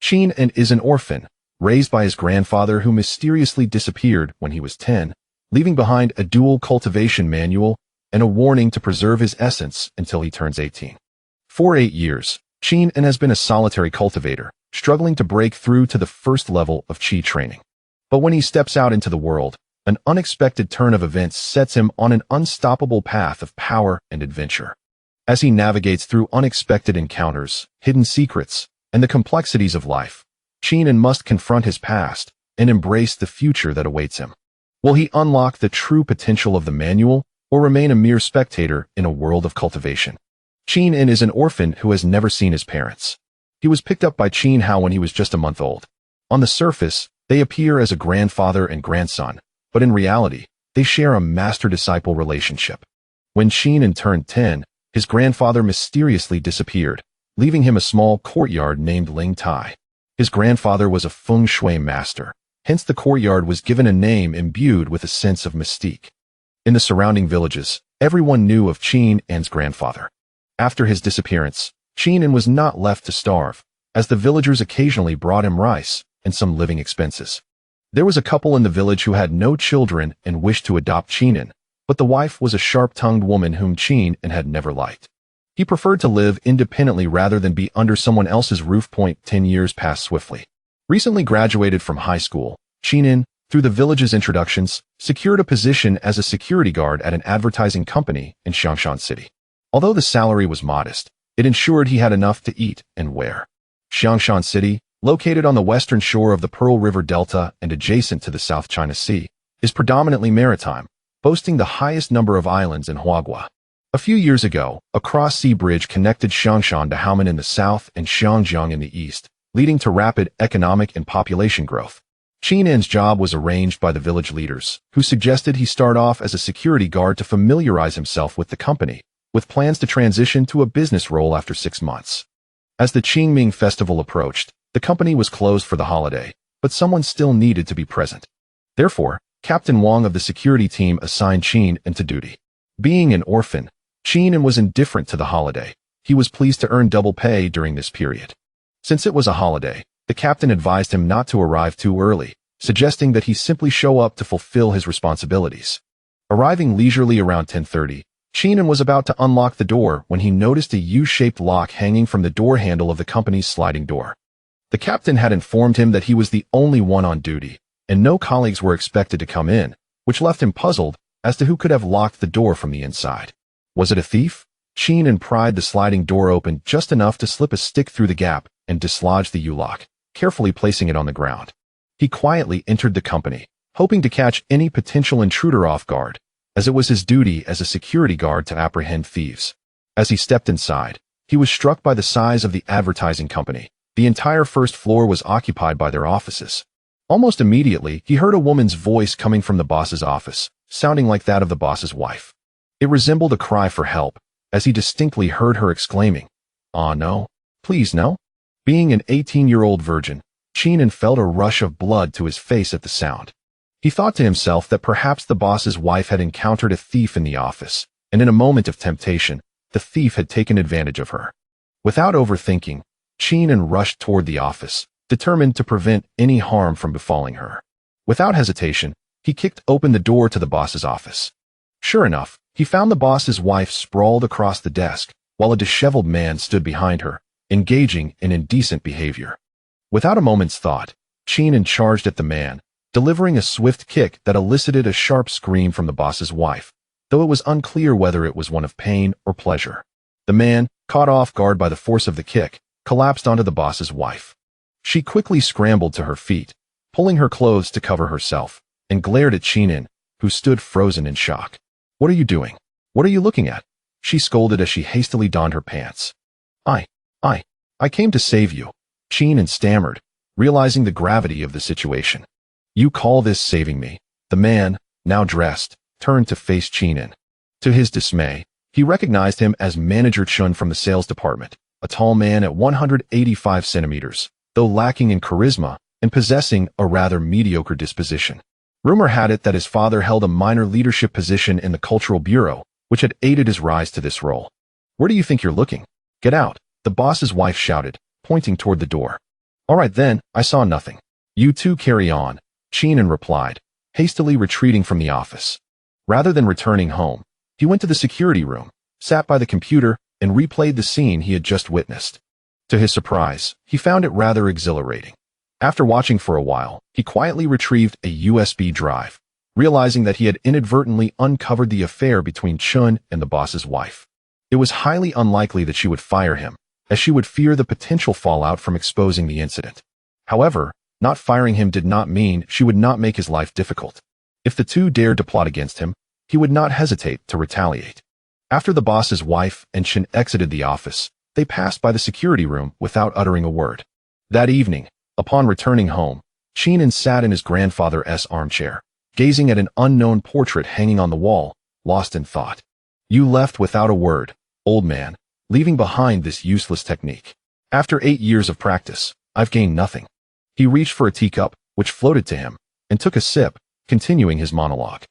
Qin is an orphan, raised by his grandfather who mysteriously disappeared when he was 10, leaving behind a dual cultivation manual and a warning to preserve his essence until he turns 18. For 8 years, Qin has been a solitary cultivator, struggling to break through to the first level of Qi training. But when he steps out into the world, an unexpected turn of events sets him on an unstoppable path of power and adventure. As he navigates through unexpected encounters, hidden secrets, and the complexities of life, Qin must confront his past and embrace the future that awaits him. Will he unlock the true potential of the manual or remain a mere spectator in a world of cultivation? Qin is an orphan who has never seen his parents. He was picked up by Qin Hao when he was just a month old. On the surface, they appear as a grandfather and grandson, but in reality, they share a master-disciple relationship. When Qin turned 10, his grandfather mysteriously disappeared, leaving him a small courtyard named Ling Tai. His grandfather was a feng shui master, hence the courtyard was given a name imbued with a sense of mystique. In the surrounding villages, everyone knew of Qin's grandfather. After his disappearance, Qin was not left to starve, as the villagers occasionally brought him rice and some living expenses. There was a couple in the village who had no children and wished to adopt Qin, but the wife was a sharp-tongued woman whom Qin had never liked. He preferred to live independently rather than be under someone else's roof. 10 years passed swiftly. Recently graduated from high school, Qin, through the village's introductions, secured a position as a security guard at an advertising company in Xiangshan City. Although the salary was modest, it ensured he had enough to eat and wear. Xiangshan City, located on the western shore of the Pearl River Delta and adjacent to the South China Sea, is predominantly maritime, boasting the highest number of islands in Huaguo. A few years ago, a cross-sea bridge connected Xiangshan to Haomen in the south and Xiangjiang in the east, leading to rapid economic and population growth. Qin's job was arranged by the village leaders, who suggested he start off as a security guard to familiarize himself with the company, with plans to transition to a business role after 6 months. As the Qingming festival approached, the company was closed for the holiday, but someone still needed to be present. Therefore, Captain Wang of the security team assigned Qin to duty. Being an orphan, Qin was indifferent to the holiday. He was pleased to earn double pay during this period. Since it was a holiday, the captain advised him not to arrive too early, suggesting that he simply show up to fulfill his responsibilities. Arriving leisurely around 10:30, Qin was about to unlock the door when he noticed a U-shaped lock hanging from the door handle of the company's sliding door. The captain had informed him that he was the only one on duty, and no colleagues were expected to come in, which left him puzzled as to who could have locked the door from the inside. Was it a thief? Qin pried the sliding door open just enough to slip a stick through the gap and dislodge the U-lock, carefully placing it on the ground. He quietly entered the company, hoping to catch any potential intruder off guard, as it was his duty as a security guard to apprehend thieves. As he stepped inside, he was struck by the size of the advertising company. The entire first floor was occupied by their offices. Almost immediately, he heard a woman's voice coming from the boss's office, sounding like that of the boss's wife. It resembled a cry for help, as he distinctly heard her exclaiming, "Ah, no. Please, no." Being an 18-year-old virgin, Qin felt a rush of blood to his face at the sound. He thought to himself that perhaps the boss's wife had encountered a thief in the office, and in a moment of temptation, the thief had taken advantage of her. Without overthinking, Qin rushed toward the office, determined to prevent any harm from befalling her. Without hesitation, he kicked open the door to the boss's office. Sure enough, he found the boss's wife sprawled across the desk, while a disheveled man stood behind her, engaging in indecent behavior. Without a moment's thought, Qin charged at the man, delivering a swift kick that elicited a sharp scream from the boss's wife, though it was unclear whether it was one of pain or pleasure. The man, caught off guard by the force of the kick, collapsed onto the boss's wife. She quickly scrambled to her feet, pulling her clothes to cover herself, and glared at Qin, who stood frozen in shock. "What are you doing? What are you looking at?" she scolded as she hastily donned her pants. I came to save you," Qin stammered, realizing the gravity of the situation. "You call this saving me?" The man, now dressed, turned to face Qin. To his dismay, he recognized him as Manager Chun from the sales department, a tall man at 185 centimeters, though lacking in charisma and possessing a rather mediocre disposition. Rumor had it that his father held a minor leadership position in the Cultural Bureau, which had aided his rise to this role. "Where do you think you're looking? Get out," the boss's wife shouted, pointing toward the door. All right then, I saw nothing. You two carry on, Cheenan replied, hastily retreating from the office. Rather than returning home, he went to the security room, sat by the computer, and replayed the scene he had just witnessed. To his surprise, he found it rather exhilarating. After watching for a while, he quietly retrieved a USB drive, realizing that he had inadvertently uncovered the affair between Chun and the boss's wife. It was highly unlikely that she would fire him, as she would fear the potential fallout from exposing the incident. However, not firing him did not mean she would not make his life difficult. If the two dared to plot against him, he would not hesitate to retaliate. After the boss's wife and Chun exited the office, they passed by the security room without uttering a word. That evening, upon returning home, Cheenan sat in his grandfather's armchair, gazing at an unknown portrait hanging on the wall, lost in thought. You left without a word, old man, leaving behind this useless technique. After 8 years of practice, I've gained nothing. He reached for a teacup, which floated to him, and took a sip, continuing his monologue.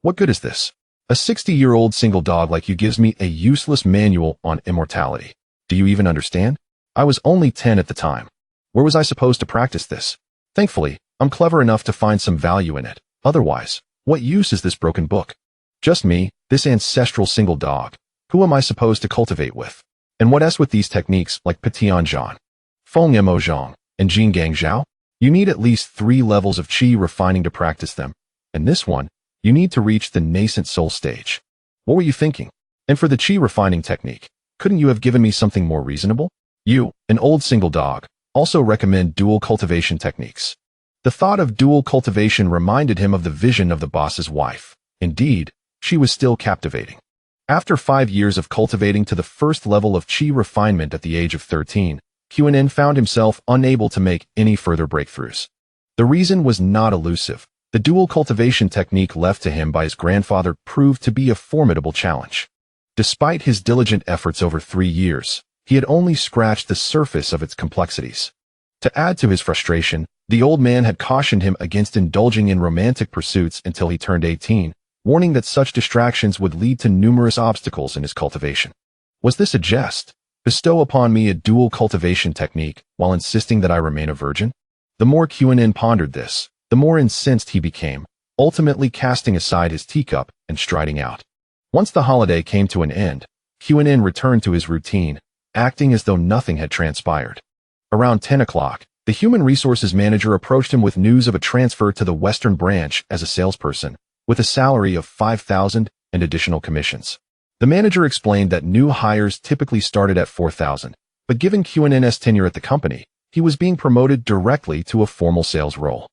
What good is this? A 60-year-old single dog like you gives me a useless manual on immortality. Do you even understand? I was only 10 at the time. Where was I supposed to practice this? Thankfully, I'm clever enough to find some value in it. Otherwise, what use is this broken book? Just me, this ancestral single dog. Who am I supposed to cultivate with? And what else with these techniques like Petianjian, Feng Mo Zhang, and Jin Gang Zhao? You need at least 3 levels of qi refining to practice them. And this one, you need to reach the nascent soul stage. What were you thinking? And for the qi refining technique, couldn't you have given me something more reasonable? You, an old single dog, also recommend dual cultivation techniques. The thought of dual cultivation reminded him of the vision of the boss's wife. Indeed, she was still captivating. After 5 years of cultivating to the first level of qi refinement at the age of 13, Qianin found himself unable to make any further breakthroughs. The reason was not elusive. The dual cultivation technique left to him by his grandfather proved to be a formidable challenge. Despite his diligent efforts over 3 years, he had only scratched the surface of its complexities. To add to his frustration, the old man had cautioned him against indulging in romantic pursuits until he turned 18, warning that such distractions would lead to numerous obstacles in his cultivation. Was this a jest? Bestow upon me a dual cultivation technique while insisting that I remain a virgin? The more Qianin pondered this, the more incensed he became, ultimately casting aside his teacup and striding out. Once the holiday came to an end, Qianin returned to his routine, acting as though nothing had transpired. Around 10 o'clock, the human resources manager approached him with news of a transfer to the Western branch as a salesperson, with a salary of 5,000 and additional commissions. The manager explained that new hires typically started at 4,000, but given Qianin's tenure at the company, he was being promoted directly to a formal sales role.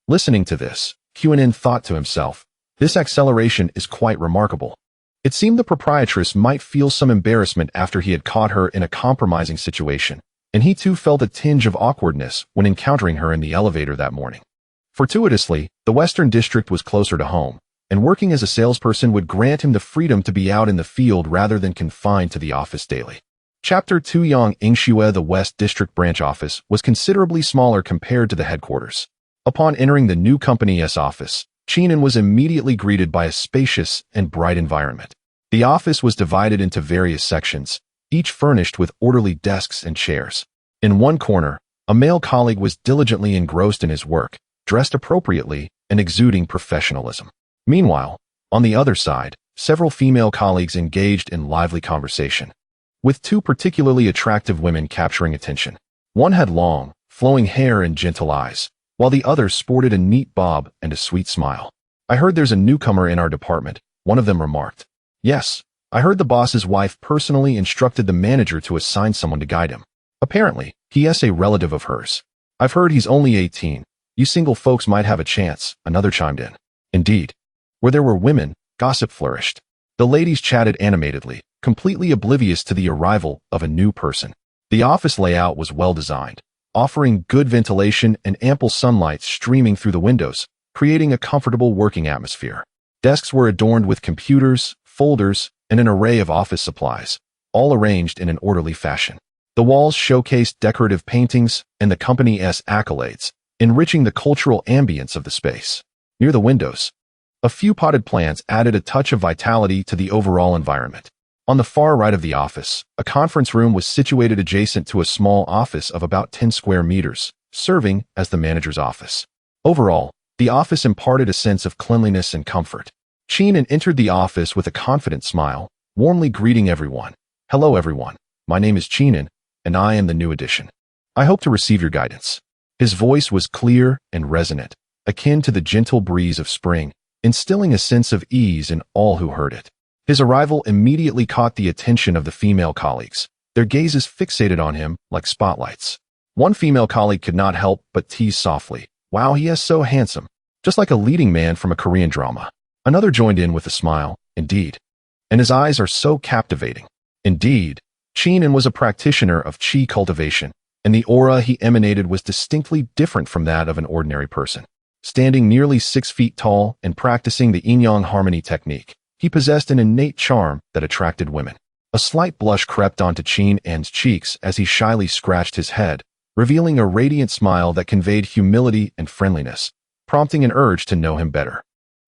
Listening to this, Qianin thought to himself, this acceleration is quite remarkable. It seemed the proprietress might feel some embarrassment after he had caught her in a compromising situation, and he too felt a tinge of awkwardness when encountering her in the elevator that morning. Fortuitously, the Western District was closer to home, and working as a salesperson would grant him the freedom to be out in the field rather than confined to the office daily. Chapter 2 Yang Ingxue. The West District branch office was considerably smaller compared to the headquarters. Upon entering the new company's office, Qianin was immediately greeted by a spacious and bright environment. The office was divided into various sections, each furnished with orderly desks and chairs. In one corner, a male colleague was diligently engrossed in his work, dressed appropriately and exuding professionalism. Meanwhile, on the other side, several female colleagues engaged in lively conversation, with 2 particularly attractive women capturing attention. One had long, flowing hair and gentle eyes, while the other sported a neat bob and a sweet smile. I heard there's a newcomer in our department, one of them remarked. Yes, I heard the boss's wife personally instructed the manager to assign someone to guide him. Apparently, he's a relative of hers. I've heard he's only 18. You single folks might have a chance, another chimed in. Indeed. Where there were women, gossip flourished. The ladies chatted animatedly, completely oblivious to the arrival of a new person. The office layout was well designed, offering good ventilation and ample sunlight streaming through the windows, creating a comfortable working atmosphere. Desks were adorned with computers, folders, and an array of office supplies, all arranged in an orderly fashion. The walls showcased decorative paintings and the company's accolades, enriching the cultural ambience of the space. Near the windows, a few potted plants added a touch of vitality to the overall environment. On the far right of the office, a conference room was situated adjacent to a small office of about 10 square meters, serving as the manager's office. Overall, the office imparted a sense of cleanliness and comfort. Qin entered the office with a confident smile, warmly greeting everyone. "Hello everyone, my name is Qin, and I am the new addition. I hope to receive your guidance." His voice was clear and resonant, akin to the gentle breeze of spring, instilling a sense of ease in all who heard it. His arrival immediately caught the attention of the female colleagues, their gazes fixated on him like spotlights. One female colleague could not help but tease softly, "Wow, he is so handsome, just like a leading man from a Korean drama." Another joined in with a smile, "Indeed. And his eyes are so captivating." Indeed, Qin was a practitioner of Qi cultivation, and the aura he emanated was distinctly different from that of an ordinary person. Standing nearly 6 feet tall and practicing the yin-yang harmony technique, he possessed an innate charm that attracted women. A slight blush crept onto Qin's cheeks as he shyly scratched his head, revealing a radiant smile that conveyed humility and friendliness, prompting an urge to know him better.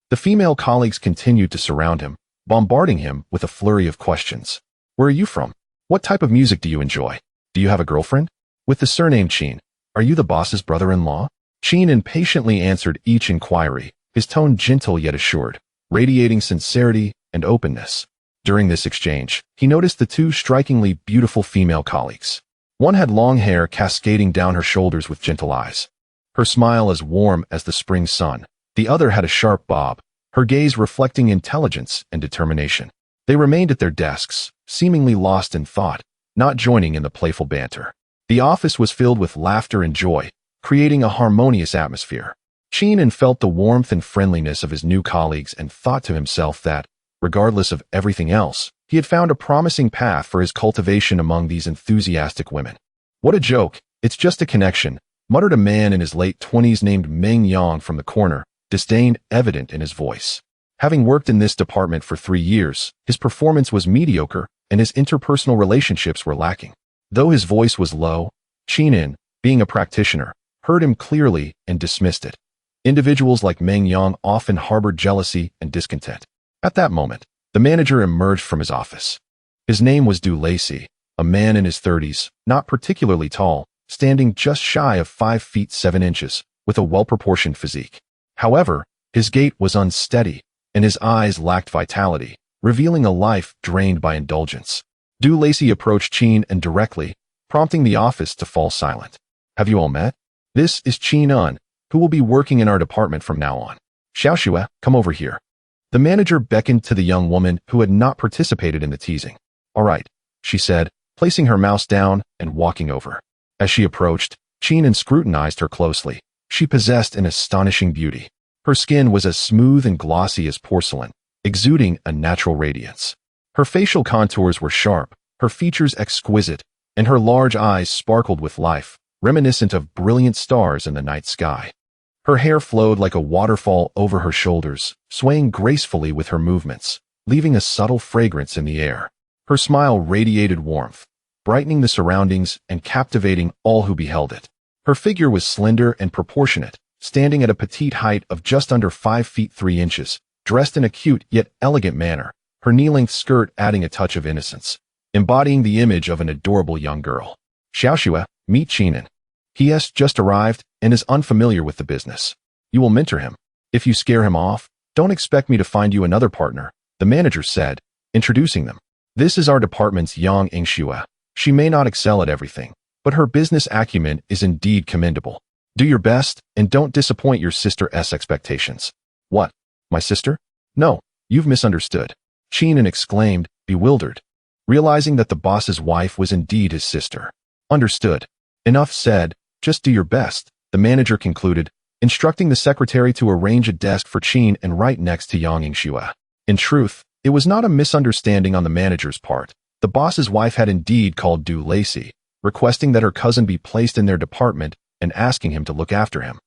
The female colleagues continued to surround him, bombarding him with a flurry of questions. "Where are you from? What type of music do you enjoy? Do you have a girlfriend? With the surname Qin, are you the boss's brother-in-law?" Qin impatiently answered each inquiry, his tone gentle yet assured, radiating sincerity and openness. During this exchange, he noticed the two strikingly beautiful female colleagues. One had long hair cascading down her shoulders with gentle eyes, her smile as warm as the spring sun. The other had a sharp bob, her gaze reflecting intelligence and determination. They remained at their desks, seemingly lost in thought, not joining in the playful banter. The office was filled with laughter and joy, creating a harmonious atmosphere. Qin felt the warmth and friendliness of his new colleagues and thought to himself that, regardless of everything else, he had found a promising path for his cultivation among these enthusiastic women. "What a joke, it's just a connection," muttered a man in his late 20s named Meng Yang from the corner, disdain evident in his voice. Having worked in this department for 3 years, his performance was mediocre and his interpersonal relationships were lacking. Though his voice was low, Qin, being a practitioner, heard him clearly and dismissed it. Individuals like Meng Yang often harbored jealousy and discontent. At that moment, the manager emerged from his office. His name was Du Lacey, a man in his 30s, not particularly tall, standing just shy of 5 feet 7 inches, with a well-proportioned physique. However, his gait was unsteady, and his eyes lacked vitality, revealing a life drained by indulgence. Du Lacey approached Qin directly, prompting the office to fall silent. "Have you all met? This is Qin, who will be working in our department from now on. Xiaoxue, come over here." The manager beckoned to the young woman who had not participated in the teasing. "All right," she said, placing her mouse down and walking over. As she approached, Qin scrutinized her closely. She possessed an astonishing beauty. Her skin was as smooth and glossy as porcelain, exuding a natural radiance. Her facial contours were sharp, her features exquisite, and her large eyes sparkled with life, reminiscent of brilliant stars in the night sky. Her hair flowed like a waterfall over her shoulders, swaying gracefully with her movements, leaving a subtle fragrance in the air. Her smile radiated warmth, brightening the surroundings and captivating all who beheld it. Her figure was slender and proportionate, standing at a petite height of just under 5 feet 3 inches, dressed in a cute yet elegant manner, her knee-length skirt adding a touch of innocence, embodying the image of an adorable young girl. "Xiaoxue, meet Qin. He has just arrived and is unfamiliar with the business. You will mentor him. If you scare him off, don't expect me to find you another partner," the manager said, introducing them. "This is our department's Yang Ingxue. She may not excel at everything, but her business acumen is indeed commendable. Do your best and don't disappoint your sister's expectations." "What? My sister? No, you've misunderstood," Qin exclaimed, bewildered, realizing that the boss's wife was indeed his sister. "Understood. Enough said. Just do your best," the manager concluded, instructing the secretary to arrange a desk for Qin right next to Yang Ingxue. In truth, it was not a misunderstanding on the manager's part. The boss's wife had indeed called Du Lacey, requesting that her cousin be placed in their department and asking him to look after him,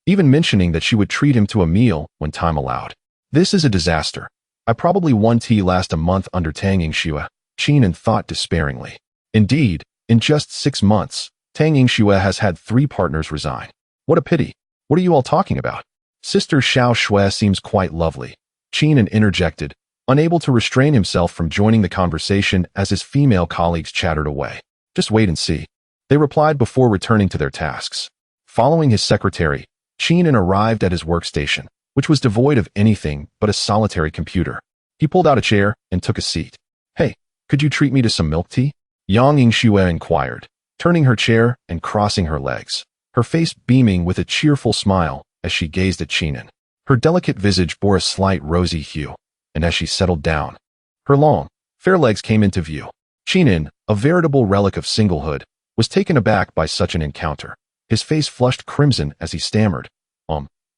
even mentioning that she would treat him to a meal when time allowed. "This is a disaster. I probably won tea last a month under Tang Ingxue," Qin thought despairingly. Indeed, in just 6 months, Tang Ingxue has had 3 partners resign. What a pity. What are you all talking about? Sister Xiaoxue seems quite lovely, Qin interjected, unable to restrain himself from joining the conversation as his female colleagues chattered away. "Just wait and see," they replied before returning to their tasks. Following his secretary, Qin arrived at his workstation, which was devoid of anything but a solitary computer. He pulled out a chair and took a seat. "Hey, could you treat me to some milk tea?" Yang Yingxue inquired, turning her chair and crossing her legs, her face beaming with a cheerful smile as she gazed at Qin. Her delicate visage bore a slight rosy hue, and as she settled down, her long, fair legs came into view. Qin, a veritable relic of singlehood, was taken aback by such an encounter. His face flushed crimson as he stammered,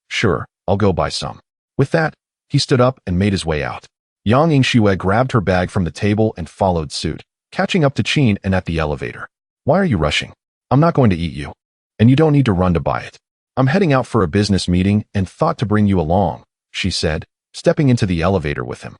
Sure, I'll go buy some." With that, he stood up and made his way out. Yang Yingxue grabbed her bag from the table and followed suit, catching up to Qin and at the elevator. "Why are you rushing? I'm not going to eat you. And you don't need to run to buy it. I'm heading out for a business meeting and thought to bring you along," she said, stepping into the elevator with him.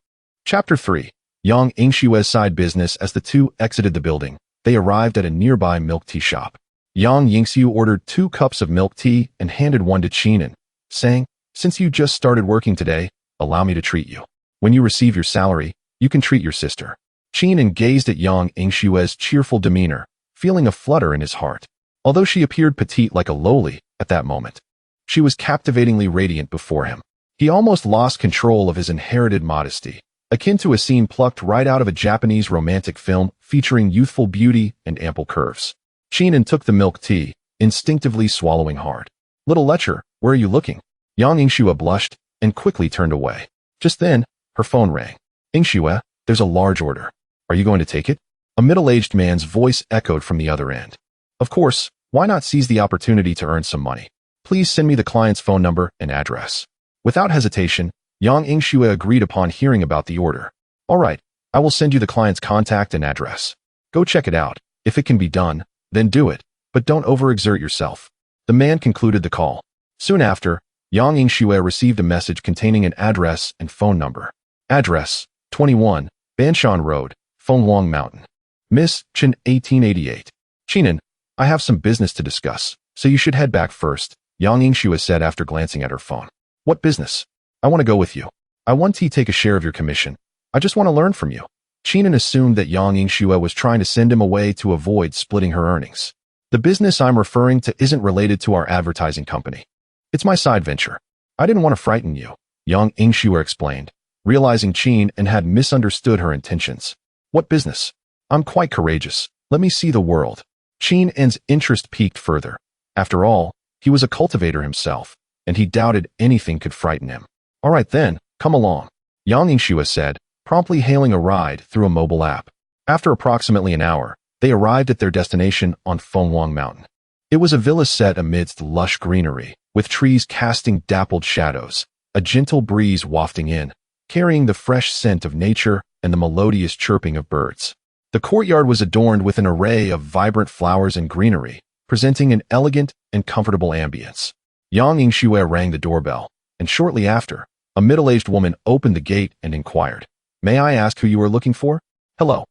Chapter 3. Yang Yingshue's side business. As the two exited the building, they arrived at a nearby milk tea shop. Yang Yingxiu ordered 2 cups of milk tea and handed one to Qin, saying, "Since you just started working today, allow me to treat you. When you receive your salary, you can treat your sister." Qin gazed at Yang Yingshue's cheerful demeanor, feeling a flutter in his heart. Although she appeared petite like a lowly at that moment, she was captivatingly radiant before him. He almost lost control of his inherited modesty, akin to a scene plucked right out of a Japanese romantic film featuring youthful beauty and ample curves. Qin took the milk tea, instinctively swallowing hard. "Little lecher, where are you looking?" Yang Yingxue blushed and quickly turned away. Just then, her phone rang. "Yingxue, there's a large order. Are you going to take it?" A middle-aged man's voice echoed from the other end. "Of course, why not seize the opportunity to earn some money? Please send me the client's phone number and address." Without hesitation, Yang Yingxue agreed upon hearing about the order. "All right, I will send you the client's contact and address. Go check it out. If it can be done, then do it, but don't overexert yourself." The man concluded the call. Soon after, Yang Yingxue received a message containing an address and phone number. Address: 21, Banshan Road, Fenghuang Mountain. Miss Chen, 1888. "Qin, I have some business to discuss, so you should head back first," Yang Yingxue said after glancing at her phone. "What business?" "I want to go with you. I want to take a share of your commission. I just want to learn from you." Qin assumed that Yang Yingxue was trying to send him away to avoid splitting her earnings. "The business I'm referring to isn't related to our advertising company. It's my side venture. I didn't want to frighten you," Yang Yingxue explained, realizing Qin had misunderstood her intentions. "What business?" "I'm quite courageous. Let me see the world." Qin's interest piqued further. After all, he was a cultivator himself, and he doubted anything could frighten him. "All right then, come along," Yang Yingxue said, promptly hailing a ride through a mobile app. After approximately an hour, they arrived at their destination on Fenghuang Mountain. It was a villa set amidst lush greenery, with trees casting dappled shadows, a gentle breeze wafting in, carrying the fresh scent of nature and the melodious chirping of birds. The courtyard was adorned with an array of vibrant flowers and greenery, presenting an elegant and comfortable ambience. Yang Yingxue rang the doorbell, and shortly after, a middle-aged woman opened the gate and inquired, "May I ask who you are looking for?" "Hello.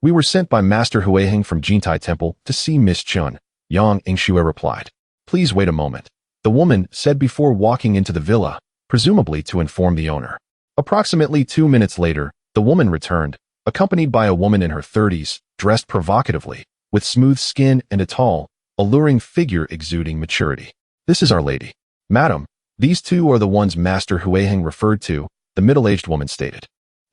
We were sent by Master Huiheng from Jintai Temple to see Miss Chun," Yang Yingxue replied. "Please wait a moment," the woman said before walking into the villa, presumably to inform the owner. Approximately 2 minutes later, the woman returned, accompanied by a woman in her 30s, dressed provocatively, with smooth skin and a tall, alluring figure exuding maturity. "This is Our Lady." "Madam, these two are the ones Master Huiheng referred to," the middle-aged woman stated.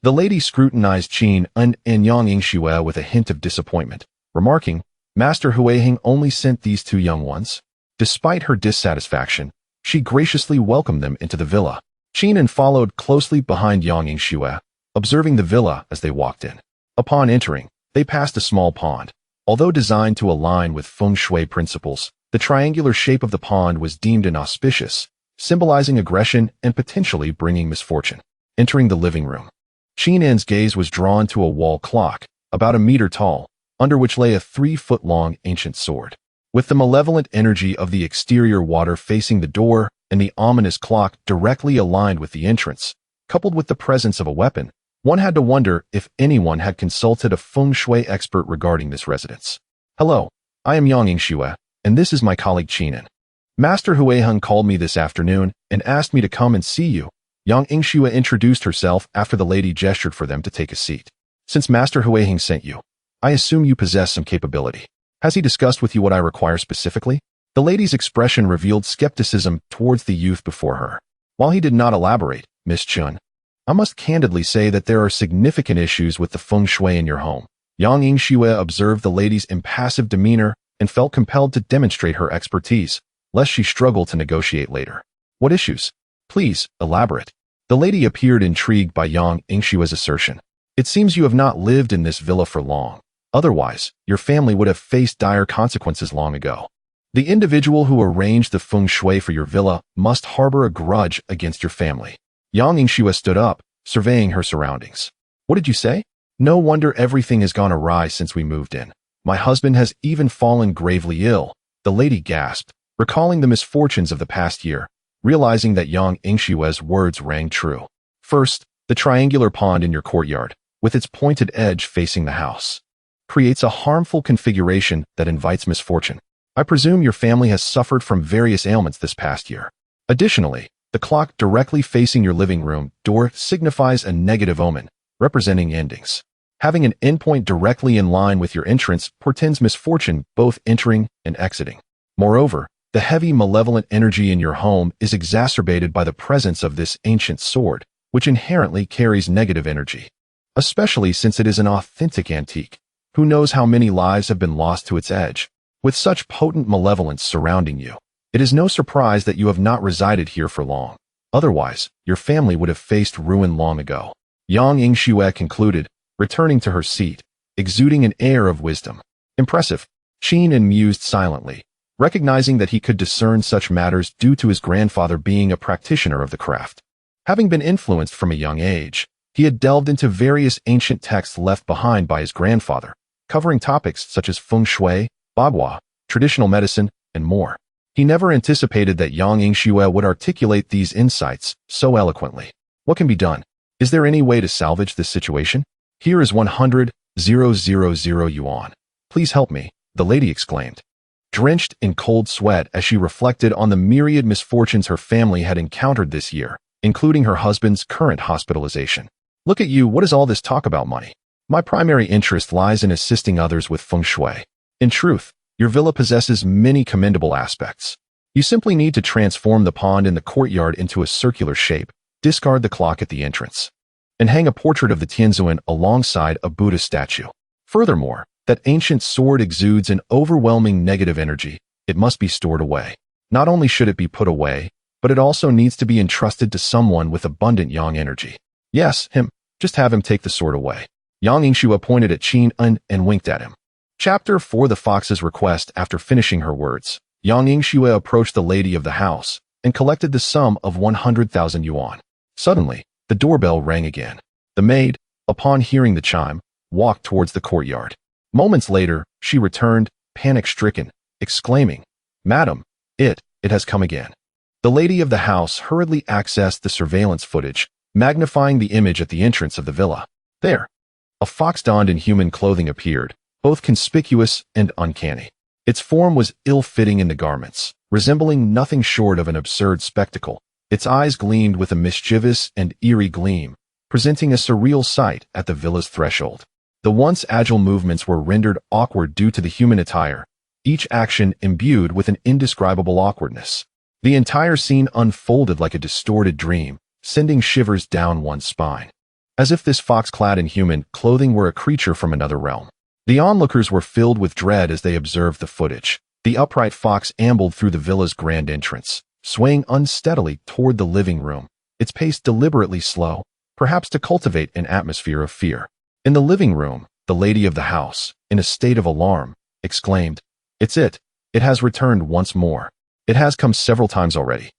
The lady scrutinized Qin and Yang Yingxue with a hint of disappointment, remarking, "Master Huiheng only sent these 2 young ones?" Despite her dissatisfaction, she graciously welcomed them into the villa. Qin followed closely behind Yang Yingxue, observing the villa as they walked in. Upon entering, they passed a small pond. Although designed to align with feng shui principles, the triangular shape of the pond was deemed inauspicious, symbolizing aggression and potentially bringing misfortune. Entering the living room, Qin's gaze was drawn to a wall clock, about a meter tall, under which lay a 3-foot-long ancient sword. With the malevolent energy of the exterior water facing the door and the ominous clock directly aligned with the entrance, coupled with the presence of a weapon, one had to wonder if anyone had consulted a feng shui expert regarding this residence. "Hello, I am Yang Yingxue, and this is my colleague Qin. Master Huiheng called me this afternoon and asked me to come and see you." Yang Yingxue introduced herself after the lady gestured for them to take a seat. "Since Master Huiheng sent you, I assume you possess some capability. Has he discussed with you what I require specifically?" The lady's expression revealed skepticism towards the youth before her. While he did not elaborate, Miss Chun, I must candidly say that there are significant issues with the feng shui in your home. Yang Yingxue observed the lady's impassive demeanor and felt compelled to demonstrate her expertise, lest she struggle to negotiate later. What issues? Please, elaborate. The lady appeared intrigued by Yang Yingxue's assertion. It seems you have not lived in this villa for long. Otherwise, your family would have faced dire consequences long ago. The individual who arranged the feng shui for your villa must harbor a grudge against your family. Yang Yingxue stood up, surveying her surroundings. What did you say? No wonder everything has gone awry since we moved in. My husband has even fallen gravely ill, the lady gasped, recalling the misfortunes of the past year, realizing that Yang Yingxue's words rang true. First, the triangular pond in your courtyard, with its pointed edge facing the house, creates a harmful configuration that invites misfortune. I presume your family has suffered from various ailments this past year. Additionally, the clock directly facing your living room door signifies a negative omen, representing endings. Having an endpoint directly in line with your entrance portends misfortune both entering and exiting. Moreover, the heavy malevolent energy in your home is exacerbated by the presence of this ancient sword, which inherently carries negative energy. Especially since it is an authentic antique. Who knows how many lives have been lost to its edge? With such potent malevolence surrounding you, it is no surprise that you have not resided here for long. Otherwise, your family would have faced ruin long ago. Yang Yingxue concluded, returning to her seat, exuding an air of wisdom. Impressive. Qin mused silently, recognizing that he could discern such matters due to his grandfather being a practitioner of the craft. Having been influenced from a young age, he had delved into various ancient texts left behind by his grandfather, covering topics such as feng shui, bagua, traditional medicine, and more. He never anticipated that Yang Yingxue would articulate these insights so eloquently. What can be done? Is there any way to salvage this situation? Here is 100,000 yuan. Please help me, the lady exclaimed, drenched in cold sweat as she reflected on the myriad misfortunes her family had encountered this year, including her husband's current hospitalization. Look at you, what is all this talk about money? My primary interest lies in assisting others with feng shui. In truth, your villa possesses many commendable aspects. You simply need to transform the pond in the courtyard into a circular shape, discard the clock at the entrance, and hang a portrait of the Tianzuan alongside a Buddha statue. Furthermore, that ancient sword exudes an overwhelming negative energy. It must be stored away. Not only should it be put away, but it also needs to be entrusted to someone with abundant yang energy. Yes, him. Just have him take the sword away. Yang Yingxue pointed at Qin and winked at him. Chapter 4. The Fox's Request. After finishing her words, Yang Yingxue approached the lady of the house and collected the sum of 100,000 yuan. Suddenly, the doorbell rang again. The maid, upon hearing the chime, walked towards the courtyard. Moments later, she returned, panic-stricken, exclaiming, "Madam, it has come again." The lady of the house hurriedly accessed the surveillance footage, magnifying the image at the entrance of the villa. There, a fox donned in human clothing appeared, both conspicuous and uncanny. Its form was ill-fitting in the garments, resembling nothing short of an absurd spectacle. Its eyes gleamed with a mischievous and eerie gleam, presenting a surreal sight at the villa's threshold. The once agile movements were rendered awkward due to the human attire, each action imbued with an indescribable awkwardness. The entire scene unfolded like a distorted dream, sending shivers down one's spine. As if this fox clad in human clothing were a creature from another realm. The onlookers were filled with dread as they observed the footage. The upright fox ambled through the villa's grand entrance, swaying unsteadily toward the living room, its pace deliberately slow, perhaps to cultivate an atmosphere of fear. In the living room, the lady of the house, in a state of alarm, exclaimed, "It's it. It has returned once more. It has come several times already.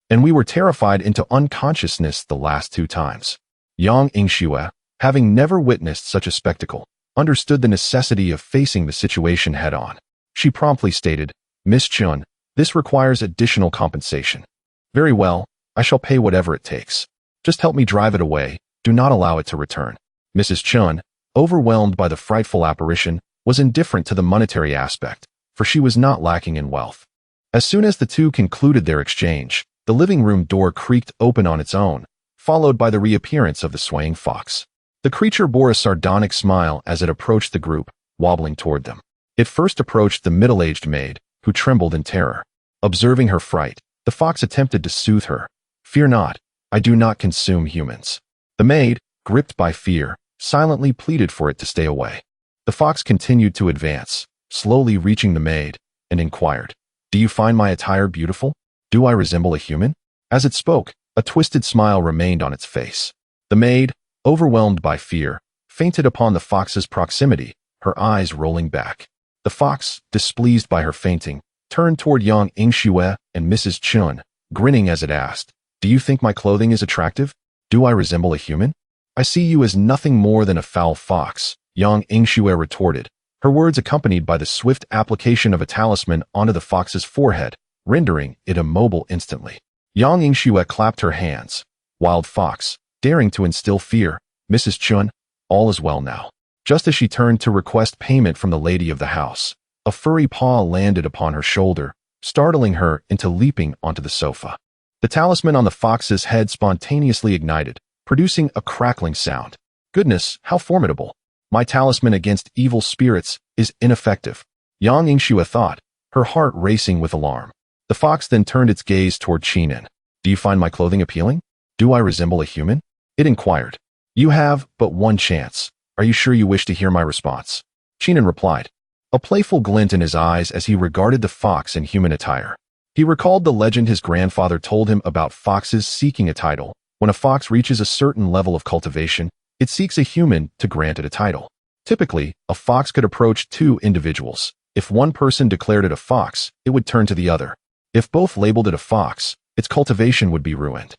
And we were terrified into unconsciousness the last 2 times." Yang Yingxue, having never witnessed such a spectacle, understood the necessity of facing the situation head-on. She promptly stated, "Miss Chun, this requires additional compensation." "Very well, I shall pay whatever it takes. Just help me drive it away, do not allow it to return." Mrs. Chun, overwhelmed by the frightful apparition, was indifferent to the monetary aspect, for she was not lacking in wealth. As soon as the two concluded their exchange, the living room door creaked open on its own, followed by the reappearance of the swaying fox. The creature bore a sardonic smile as it approached the group, wobbling toward them. It first approached the middle-aged maid, who trembled in terror. Observing her fright, the fox attempted to soothe her. Fear not, I do not consume humans. The maid, gripped by fear, silently pleaded for it to stay away. The fox continued to advance, slowly reaching the maid, and inquired, Do you find my attire beautiful? Do I resemble a human? As it spoke, a twisted smile remained on its face. The maid, overwhelmed by fear, fainted upon the fox's proximity, her eyes rolling back. The fox, displeased by her fainting, turned toward Yang Ingxue and Mrs. Chun, grinning as it asked, Do you think my clothing is attractive? Do I resemble a human? I see you as nothing more than a foul fox, Yang Ingxue retorted, her words accompanied by the swift application of a talisman onto the fox's forehead, rendering it immobile instantly. Yang Ingxue clapped her hands. Wild fox, daring to instill fear, Mrs. Chun, all is well now. Just as she turned to request payment from the lady of the house, a furry paw landed upon her shoulder, startling her into leaping onto the sofa. The talisman on the fox's head spontaneously ignited, producing a crackling sound. Goodness, how formidable! My talisman against evil spirits is ineffective, Yang Ingxue thought, her heart racing with alarm. The fox then turned its gaze toward Qinin. Do you find my clothing appealing? Do I resemble a human? It inquired. You have but one chance. Are you sure you wish to hear my response? Qinin replied, a playful glint in his eyes as he regarded the fox in human attire. He recalled the legend his grandfather told him about foxes seeking a title. When a fox reaches a certain level of cultivation, it seeks a human to grant it a title. Typically, a fox could approach two individuals. If one person declared it a fox, it would turn to the other. If both labeled it a fox, its cultivation would be ruined.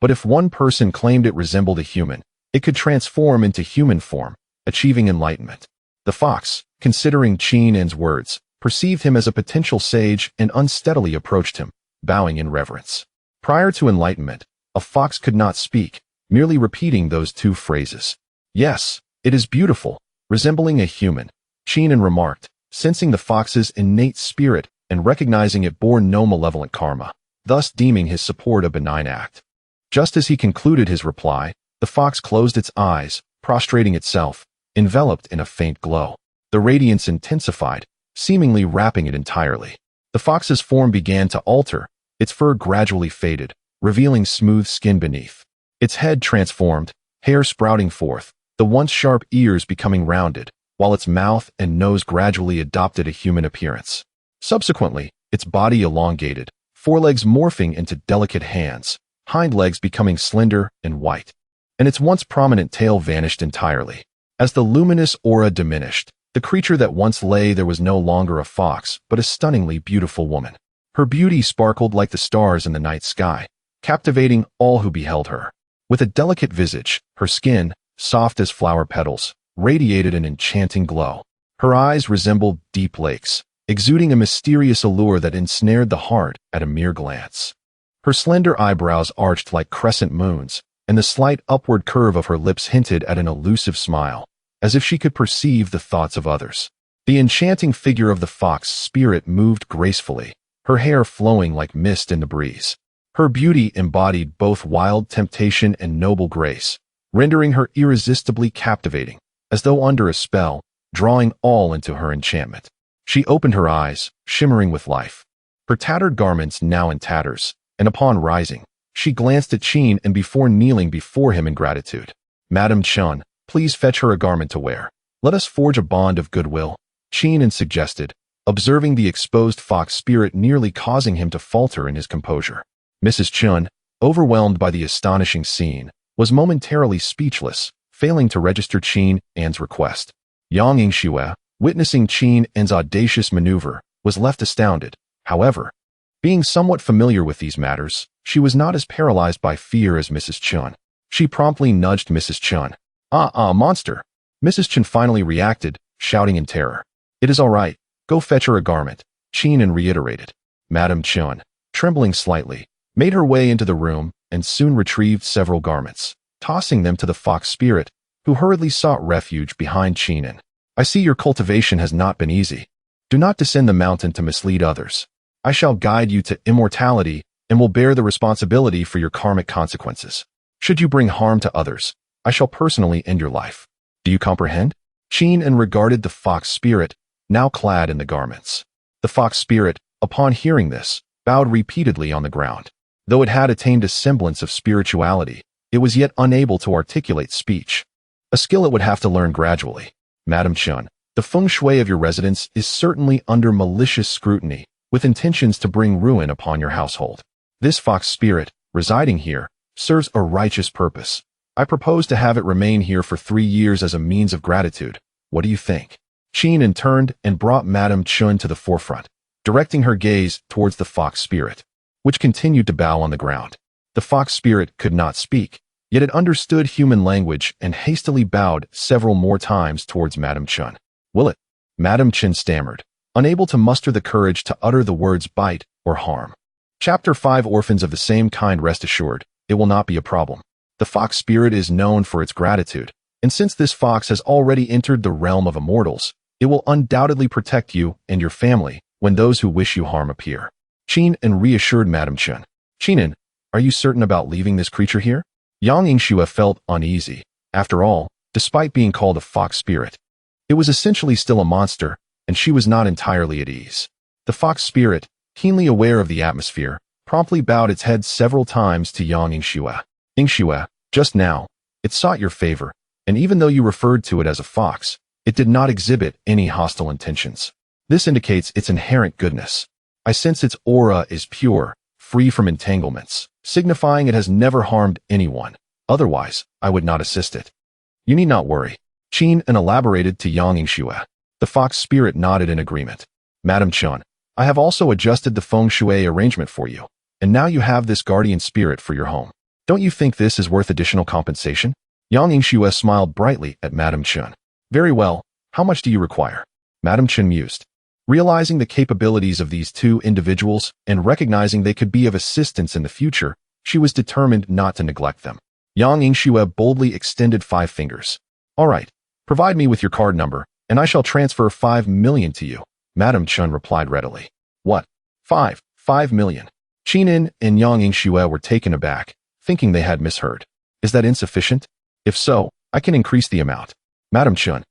But if one person claimed it resembled a human, it could transform into human form, achieving enlightenment. The fox, considering Qinin's words, perceived him as a potential sage and unsteadily approached him, bowing in reverence. Prior to enlightenment, a fox could not speak, merely repeating those two phrases. Yes, it is beautiful, resembling a human, Qinin remarked, sensing the fox's innate spirit and recognizing it bore no malevolent karma, thus deeming his support a benign act. Just as he concluded his reply, the fox closed its eyes, prostrating itself, enveloped in a faint glow. The radiance intensified, seemingly wrapping it entirely. The fox's form began to alter, its fur gradually faded, revealing smooth skin beneath. Its head transformed, hair sprouting forth, the once sharp ears becoming rounded, while its mouth and nose gradually adopted a human appearance. Subsequently, its body elongated, forelegs morphing into delicate hands, hind legs becoming slender and white, and its once prominent tail vanished entirely. As the luminous aura diminished, the creature that once lay there was no longer a fox, but a stunningly beautiful woman. Her beauty sparkled like the stars in the night sky, captivating all who beheld her. With a delicate visage, her skin, soft as flower petals, radiated an enchanting glow. Her eyes resembled deep lakes, exuding a mysterious allure that ensnared the heart at a mere glance. Her slender eyebrows arched like crescent moons, and the slight upward curve of her lips hinted at an elusive smile, as if she could perceive the thoughts of others. The enchanting figure of the fox spirit moved gracefully, her hair flowing like mist in the breeze. Her beauty embodied both wild temptation and noble grace, rendering her irresistibly captivating, as though under a spell, drawing all into her enchantment. She opened her eyes, shimmering with life, her tattered garments now in tatters, and upon rising, she glanced at Qin and before kneeling before him in gratitude. Madam Chun, please fetch her a garment to wear. Let us forge a bond of goodwill, Qin suggested, observing the exposed fox spirit nearly causing him to falter in his composure. Mrs. Chun, overwhelmed by the astonishing scene, was momentarily speechless, failing to register Qin's request. Yang Ingxue, witnessing Qin's audacious maneuver, was left astounded. However, being somewhat familiar with these matters, she was not as paralyzed by fear as Mrs. Chun. She promptly nudged Mrs. Chun. Monster! Mrs. Chun finally reacted, shouting in terror. It is all right, go fetch her a garment, Qin reiterated. Madam Chun, trembling slightly, made her way into the room and soon retrieved several garments, tossing them to the fox spirit, who hurriedly sought refuge behind Qin. I see your cultivation has not been easy. Do not descend the mountain to mislead others. I shall guide you to immortality and will bear the responsibility for your karmic consequences. Should you bring harm to others, I shall personally end your life. Do you comprehend? Qin regarded the fox spirit, now clad in the garments. The fox spirit, upon hearing this, bowed repeatedly on the ground. Though it had attained a semblance of spirituality, it was yet unable to articulate speech, a skill it would have to learn gradually. Madam Chun, the feng shui of your residence is certainly under malicious scrutiny, with intentions to bring ruin upon your household. This fox spirit, residing here, serves a righteous purpose. I propose to have it remain here for 3 years as a means of gratitude. What do you think? Qin turned and brought Madam Chun to the forefront, directing her gaze towards the fox spirit, which continued to bow on the ground. The fox spirit could not speak, yet it understood human language and hastily bowed several more times towards Madam Chun. Will it? Madam Chun stammered, unable to muster the courage to utter the words bite or harm. Chapter 5 Orphans of the same kind. Rest assured, it will not be a problem. The fox spirit is known for its gratitude, and since this fox has already entered the realm of immortals, it will undoubtedly protect you and your family when those who wish you harm appear. Qin reassured Madam Chun. Qin, are you certain about leaving this creature here? Yang Yingxue felt uneasy. After all, despite being called a fox spirit, it was essentially still a monster, and she was not entirely at ease. The fox spirit, keenly aware of the atmosphere, promptly bowed its head several times to Yang Yingxue. Yingxue, just now, it sought your favor, and even though you referred to it as a fox, it did not exhibit any hostile intentions. This indicates its inherent goodness. I sense its aura is pure, free from entanglements, signifying it has never harmed anyone. Otherwise, I would not assist it. You need not worry. Qin elaborated to Yang Yingxue. The fox spirit nodded in agreement. Madam Chun, I have also adjusted the feng shui arrangement for you, and now you have this guardian spirit for your home. Don't you think this is worth additional compensation? Yang Yingxue smiled brightly at Madam Chun. Very well, how much do you require? Madam Chun mused. Realizing the capabilities of these two individuals and recognizing they could be of assistance in the future, she was determined not to neglect them. Yang Yingxue boldly extended 5 fingers. All right, provide me with your card number, and I shall transfer 5 million to you. Madam Chun replied readily. What? 5 million. Qin and Yang Yingxue were taken aback, thinking they had misheard. Is that insufficient? If so, I can increase the amount. Madam Chun,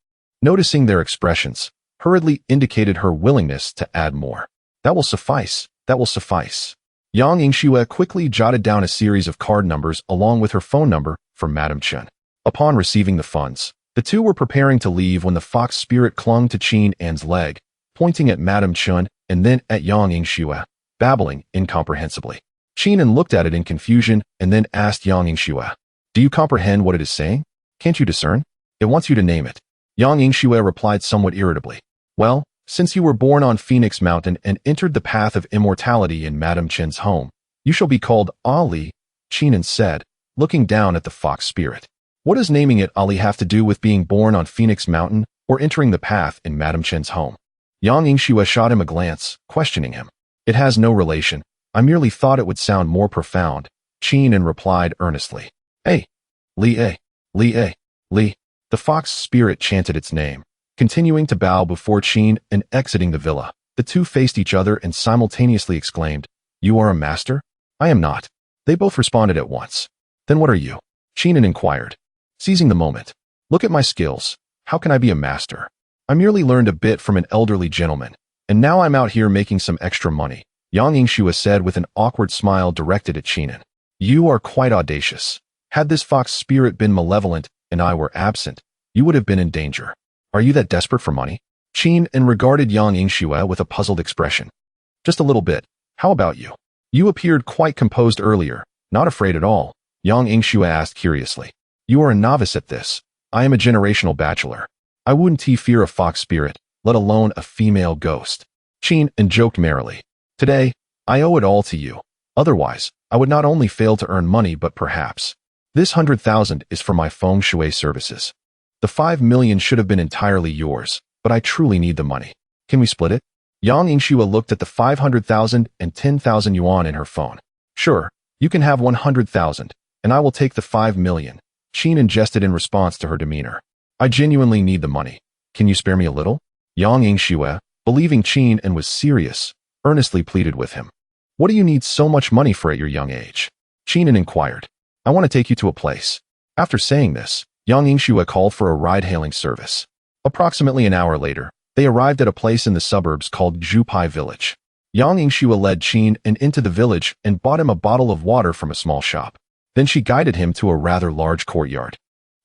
noticing their expressions, hurriedly indicated her willingness to add more. That will suffice. That will suffice. Yang Yingxue quickly jotted down a series of card numbers along with her phone number for Madam Chun. Upon receiving the funds, the two were preparing to leave when the fox spirit clung to Qin's leg, pointing at Madam Chun and then at Yang Yingxue, babbling incomprehensibly. Qin looked at it in confusion and then asked Yang Yingxue, do you comprehend what it is saying? Can't you discern? It wants you to name it. Yang Yingxue replied somewhat irritably. Well, since you were born on Phoenix Mountain and entered the path of immortality in Madam Chen's home, you shall be called Ali, Qin said, looking down at the fox spirit. What does naming it Ali have to do with being born on Phoenix Mountain or entering the path in Madam Chen's home? Yang Yingxue shot him a glance, questioning him. It has no relation. I merely thought it would sound more profound, Qin replied earnestly. Hey, Li. The fox spirit chanted its name, continuing to bow before Qin and exiting the villa. The two faced each other and simultaneously exclaimed, You are a master? I am not. They both responded at once. Then what are you? Qin inquired, seizing the moment. Look at my skills. How can I be a master? I merely learned a bit from an elderly gentleman, and now I'm out here making some extra money, Yang Yingxue said with an awkward smile directed at Qin. You are quite audacious. Had this fox spirit been malevolent and I were absent, you would have been in danger. Are you that desperate for money? Qin regarded Yang Yingxue with a puzzled expression. Just a little bit. How about you? You appeared quite composed earlier, not afraid at all, Yang Yingxue asked curiously. You are a novice at this. I am a generational bachelor. I wouldn't fear a fox spirit, let alone a female ghost. Qin joked merrily. Today, I owe it all to you. Otherwise, I would not only fail to earn money but perhaps. This 100,000 is for my feng shui services. The 5 million should have been entirely yours, but I truly need the money. Can we split it? Yang Yingxue looked at the 500,000 and 10,000 yuan in her phone. Sure, you can have 100,000, and I will take the 5 million, Qin jested in response to her demeanor. I genuinely need the money. Can you spare me a little? Yang Yingxue, believing Qin was serious, earnestly pleaded with him. What do you need so much money for at your young age? Qin inquired. I want to take you to a place. After saying this, Yang Yingxue called for a ride-hailing service. Approximately an hour later, they arrived at a place in the suburbs called Zhupai Village. Yang Yingxue led Qin and into the village and bought him a bottle of water from a small shop. Then she guided him to a rather large courtyard.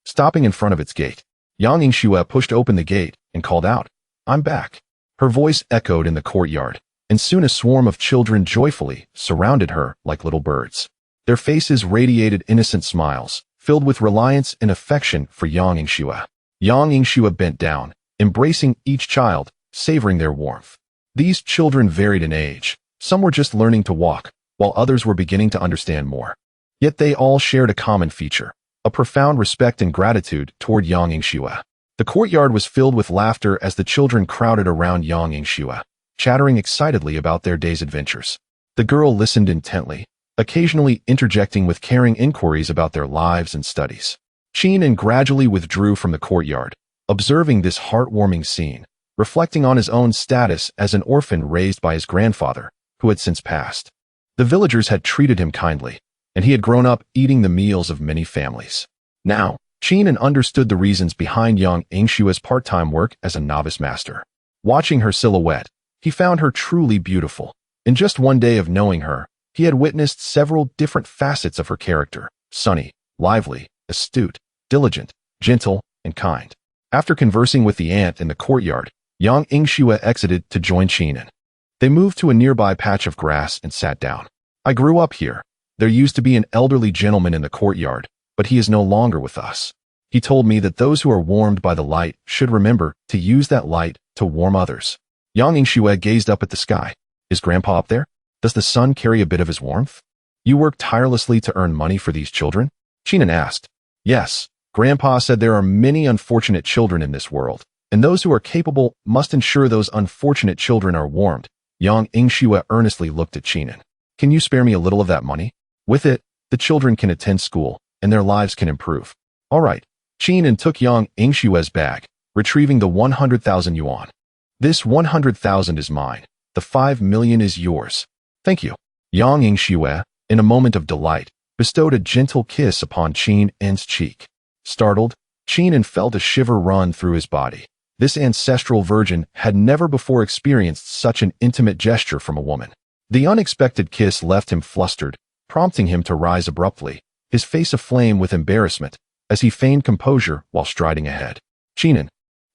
Stopping in front of its gate, Yang Yingxue pushed open the gate and called out, "I'm back." Her voice echoed in the courtyard, and soon a swarm of children joyfully surrounded her like little birds. Their faces radiated innocent smiles, filled with reliance and affection for Yang Yingxue. Yang Yingxue bent down, embracing each child, savoring their warmth. These children varied in age. Some were just learning to walk, while others were beginning to understand more. Yet they all shared a common feature, a profound respect and gratitude toward Yang Yingxue. The courtyard was filled with laughter as the children crowded around Yang Yingxue, chattering excitedly about their day's adventures. The girl listened intently, occasionally interjecting with caring inquiries about their lives and studies. Qin gradually withdrew from the courtyard, observing this heartwarming scene, reflecting on his own status as an orphan raised by his grandfather, who had since passed. The villagers had treated him kindly, and he had grown up eating the meals of many families. Now, Qin understood the reasons behind Yang Yingxue's part-time work as a novice master. Watching her silhouette, he found her truly beautiful. In just one day of knowing her, he had witnessed several different facets of her character: sunny, lively, astute, diligent, gentle, and kind. After conversing with the aunt in the courtyard, Yang Yingxue exited to join Qin. They moved to a nearby patch of grass and sat down. "I grew up here. There used to be an elderly gentleman in the courtyard, but he is no longer with us. He told me that those who are warmed by the light should remember to use that light to warm others." Yang Yingxue gazed up at the sky. "Is Grandpa up there? Does the sun carry a bit of his warmth? You work tirelessly to earn money for these children?" Qin asked. "Yes, Grandpa said there are many unfortunate children in this world, and those who are capable must ensure those unfortunate children are warmed." Yang Yingxue earnestly looked at Qin. "Can you spare me a little of that money? With it, the children can attend school, and their lives can improve." "All right." Qin took Yang Yingxue's bag, retrieving the 100,000 yuan. "This 100,000 is mine. The 5 million is yours." "Thank you." Yang Yingxue, in a moment of delight, bestowed a gentle kiss upon Qin's cheek. Startled, Qin felt a shiver run through his body. This ancestral virgin had never before experienced such an intimate gesture from a woman. The unexpected kiss left him flustered, prompting him to rise abruptly, his face aflame with embarrassment, as he feigned composure while striding ahead. "Qin,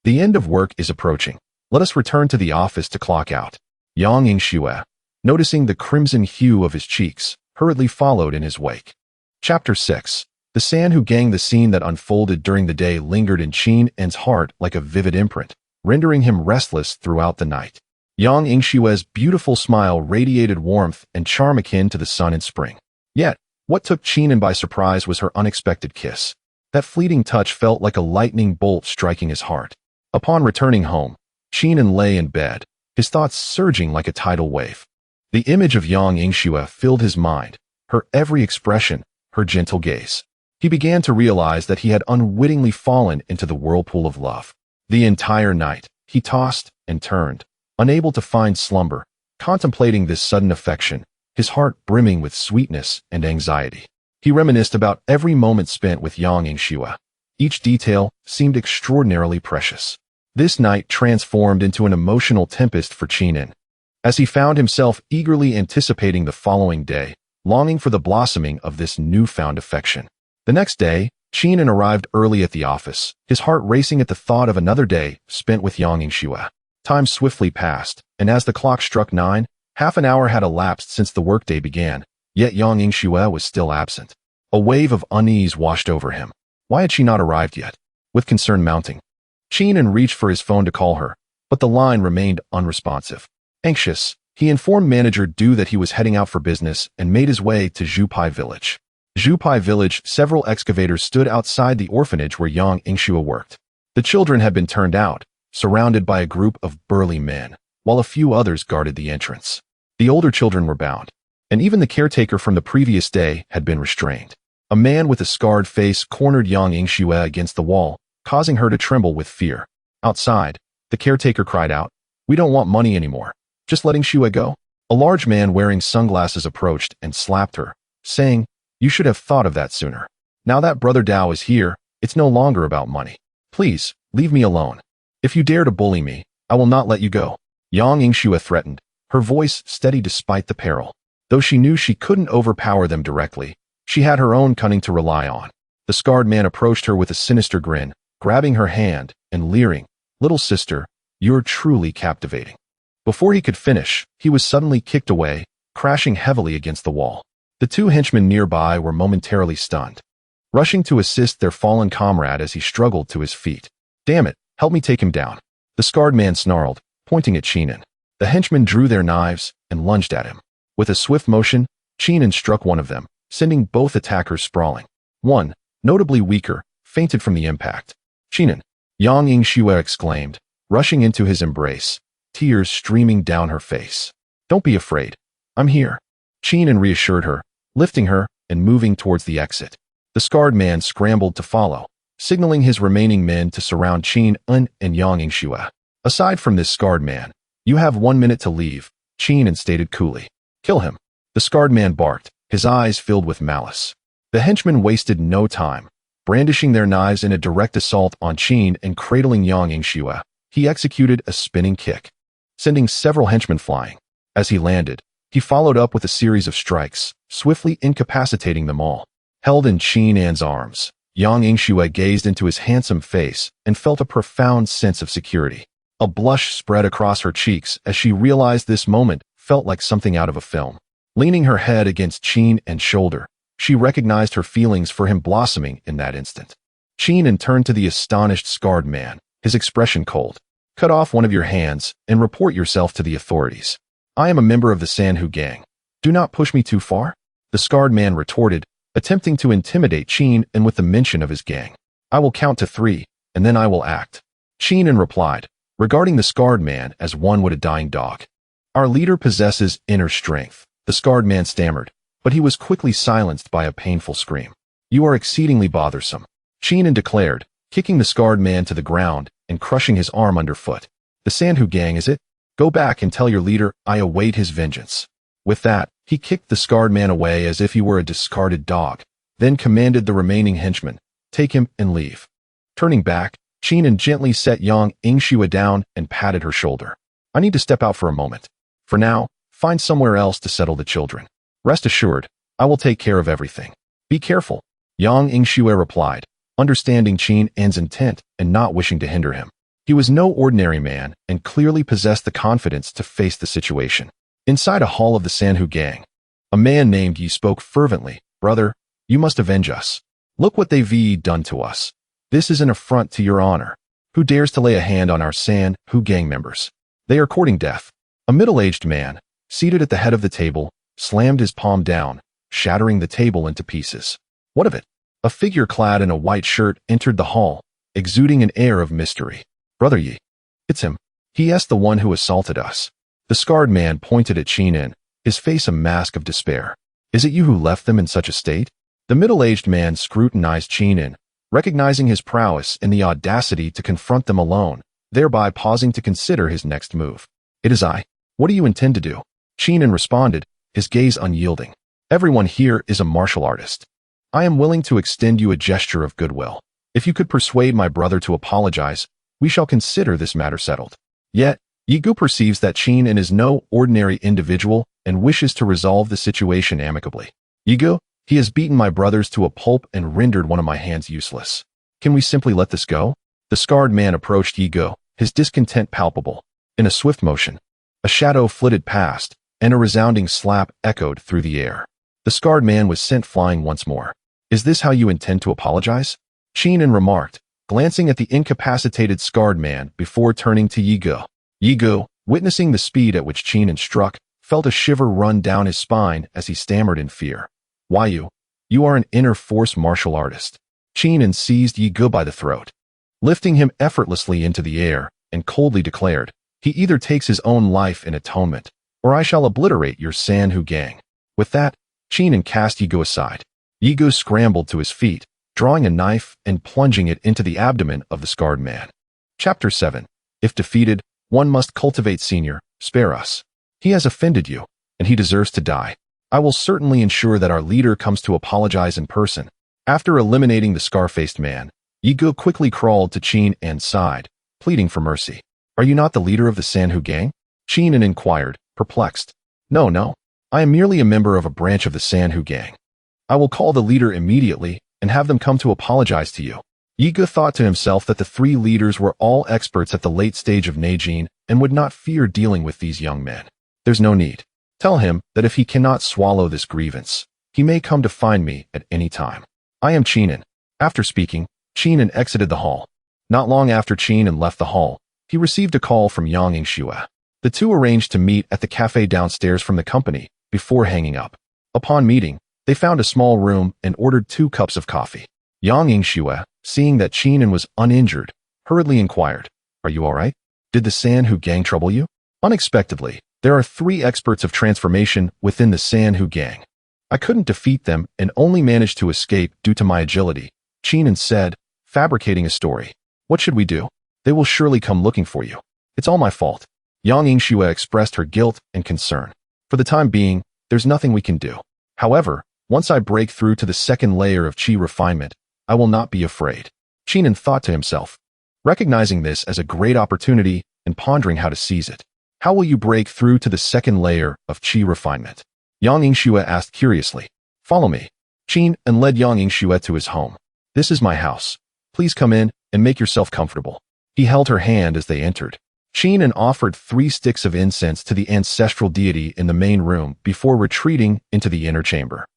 the end of work is approaching. Let us return to the office to clock out." Yang Yingxue, noticing the crimson hue of his cheeks, hurriedly followed in his wake. Chapter 6. The Sanhu gang. The scene that unfolded during the day lingered in Qin's heart like a vivid imprint, rendering him restless throughout the night. Yang Yingxue's beautiful smile radiated warmth and charm akin to the sun in spring. Yet, what took Qin by surprise was her unexpected kiss. That fleeting touch felt like a lightning bolt striking his heart. Upon returning home, Qin lay in bed, his thoughts surging like a tidal wave. The image of Yang Yingxue filled his mind, her every expression, her gentle gaze. He began to realize that he had unwittingly fallen into the whirlpool of love. The entire night, he tossed and turned, unable to find slumber, contemplating this sudden affection, his heart brimming with sweetness and anxiety. He reminisced about every moment spent with Yang Yingxue. Each detail seemed extraordinarily precious. This night transformed into an emotional tempest for Qin, as he found himself eagerly anticipating the following day, longing for the blossoming of this newfound affection. The next day, Qin arrived early at the office, his heart racing at the thought of another day spent with Yang Yingxue. Time swiftly passed, and as the clock struck 9, half an hour had elapsed since the workday began, yet Yang Yingxue was still absent. A wave of unease washed over him. Why had she not arrived yet? With concern mounting, Qin reached for his phone to call her, but the line remained unresponsive. Anxious, he informed Manager Du that he was heading out for business and made his way to Zhupai Village. Zhupai Village. Several excavators stood outside the orphanage where Yang Yingxue worked. The children had been turned out, surrounded by a group of burly men, while a few others guarded the entrance. The older children were bound, and even the caretaker from the previous day had been restrained. A man with a scarred face cornered Yang Yingxue against the wall, causing her to tremble with fear. Outside, the caretaker cried out, "We don't want money anymore. Just letting Yingxue go." A large man wearing sunglasses approached and slapped her, saying, "You should have thought of that sooner. Now that Brother Dao is here, it's no longer about money. Please, leave me alone. If you dare to bully me, I will not let you go." Yang Yingxue threatened, her voice steady despite the peril. Though she knew she couldn't overpower them directly, she had her own cunning to rely on. The scarred man approached her with a sinister grin, grabbing her hand and leering, "Little sister, you're truly captivating." Before he could finish, he was suddenly kicked away, crashing heavily against the wall. The two henchmen nearby were momentarily stunned, rushing to assist their fallen comrade as he struggled to his feet. "Damn it, help me take him down," the scarred man snarled, pointing at Cheenan. The henchmen drew their knives and lunged at him. With a swift motion, Cheenan struck one of them, sending both attackers sprawling. One, notably weaker, fainted from the impact. "Cheenan!" Yang Yingxue exclaimed, rushing into his embrace, tears streaming down her face. "Don't be afraid. I'm here." Cheenan reassured her, lifting her and moving towards the exit. The scarred man scrambled to follow, signaling his remaining men to surround Cheenan and Yang Yingxue. "Aside from this scarred man, you have 1 minute to leave," Cheenan stated coolly. "Kill him." The scarred man barked, his eyes filled with malice. The henchmen wasted no time. Brandishing their knives in a direct assault on Cheen and cradling Yang Yingxue, he executed a spinning kick, sending several henchmen flying. As he landed, he followed up with a series of strikes, swiftly incapacitating them all. Held in Cheenan's arms, Yang Yingxue gazed into his handsome face and felt a profound sense of security. A blush spread across her cheeks as she realized this moment felt like something out of a film. Leaning her head against Cheenan's shoulder, she recognized her feelings for him blossoming in that instant. Cheenan turned to the astonished scarred man, his expression cold. "Cut off one of your hands and report yourself to the authorities. I am a member of the Sanhu gang. Do not push me too far," the scarred man retorted, attempting to intimidate Cheenan with the mention of his gang. "I will count to 3, and then I will act." Cheenan replied, regarding the scarred man as one would a dying dog. "Our leader possesses inner strength," the scarred man stammered, but he was quickly silenced by a painful scream. "You are exceedingly bothersome," Cheenan declared, kicking the scarred man to the ground and crushing his arm underfoot. "The Sanhu gang, is it? Go back and tell your leader I await his vengeance." With that, he kicked the scarred man away as if he were a discarded dog, then commanded the remaining henchmen, "Take him and leave." Turning back, Cheenan gently set Yang Yingxue down and patted her shoulder. "I need to step out for a moment. For now, find somewhere else to settle the children. Rest assured, I will take care of everything. Be careful," Yang Yingxue replied, understanding Cheenan's intent and not wishing to hinder him. He was no ordinary man and clearly possessed the confidence to face the situation. Inside a hall of the Sanhu gang, a man named Yi spoke fervently, "Brother, you must avenge us. Look what they've done to us. This is an affront to your honor. Who dares to lay a hand on our Sanhu gang members? They are courting death." A middle-aged man, seated at the head of the table, slammed his palm down, shattering the table into pieces. "What of it?" A figure clad in a white shirt entered the hall, exuding an air of mystery. "Brother Yi." "It's him. He is the one who assaulted us." The scarred man pointed at Cheenan, his face a mask of despair. "Is it you who left them in such a state?" The middle-aged man scrutinized Cheenan, recognizing his prowess and the audacity to confront them alone, thereby pausing to consider his next move. "It is I. What do you intend to do?" Cheenan responded, his gaze unyielding. "Everyone here is a martial artist. I am willing to extend you a gesture of goodwill. If you could persuade my brother to apologize, we shall consider this matter settled." Yet, Yigu perceives that Cheenan is no ordinary individual and wishes to resolve the situation amicably. "Yigu, he has beaten my brothers to a pulp and rendered one of my hands useless. Can we simply let this go?" The scarred man approached Yigu, his discontent palpable. In a swift motion, a shadow flitted past, and a resounding slap echoed through the air. The scarred man was sent flying once more. "Is this how you intend to apologize?" Cheenan remarked, glancing at the incapacitated scarred man before turning to Yigu. Yigu, witnessing the speed at which Cheenan struck, felt a shiver run down his spine as he stammered in fear. "Why you are an inner force martial artist." Cheenan seized Yigu by the throat, lifting him effortlessly into the air, and coldly declared, "He either takes his own life in atonement, or I shall obliterate your Sanhu gang." With that, Cheenan cast Yigu aside. Yigu scrambled to his feet, drawing a knife and plunging it into the abdomen of the scarred man. Chapter 7. If defeated, one must cultivate. Senior, spare us. He has offended you, and he deserves to die. I will certainly ensure that our leader comes to apologize in person. After eliminating the scar-faced man, Yigu quickly crawled to Cheenan's side, pleading for mercy. "Are you not the leader of the Sanhu gang?" Cheenan inquired, perplexed. No, no. I am merely a member of a branch of the Sanhu gang. I will call the leader immediately and have them come to apologize to you. Yiga thought to himself that the three leaders were all experts at the late stage of Neijin and would not fear dealing with these young men. There's no need. Tell him that if he cannot swallow this grievance, he may come to find me at any time. I am Chinan. After speaking, Chinan exited the hall. Not long after Chinan left the hall, he received a call from Yang Yingxue. The two arranged to meet at the cafe downstairs from the company before hanging up. Upon meeting, they found a small room and ordered 2 cups of coffee. Yang Yingxue, seeing that Chinan was uninjured, hurriedly inquired, "Are you all right? Did the Sanhu gang trouble you?" Unexpectedly, there are 3 experts of transformation within the Sanhu gang. I couldn't defeat them and only managed to escape due to my agility, Chinan said, fabricating a story. What should we do? They will surely come looking for you. It's all my fault. Yang Yingxue expressed her guilt and concern. For the time being, there's nothing we can do. However, once I break through to the second layer of Qi refinement, I will not be afraid. Chinan thought to himself, recognizing this as a great opportunity and pondering how to seize it. How will you break through to the second layer of Qi refinement? Yang Yingxue asked curiously. Follow me. Chinan led Yang Yingxue to his home. This is my house. Please come in and make yourself comfortable. He held her hand as they entered. Chinan offered 3 sticks of incense to the ancestral deity in the main room before retreating into the inner chamber.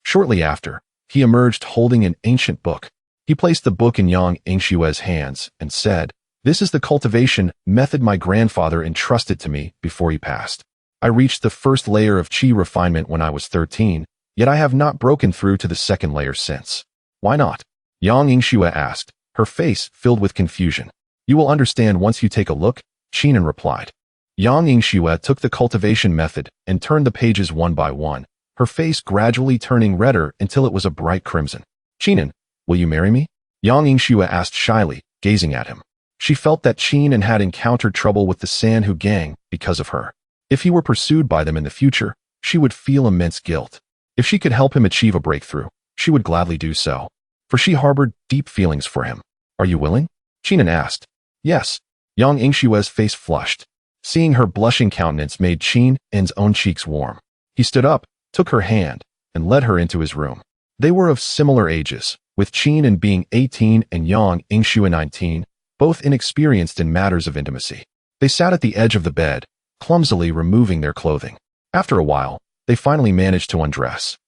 Shortly after, he emerged holding an ancient book. He placed the book in Yang Yingxue's hands and said, "This is the cultivation method my grandfather entrusted to me before he passed. I reached the first layer of Qi refinement when I was 13, yet I have not broken through to the second layer since." Why not? Yang Yingxue asked, her face filled with confusion. You will understand once you take a look, Chinan replied. Yang Yingxue took the cultivation method and turned the pages one by one, her face gradually turning redder until it was a bright crimson. Chinan, will you marry me? Yang Yingxue asked shyly, gazing at him. She felt that Chinan had encountered trouble with the Sanhu gang because of her. If he were pursued by them in the future, she would feel immense guilt. If she could help him achieve a breakthrough, she would gladly do so, for she harbored deep feelings for him. Are you willing? Chinan asked. Yes. Yang Yingxue's face flushed. Seeing her blushing countenance made Chinan's own cheeks warm. He stood up, took her hand, and led her into his room. They were of similar ages, with Chinan being 18 and Yang Yingxue 19, both inexperienced in matters of intimacy. They sat at the edge of the bed, clumsily removing their clothing. After a while, they finally managed to undress.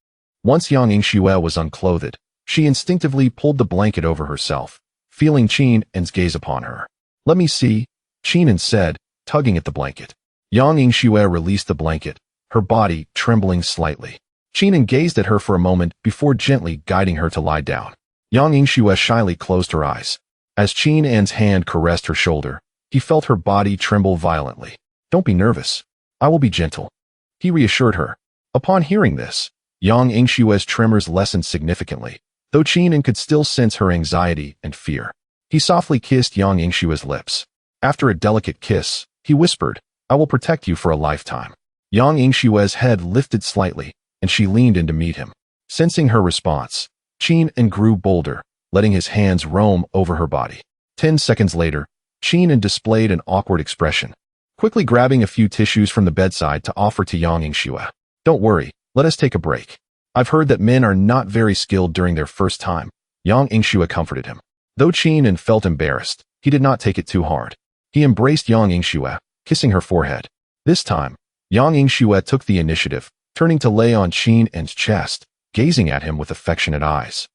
Once Yang Yingxue was unclothed, she instinctively pulled the blanket over herself, feeling Chinan's gaze upon her. Let me see, Chinan said, tugging at the blanket. Yang Yingxue released the blanket, her body trembling slightly. Chinan gazed at her for a moment before gently guiding her to lie down. Yang Yingxue shyly closed her eyes. As Chinan's hand caressed her shoulder, he felt her body tremble violently. Don't be nervous. I will be gentle. He reassured her. Upon hearing this, Yang Yingxue's tremors lessened significantly, though Chinan could still sense her anxiety and fear. He softly kissed Yang Yingxue's lips. After a delicate kiss, he whispered, I will protect you for a lifetime. Yang Yingxue's head lifted slightly, and she leaned in to meet him. Sensing her response, Chinan grew bolder, letting his hands roam over her body. 10 seconds later, Chinan displayed an awkward expression, quickly grabbing a few tissues from the bedside to offer to Yang Yingxue. Don't worry, let us take a break. I've heard that men are not very skilled during their first time. Yang Yingxue comforted him. Though Chinan felt embarrassed, he did not take it too hard. He embraced Yang Yingxue, kissing her forehead. This time, Yang Yingxue took the initiative, turning to lay on Chinan's chest, gazing at him with affectionate eyes.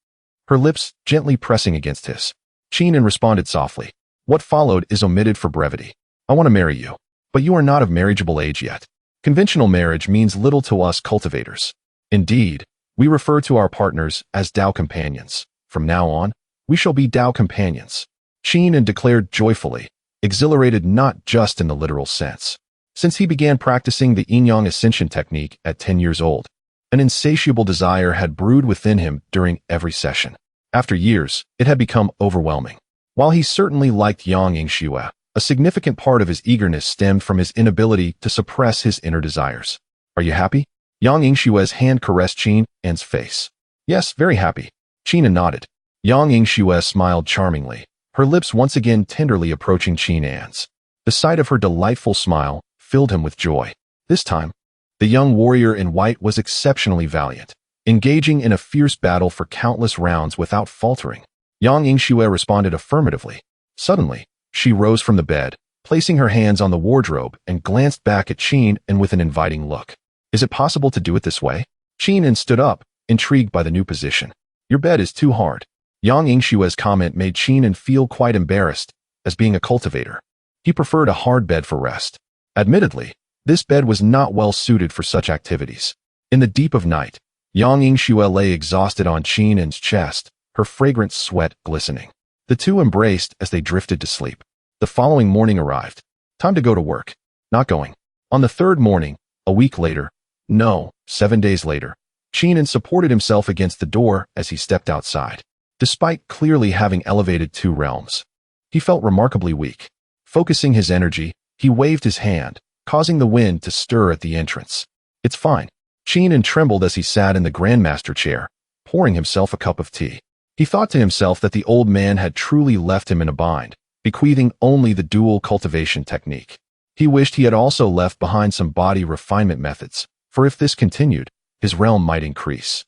Her lips gently pressing against his. Chinan responded softly. What followed is omitted for brevity. I want to marry you, but you are not of marriageable age yet. Conventional marriage means little to us cultivators. Indeed, we refer to our partners as Tao companions. From now on, we shall be Tao companions. Chinan declared joyfully, exhilarated not just in the literal sense. Since he began practicing the yin-yang ascension technique at 10 years old, an insatiable desire had brewed within him during every session. After years, it had become overwhelming. While he certainly liked Yang Yingxue, a significant part of his eagerness stemmed from his inability to suppress his inner desires. Are you happy? Yang Yingxue's hand caressed Chinan's face. Yes, very happy. Chinan nodded. Yang Yingxue smiled charmingly, her lips once again tenderly approaching Chinan's. The sight of her delightful smile filled him with joy. This time, the young warrior in white was exceptionally valiant, engaging in a fierce battle for countless rounds without faltering. Yang Yingxue responded affirmatively. Suddenly, she rose from the bed, placing her hands on the wardrobe and glanced back at Qin and with an inviting look. Is it possible to do it this way? Qin stood up, intrigued by the new position. Your bed is too hard. Yang Yingxue's comment made Qin feel quite embarrassed, as being a cultivator. He preferred a hard bed for rest. Admittedly, this bed was not well suited for such activities. In the deep of night, Yang Yingxue lay exhausted on Qin's chest, her fragrant sweat glistening. The two embraced as they drifted to sleep. The following morning arrived. Time to go to work. Not going. On the third morning, a week later, no, 7 days later, Qin supported himself against the door as he stepped outside. Despite clearly having elevated 2 realms, he felt remarkably weak. Focusing his energy, he waved his hand, causing the wind to stir at the entrance. It's fine. Qin trembled as he sat in the Grandmaster chair, pouring himself a cup of tea. He thought to himself that the old man had truly left him in a bind, bequeathing only the dual cultivation technique. He wished he had also left behind some body refinement methods, for if this continued, his realm might increase.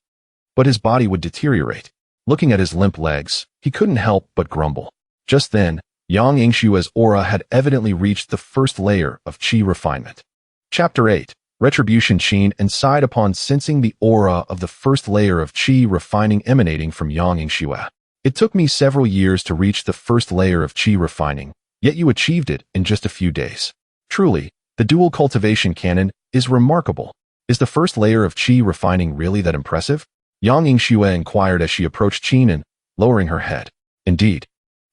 But his body would deteriorate. Looking at his limp legs, he couldn't help but grumble. Just then, Yang Yingxue's aura had evidently reached the first layer of qi refinement. Chapter 8. Retribution. Qin sighed upon sensing the aura of the first layer of qi refining emanating from Yang Yingxue. It took me several years to reach the first layer of qi refining, yet you achieved it in just a few days. Truly, the dual cultivation canon is remarkable. Is the first layer of qi refining really that impressive? Yang Yingxue inquired as she approached Qin, lowering her head. Indeed.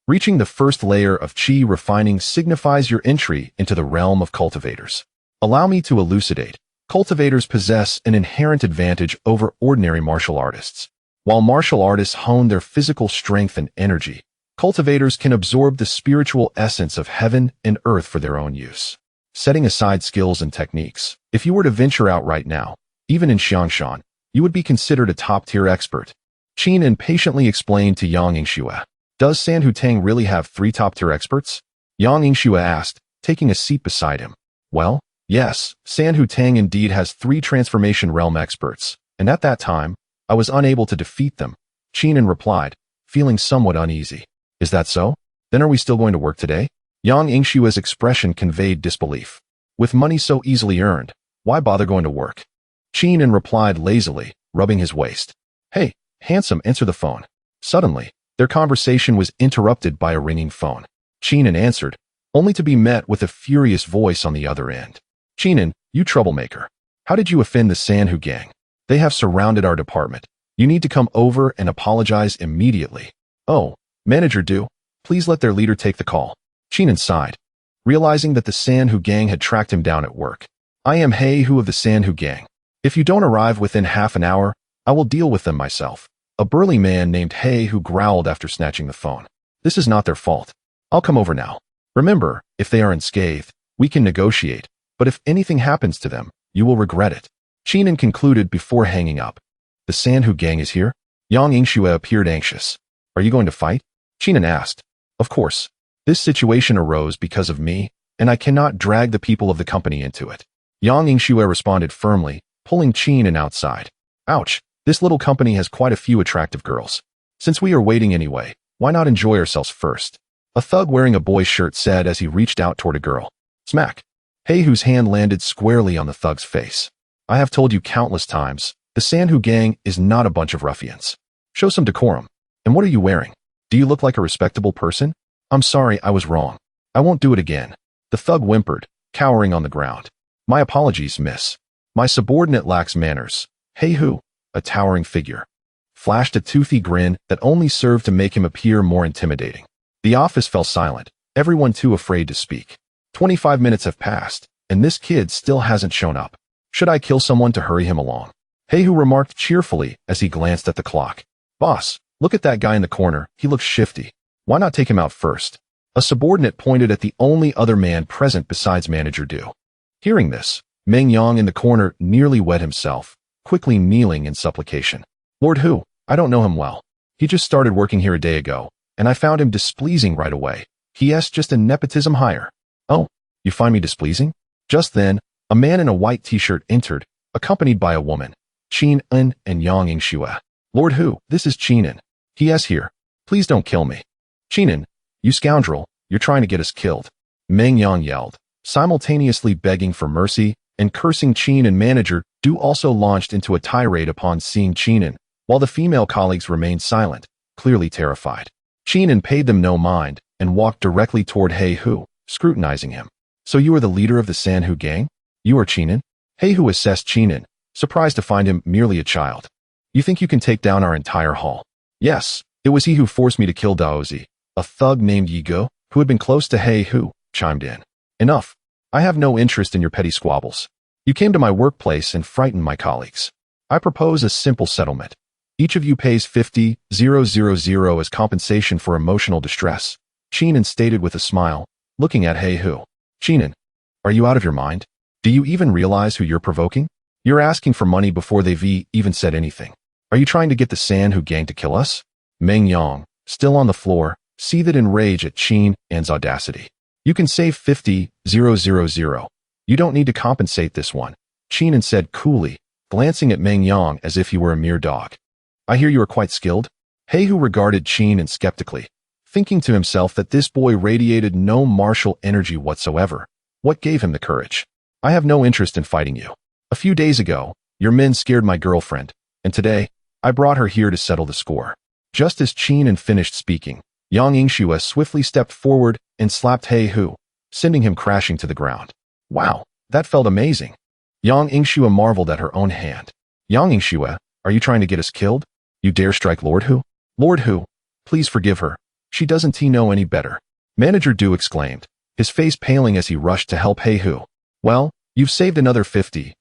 Reaching the first layer of qi refining signifies your entry into the realm of cultivators. Allow me to elucidate. Cultivators possess an inherent advantage over ordinary martial artists. While martial artists hone their physical strength and energy, cultivators can absorb the spiritual essence of heaven and earth for their own use. Setting aside skills and techniques, if you were to venture out right now, even in Xiangshan, you would be considered a top-tier expert. Qin impatiently explained to Yang Yingxue. Does Sanhu Tang really have 3 top-tier experts? Yang Yingxue asked, taking a seat beside him. Well, yes, Sanhu Tang indeed has 3 transformation realm experts, and at that time, I was unable to defeat them. Qin replied, feeling somewhat uneasy. Is that so? Then are we still going to work today? Yang Yingxue's expression conveyed disbelief. With money so easily earned, why bother going to work? Qin replied lazily, rubbing his waist. Hey, handsome, answer the phone. Suddenly, their conversation was interrupted by a ringing phone. Qin answered, only to be met with a furious voice on the other end. Qin, you troublemaker. How did you offend the Sanhu gang? They have surrounded our department. You need to come over and apologize immediately. Oh, manager Do, please let their leader take the call. Qin sighed, realizing that the Sanhu gang had tracked him down at work. I am He Hu of the Sanhu gang. If you don't arrive within half an hour, I will deal with them myself. A burly man named He Hu growled after snatching the phone. This is not their fault. I'll come over now. Remember, if they are unscathed, we can negotiate, but if anything happens to them, you will regret it. Qin concluded before hanging up. The Sanhu gang is here? Yang Yingxue appeared anxious. Are you going to fight? Qin asked. Of course. This situation arose because of me, and I cannot drag the people of the company into it. Yang Yingxue responded firmly, pulling Qin outside. Ouch, this little company has quite a few attractive girls. Since we are waiting anyway, why not enjoy ourselves first? A thug wearing a boy's shirt said as he reached out toward a girl. Smack. He Hu's hand landed squarely on the thug's face. I have told you countless times, the Sanhu gang is not a bunch of ruffians. Show some decorum. And what are you wearing? Do you look like a respectable person? I'm sorry, I was wrong. I won't do it again. The thug whimpered, cowering on the ground. My apologies, miss. My subordinate lacks manners. He Hu, a towering figure, flashed a toothy grin that only served to make him appear more intimidating. The office fell silent, everyone too afraid to speak. 25 minutes have passed, and this kid still hasn't shown up. Should I kill someone to hurry him along? He Hu remarked cheerfully as he glanced at the clock. Boss, look at that guy in the corner, he looks shifty. Why not take him out first? A subordinate pointed at the only other man present besides Manager Du. Hearing this, Meng Yang in the corner nearly wet himself, quickly kneeling in supplication. Lord Hu, I don't know him well. He just started working here a day ago, and I found him displeasing right away. He is just a nepotism hire. Oh, you find me displeasing? Just then, A man in a white t-shirt entered, accompanied by a woman, Qin En and Yang Yingxue. Lord Hu, this is Qin En. He.S. here. Please don't kill me. Qin En, you scoundrel, you're trying to get us killed. Meng Yang yelled, simultaneously begging for mercy and cursing Qin and manager Du also launched into a tirade upon seeing Qin En, while the female colleagues remained silent, clearly terrified. Qin En paid them no mind and walked directly toward He Hu, scrutinizing him. So you are the leader of the Sanhu gang? You are Qin En? He Hu assessed Qin En, surprised to find him merely a child. You think you can take down our entire hall? Yes, it was he who forced me to kill Daozi. A thug named Yigo, who had been close to He Hu, chimed in. Enough. I have no interest in your petty squabbles. You came to my workplace and frightened my colleagues. I propose a simple settlement. Each of you pays 50,000 as compensation for emotional distress, Qin En stated with a smile, looking at He Hu. Qin En, are you out of your mind? Do you even realize who you're provoking? You're asking for money before they've even said anything. Are you trying to get the Sanhu gang to kill us? Meng Yang, still on the floor, seethed in rage at Qin En's audacity. You can save 50,000. You don't need to compensate this one, Qin En said coolly, glancing at Meng Yang as if he were a mere dog. I hear you are quite skilled. He Hu regarded Qin En skeptically, thinking to himself that this boy radiated no martial energy whatsoever. What gave him the courage? I have no interest in fighting you. A few days ago, your men scared my girlfriend, and today, I brought her here to settle the score. Just as Qin En finished speaking, Yang Yingxue swiftly stepped forward and slapped He Hu, sending him crashing to the ground. Wow, that felt amazing. Yang Yingxue marveled at her own hand. Yang Yingxue, are you trying to get us killed? You dare strike Lord Hu? Lord Hu, please forgive her. She doesn't know any better. Manager Du exclaimed, his face paling as he rushed to help He Hu. Well, you've saved another 50,000.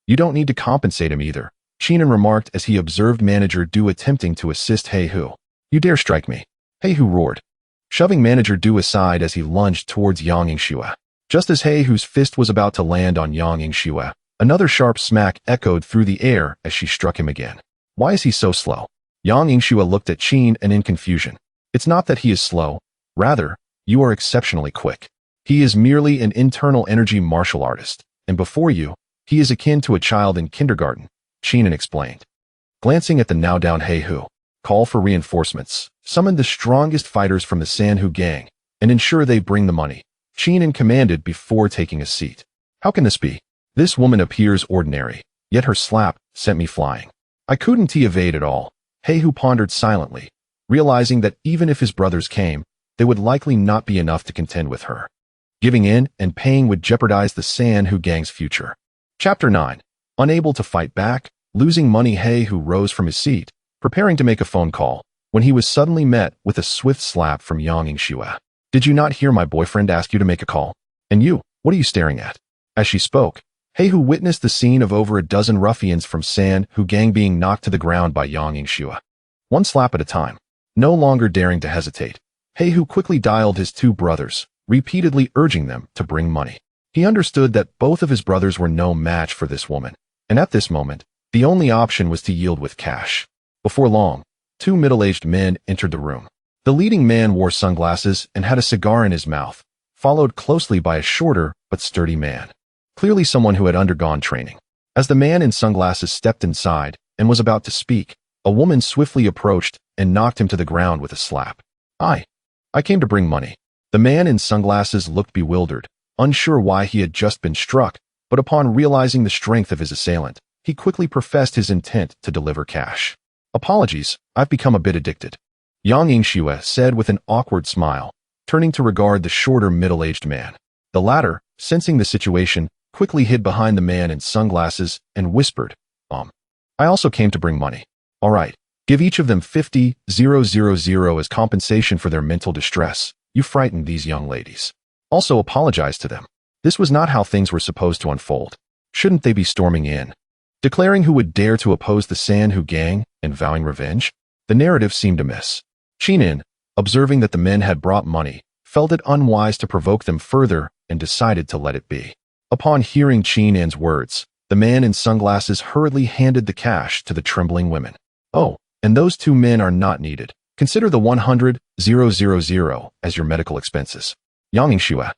You don't need to compensate him either, Qin En remarked as he observed Manager Du attempting to assist He Hu. You dare strike me? He Hu roared, shoving Manager Du aside as he lunged towards Yang Yingxue. Just as He Hu's fist was about to land on Yang Yingxue, another sharp smack echoed through the air as she struck him again. Why is he so slow? Yang Yingxue looked at Qin En in confusion. It's not that he is slow. Rather, you are exceptionally quick. He is merely an internal energy martial artist, and before you, he is akin to a child in kindergarten, Qin En explained. Glancing at the now down He Hu, call for reinforcements, summon the strongest fighters from the Sanhu gang, and ensure they bring the money, Qin En commanded before taking a seat. How can this be? This woman appears ordinary, yet her slap sent me flying. I couldn't evade at all. He Hu pondered silently, realizing that even if his brothers came, they would likely not be enough to contend with her. Giving in and paying would jeopardize the Sanhu gang's future. Chapter 9. Unable to fight back, losing money, He Hu rose from his seat, preparing to make a phone call, when he was suddenly met with a swift slap from Yang Yingxue. Did you not hear my boyfriend ask you to make a call? And you, what are you staring at? As she spoke, He Hu witnessed the scene of over a dozen ruffians from Sanhu gang being knocked to the ground by Yang Yingxue. One slap at a time. No longer daring to hesitate, He Hu quickly dialed his two brothers, repeatedly urging them to bring money. He understood that both of his brothers were no match for this woman, and at this moment, the only option was to yield with cash. Before long, two middle-aged men entered the room. The leading man wore sunglasses and had a cigar in his mouth, followed closely by a shorter but sturdy man, clearly someone who had undergone training. As the man in sunglasses stepped inside and was about to speak, a woman swiftly approached and knocked him to the ground with a slap. I came to bring money. The man in sunglasses looked bewildered, unsure why he had just been struck, but upon realizing the strength of his assailant, he quickly professed his intent to deliver cash. Apologies, I've become a bit addicted, Yang Yingxue said with an awkward smile, turning to regard the shorter middle-aged man. The latter, sensing the situation, quickly hid behind the man in sunglasses and whispered, I also came to bring money. All right, give each of them 50,000 as compensation for their mental distress. You frightened these young ladies. Also apologize to them. This was not how things were supposed to unfold. Shouldn't they be storming in, declaring who would dare to oppose the Sanhu gang and vowing revenge? The narrative seemed amiss. Qin En, observing that the men had brought money, felt it unwise to provoke them further and decided to let it be. Upon hearing Qin En's words, the man in sunglasses hurriedly handed the cash to the trembling women. Oh, and those two men are not needed. Consider the 100,000 as your medical expenses. Yang Yingxue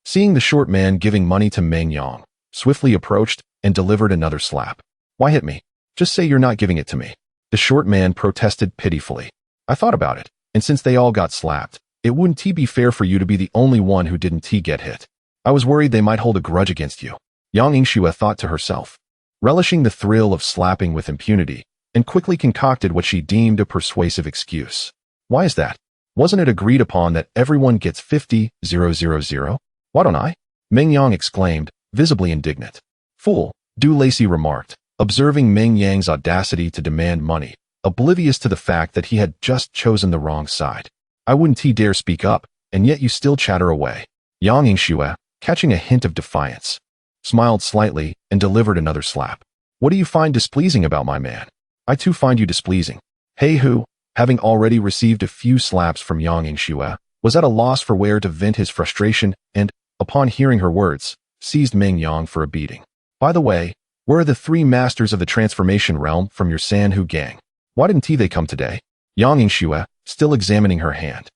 Seeing the short man giving money to Meng Yang, swiftly approached and delivered another slap. Why hit me? Just say you're not giving it to me. The short man protested pitifully. I thought about it, and since they all got slapped, it wouldn't be fair for you to be the only one who didn't get hit. I was worried they might hold a grudge against you. Yang Yingxue thought to herself, relishing the thrill of slapping with impunity, and quickly concocted what she deemed a persuasive excuse. Why is that? Wasn't it agreed upon that everyone gets 50,000? Why don't I? Meng Yang exclaimed, visibly indignant. Fool, Du Lacey remarked, observing Meng Yang's audacity to demand money, oblivious to the fact that he had just chosen the wrong side. I wouldn't dare speak up, and yet you still chatter away. Yang Yingxue, catching a hint of defiance, smiled slightly and delivered another slap. What do you find displeasing about my man? I too find you displeasing. Hey Hu, having already received a few slaps from Yang Yingxue, was at a loss for where to vent his frustration and, upon hearing her words, seized Meng Yang for a beating. By the way, where are the 3 masters of the transformation realm from your Sanhu gang? Why didn't they come today? Yang Yingxue, still examining her hand,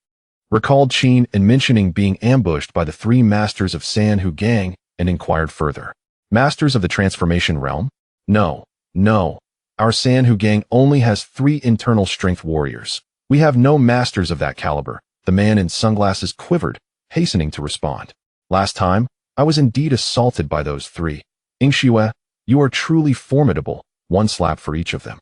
recalled Qin and mentioning being ambushed by the 3 masters of Sanhu gang and inquired further. Masters of the transformation realm? No. Our Sanhu gang only has 3 internal strength warriors. We have no masters of that caliber. The man in sunglasses quivered, hastening to respond. Last time, I was indeed assaulted by those 3. Yingxue, you are truly formidable, 1 slap for each of them.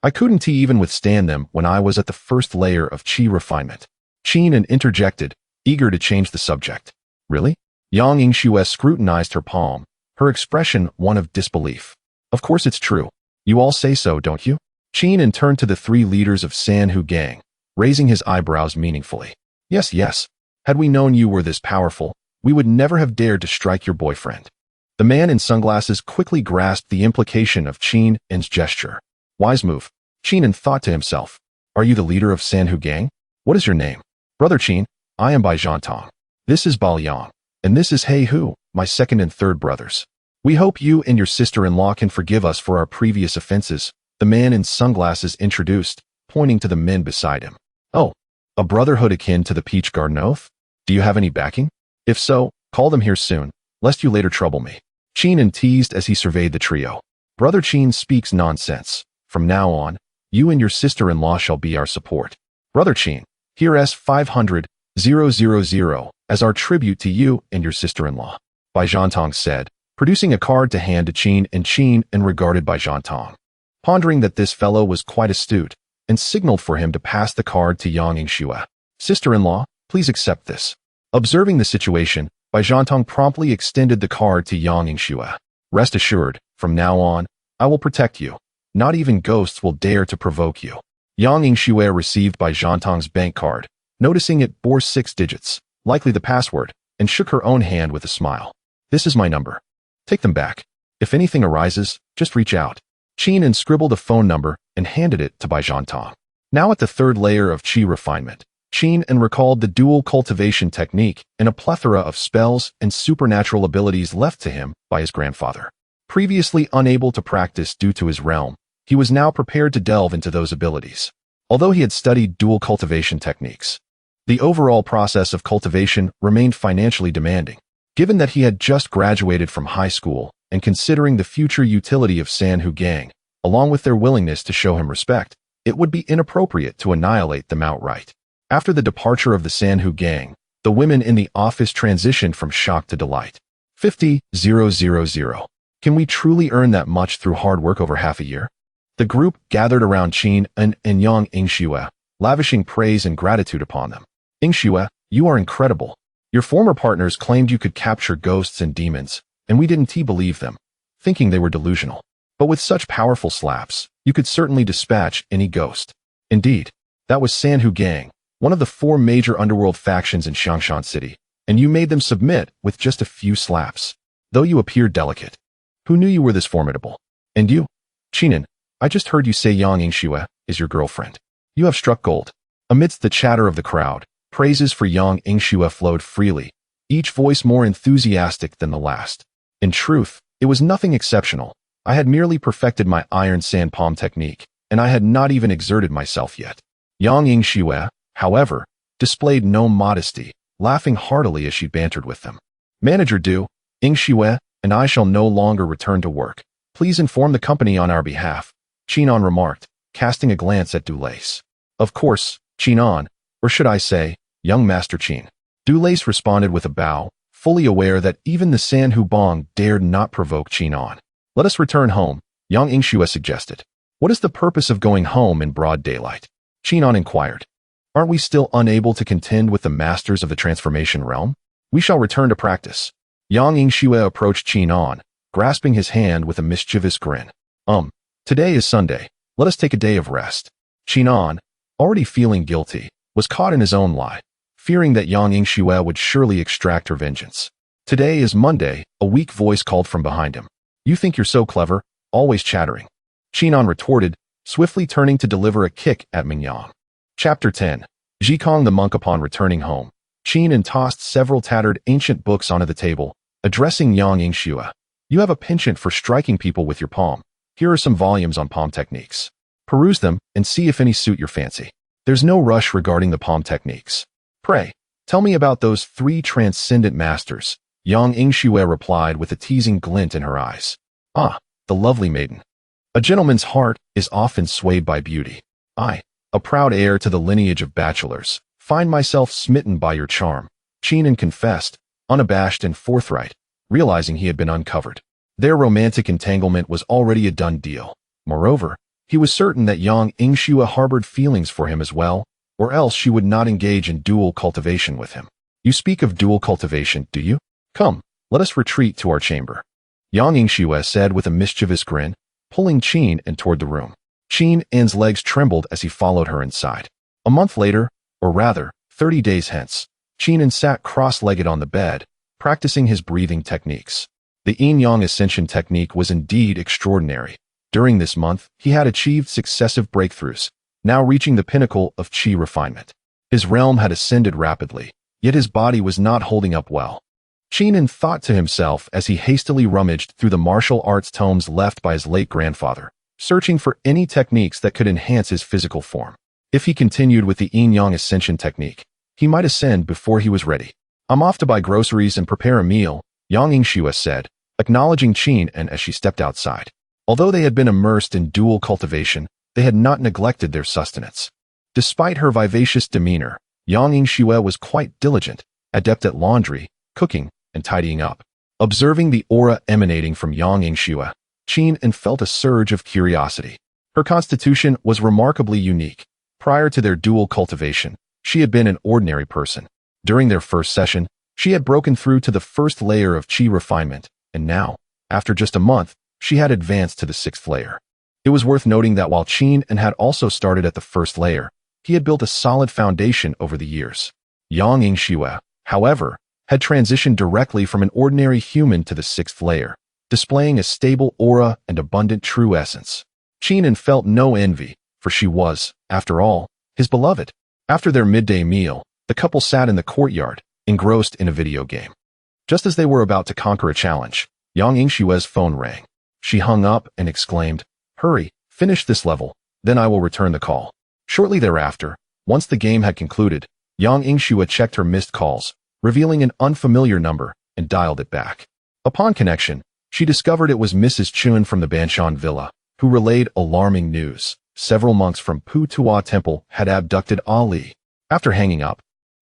I couldn't even withstand them when I was at the first layer of qi refinement. Qin interjected, eager to change the subject. Really? Yang Yingxue scrutinized her palm, her expression one of disbelief. Of course it's true. You all say so, don't you? Qin turned to the 3 leaders of Sanhu gang, raising his eyebrows meaningfully. Yes. Had we known you were this powerful, we would never have dared to strike your boyfriend. The man in sunglasses quickly grasped the implication of Qin's gesture. Wise move. Qin thought to himself. Are you the leader of Sanhu gang? What is your name? Brother Qin, I am Bai Zhantong. This is Bao Yang, and this is He Hu, my 2nd and 3rd brothers. We hope you and your sister-in-law can forgive us for our previous offenses, the man in sunglasses introduced, pointing to the men beside him. Oh, a brotherhood akin to the Peach Garden Oath? Do you have any backing? If so, call them here soon, lest you later trouble me. Qin teased as he surveyed the trio. Brother Qin speaks nonsense. From now on, you and your sister-in-law shall be our support. Brother Qin, here S500,000 as our tribute to you and your sister-in-law. Bai Zhantong said, producing a card to hand to Qin and regarded Bai Zhantong, pondering that this fellow was quite astute, and signaled for him to pass the card to Yang Yingxue. Sister-in-law, please accept this. Observing the situation, Bai Zhantong promptly extended the card to Yang Yingxue. Rest assured, from now on, I will protect you. Not even ghosts will dare to provoke you. Yang Yingxue received Bai Zhantong's bank card, noticing it bore 6 digits, likely the password, and shook her own hand with a smile. This is my number. Take them back. If anything arises, just reach out. Qin scribbled a phone number and handed it to Bai Zhantong. Now at the 3rd layer of qi refinement, Qin recalled the dual cultivation technique and a plethora of spells and supernatural abilities left to him by his grandfather. Previously unable to practice due to his realm, he was now prepared to delve into those abilities. Although he had studied dual cultivation techniques, the overall process of cultivation remained financially demanding. Given that he had just graduated from high school and considering the future utility of Sanhu gang, along with their willingness to show him respect, it would be inappropriate to annihilate them outright. After the departure of the Sanhu gang, the women in the office transitioned from shock to delight. 50,000. Can we truly earn that much through hard work over half a year? The group gathered around Qin and Yang Yingxue, lavishing praise and gratitude upon them. Yingxue, you are incredible. Your former partners claimed you could capture ghosts and demons, and we didn't believe them, thinking they were delusional. But with such powerful slaps, you could certainly dispatch any ghost. Indeed, that was Sanhu gang, one of the 4 major underworld factions in Xiangshan City, and you made them submit with just a few slaps. Though you appeared delicate. Who knew you were this formidable? And you? Qin, I just heard you say Yang Yingxue is your girlfriend. You have struck gold. Amidst the chatter of the crowd, praises for Yang Yingxue flowed freely, each voice more enthusiastic than the last. In truth, it was nothing exceptional. I had merely perfected my iron sand palm technique, and I had not even exerted myself yet. Yang Yingxue, however, displayed no modesty, laughing heartily as she bantered with them. Manager Du, Yingxue, and I shall no longer return to work. Please inform the company on our behalf, Qinan remarked, casting a glance at Dulace. Of course, Qinan, or should I say, young Master Qin. Dulace responded with a bow, fully aware that even the San Hubong dared not provoke Qinan. Let us return home, Yang Yingxue suggested. What is the purpose of going home in broad daylight? Qinan inquired. Aren't we still unable to contend with the masters of the transformation realm? We shall return to practice. Yang Yingxue approached Qinan, grasping his hand with a mischievous grin. Today is Sunday. Let us take a day of rest. Qinan, already feeling guilty, was caught in his own lie, fearing that Yang Yingxue would surely extract her vengeance. Today is Monday, a weak voice called from behind him. You think you're so clever, always chattering. Qinan retorted, swiftly turning to deliver a kick at Mingyang. Chapter 10. Zhikong the monk. Upon returning home, Qinan tossed several tattered ancient books onto the table, addressing Yang Yingxue. You have a penchant for striking people with your palm. Here are some volumes on palm techniques. Peruse them and see if any suit your fancy. There's no rush regarding the palm techniques. Pray, tell me about those 3 transcendent masters, Yang Yingxue replied with a teasing glint in her eyes. Ah, the lovely maiden. A gentleman's heart is often swayed by beauty. I, a proud heir to the lineage of bachelors, find myself smitten by your charm, Qinan confessed, unabashed and forthright, realizing he had been uncovered. Their romantic entanglement was already a done deal. Moreover, he was certain that Yang Yingxue harbored feelings for him as well, or else she would not engage in dual cultivation with him. You speak of dual cultivation, do you? Come, let us retreat to our chamber. Yang Yingxue said with a mischievous grin, pulling Qinan toward the room. Qinan's legs trembled as he followed her inside. A month later, or rather, 30 days hence, Qinan sat cross-legged on the bed, practicing his breathing techniques. The yin-yang ascension technique was indeed extraordinary. During this month, he had achieved successive breakthroughs, now reaching the pinnacle of qi refinement. His realm had ascended rapidly, yet his body was not holding up well. Qinan thought to himself as he hastily rummaged through the martial arts tomes left by his late grandfather, searching for any techniques that could enhance his physical form. If he continued with the yin-yang ascension technique, he might ascend before he was ready. I'm off to buy groceries and prepare a meal, Yang Yingxue said, acknowledging Qinan as she stepped outside. Although they had been immersed in dual cultivation, they had not neglected their sustenance. Despite her vivacious demeanor, Yang Yingxue was quite diligent, adept at laundry, cooking, and tidying up. Observing the aura emanating from Yang Yingxue, Qinan felt a surge of curiosity. Her constitution was remarkably unique. Prior to their dual cultivation, she had been an ordinary person. During their first session, she had broken through to the first layer of qi refinement, and now, after just a month, she had advanced to the 6th layer. It was worth noting that while Qinan had also started at the first layer, he had built a solid foundation over the years. Yang Yingxue, however, had transitioned directly from an ordinary human to the 6th layer, displaying a stable aura and abundant true essence. Qinan felt no envy, for she was, after all, his beloved. After their midday meal, the couple sat in the courtyard, engrossed in a video game. Just as they were about to conquer a challenge, Yang Yingxue's phone rang. She hung up and exclaimed, "Hurry, finish this level, then I will return the call." Shortly thereafter, once the game had concluded, Yang Yingxue checked her missed calls, revealing an unfamiliar number, and dialed it back. Upon connection, she discovered it was Mrs. Chun from the Banshan Villa, who relayed alarming news. Several monks from Pu Tuo Temple had abducted Ali. After hanging up,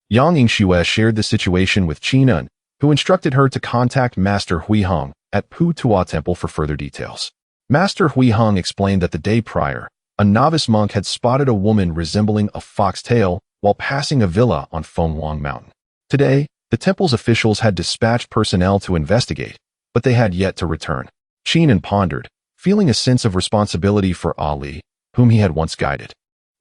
Yang Yingxue shared the situation with Qinan, who instructed her to contact Master Huiheng at Pu Tuo Temple for further details. Master Huiheng explained that the day prior, a novice monk had spotted a woman resembling a foxtail while passing a villa on Fenghuang Mountain. Today, the temple's officials had dispatched personnel to investigate, but they had yet to return. Qinan pondered, feeling a sense of responsibility for Ali, whom he had once guided.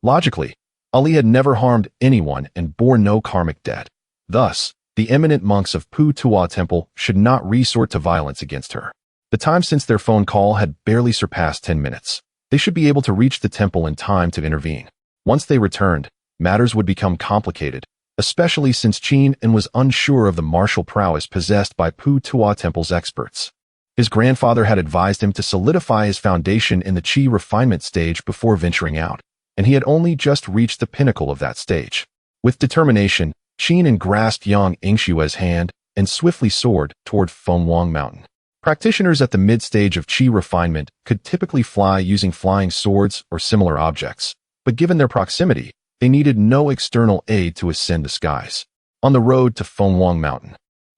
Logically, Ali had never harmed anyone and bore no karmic debt. Thus, the eminent monks of Pu Tuo Temple should not resort to violence against her. The time since their phone call had barely surpassed 10 minutes. They should be able to reach the temple in time to intervene. Once they returned, matters would become complicated, especially since Qinan was unsure of the martial prowess possessed by Pu Tuo Temple's experts. His grandfather had advised him to solidify his foundation in the qi refinement stage before venturing out, and he had only just reached the pinnacle of that stage. With determination, Qinan grasped Yang Yingxue's hand, and swiftly soared toward Fenghuang Mountain. Practitioners at the mid-stage of Qi refinement could typically fly using flying swords or similar objects, but given their proximity, they needed no external aid to ascend the skies. On the road to Fenghuang Mountain,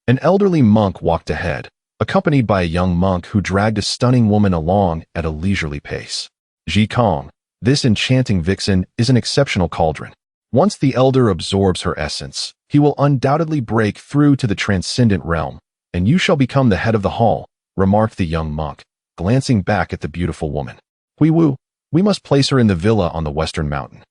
an elderly monk walked ahead, accompanied by a young monk who dragged a stunning woman along at a leisurely pace. Zhikong, this enchanting vixen, is an exceptional cauldron. Once the elder absorbs her essence, he will undoubtedly break through to the transcendent realm, and you shall become the head of the hall, remarked the young monk, glancing back at the beautiful woman. Hui Wu, we must place her in the villa on the western mountain.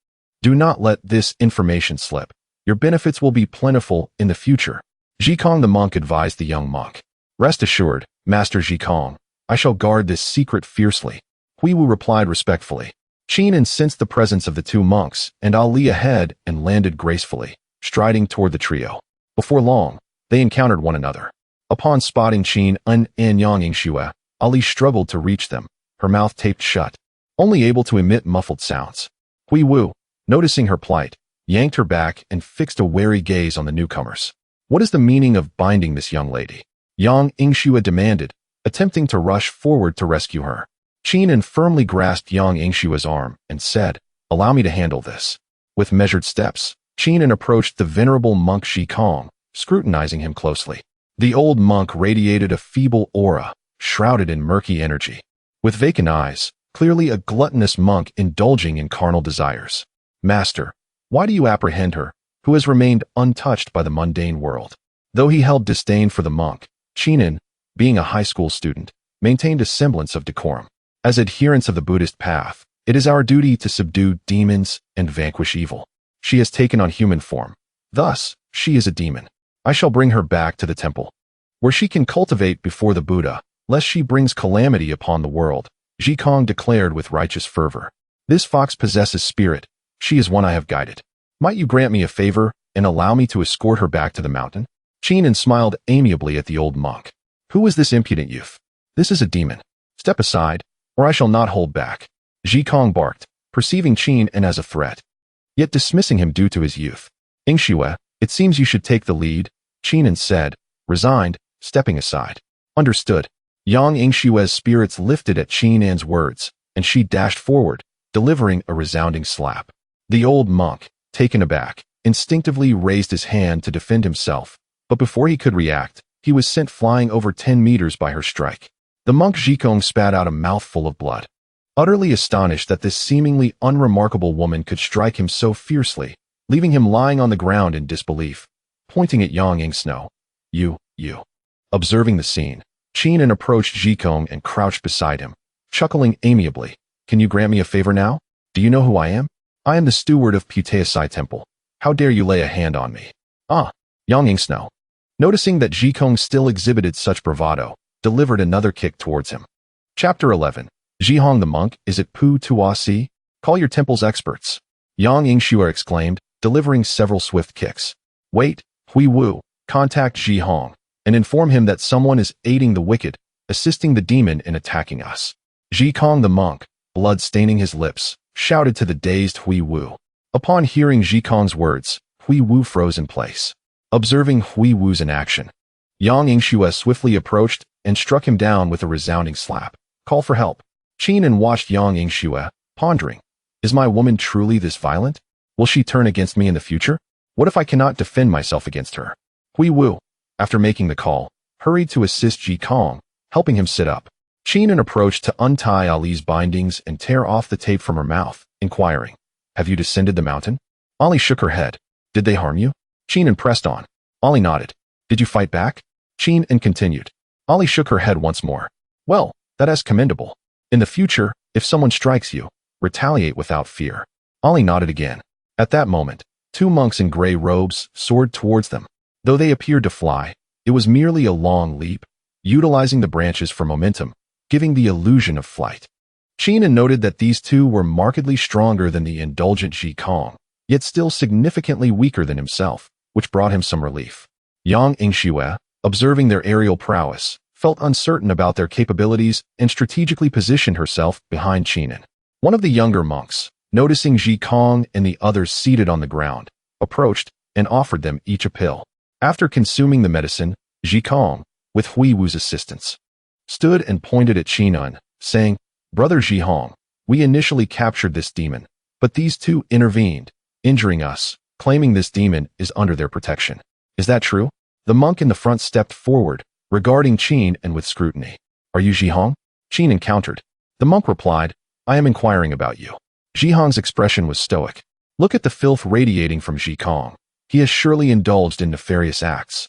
Do not let this information slip. Your benefits will be plentiful in the future. Zhikong the monk advised the young monk. Rest assured, Master Zhikong, I shall guard this secret fiercely. Hui Wu replied respectfully. Qin sensed the presence of the two monks, and Ali ahead and landed gracefully, striding toward the trio. Before long, they encountered one another. Upon spotting Qin and Yang Yingxue, Ali struggled to reach them, her mouth taped shut, only able to emit muffled sounds. Hui Wu, noticing her plight, yanked her back and fixed a wary gaze on the newcomers. What is the meaning of binding this young lady? Yang Yingxue demanded, attempting to rush forward to rescue her. Qin firmly grasped Yang Yingxue's arm and said, allow me to handle this. With measured steps, Qin approached the venerable monk Zhikong, scrutinizing him closely. The old monk radiated a feeble aura, shrouded in murky energy. With vacant eyes, clearly a gluttonous monk indulging in carnal desires. Master, why do you apprehend her, who has remained untouched by the mundane world? Though he held disdain for the monk, Qin, being a high school student, maintained a semblance of decorum. As adherents of the Buddhist path, it is our duty to subdue demons and vanquish evil. She has taken on human form. Thus, she is a demon. I shall bring her back to the temple, where she can cultivate before the Buddha, lest she brings calamity upon the world, Zhikong declared with righteous fervor. This fox possesses spirit. She is one I have guided. Might you grant me a favor and allow me to escort her back to the mountain? Qin smiled amiably at the old monk. Who is this impudent youth? This is a demon. Step aside, or I shall not hold back. Zhikong barked, perceiving Qin as a threat, yet dismissing him due to his youth. Yingxue, it seems you should take the lead, Qin said, resigned, stepping aside. Understood. Yang Yingxue's spirits lifted at Qin's words, and she dashed forward, delivering a resounding slap. The old monk, taken aback, instinctively raised his hand to defend himself, but before he could react, he was sent flying over 10 meters by her strike. The monk Zhikong spat out a mouthful of blood. Utterly astonished that this seemingly unremarkable woman could strike him so fiercely, leaving him lying on the ground in disbelief, pointing at Yang Yingxue. You. Observing the scene, Qin approached Zhikong and crouched beside him, chuckling amiably. Can you grant me a favor now? Do you know who I am? I am the steward of Puteasai Temple. How dare you lay a hand on me? Yang Yingxue, noticing that Zhikong still exhibited such bravado, delivered another kick towards him. Chapter 11. Zhihong the monk, is it Pu Tuasi? Call your temple's experts. Yang Yingxue exclaimed, delivering several swift kicks. Wait, Hui Wu, contact Zhihong, and inform him that someone is aiding the wicked, assisting the demon in attacking us. Zhikong the monk, blood staining his lips, shouted to the dazed Hui Wu. Upon hearing Zhikong's words, Hui Wu froze in place. Observing Hui Wu's inaction, Yang Yingxue swiftly approached and struck him down with a resounding slap. Call for help. Qin watched Yang Yingxue, pondering. Is my woman truly this violent? Will she turn against me in the future? What if I cannot defend myself against her? Hui Wu, after making the call, hurried to assist Zhikong, helping him sit up. Qin approached to untie Ali's bindings and tear off the tape from her mouth, inquiring, have you descended the mountain? Ali shook her head. Did they harm you? Qin pressed on. Ali nodded. Did you fight back? Qin continued. Ali shook her head once more. Well, that is commendable. In the future, if someone strikes you, retaliate without fear. Ali nodded again. At that moment, two monks in gray robes soared towards them. Though they appeared to fly, it was merely a long leap, utilizing the branches for momentum, giving the illusion of flight. Qin noted that these two were markedly stronger than the indulgent Zhikong, yet still significantly weaker than himself, which brought him some relief. Yang Yingxue, observing their aerial prowess, felt uncertain about their capabilities and strategically positioned herself behind Qin. One of the younger monks, noticing Zhikong and the others seated on the ground, approached and offered them each a pill. After consuming the medicine, Ji Kong, with Hui Wu's assistance, stood and pointed at Qinan, saying, "Brother Ji Hong, we initially captured this demon, but these two intervened, injuring us, claiming this demon is under their protection. Is that true?" The monk in the front stepped forward, regarding Qin and with scrutiny. "Are you Ji Hong?" Qin encountered. The monk replied, "I am inquiring about you." Ji Hong's expression was stoic. "Look at the filth radiating from Ji Kong. He has surely indulged in nefarious acts.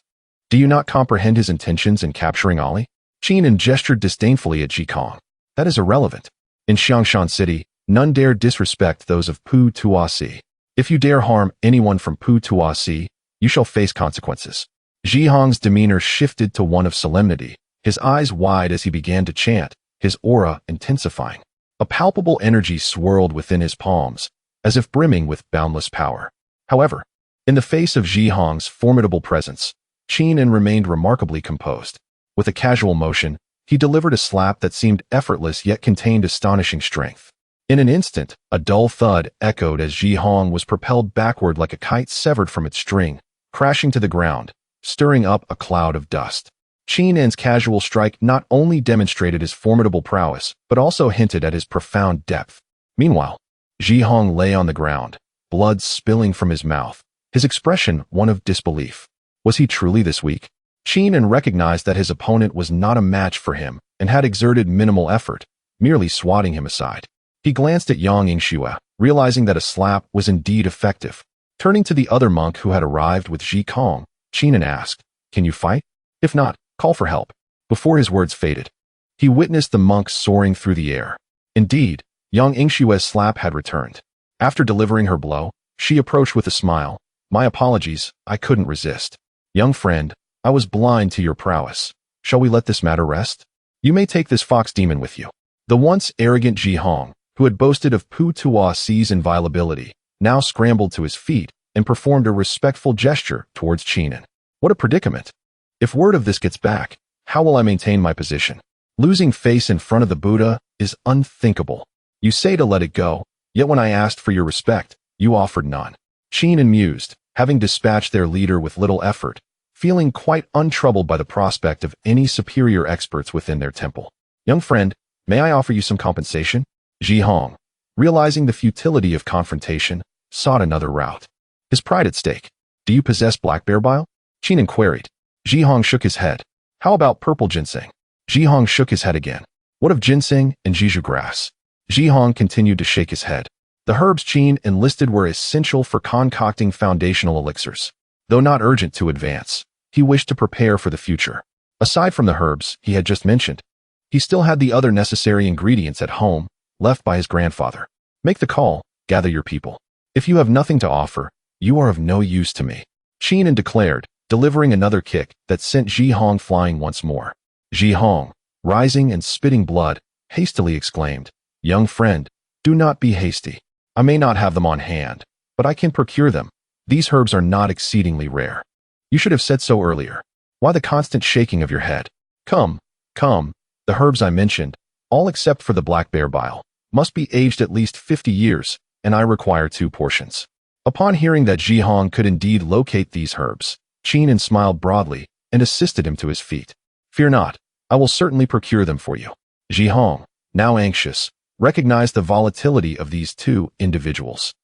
Do you not comprehend his intentions in capturing Ali?" Qin gestured disdainfully at Ji Kong. "That is irrelevant. In Xiangshan City, none dare disrespect those of Pu Tuasi. If you dare harm anyone from Pu Tuasi, you shall face consequences." Ji Hong's demeanor shifted to one of solemnity, his eyes wide as he began to chant, his aura intensifying. A palpable energy swirled within his palms, as if brimming with boundless power. However, in the face of Ji Hong's formidable presence, Qin remained remarkably composed. With a casual motion, he delivered a slap that seemed effortless yet contained astonishing strength. In an instant, a dull thud echoed as Ji Hong was propelled backward like a kite severed from its string, crashing to the ground, stirring up a cloud of dust. Qin's casual strike not only demonstrated his formidable prowess, but also hinted at his profound depth. Meanwhile, Ji Hong lay on the ground, blood spilling from his mouth, his expression one of disbelief. Was he truly this weak? Qin recognized that his opponent was not a match for him and had exerted minimal effort, merely swatting him aside. He glanced at Yang Yingxue, realizing that a slap was indeed effective. Turning to the other monk who had arrived with Ji Kong, Qin asked, "Can you fight? If not, call for help." Before his words faded, he witnessed the monk soaring through the air. Indeed, Yang Yingxue's slap had returned. After delivering her blow, she approached with a smile. "My apologies, I couldn't resist. Young friend, I was blind to your prowess. Shall we let this matter rest? You may take this fox demon with you." The once arrogant Ji Hong, who had boasted of Pu Tuasi's inviolability, now scrambled to his feet and performed a respectful gesture towards Qin. What a predicament! If word of this gets back, how will I maintain my position? Losing face in front of the Buddha is unthinkable. You say to let it go, yet when I asked for your respect, you offered none. Qin mused, having dispatched their leader with little effort, feeling quite untroubled by the prospect of any superior experts within their temple. "Young friend, may I offer you some compensation?" Ji Hong, realizing the futility of confrontation, sought another route. His pride at stake. "Do you possess black bear bile?" Qin queried. Ji Hong shook his head. "How about purple ginseng?" Ji Hong shook his head again. "What of ginseng and jeju grass?" Ji Hong continued to shake his head. The herbs Qin enlisted were essential for concocting foundational elixirs. Though not urgent to advance, he wished to prepare for the future. Aside from the herbs he had just mentioned, he still had the other necessary ingredients at home, left by his grandfather. "Make the call, gather your people. If you have nothing to offer, you are of no use to me," Qin declared, delivering another kick that sent Ji Hong flying once more. Ji Hong, rising and spitting blood, hastily exclaimed, "Young friend, do not be hasty. I may not have them on hand, but I can procure them. These herbs are not exceedingly rare. You should have said so earlier. Why the constant shaking of your head? Come, come, the herbs I mentioned, all except for the black bear bile, must be aged at least 50 years, and I require 2 portions." Upon hearing that Ji Hong could indeed locate these herbs, Qin smiled broadly and assisted him to his feet. "Fear not, I will certainly procure them for you." Ji Hong, now anxious, recognized the volatility of these two individuals.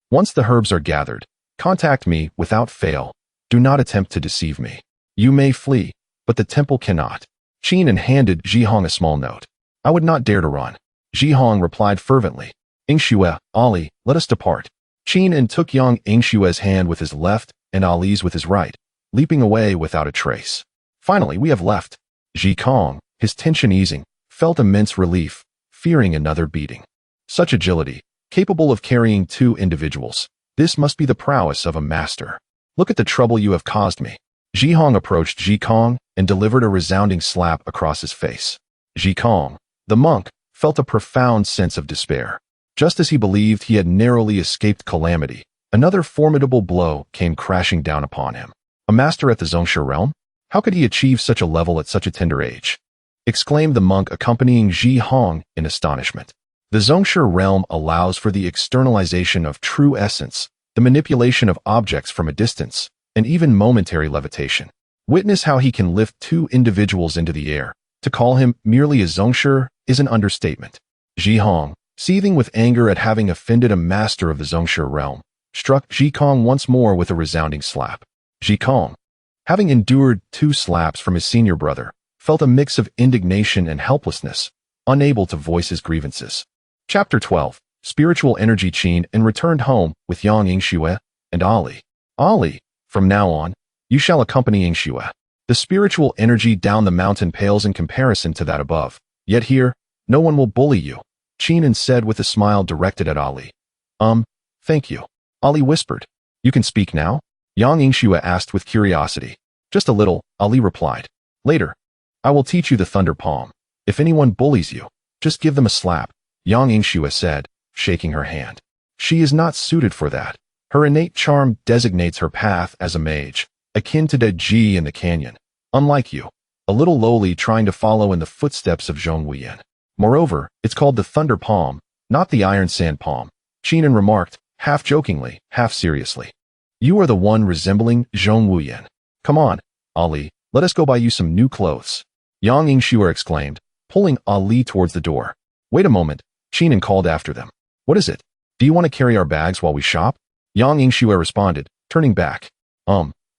"Once the herbs are gathered, contact me without fail. Do not attempt to deceive me. You may flee, but the temple cannot." Qin handed Ji Hong a small note. "I would not dare to run." Ji Hong replied fervently, "Yingxue, Ali, let us depart." Qin took Yang Yingxue's hand with his left and Ali's with his right, leaping away without a trace. "Finally, we have left." Ji Kong, his tension easing, felt immense relief, fearing another beating. Such agility, capable of carrying 2 individuals. This must be the prowess of a master. "Look at the trouble you have caused me." Ji Hong approached Ji Kong and delivered a resounding slap across his face. Ji Kong, the monk, felt a profound sense of despair. Just as he believed he had narrowly escaped calamity, another formidable blow came crashing down upon him. A master at the Zhongshe realm? How could he achieve such a level at such a tender age? Exclaimed the monk accompanying Ji Hong in astonishment. The Zhongshe realm allows for the externalization of true essence, the manipulation of objects from a distance, and even momentary levitation. Witness how he can lift two individuals into the air. To call him merely a Zongshi is an understatement. Ji Hong, seething with anger at having offended a master of the Zongshi realm, struck Ji Kong once more with a resounding slap. Ji Kong, having endured 2 slaps from his senior brother, felt a mix of indignation and helplessness, unable to voice his grievances. Chapter 12. Spiritual Energy. Qin and returned home with Yang Yingxue and Ali. Ali, from now on, you shall accompany Yingxue. The spiritual energy down the mountain pales in comparison to that above. Yet here, no one will bully you, Qin said with a smile directed at Ali. Thank you. Ali whispered. You can speak now? Yang Yingxue asked with curiosity. Just a little, Ali replied. Later, I will teach you the thunder palm. If anyone bullies you, just give them a slap, Yang Yingxue said, shaking her hand. She is not suited for that. Her innate charm designates her path as a mage, akin to Dead Ji in the canyon. Unlike you, a little lowly trying to follow in the footsteps of Zhong Wuyan. Moreover, it's called the thunder palm, not the iron sand palm, Qin remarked, half jokingly, half seriously. You are the one resembling Zhong Wuyan. Come on, Ali, let us go buy you some new clothes. Yang Yingxue exclaimed, pulling Ali towards the door. Wait a moment, Qin called after them. What is it? Do you want to carry our bags while we shop? Yang Yingxue responded, turning back.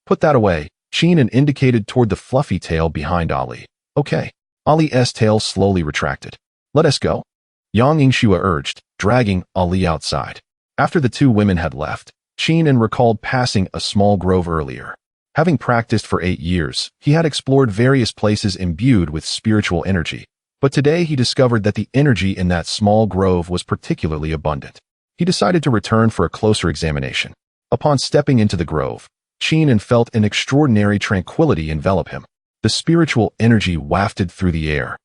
Put that away, Qin indicated toward the fluffy tail behind Ali. Okay. Ali's tail slowly retracted. Let us go. Yang Yingxue urged, dragging Ali outside. After the 2 women had left, Qin recalled passing a small grove earlier. Having practiced for 8 years, he had explored various places imbued with spiritual energy, but today he discovered that the energy in that small grove was particularly abundant. He decided to return for a closer examination. Upon stepping into the grove, Qin felt an extraordinary tranquility envelop him. The spiritual energy wafted through the air,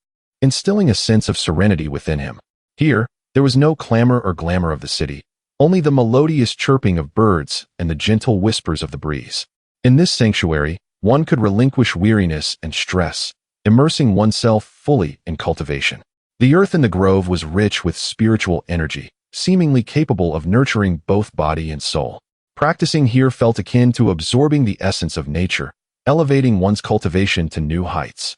instilling a sense of serenity within him. Here, there was no clamor or glamour of the city, only the melodious chirping of birds and the gentle whispers of the breeze. In this sanctuary, one could relinquish weariness and stress, immersing oneself fully in cultivation. The earth in the grove was rich with spiritual energy, seemingly capable of nurturing both body and soul. Practicing here felt akin to absorbing the essence of nature, elevating one's cultivation to new heights.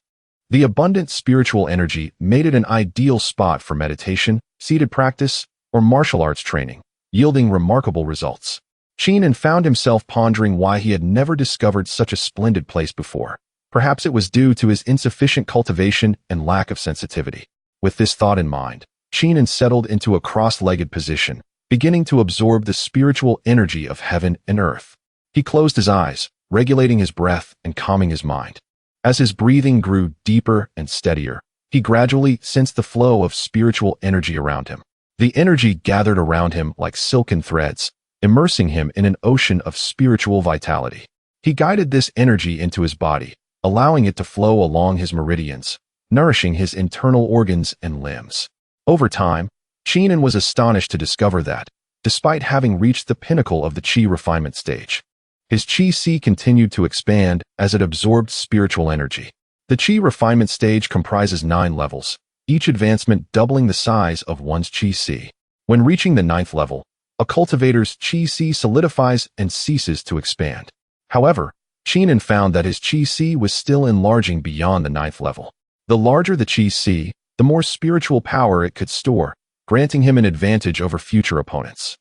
The abundant spiritual energy made it an ideal spot for meditation, seated practice, or martial arts training, yielding remarkable results. Qin found himself pondering why he had never discovered such a splendid place before. Perhaps it was due to his insufficient cultivation and lack of sensitivity. With this thought in mind, Qin settled into a cross-legged position, beginning to absorb the spiritual energy of heaven and earth. He closed his eyes, regulating his breath and calming his mind. As his breathing grew deeper and steadier, he gradually sensed the flow of spiritual energy around him. The energy gathered around him like silken threads, immersing him in an ocean of spiritual vitality. He guided this energy into his body, allowing it to flow along his meridians, nourishing his internal organs and limbs. Over time, Qin was astonished to discover that, despite having reached the pinnacle of the qi refinement stage, his qi continued to expand as it absorbed spiritual energy. The qi refinement stage comprises 9 levels, each advancement doubling the size of one's qi. When reaching the 9th level, a cultivator's qi solidifies and ceases to expand. However, Qin found that his qi was still enlarging beyond the 9th level. The larger the qi, the more spiritual power it could store, granting him an advantage over future opponents.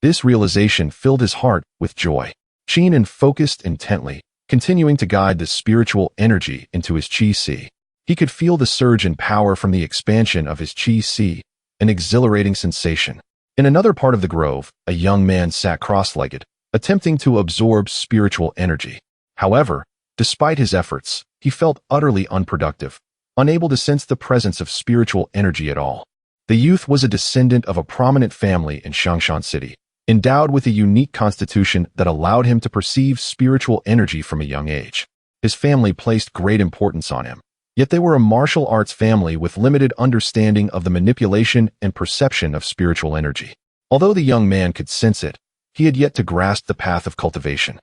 This realization filled his heart with joy. Qin focused intently, continuing to guide the spiritual energy into his qi. He could feel the surge in power from the expansion of his qi, an exhilarating sensation. In another part of the grove, a young man sat cross-legged, attempting to absorb spiritual energy. However, despite his efforts, he felt utterly unproductive, unable to sense the presence of spiritual energy at all. The youth was a descendant of a prominent family in Changshan City, endowed with a unique constitution that allowed him to perceive spiritual energy from a young age. His family placed great importance on him, yet they were a martial arts family with limited understanding of the manipulation and perception of spiritual energy. Although the young man could sense it, he had yet to grasp the path of cultivation,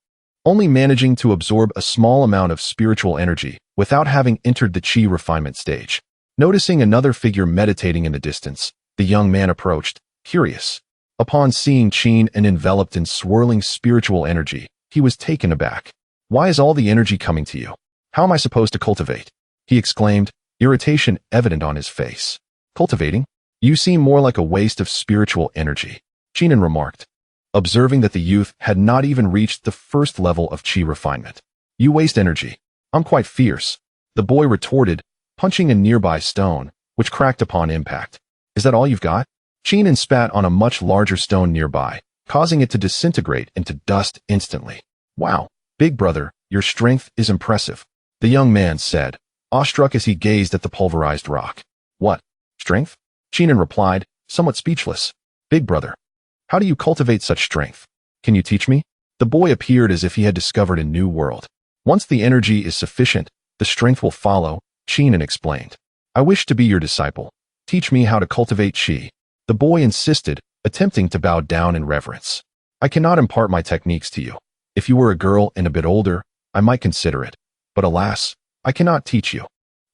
only managing to absorb a small amount of spiritual energy without having entered the qi refinement stage. Noticing another figure meditating in the distance, the young man approached, curious. Upon seeing Qin enveloped in swirling spiritual energy, he was taken aback. Why is all the energy coming to you? How am I supposed to cultivate? He exclaimed, irritation evident on his face. Cultivating? You seem more like a waste of spiritual energy, Chinan remarked, observing that the youth had not even reached the first level of chi refinement. You waste energy. I'm quite fierce, the boy retorted, punching a nearby stone, which cracked upon impact. Is that all you've got? Chinan spat on a much larger stone nearby, causing it to disintegrate into dust instantly. Wow, big brother, your strength is impressive, the young man said, awestruck as he gazed at the pulverized rock. What? Strength? Chinan replied, somewhat speechless. Big brother, how do you cultivate such strength? Can you teach me? The boy appeared as if he had discovered a new world. Once the energy is sufficient, the strength will follow, Chinan explained. I wish to be your disciple. Teach me how to cultivate chi. The boy insisted, attempting to bow down in reverence. I cannot impart my techniques to you. If you were a girl and a bit older, I might consider it. But alas, I cannot teach you,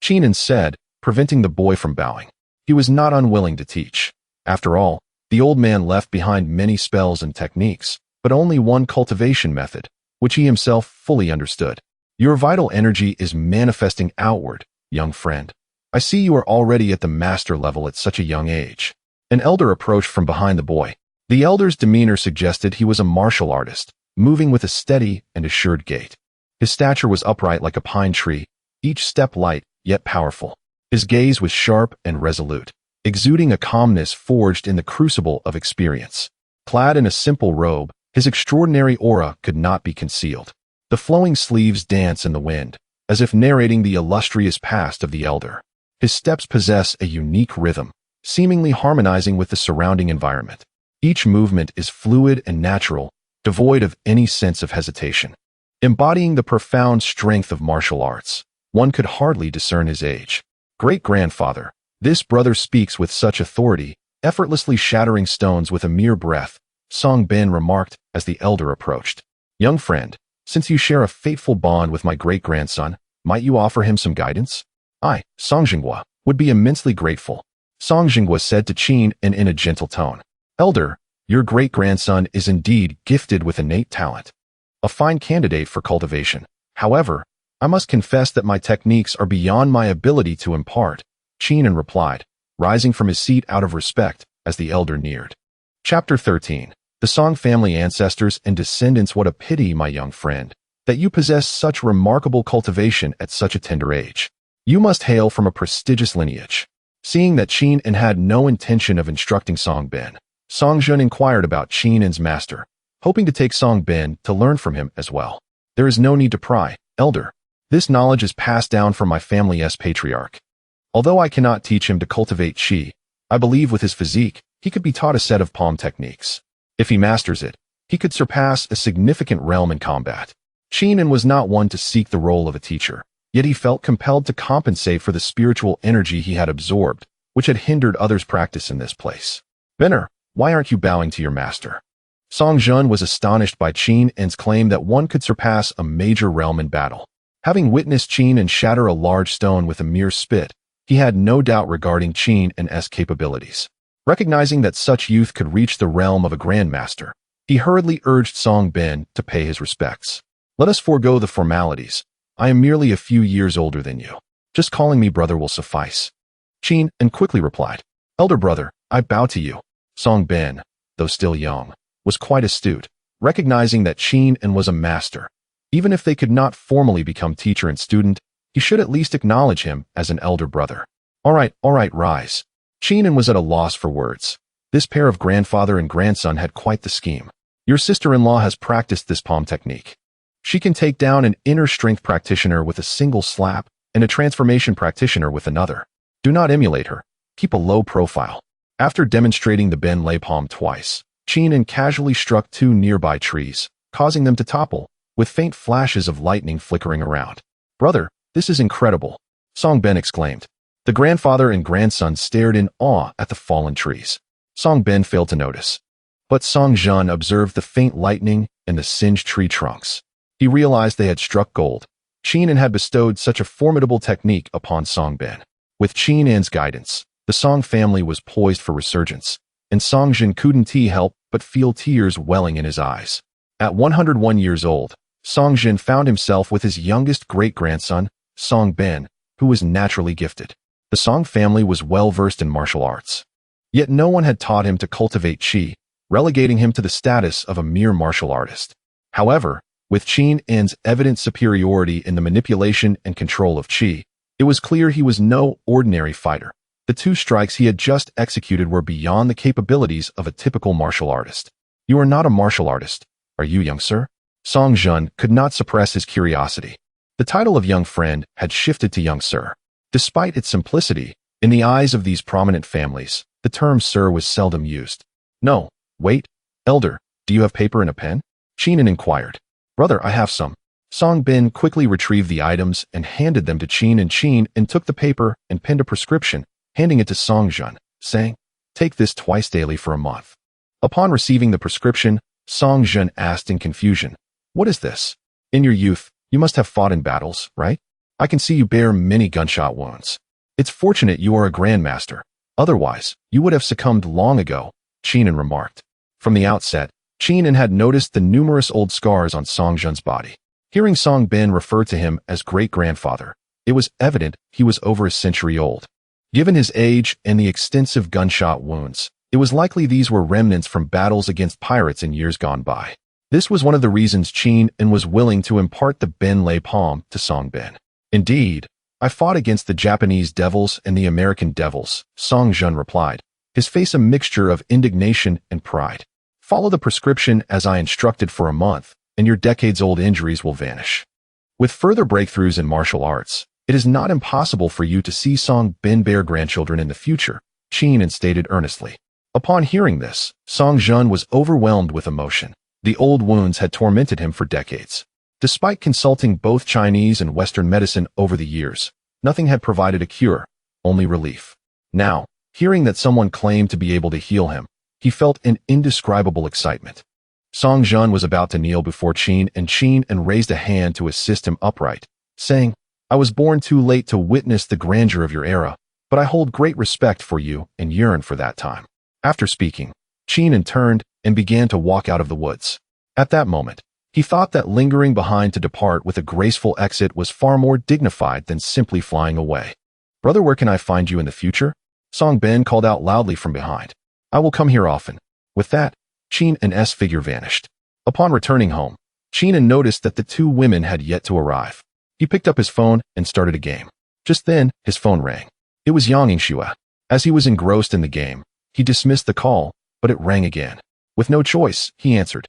Chinan said, preventing the boy from bowing. He was not unwilling to teach. After all, the old man left behind many spells and techniques, but only one cultivation method, which he himself fully understood. Your vital energy is manifesting outward, young friend. I see you are already at the master level at such a young age. An elder approached from behind the boy. The elder's demeanor suggested he was a martial artist, moving with a steady and assured gait. His stature was upright like a pine tree, each step light yet powerful. His gaze was sharp and resolute, exuding a calmness forged in the crucible of experience. Clad in a simple robe, his extraordinary aura could not be concealed. The flowing sleeves dance in the wind, as if narrating the illustrious past of the elder. His steps possess a unique rhythm, seemingly harmonizing with the surrounding environment. Each movement is fluid and natural, devoid of any sense of hesitation. Embodying the profound strength of martial arts, one could hardly discern his age. Great-grandfather, this brother speaks with such authority, effortlessly shattering stones with a mere breath, Song Ben remarked as the elder approached. Young friend, since you share a fateful bond with my great-grandson, might you offer him some guidance? I, Song Jinghua, would be immensely grateful, Song Jinghua said to Qin and in a gentle tone. Elder, your great-grandson is indeed gifted with innate talent. A fine candidate for cultivation. However, I must confess that my techniques are beyond my ability to impart, Chinan replied, rising from his seat out of respect as the elder neared. Chapter 13. The Song family ancestors and descendants. What a pity, my young friend, that you possess such remarkable cultivation at such a tender age. You must hail from a prestigious lineage. Seeing that Chinan had no intention of instructing Song Ben, Song Jun inquired about Chinan's master, hoping to take Song Ben to learn from him as well. There is no need to pry, elder. This knowledge is passed down from my family's patriarch. Although I cannot teach him to cultivate chi, I believe with his physique, he could be taught a set of palm techniques. If he masters it, he could surpass a significant realm in combat. Chinan was not one to seek the role of a teacher, yet he felt compelled to compensate for the spiritual energy he had absorbed, which had hindered others' practice in this place. Benner, why aren't you bowing to your master? Song Jun was astonished by Chinan's claim that one could surpass a major realm in battle. Having witnessed Chinan shatter a large stone with a mere spit, he had no doubt regarding Chinan's capabilities. Recognizing that such youth could reach the realm of a grandmaster, he hurriedly urged Song Ben to pay his respects. Let us forego the formalities. I am merely a few years older than you. Just calling me brother will suffice. Chinan quickly replied. Elder brother, I bow to you. Song Ben, though still young, was quite astute, recognizing that Chinan was a master. Even if they could not formally become teacher and student, he should at least acknowledge him as an elder brother. All right, rise. Chinan was at a loss for words. This pair of grandfather and grandson had quite the scheme. Your sister-in-law has practiced this palm technique. She can take down an inner strength practitioner with a single slap and a transformation practitioner with another. Do not emulate her. Keep a low profile. After demonstrating the Ben Lei palm twice, Chinan casually struck two nearby trees, causing them to topple, with faint flashes of lightning flickering around. Brother, this is incredible, Song Ben exclaimed. The grandfather and grandson stared in awe at the fallen trees. Song Ben failed to notice. But Song Jun observed the faint lightning and the singed tree trunks. He realized they had struck gold. Chinan had bestowed such a formidable technique upon Song Ben. With Chinan's guidance, the Song family was poised for resurgence, and Song Jun couldn't help but feel tears welling in his eyes. At 101 years old, Song Jin found himself with his youngest great-grandson, Song Ben, who was naturally gifted. The Song family was well-versed in martial arts. Yet no one had taught him to cultivate qi, relegating him to the status of a mere martial artist. However, with Qin En's evident superiority in the manipulation and control of qi, it was clear he was no ordinary fighter. The 2 strikes he had just executed were beyond the capabilities of a typical martial artist. "You are not a martial artist, are you, young sir?" Song Jun could not suppress his curiosity. The title of young friend had shifted to young sir. Despite its simplicity, in the eyes of these prominent families, the term sir was seldom used. "No, wait, elder, do you have paper and a pen?" Qin inquired. "Brother, I have some." Song Bin quickly retrieved the items and handed them to Qin and took the paper and penned a prescription, handing it to Song Jun, saying, "Take this twice daily for a month." Upon receiving the prescription, Song Jun asked in confusion, "What is this? In your youth, you must have fought in battles, right? I can see you bear many gunshot wounds. It's fortunate you are a grandmaster. Otherwise, you would have succumbed long ago," Qin remarked. From the outset, Qin had noticed the numerous old scars on Song Jun's body. Hearing Song Bin refer to him as great-grandfather, it was evident he was over a century old. Given his age and the extensive gunshot wounds, it was likely these were remnants from battles against pirates in years gone by. This was one of the reasons Qin was willing to impart the Ben Lei palm to Song Bin. "Indeed, I fought against the Japanese devils and the American devils," Song Jun replied, his face a mixture of indignation and pride. "Follow the prescription as I instructed for a month, and your decades-old injuries will vanish." With further breakthroughs in martial arts, it is not impossible for you to see Song Bin bear grandchildren in the future, Qin stated earnestly. Upon hearing this, Song Jun was overwhelmed with emotion. The old wounds had tormented him for decades. Despite consulting both Chinese and Western medicine over the years, nothing had provided a cure, only relief. Now, hearing that someone claimed to be able to heal him, he felt an indescribable excitement. Song Jun was about to kneel before Qin and raised a hand to assist him upright, saying, "I was born too late to witness the grandeur of your era, but I hold great respect for you and yearn for that time." After speaking, Qin turned and began to walk out of the woods. At that moment, he thought that lingering behind to depart with a graceful exit was far more dignified than simply flying away. "Brother, where can I find you in the future?" Song Ben called out loudly from behind. "I will come here often." With that, Qin's figure vanished. Upon returning home, Qin noticed that the 2 women had yet to arrive. He picked up his phone and started a game. Just then, his phone rang. It was Yang Yingxue. As he was engrossed in the game, he dismissed the call, but it rang again. With no choice, he answered.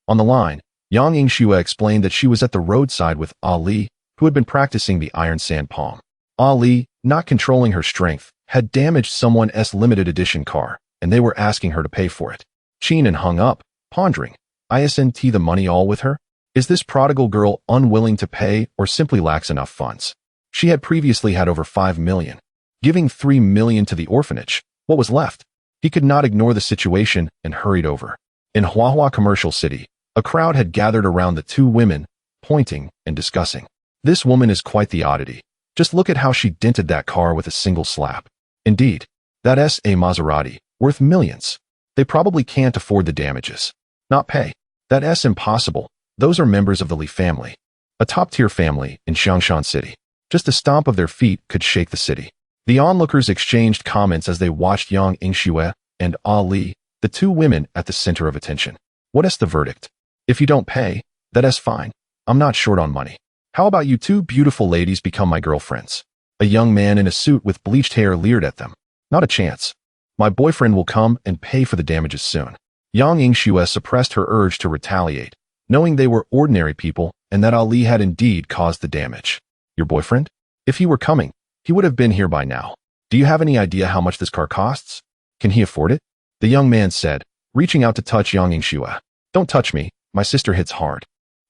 On the line, Yang Yingxue explained that she was at the roadside with Ali, who had been practicing the iron sand palm. Ali, not controlling her strength, had damaged someone's limited edition car, and they were asking her to pay for it. Qin hung up, pondering, "Isn't the money all with her? Is this prodigal girl unwilling to pay or simply lacks enough funds?" She had previously had over 5 million. Giving 3 million to the orphanage, what was left? He could not ignore the situation and hurried over. In Huahua Commercial City, a crowd had gathered around the 2 women, pointing and discussing. "This woman is quite the oddity. Just look at how she dented that car with a single slap. Indeed, that's a Maserati, worth millions. They probably can't afford the damages. Not pay. That's impossible. Those are members of the Li family, a top-tier family in Xiangshan City. Just a stomp of their feet could shake the city." The onlookers exchanged comments as they watched Yang Yingxue and Ali, the 2 women at the center of attention. "What is the verdict? If you don't pay, that's fine. I'm not short on money. How about you 2 beautiful ladies become my girlfriends?" A young man in a suit with bleached hair leered at them. "Not a chance. My boyfriend will come and pay for the damages soon." Yang Yingxue suppressed her urge to retaliate, knowing they were ordinary people and that Ali had indeed caused the damage. "Your boyfriend? If he were coming, he would have been here by now. Do you have any idea how much this car costs? Can he afford it?" The young man said, reaching out to touch Yang Yingxue. "Don't touch me, my sister hits hard."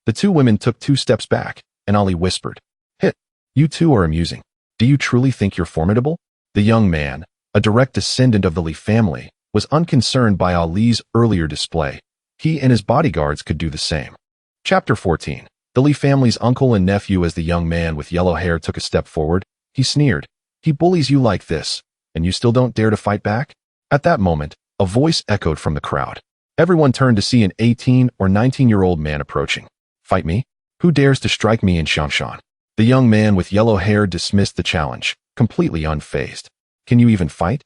The 2 women took 2 steps back, and Ali whispered, "Hit, you 2 are amusing. Do you truly think you're formidable?" The young man, a direct descendant of the Li family, was unconcerned by Ali's earlier display. He and his bodyguards could do the same. Chapter 14. The Li family's uncle and nephew. As the young man with yellow hair took a step forward, he sneered. "He bullies you like this, and you still don't dare to fight back?" At that moment, a voice echoed from the crowd. Everyone turned to see an 18 or 19-year-old man approaching. "Fight me? Who dares to strike me in Shanshan? The young man with yellow hair dismissed the challenge, completely unfazed. Can you even fight?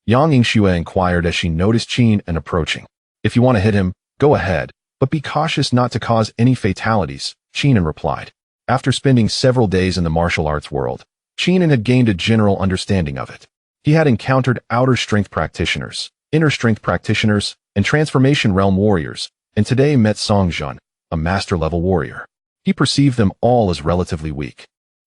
Yang Yingxue inquired as she noticed Qin and approaching. If you want to hit him, go ahead, but be cautious not to cause any fatalities, Qin replied. After spending several days in the martial arts world, Qin had gained a general understanding of it. He had encountered outer strength practitioners, inner strength practitioners, and transformation realm warriors, and today met Song Jun, a master-level warrior. He perceived them all as relatively weak,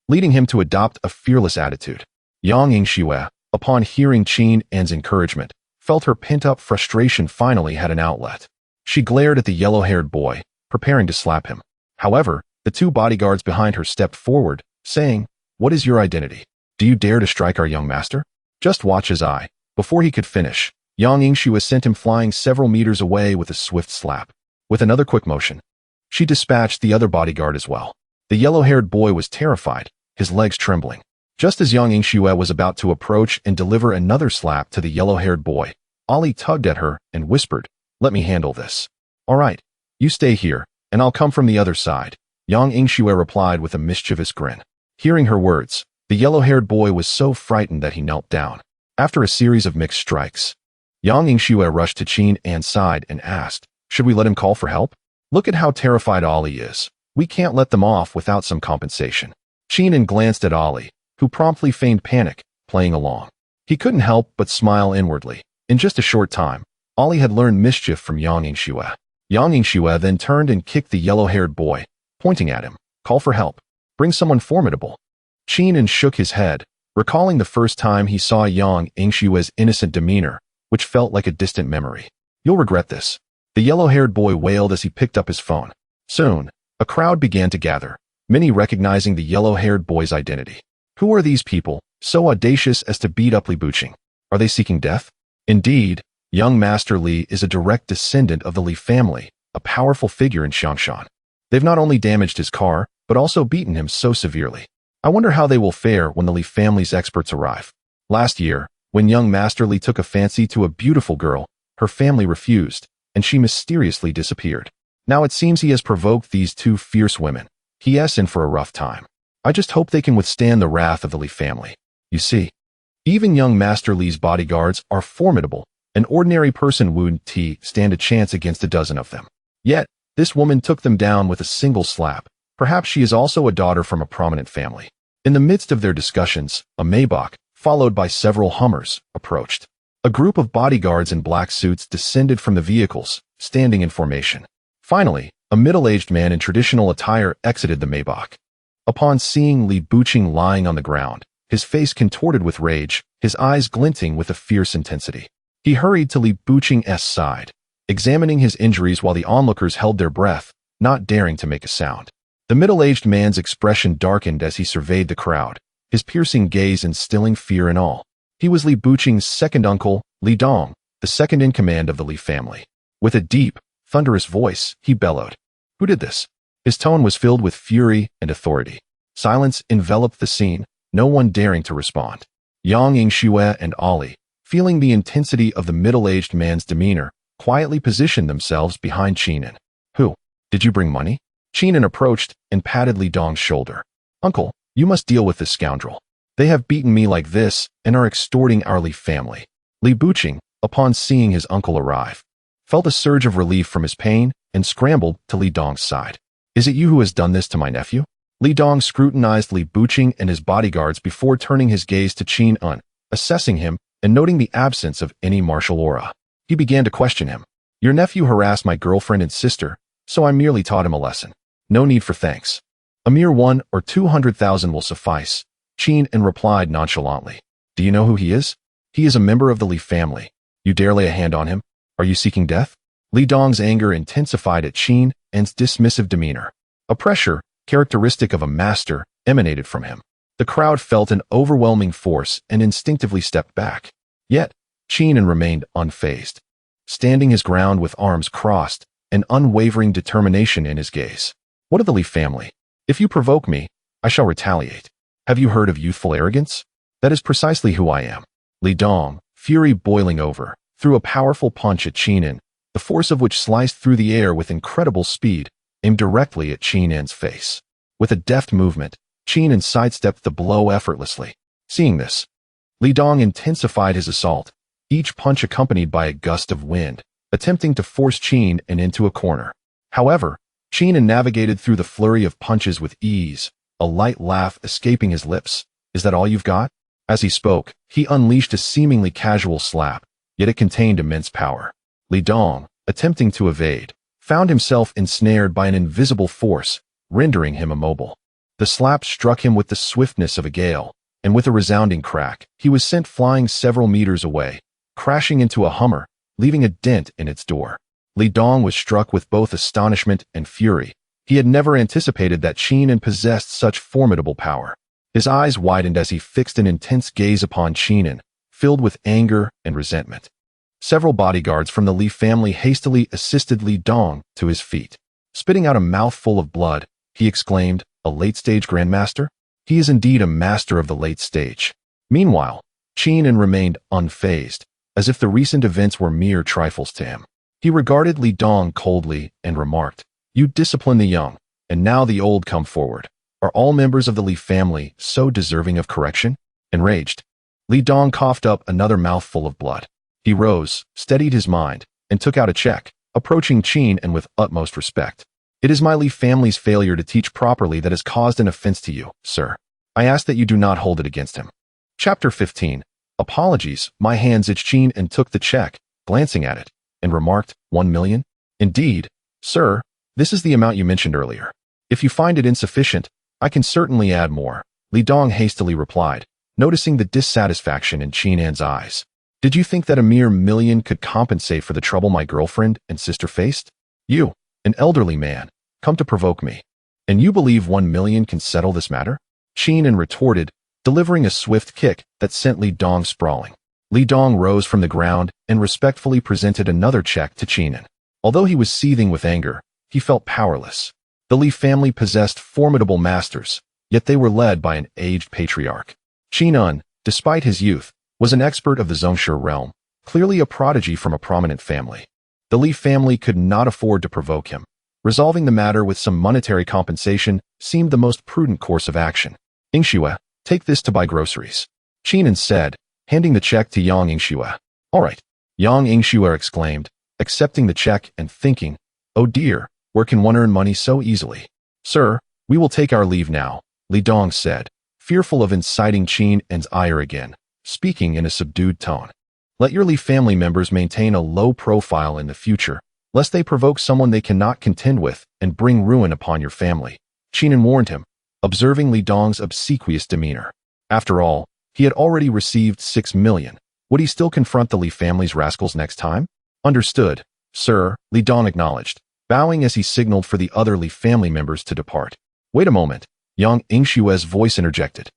leading him to adopt a fearless attitude. Yang Yingxue, upon hearing Qin An's encouragement, felt her pent-up frustration finally had an outlet. She glared at the yellow-haired boy, preparing to slap him. However, the two bodyguards behind her stepped forward, saying, "What is your identity? Do you dare to strike our young master? Just watch his eye." Before he could finish, Yang Yingxue sent him flying several meters away with a swift slap. With another quick motion, she dispatched the other bodyguard as well. The yellow-haired boy was terrified, his legs trembling. Just as Yang Yingxue was about to approach and deliver another slap to the yellow-haired boy, Ali tugged at her and whispered, "Let me handle this." "All right, you stay here, and I'll come from the other side," Yang Yingxue replied with a mischievous grin. Hearing her words, the yellow-haired boy was so frightened that he knelt down. After a series of mixed strikes, Yang Yingxue rushed to Qin An's side and asked, "Should we let him call for help? Look at how terrified Ali is. We can't let them off without some compensation." Qin An glanced at Ali, who promptly feigned panic, playing along. He couldn't help but smile inwardly. In just a short time, Ali had learned mischief from Yang Yingxue. Yang Yingxue then turned and kicked the yellow-haired boy, pointing at him. "Call for help. Bring someone formidable." Qin An shook his head, recalling the first time he saw Yang Yingxue's innocent demeanor, which felt like a distant memory. "You'll regret this," the yellow-haired boy wailed as he picked up his phone. Soon, a crowd began to gather, many recognizing the yellow-haired boy's identity. Who are these people, so audacious as to beat up Li Buqing? Are they seeking death? Indeed, young Master Li is a direct descendant of the Li family, a powerful figure in Xiangshan. They've not only damaged his car, but also beaten him so severely. I wonder how they will fare when the Li family's experts arrive. Last year, when young Master Li took a fancy to a beautiful girl, her family refused, and she mysteriously disappeared. Now it seems he has provoked these two fierce women. He's in for a rough time. I just hope they can withstand the wrath of the Li family. You see, even young Master Li's bodyguards are formidable. An ordinary person wouldn't stand a chance against a dozen of them. Yet, this woman took them down with a single slap. Perhaps she is also a daughter from a prominent family. In the midst of their discussions, a Maybach, followed by several Hummers, approached. A group of bodyguards in black suits descended from the vehicles, standing in formation. Finally, a middle-aged man in traditional attire exited the Maybach. Upon seeing Li Buqing lying on the ground, his face contorted with rage, his eyes glinting with a fierce intensity. He hurried to Li Buqing's side, examining his injuries while the onlookers held their breath, not daring to make a sound. The middle-aged man's expression darkened as he surveyed the crowd, his piercing gaze instilling fear in all. He was Li Buqing's second uncle, Li Dong, the second in command of the Li family. With a deep, thunderous voice, he bellowed, "Who did this?" His tone was filled with fury and authority. Silence enveloped the scene, no one daring to respond. Yang Yingxue and Ali, feeling the intensity of the middle-aged man's demeanor, quietly positioned themselves behind Qin An. "Who? Did you bring money?" Qin An approached and patted Li Dong's shoulder. "Uncle, you must deal with this scoundrel. They have beaten me like this and are extorting our Li family." Li Buqing, upon seeing his uncle arrive, felt a surge of relief from his pain and scrambled to Li Dong's side. "Is it you who has done this to my nephew?" Li Dong scrutinized Li Buqing and his bodyguards before turning his gaze to Qin An, assessing him and noting the absence of any martial aura. He began to question him. "Your nephew harassed my girlfriend and sister, so I merely taught him a lesson. No need for thanks. A mere 1 or 200,000 will suffice," Qin An replied nonchalantly. "Do you know who he is? He is a member of the Li family. You dare lay a hand on him? Are you seeking death?" Li Dong's anger intensified at Qin An's dismissive demeanor. A pressure, characteristic of a master, emanated from him. The crowd felt an overwhelming force and instinctively stepped back. Yet, Qin An remained unfazed, standing his ground with arms crossed, an unwavering determination in his gaze. "What of the Li family? If you provoke me, I shall retaliate. Have you heard of youthful arrogance? That is precisely who I am." Li Dong, fury boiling over, threw a powerful punch at Qin An, the force of which sliced through the air with incredible speed, aimed directly at Qin An's face. With a deft movement, Qin An sidestepped the blow effortlessly. Seeing this, Li Dong intensified his assault, each punch accompanied by a gust of wind, attempting to force Qin An into a corner. However, Qin An navigated through the flurry of punches with ease, a light laugh escaping his lips. "Is that all you've got?" As he spoke, he unleashed a seemingly casual slap, yet it contained immense power. Li Dong, attempting to evade, found himself ensnared by an invisible force, rendering him immobile. The slap struck him with the swiftness of a gale, and with a resounding crack, he was sent flying several meters away, crashing into a Hummer, leaving a dent in its door. Li Dong was struck with both astonishment and fury. He had never anticipated that Qin An possessed such formidable power. His eyes widened as he fixed an intense gaze upon Qin An, filled with anger and resentment. Several bodyguards from the Li family hastily assisted Li Dong to his feet. Spitting out a mouthful of blood, he exclaimed, "A late-stage grandmaster? He is indeed a master of the late stage." Meanwhile, Qin An remained unfazed, as if the recent events were mere trifles to him. He regarded Li Dong coldly and remarked, "You discipline the young, and now the old come forward. Are all members of the Li family so deserving of correction?" Enraged, Li Dong coughed up another mouthful of blood. He rose, steadied his mind, and took out a check, approaching Qin An with utmost respect. "It is my Li family's failure to teach properly that has caused an offense to you, sir. I ask that you do not hold it against him." Chapter 15. Apologies. My hands itched. Qin An took the check, glancing at it, and remarked, 1 million? "Indeed, sir, this is the amount you mentioned earlier. If you find it insufficient, I can certainly add more," Li Dong hastily replied, noticing the dissatisfaction in Qin An's eyes. "Did you think that a mere million could compensate for the trouble my girlfriend and sister faced? You, an elderly man, come to provoke me. And you believe 1 million can settle this matter?" Qin An retorted, delivering a swift kick that sent Li Dong sprawling. Li Dong rose from the ground and respectfully presented another check to Qin An. Although he was seething with anger, he felt powerless. The Li family possessed formidable masters, yet they were led by an aged patriarch. Qin An, despite his youth, was an expert of the Zhongshe realm, clearly a prodigy from a prominent family. The Li family could not afford to provoke him. Resolving the matter with some monetary compensation seemed the most prudent course of action. "Ingxue, take this to buy groceries," Qin An said, handing the check to Yang Ingxue. "All right," Yang Ingxue exclaimed, accepting the check and thinking, "Oh dear, where can one earn money so easily?" "Sir, we will take our leave now," Li Dong said, fearful of inciting Qin An's ire again, speaking in a subdued tone. "Let your Li family members maintain a low profile in the future, lest they provoke someone they cannot contend with and bring ruin upon your family," Qin An warned him, observing Li Dong's obsequious demeanor. After all, he had already received 6 million. Would he still confront the Li family's rascals next time? "Understood, sir," Li Dong acknowledged, bowing as he signaled for the other Li family members to depart. "Wait a moment," Yang Ingxue's voice interjected.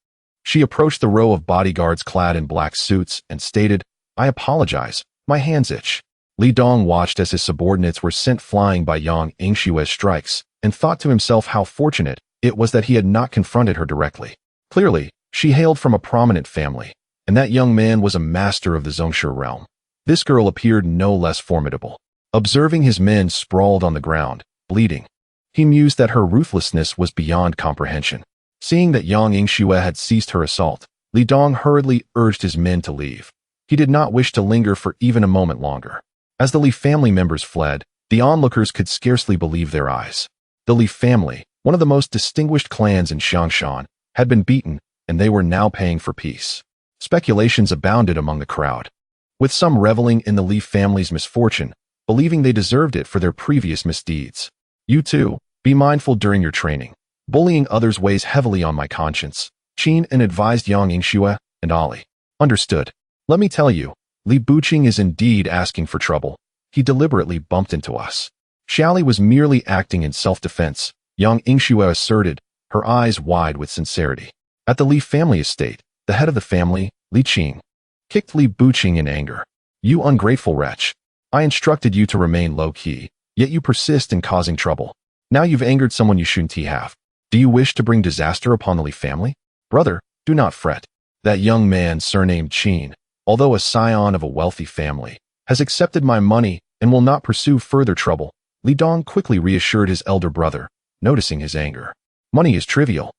She approached the row of bodyguards clad in black suits and stated, "I apologize, my hands itch." Li Dong watched as his subordinates were sent flying by Yang Ingxue's strikes and thought to himself how fortunate it was that he had not confronted her directly. Clearly, she hailed from a prominent family, and that young man was a master of the Zhongshe realm. This girl appeared no less formidable. Observing his men sprawled on the ground, bleeding, he mused that her ruthlessness was beyond comprehension. Seeing that Yang Ingxue had ceased her assault, Li Dong hurriedly urged his men to leave. He did not wish to linger for even a moment longer. As the Li family members fled, the onlookers could scarcely believe their eyes. The Li family, one of the most distinguished clans in Xiangshan, had been beaten, and they were now paying for peace. Speculations abounded among the crowd, with some reveling in the Li family's misfortune, believing they deserved it for their previous misdeeds. "You too, be mindful during your training. Bullying others weighs heavily on my conscience," Qin An advised Yang Ingxue and Ali. "Understood. Let me tell you, Li Buqing is indeed asking for trouble. He deliberately bumped into us." Xiaoli was merely acting in self-defense, Yang Ingxue asserted, her eyes wide with sincerity. At the Li family estate, the head of the family, Li Qing, kicked Li Buqing in anger. "You ungrateful wretch. I instructed you to remain low-key, yet you persist in causing trouble. Now you've angered someone you shouldn't have. Do you wish to bring disaster upon the Li family? Brother, do not fret. That young man surnamed Qin, although a scion of a wealthy family, has accepted my money and will not pursue further trouble. Li Dong quickly reassured his elder brother, noticing his anger. Money is trivial.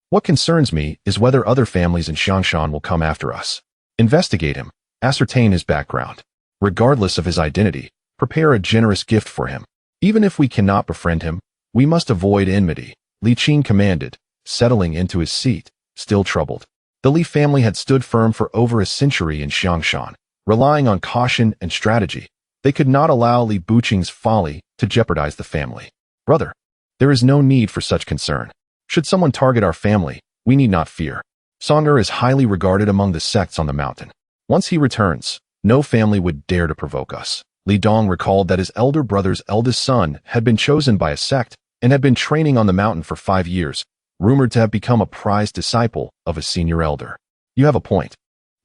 What concerns me is whether other families in Xiangshan will come after us. Investigate him, ascertain his background. Regardless of his identity, prepare a generous gift for him. Even if we cannot befriend him, we must avoid enmity, Li Qin commanded, settling into his seat, still troubled. The Li family had stood firm for over a century in Xiangshan, relying on caution and strategy. They could not allow Li Buqing's folly to jeopardize the family. Brother, there is no need for such concern. Should someone target our family, we need not fear. Song is highly regarded among the sects on the mountain. Once he returns, no family would dare to provoke us. Li Dong recalled that his elder brother's eldest son had been chosen by a sect and had been training on the mountain for 5 years, rumored to have become a prized disciple of a senior elder. You have a point.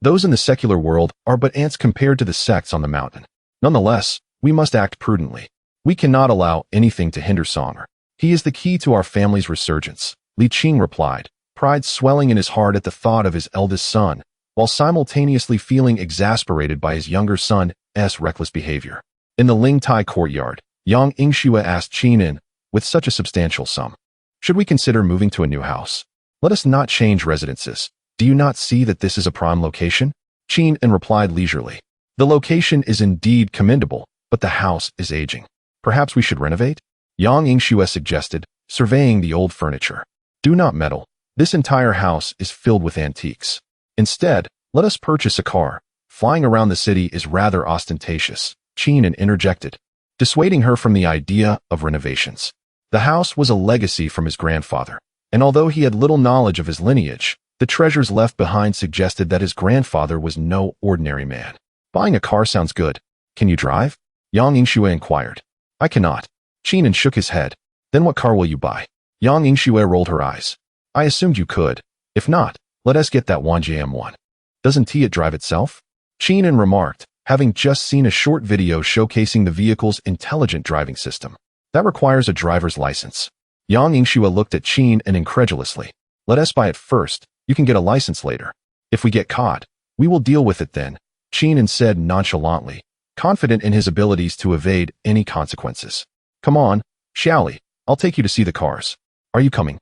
Those in the secular world are but ants compared to the sects on the mountain. Nonetheless, we must act prudently. We cannot allow anything to hinder Songer. He is the key to our family's resurgence, Li Qing replied, pride swelling in his heart at the thought of his eldest son, while simultaneously feeling exasperated by his younger son's reckless behavior. In the Lingtai courtyard, Yang Ingxue asked Qinin, with such a substantial sum, should we consider moving to a new house? Let us not change residences. Do you not see that this is a prime location? Qinin replied leisurely. The location is indeed commendable, but the house is aging. Perhaps we should renovate? Yang Ingxue suggested, surveying the old furniture. Do not meddle. This entire house is filled with antiques. Instead, let us purchase a car. Flying around the city is rather ostentatious, Qinin interjected, dissuading her from the idea of renovations. The house was a legacy from his grandfather, and although he had little knowledge of his lineage, the treasures left behind suggested that his grandfather was no ordinary man. Buying a car sounds good. Can you drive? Yang Ingxue inquired. I cannot. Qinin shook his head. Then what car will you buy? Yang Ingxue rolled her eyes. I assumed you could. If not, let us get that Wanjiam one. Doesn't it drive itself? Qinin remarked, having just seen a short video showcasing the vehicle's intelligent driving system. That requires a driver's license. Yang Ingxue looked at Qin incredulously. Let us buy it first. You can get a license later. If we get caught, we will deal with it then, Qinin said nonchalantly, confident in his abilities to evade any consequences. Come on, Xiaoli, I'll take you to see the cars. Are you coming?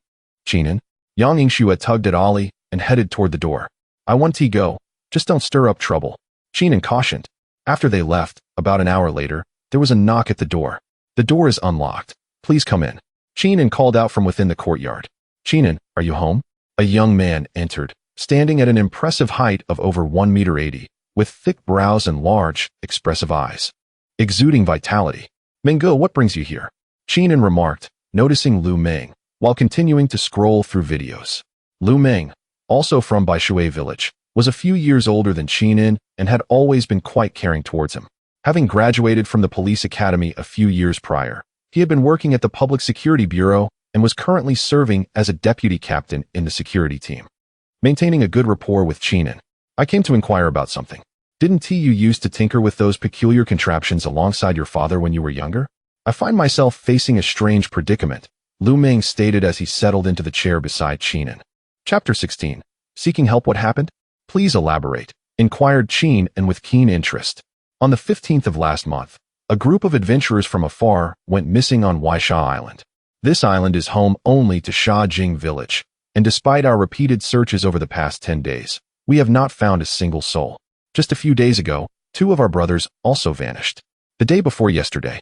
Qinin. Yang Ingxue tugged at Ali and headed toward the door. I want to go. Just don't stir up trouble. Qinin cautioned. After they left, about an hour later, there was a knock at the door. The door is unlocked. Please come in. Qinin called out from within the courtyard. Qinin, are you home? A young man entered, standing at an impressive height of over 1.80 meters, with thick brows and large, expressive eyes. Exuding vitality. Mengo, what brings you here? Qinin remarked, noticing Lu Meng, while continuing to scroll through videos. Lu Meng, also from Baishui village, was a few years older than Qinin and had always been quite caring towards him. Having graduated from the police academy a few years prior, he had been working at the Public Security Bureau and was currently serving as a deputy captain in the security team. Maintaining a good rapport with Qinin, I came to inquire about something. Didn't you used to tinker with those peculiar contraptions alongside your father when you were younger? I find myself facing a strange predicament, Lu Meng stated as he settled into the chair beside Qinin. Chapter 16. Seeking help, what happened? Please elaborate, inquired Qin with keen interest. On the 15th of last month, a group of adventurers from afar went missing on Waisha Island. This island is home only to Sha Jing village, and despite our repeated searches over the past 10 days, we have not found a single soul. Just a few days ago, 2 of our brothers also vanished. The day before yesterday,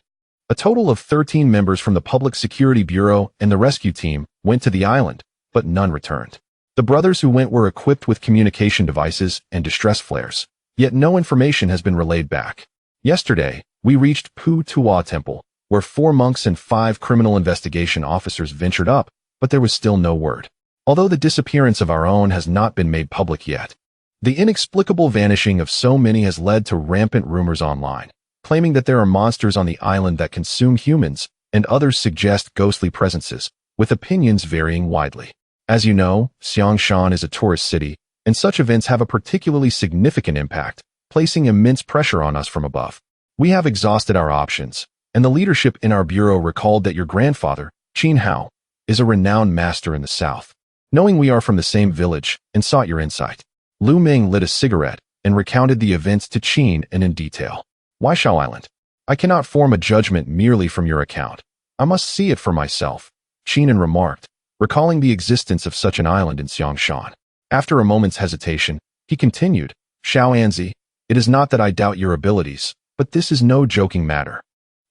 a total of 13 members from the Public Security Bureau and the rescue team went to the island, but none returned. The brothers who went were equipped with communication devices and distress flares, yet no information has been relayed back. Yesterday, we reached Pu Tua Temple, where 4 monks and 5 criminal investigation officers ventured up, but there was still no word. Although the disappearance of our own has not been made public yet, the inexplicable vanishing of so many has led to rampant rumors online, claiming that there are monsters on the island that consume humans, and others suggest ghostly presences, with opinions varying widely. As you know, Xiangshan is a tourist city, and such events have a particularly significant impact, placing immense pressure on us from above. We have exhausted our options, and the leadership in our bureau recalled that your grandfather, Qin Hao, is a renowned master in the south. Knowing we are from the same village and sought your insight, Lu Meng lit a cigarette and recounted the events to Qin in detail. Waishao Island. I cannot form a judgment merely from your account. I must see it for myself, Qinan remarked, recalling the existence of such an island in Xiangshan. After a moment's hesitation, he continued, Xiao Anzi, it is not that I doubt your abilities, but this is no joking matter.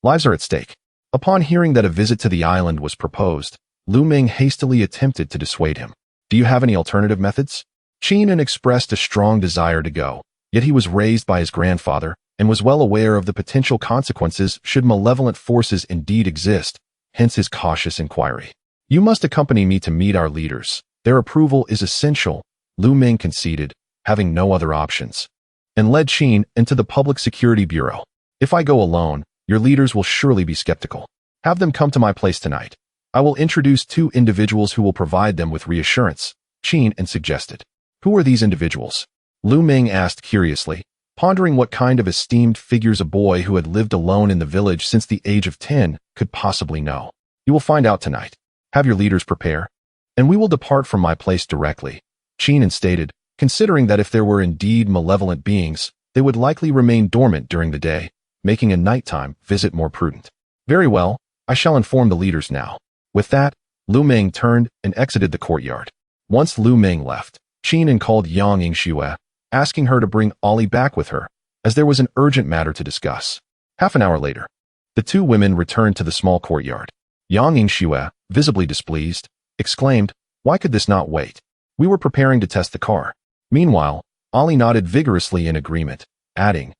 Lives are at stake. Upon hearing that a visit to the island was proposed, Lu Ming hastily attempted to dissuade him. Do you have any alternative methods? Qinan expressed a strong desire to go, yet he was raised by his grandfather and was well aware of the potential consequences should malevolent forces indeed exist, hence his cautious inquiry. You must accompany me to meet our leaders. Their approval is essential, Lu Ming conceded, having no other options, and led Qin into the Public Security Bureau. If I go alone, your leaders will surely be skeptical. Have them come to my place tonight. I will introduce 2 individuals who will provide them with reassurance, Qinan suggested. Who are these individuals? Lu Ming asked curiously, pondering what kind of esteemed figures a boy who had lived alone in the village since the age of 10 could possibly know. You will find out tonight. Have your leaders prepare, and we will depart from my place directly, Qinan stated, considering that if there were indeed malevolent beings, they would likely remain dormant during the day, making a nighttime visit more prudent. Very well, I shall inform the leaders now. With that, Lu Ming turned and exited the courtyard. Once Lu Ming left, Qinan called Yang Yingxue, asking her to bring Ollie back with her, as there was an urgent matter to discuss. Half an hour later, the 2 women returned to the small courtyard. Yang Yingxue, visibly displeased, exclaimed, Why could this not wait? We were preparing to test the car. Meanwhile, Ollie nodded vigorously in agreement, adding,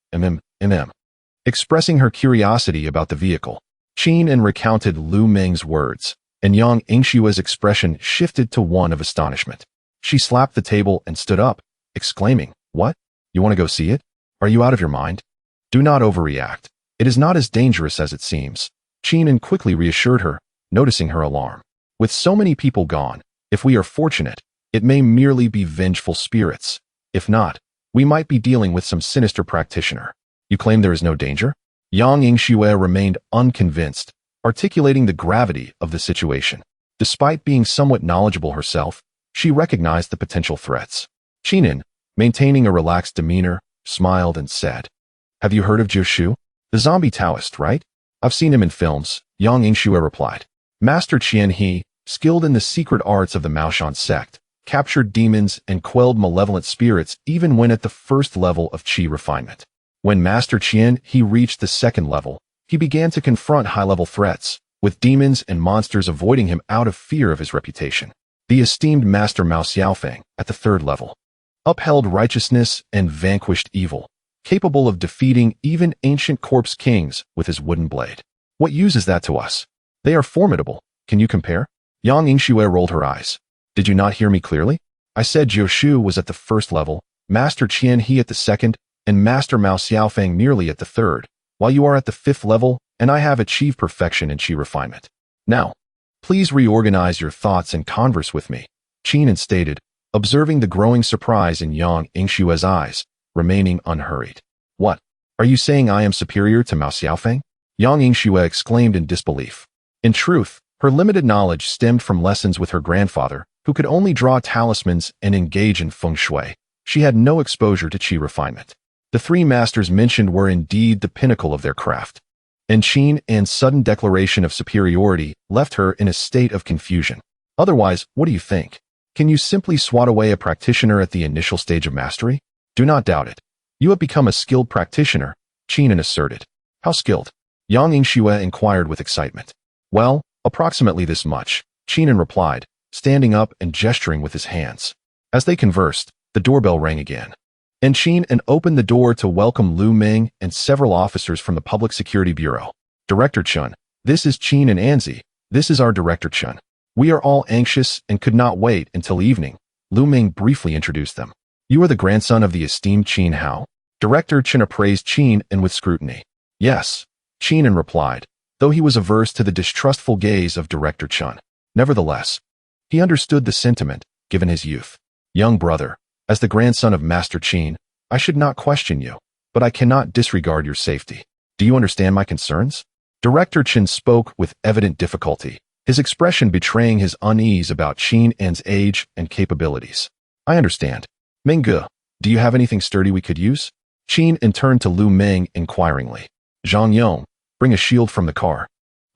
expressing her curiosity about the vehicle. Qinan recounted Lu Ming's words, and Yang Yingshue's expression shifted to one of astonishment. She slapped the table and stood up, exclaiming, What? You want to go see it? Are you out of your mind? Do not overreact. It is not as dangerous as it seems. Qinan quickly reassured her, noticing her alarm. With so many people gone, if we are fortunate, it may merely be vengeful spirits. If not, we might be dealing with some sinister practitioner. You claim there is no danger? Yang Yingxue remained unconvinced, articulating the gravity of the situation. Despite being somewhat knowledgeable herself, she recognized the potential threats. Qinan, maintaining a relaxed demeanor, smiled and said, Have you heard of Jiu, the zombie Taoist, right? I've seen him in films, Yang Yingxue replied. Master Qian He, skilled in the secret arts of the Maoshan sect, captured demons and quelled malevolent spirits even when at the first level of qi refinement. When Master Qian He reached the second level, he began to confront high-level threats, with demons and monsters avoiding him out of fear of his reputation. The esteemed Master Mao Xiaofeng, at the third level, upheld righteousness and vanquished evil, capable of defeating even ancient corpse kings with his wooden blade. What use is that to us? They are formidable. Can you compare? Yang Yingxue rolled her eyes. Did you not hear me clearly? I said Jiu was at the first level, Master Qian He at the second, and Master Mao Xiaofeng merely at the third, while you are at the fifth level, and I have achieved perfection in qi refinement. Now, please reorganize your thoughts and converse with me, Qinan stated, observing the growing surprise in Yang Yingshue's eyes, remaining unhurried. What? Are you saying I am superior to Mao Xiaofeng? Yang Yingxue exclaimed in disbelief. In truth, her limited knowledge stemmed from lessons with her grandfather, who could only draw talismans and engage in feng shui. She had no exposure to qi refinement. The 3 masters mentioned were indeed the pinnacle of their craft, and Qinan's sudden declaration of superiority left her in a state of confusion. Otherwise, what do you think? Can you simply swat away a practitioner at the initial stage of mastery? Do not doubt it. You have become a skilled practitioner, Qinan asserted. How skilled? Yang Yingxue inquired with excitement. Well, approximately this much, Qinan replied, standing up and gesturing with his hands. As they conversed, the doorbell rang again, and Qinan opened the door to welcome Lu Ming and several officers from the Public Security Bureau. Director Chun, this is Qinan Anzi. This is our Director Chun. We are all anxious and could not wait until evening. Lu Ming briefly introduced them. You are the grandson of the esteemed Qin Hao? Director Chun appraised Qinan with scrutiny. Yes, Qinan replied, though he was averse to the distrustful gaze of Director Chun. Nevertheless, he understood the sentiment, given his youth. Young brother, as the grandson of Master Qin, I should not question you, but I cannot disregard your safety. Do you understand my concerns? Director Chen spoke with evident difficulty, his expression betraying his unease about Qinan's age and capabilities. I understand. Mingge, do you have anything sturdy we could use? Qinan turned to Lu Ming inquiringly. Zhang Yong, bring a shield from the car.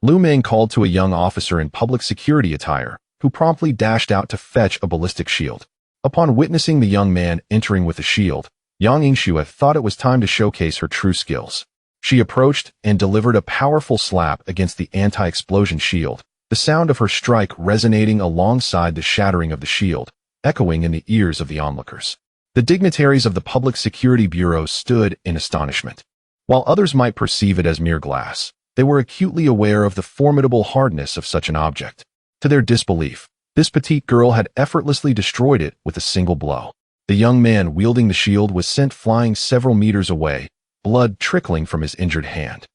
Lu Meng called to a young officer in public security attire, who promptly dashed out to fetch a ballistic shield. Upon witnessing the young man entering with a shield, Yang Yingxue thought it was time to showcase her true skills. She approached and delivered a powerful slap against the anti-explosion shield, the sound of her strike resonating alongside the shattering of the shield, echoing in the ears of the onlookers. The dignitaries of the Public Security Bureau stood in astonishment. While others might perceive it as mere glass, they were acutely aware of the formidable hardness of such an object. To their disbelief, this petite girl had effortlessly destroyed it with a single blow. The young man wielding the shield was sent flying several meters away, blood trickling from his injured hand.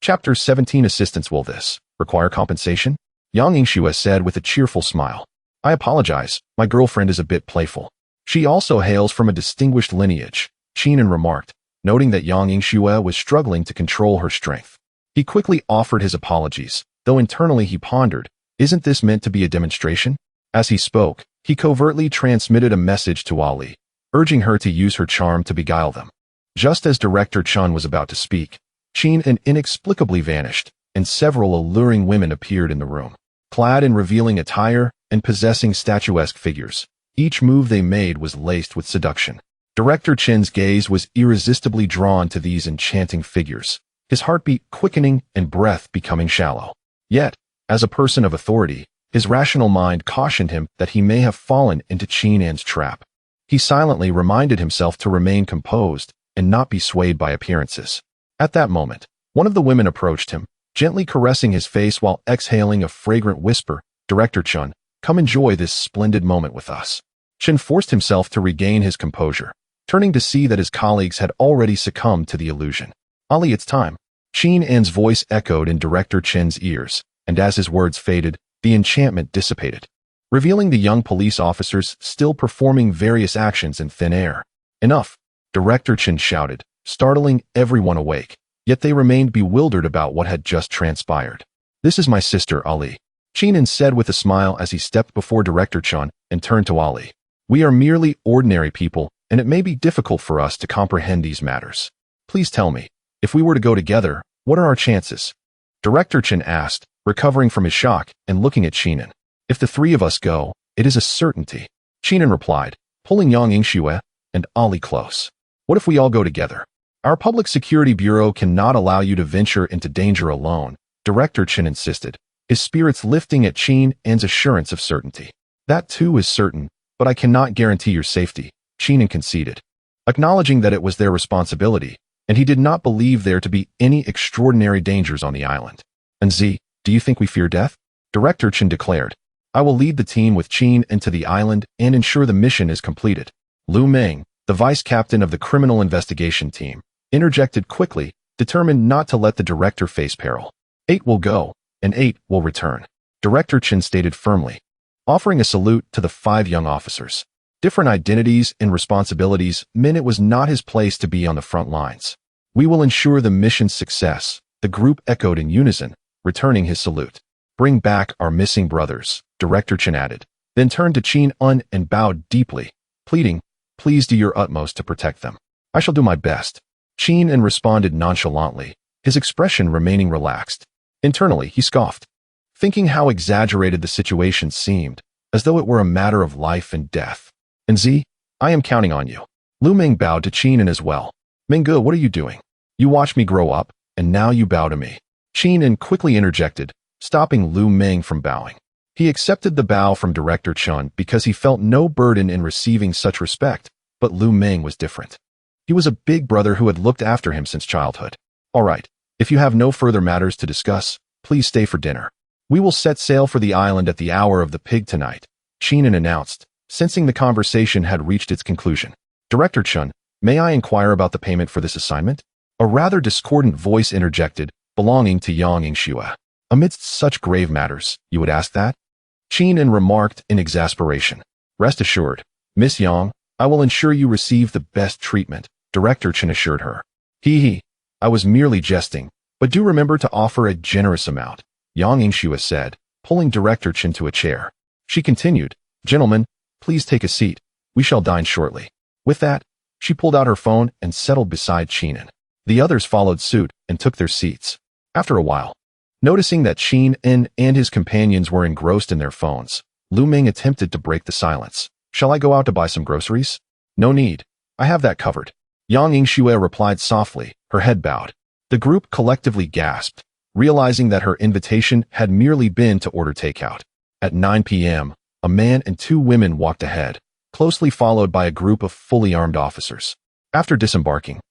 Chapter 17 Assistance. Will this require compensation? Yang Yingxue said with a cheerful smile. I apologize, my girlfriend is a bit playful. She also hails from a distinguished lineage, Qinan remarked, noting that Yang Yingxue was struggling to control her strength. He quickly offered his apologies, though internally he pondered, isn't this meant to be a demonstration? As he spoke, he covertly transmitted a message to Ali, urging her to use her charm to beguile them. Just as Director Chun was about to speak, Qin inexplicably vanished, and several alluring women appeared in the room. Clad in revealing attire and possessing statuesque figures, each move they made was laced with seduction. Director Chin's gaze was irresistibly drawn to these enchanting figures, his heartbeat quickening and breath becoming shallow. Yet, as a person of authority, his rational mind cautioned him that he may have fallen into Qinan's trap. He silently reminded himself to remain composed and not be swayed by appearances. At that moment, one of the women approached him, gently caressing his face while exhaling a fragrant whisper, Director Chun, come enjoy this splendid moment with us. Chen forced himself to regain his composure, turning to see that his colleagues had already succumbed to the illusion. Ali, it's time. Qinan's voice echoed in Director Chen's ears, and as his words faded, the enchantment dissipated, revealing the young police officers still performing various actions in thin air. Enough, Director Chen shouted, startling everyone awake, yet they remained bewildered about what had just transpired. This is my sister, Ali, Qinan said with a smile as he stepped before Director Chen and turned to Ali. We are merely ordinary people, and it may be difficult for us to comprehend these matters. Please tell me, if we were to go together, what are our chances? Director Chen asked, recovering from his shock and looking at Qinan. If the three of us go, it is a certainty. Qinan replied, pulling Yang Yingxue and Ali close. What if we all go together? Our Public Security Bureau cannot allow you to venture into danger alone, Director Chen insisted, his spirits lifting at Qinan's assurance of certainty. That too is certain, but I cannot guarantee your safety, Qinan conceded, acknowledging that it was their responsibility, and he did not believe there to be any extraordinary dangers on the island. And Z, do you think we fear death? Director Chen declared. I will lead the team with Qinan into the island and ensure the mission is completed. Lu Meng, the vice captain of the criminal investigation team, interjected quickly, determined not to let the director face peril. 8 will go, and 8 will return, Director Chen stated firmly, offering a salute to the 5 young officers. Different identities and responsibilities meant it was not his place to be on the front lines. We will ensure the mission's success, the group echoed in unison, returning his salute. Bring back our missing brothers, Director Chen added, then turned to Qinan and bowed deeply, pleading, please do your utmost to protect them. I shall do my best. Qinan responded nonchalantly, his expression remaining relaxed. Internally, he scoffed, thinking how exaggerated the situation seemed, as though it were a matter of life and death. And Z, I am counting on you. Lu Meng bowed to Qinan as well. Mengge, what are you doing? You watched me grow up, and now you bow to me. Qinan quickly interjected, stopping Lu Meng from bowing. He accepted the bow from Director Chun because he felt no burden in receiving such respect, but Lu Meng was different. He was a big brother who had looked after him since childhood. All right, if you have no further matters to discuss, please stay for dinner. We will set sail for the island at the hour of the pig tonight, Qinan announced, sensing the conversation had reached its conclusion. Director Chun, may I inquire about the payment for this assignment? A rather discordant voice interjected, belonging to Yang Yingxue. Amidst such grave matters, you would ask that? Qinan remarked in exasperation. Rest assured, Miss Yang, I will ensure you receive the best treatment, Director Chen assured her. I was merely jesting, but do remember to offer a generous amount, Yang Yingxue said, pulling Director Chen to a chair. She continued, gentlemen, please take a seat. We shall dine shortly. With that, she pulled out her phone and settled beside Qinan. The others followed suit and took their seats. After a while, noticing that Qin En and his companions were engrossed in their phones, Lu Ming attempted to break the silence. Shall I go out to buy some groceries? No need. I have that covered. Yang Yingxue replied softly, her head bowed. The group collectively gasped, realizing that her invitation had merely been to order takeout. At 9 p.m., a man and 2 women walked ahead, closely followed by a group of fully armed officers. After disembarking,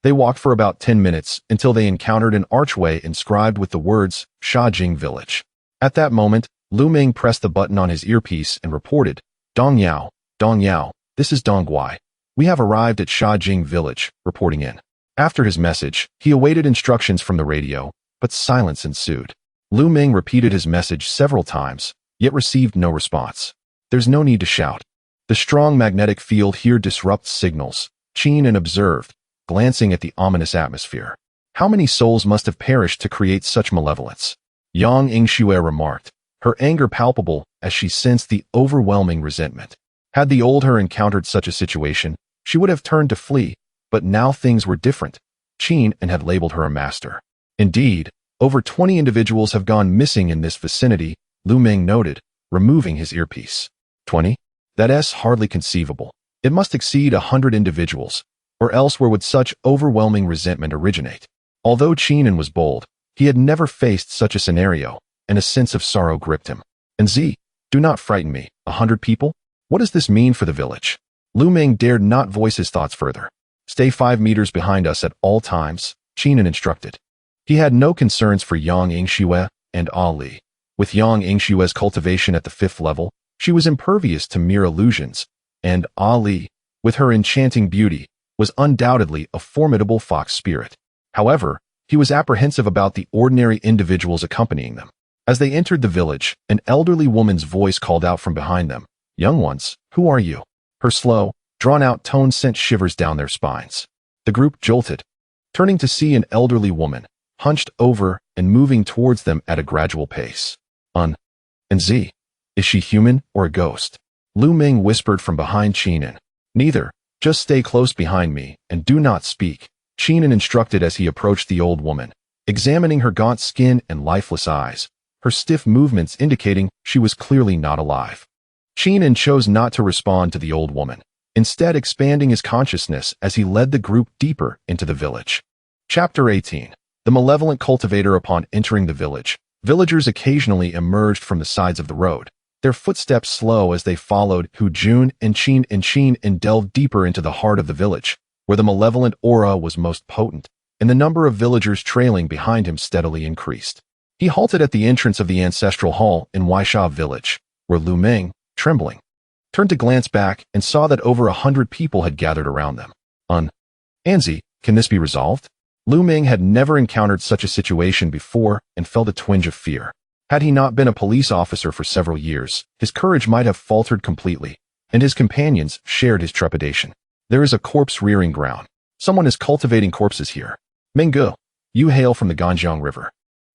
they walked for about 10 minutes until they encountered an archway inscribed with the words, Shajing Village. At that moment, Lu Ming pressed the button on his earpiece and reported, Dong Yao, this is Dong Guai. We have arrived at Shajing Village, reporting in. After his message, he awaited instructions from the radio, but silence ensued. Lu Ming repeated his message several times, yet received no response. There's no need to shout. The strong magnetic field here disrupts signals, Qin En observed, glancing at the ominous atmosphere. How many souls must have perished to create such malevolence? Yang Yingxue remarked, her anger palpable as she sensed the overwhelming resentment. Had the old her encountered such a situation, she would have turned to flee, but now things were different. Qin En had labeled her a master. Indeed, over 20 individuals have gone missing in this vicinity, Lu Ming noted, removing his earpiece. 20? That's hardly conceivable. It must exceed 100 individuals, or else where would such overwhelming resentment originate? Although Qin En was bold, he had never faced such a scenario, and a sense of sorrow gripped him. And do not frighten me. 100 people? What does this mean for the village? Lu Ming dared not voice his thoughts further. Stay 5 meters behind us at all times, Qin En instructed. He had no concerns for Yang Yingxue and Ali. With Yang Yingxue's cultivation at the 5th level, she was impervious to mere illusions, and Ali, with her enchanting beauty, was undoubtedly a formidable fox spirit. However, he was apprehensive about the ordinary individuals accompanying them. As they entered the village, an elderly woman's voice called out from behind them, Young ones, who are you? Her slow, drawn-out tone sent shivers down their spines. The group jolted, turning to see an elderly woman, hunched over and moving towards them at a gradual pace. And is she human or a ghost? Lu Ming whispered from behind Qin En. Neither. Just stay close behind me and do not speak, Qin En instructed as he approached the old woman, examining her gaunt skin and lifeless eyes, her stiff movements indicating she was clearly not alive. Qin En chose not to respond to the old woman, instead expanding his consciousness as he led the group deeper into the village. Chapter 18. The Malevolent Cultivator. Upon entering the village, villagers occasionally emerged from the sides of the road, their footsteps slow as they followed Hu Jun and Qin En delved deeper into the heart of the village, where the malevolent aura was most potent, and the number of villagers trailing behind him steadily increased. He halted at the entrance of the ancestral hall in Waisha village, where Lu Ming, trembling, turned to glance back and saw that over 100 people had gathered around them. Anzi, can this be resolved? Lu Ming had never encountered such a situation before and felt a twinge of fear. Had he not been a police officer for several years, his courage might have faltered completely, and his companions shared his trepidation. There is a corpse rearing ground. Someone is cultivating corpses here. Minggu, you hail from the Ganjiang River.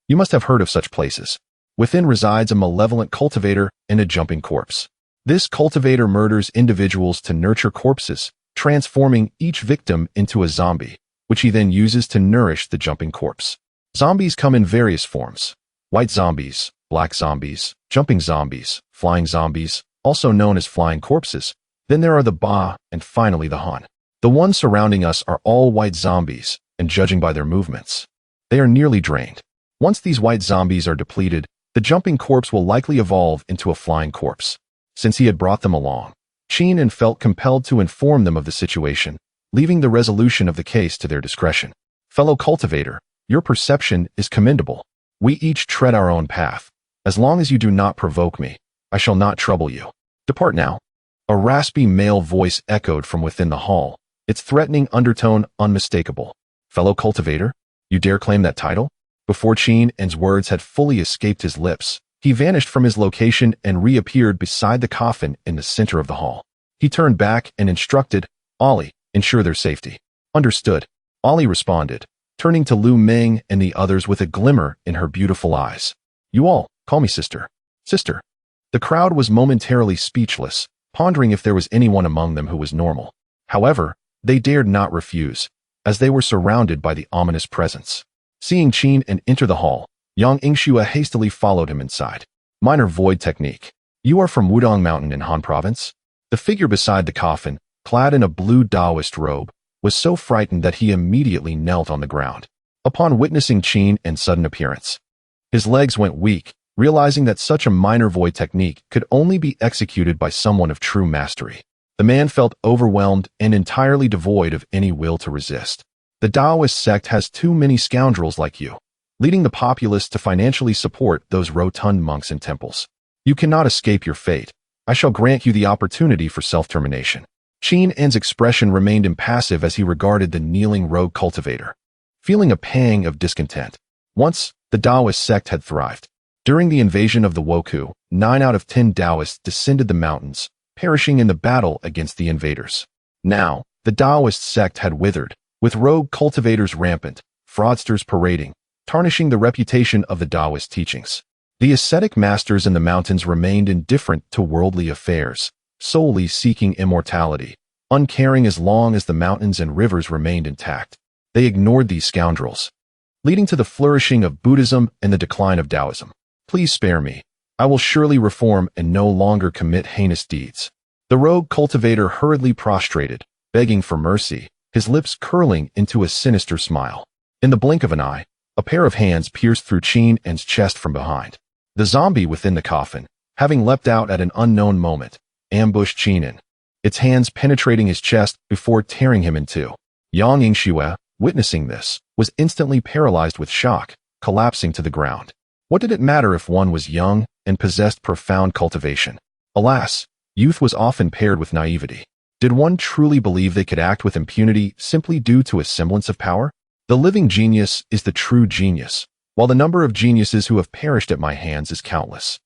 You must have heard of such places. Within resides a malevolent cultivator and a jumping corpse. This cultivator murders individuals to nurture corpses, transforming each victim into a zombie, which he then uses to nourish the jumping corpse. Zombies come in various forms. White zombies, black zombies, jumping zombies, flying zombies, also known as flying corpses. Then there are the Ba, and finally the Han. The ones surrounding us are all white zombies, and judging by their movements, they are nearly drained. Once these white zombies are depleted, the jumping corpse will likely evolve into a flying corpse. Since he had brought them along, Qin En felt compelled to inform them of the situation, leaving the resolution of the case to their discretion. Fellow cultivator, your perception is commendable. We each tread our own path. As long as you do not provoke me, I shall not trouble you. Depart now. A raspy male voice echoed from within the hall, its threatening undertone unmistakable. Fellow cultivator, you dare claim that title? Before Qin En's words had fully escaped his lips, he vanished from his location and reappeared beside the coffin in the center of the hall. He turned back and instructed, Ollie, ensure their safety. Understood. Ollie responded, turning to Lu Ming and the others with a glimmer in her beautiful eyes. You all, call me sister. Sister. The crowd was momentarily speechless, pondering if there was anyone among them who was normal. However, they dared not refuse, as they were surrounded by the ominous presence. Seeing Qin and enter the hall, Yang Yingxue hastily followed him inside. Minor void technique. You are from Wudong Mountain in Han Province? The figure beside the coffin, clad in a blue Taoist robe, was so frightened that he immediately knelt on the ground. Upon witnessing Qin and sudden appearance, his legs went weak, realizing that such a minor void technique could only be executed by someone of true mastery. The man felt overwhelmed and entirely devoid of any will to resist. The Taoist sect has too many scoundrels like you, leading the populace to financially support those rotund monks in temples. You cannot escape your fate. I shall grant you the opportunity for self-termination. Qin En's expression remained impassive as he regarded the kneeling rogue cultivator, feeling a pang of discontent. Once, the Taoist sect had thrived. During the invasion of the Wokou, 9 out of 10 Taoists descended the mountains, perishing in the battle against the invaders. Now, the Taoist sect had withered, with rogue cultivators rampant, fraudsters parading, tarnishing the reputation of the Taoist teachings. The ascetic masters in the mountains remained indifferent to worldly affairs, solely seeking immortality, uncaring as long as the mountains and rivers remained intact. They ignored these scoundrels, leading to the flourishing of Buddhism and the decline of Taoism. Please spare me. I will surely reform and no longer commit heinous deeds. The rogue cultivator hurriedly prostrated, begging for mercy, his lips curling into a sinister smile. In the blink of an eye, a pair of hands pierced through Qin En's chest from behind. The zombie within the coffin, having leapt out at an unknown moment, ambushed Qin En, its hands penetrating his chest before tearing him in two. Yang Yingxue, witnessing this, was instantly paralyzed with shock, collapsing to the ground. What did it matter if one was young and possessed profound cultivation? Alas, youth was often paired with naivety. Did one truly believe they could act with impunity simply due to a semblance of power? The living genius is the true genius, while the number of geniuses who have perished at my hands is countless.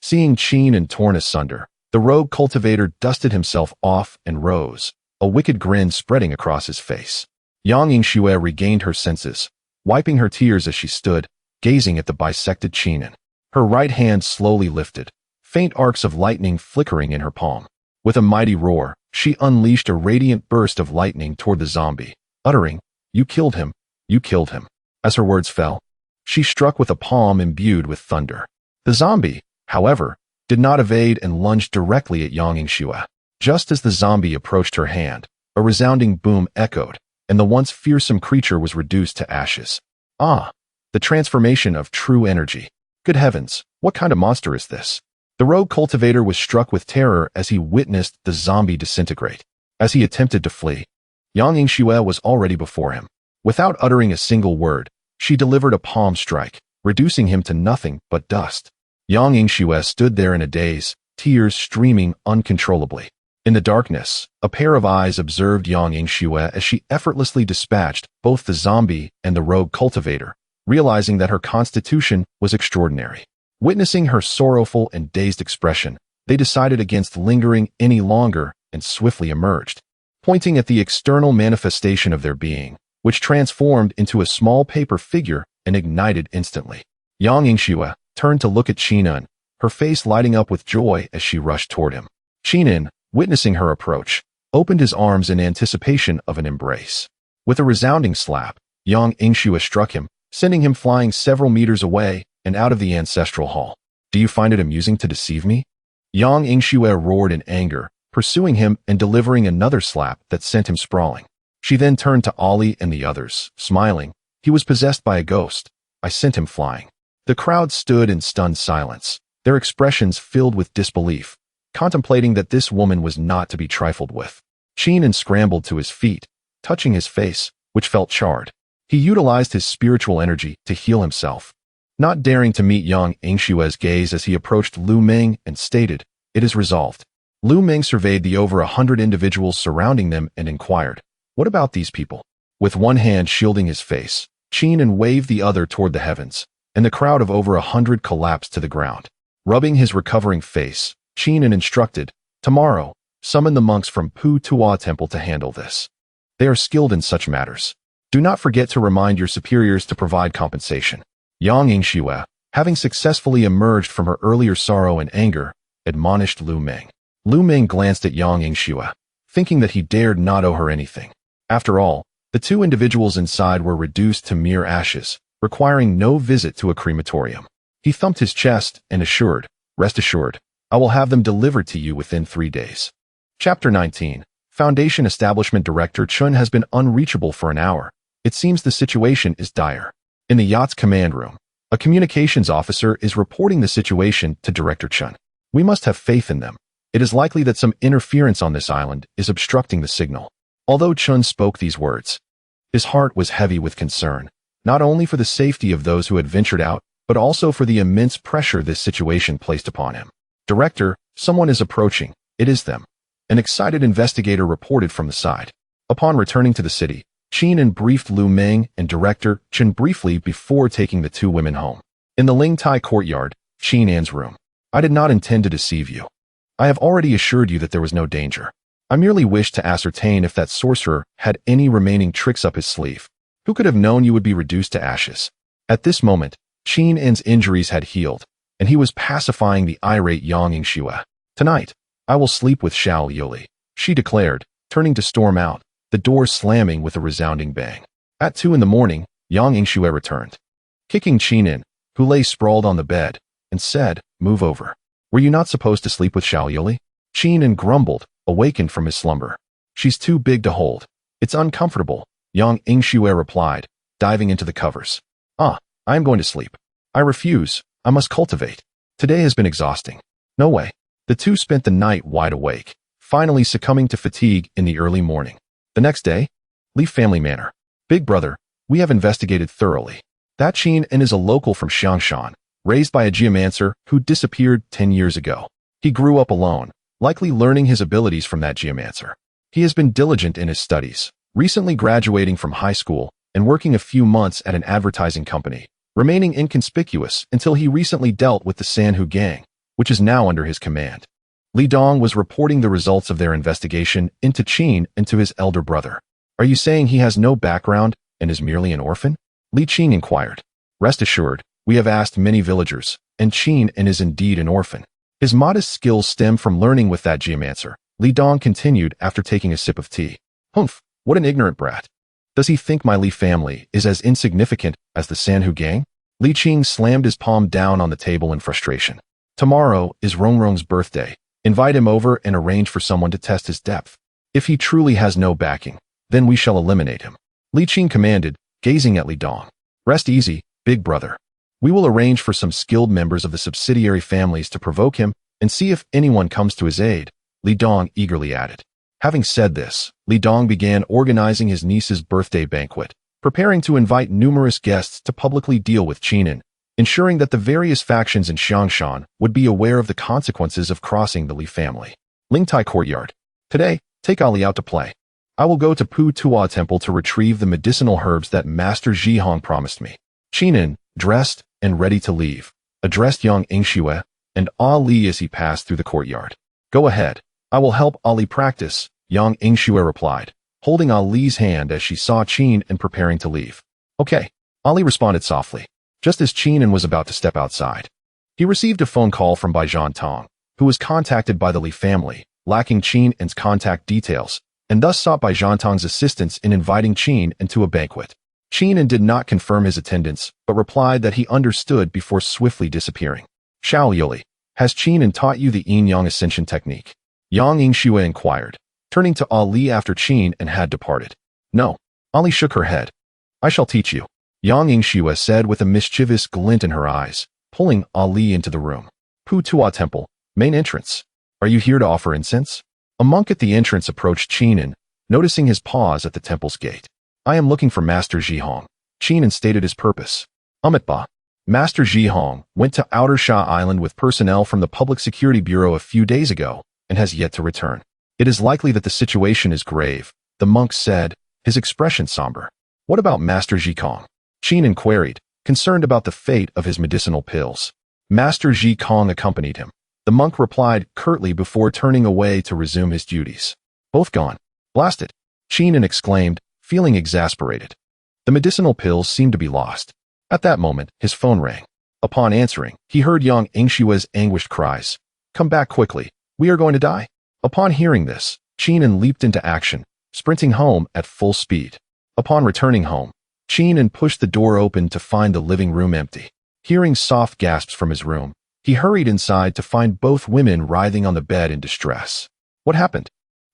Seeing Qin En torn asunder, the rogue cultivator dusted himself off and rose, a wicked grin spreading across his face. Yang Yingxue regained her senses, wiping her tears as she stood, gazing at the bisected Qin En. Her right hand slowly lifted, faint arcs of lightning flickering in her palm. With a mighty roar, she unleashed a radiant burst of lightning toward the zombie, uttering, "You killed him, you killed him." As her words fell, she struck with a palm imbued with thunder. The zombie, however, did not evade and lunged directly at Yang Yingxue. Just as the zombie approached her hand, a resounding boom echoed, and the once fearsome creature was reduced to ashes. Ah! The transformation of true energy. Good heavens, what kind of monster is this? The rogue cultivator was struck with terror as he witnessed the zombie disintegrate. As he attempted to flee, Yang Yingxue was already before him. Without uttering a single word, she delivered a palm strike, reducing him to nothing but dust. Yang Yingxue stood there in a daze, tears streaming uncontrollably. In the darkness, a pair of eyes observed Yang Yingxue as she effortlessly dispatched both the zombie and the rogue cultivator, realizing that her constitution was extraordinary. Witnessing her sorrowful and dazed expression, they decided against lingering any longer and swiftly emerged, pointing at the external manifestation of their being, which transformed into a small paper figure and ignited instantly. Yang Yingxue turned to look at Qin En, her face lighting up with joy as she rushed toward him. Qin En, witnessing her approach, opened his arms in anticipation of an embrace. With a resounding slap, Yang Yingxue struck him, sending him flying several meters away and out of the ancestral hall. Do you find it amusing to deceive me? Yang Yingxue roared in anger, pursuing him and delivering another slap that sent him sprawling. She then turned to Ollie and the others, smiling. He was possessed by a ghost. I sent him flying. The crowd stood in stunned silence, their expressions filled with disbelief, contemplating that this woman was not to be trifled with. Qin En scrambled to his feet, touching his face, which felt charred. He utilized his spiritual energy to heal himself, not daring to meet Yang Yingxue's gaze as he approached Lu Meng and stated, "It is resolved." Lu Meng surveyed the over 100 individuals surrounding them and inquired, "What about these people?" With one hand shielding his face, Qin En waved the other toward the heavens, and the crowd of over 100 collapsed to the ground. Rubbing his recovering face, Qin En instructed, "Tomorrow, summon the monks from Pu Tuo Temple to handle this. They are skilled in such matters. Do not forget to remind your superiors to provide compensation." Yang Yingxue, having successfully emerged from her earlier sorrow and anger, admonished Lu Meng. Lu Meng glanced at Yang Yingxue, thinking that he dared not owe her anything. After all, The two individuals inside were reduced to mere ashes, requiring no visit to a crematorium. He thumped his chest and assured, "Rest assured, I will have them delivered to you within 3 days." Chapter 19. Foundation Establishment Director Chun has been unreachable for an hour. It seems the situation is dire. In the yacht's command room, a communications officer is reporting the situation to Director Chun. "We must have faith in them. It is likely that some interference on this island is obstructing the signal." Although Chun spoke these words, his heart was heavy with concern, not only for the safety of those who had ventured out, but also for the immense pressure this situation placed upon him. "Director, someone is approaching. It is them," an excited investigator reported from the side. Upon returning to the city, Qin briefed Lu Meng and Director Chen briefly before taking the two women home. In the Ling Tai courtyard, Qin's room. "I did not intend to deceive you. I have already assured you that there was no danger. I merely wished to ascertain if that sorcerer had any remaining tricks up his sleeve. Who could have known you would be reduced to ashes?" At this moment, Qin's injuries had healed, and he was pacifying the irate Yang Yingxue. "Tonight, I will sleep with Xiao Yuli," she declared, turning to storm out, the door slamming with a resounding bang. At 2 in the morning, Yang Yingxue returned, kicking Qin, who lay sprawled on the bed, and said, "Move over. Were you not supposed to sleep with Xiao Yuli?" Qin grumbled, awakened from his slumber. "She's too big to hold. It's uncomfortable," Yang Yingxue replied, diving into the covers. "I am going to sleep. I refuse. I must cultivate. Today has been exhausting. No way." The two spent the night wide awake, finally succumbing to fatigue in the early morning. The next day, Li Family Manor. "Big brother, we have investigated thoroughly. That Qin is a local from Xiangshan, raised by a geomancer who disappeared 10 years ago. He grew up alone, likely learning his abilities from that geomancer. He has been diligent in his studies, recently graduating from high school and working a few months at an advertising company, remaining inconspicuous until he recently dealt with the Sanhu gang, which is now under his command." Li Dong was reporting the results of their investigation into Qin and to his elder brother. "Are you saying he has no background and is merely an orphan?" Li Qing inquired. "Rest assured, we have asked many villagers, and Qin is indeed an orphan. His modest skills stem from learning with that geomancer," Li Dong continued after taking a sip of tea. "Humph, what an ignorant brat. Does he think my Li family is as insignificant as the Sanhu gang?" Li Qing slammed his palm down on the table in frustration. "Tomorrow is Rongrong's birthday. Invite him over and arrange for someone to test his depth. If he truly has no backing, then we shall eliminate him," Li Qing commanded, gazing at Li Dong. "Rest easy, big brother. We will arrange for some skilled members of the subsidiary families to provoke him and see if anyone comes to his aid," Li Dong eagerly added. Having said this, Li Dong began organizing his niece's birthday banquet, preparing to invite numerous guests to publicly deal with Qin, ensuring that the various factions in Xiangshan would be aware of the consequences of crossing the Li family. Ling Tai courtyard. "Today, take Ali out to play. I will go to Pu Tua Temple to retrieve the medicinal herbs that Master Zhihong promised me." Qin, dressed and ready to leave, addressed Yang Yingxue and Ali as he passed through the courtyard. "Go ahead. I will help Ali practice," Yang Yingxue replied, holding Ali's hand as she saw Qin preparing to leave. "Okay," Ali responded softly, just as Qin was about to step outside. He received a phone call from Baijian Tong, who was contacted by the Li family, lacking Qin's contact details, and thus sought Baijian Tong's assistance in inviting Qin to a banquet. Qin did not confirm his attendance, but replied that he understood before swiftly disappearing. "Xiao Yuli, has Qin taught you the yin-yang ascension technique?" Yang Yingxue inquired, turning to Ali after Qin had departed. "No." Ali shook her head. "I shall teach you," Yang Yingxue said with a mischievous glint in her eyes, pulling Ali into the room. "Pu Tua Temple, main entrance. Are you here to offer incense?" A monk at the entrance approached Qin, noticing his pause at the temple's gate. "I am looking for Master Zhihong," Qin stated his purpose. "Amitba." Master Zhihong went to Outer Sha Island with personnel from the Public Security Bureau a few days ago and has yet to return. "It is likely that the situation is grave," the monk said, his expression somber. "What about Master Zhikong?" Qin queried, concerned about the fate of his medicinal pills. Master Zhikong accompanied him. The monk replied curtly before turning away to resume his duties. "Both gone. Blast it," Qin exclaimed, feeling exasperated. The medicinal pills seemed to be lost. At that moment, his phone rang. Upon answering, he heard Yang Yingxue's anguished cries. "Come back quickly. We are going to die." Upon hearing this, Qin leaped into action, sprinting home at full speed. Upon returning home, Qin pushed the door open to find the living room empty. Hearing soft gasps from his room, he hurried inside to find both women writhing on the bed in distress. What happened?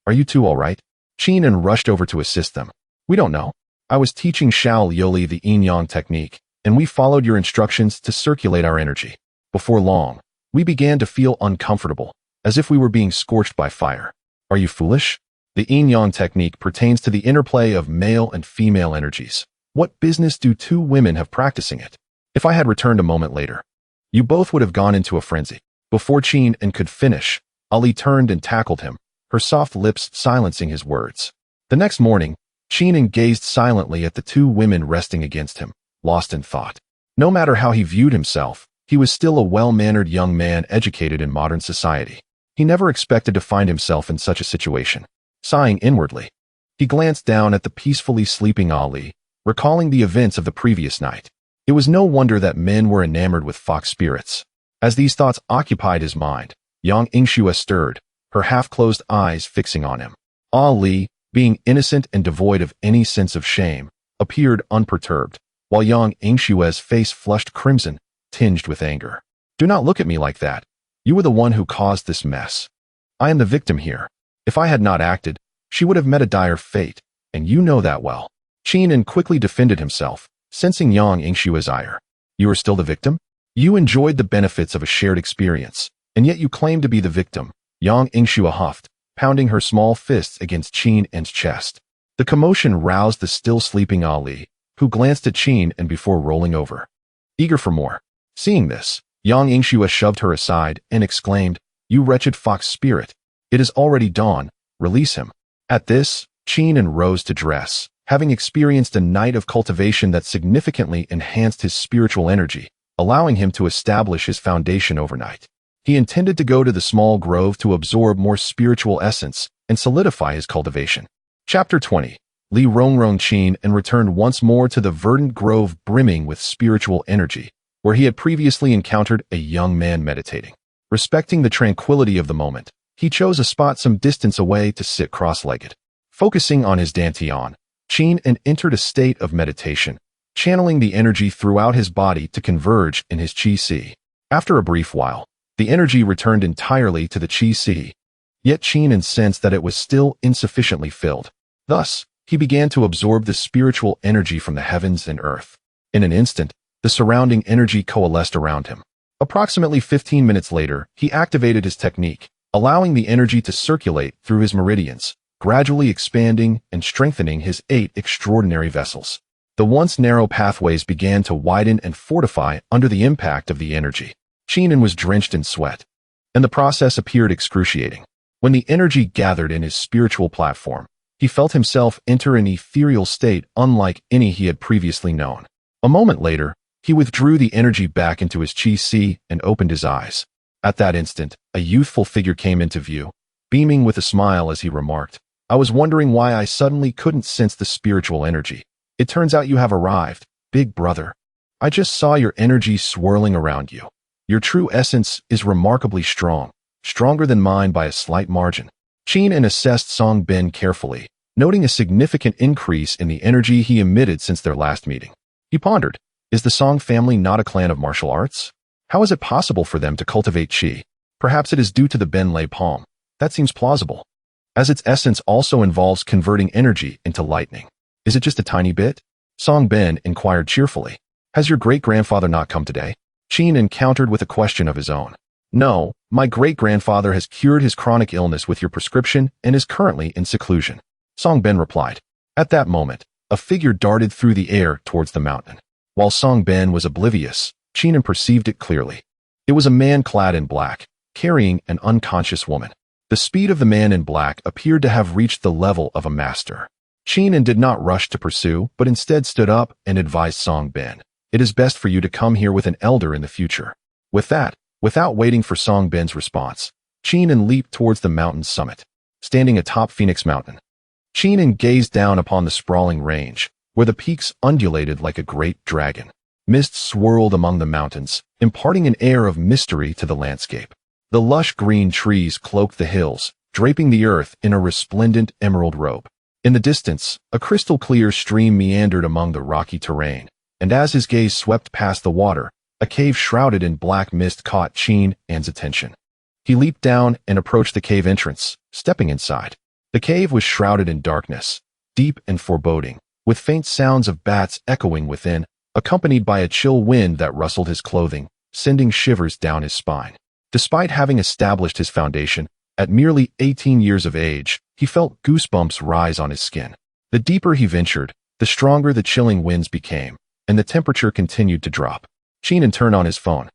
Are you two all right? Qin rushed over to assist them. We don't know. I was teaching Xiao Liuli the yin-yang technique, and we followed your instructions to circulate our energy. Before long, we began to feel uncomfortable, as if we were being scorched by fire. Are you foolish? The yin-yang technique pertains to the interplay of male and female energies. What business do two women have practicing it? If I had returned a moment later, you both would have gone into a frenzy. Before Qin could finish, Ali turned and tackled him, her soft lips silencing his words. The next morning, Qin gazed silently at the two women resting against him, lost in thought. No matter how he viewed himself, he was still a well-mannered young man educated in modern society. He never expected to find himself in such a situation. Sighing inwardly, he glanced down at the peacefully sleeping Ali, recalling the events of the previous night. It was no wonder that men were enamored with fox spirits. As these thoughts occupied his mind, Yang Yingxue stirred, her half-closed eyes fixing on him. Ali, being innocent and devoid of any sense of shame, appeared unperturbed, while Yang Yingxue's face flushed crimson, tinged with anger. Do not look at me like that. You were the one who caused this mess. I am the victim here. If I had not acted, she would have met a dire fate, and you know that well. Qin quickly defended himself, sensing Yang Yingxue's ire. You are still the victim? You enjoyed the benefits of a shared experience, and yet you claim to be the victim. Yang Yingxue huffed, pounding her small fists against Qin's chest. The commotion roused the still sleeping Ali, who glanced at Qin before rolling over. Eager for more. Seeing this, Yang Yingxue shoved her aside and exclaimed, You wretched fox spirit. It is already dawn. Release him. At this, Qin rose to dress, having experienced a night of cultivation that significantly enhanced his spiritual energy, allowing him to establish his foundation overnight. He intended to go to the small grove to absorb more spiritual essence and solidify his cultivation. Chapter 20. Li Rongrong Qin returned once more to the verdant grove brimming with spiritual energy, where he had previously encountered a young man meditating. Respecting the tranquility of the moment, he chose a spot some distance away to sit cross-legged. Focusing on his dantian, Qin entered a state of meditation, channeling the energy throughout his body to converge in his qi. After a brief while, the energy returned entirely to the qi, yet Qin sensed that it was still insufficiently filled. Thus, he began to absorb the spiritual energy from the heavens and earth. In an instant, the surrounding energy coalesced around him. Approximately 15 minutes later, he activated his technique, allowing the energy to circulate through his meridians, gradually expanding and strengthening his 8 extraordinary vessels. The once narrow pathways began to widen and fortify under the impact of the energy. Qin was drenched in sweat, and the process appeared excruciating. When the energy gathered in his spiritual platform, he felt himself enter an ethereal state unlike any he had previously known. A moment later, he withdrew the energy back into his qi and opened his eyes. At that instant, a youthful figure came into view, beaming with a smile as he remarked, I was wondering why I suddenly couldn't sense the spiritual energy. It turns out you have arrived, big brother. I just saw your energy swirling around you. Your true essence is remarkably strong, stronger than mine by a slight margin. Qin assessed Song Ben carefully, noting a significant increase in the energy he emitted since their last meeting. He pondered, is the Song family not a clan of martial arts? How is it possible for them to cultivate qi? Perhaps it is due to the Ben Lei palm. That seems plausible, as its essence also involves converting energy into lightning. Is it just a tiny bit? Song Ben inquired cheerfully. Has your great-grandfather not come today? Qin countered with a question of his own. No, my great-grandfather has cured his chronic illness with your prescription and is currently in seclusion. Song Ben replied. At that moment, a figure darted through the air towards the mountain. While Song Ben was oblivious, Qin perceived it clearly. It was a man clad in black, carrying an unconscious woman. The speed of the man in black appeared to have reached the level of a master. Qin did not rush to pursue, but instead stood up and advised Song Ben. It is best for you to come here with an elder in the future. With that, without waiting for Song Ben's response, Qin leaped towards the mountain's summit. Standing atop Phoenix Mountain, Qin gazed down upon the sprawling range, where the peaks undulated like a great dragon. Mist swirled among the mountains, imparting an air of mystery to the landscape. The lush green trees cloaked the hills, draping the earth in a resplendent emerald robe. In the distance, a crystal-clear stream meandered among the rocky terrain, and as his gaze swept past the water, a cave shrouded in black mist caught Qin An's attention. He leaped down and approached the cave entrance, stepping inside. The cave was shrouded in darkness, deep and foreboding, with faint sounds of bats echoing within, accompanied by a chill wind that rustled his clothing, sending shivers down his spine. Despite having established his foundation, at merely 18 years of age, he felt goosebumps rise on his skin. The deeper he ventured, the stronger the chilling winds became, and the temperature continued to drop. Qin turned on his phone,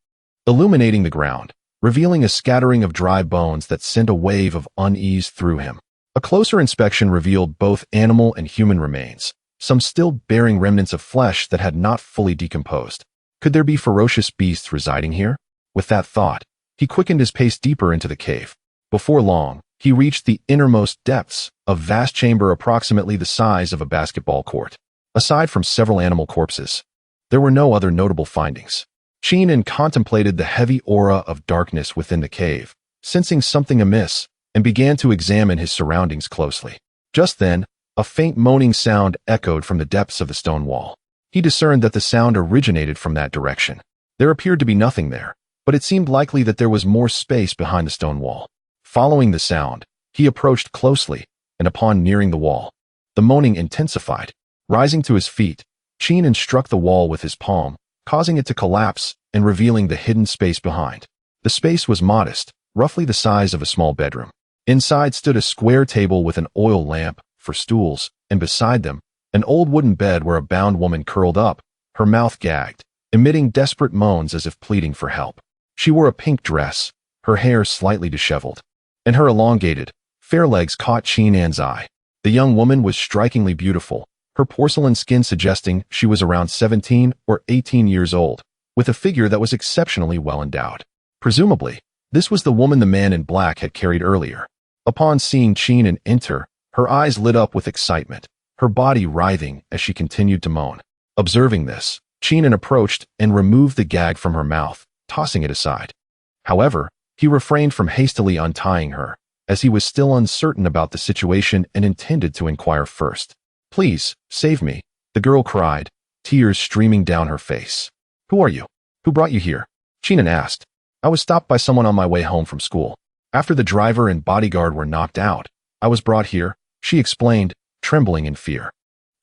illuminating the ground, revealing a scattering of dry bones that sent a wave of unease through him. A closer inspection revealed both animal and human remains, some still bearing remnants of flesh that had not fully decomposed. Could there be ferocious beasts residing here? With that thought, he quickened his pace deeper into the cave. Before long, he reached the innermost depths, a vast chamber approximately the size of a basketball court. Aside from several animal corpses, there were no other notable findings. Qin contemplated the heavy aura of darkness within the cave, sensing something amiss, and began to examine his surroundings closely. Just then, a faint moaning sound echoed from the depths of the stone wall. He discerned that the sound originated from that direction. There appeared to be nothing there, but it seemed likely that there was more space behind the stone wall. Following the sound, he approached closely, and upon nearing the wall, the moaning intensified. Rising to his feet, Qin struck the wall with his palm, causing it to collapse and revealing the hidden space behind. The space was modest, roughly the size of a small bedroom. Inside stood a square table with an oil lamp for stools, and beside them, an old wooden bed where a bound woman curled up, her mouth gagged, emitting desperate moans as if pleading for help. She wore a pink dress, her hair slightly disheveled, and her elongated, fair legs caught Qin An's eye. The young woman was strikingly beautiful, her porcelain skin suggesting she was around 17 or 18 years old, with a figure that was exceptionally well endowed. Presumably, this was the woman the man in black had carried earlier. Upon seeing Qin enter, her eyes lit up with excitement, her body writhing as she continued to moan. Observing this, Qin approached and removed the gag from her mouth, tossing it aside. However, he refrained from hastily untying her, as he was still uncertain about the situation and intended to inquire first. "Please, save me," the girl cried, tears streaming down her face. "Who are you? Who brought you here?" Qin asked. "I was stopped by someone on my way home from school. After the driver and bodyguard were knocked out, I was brought here," she explained, trembling in fear.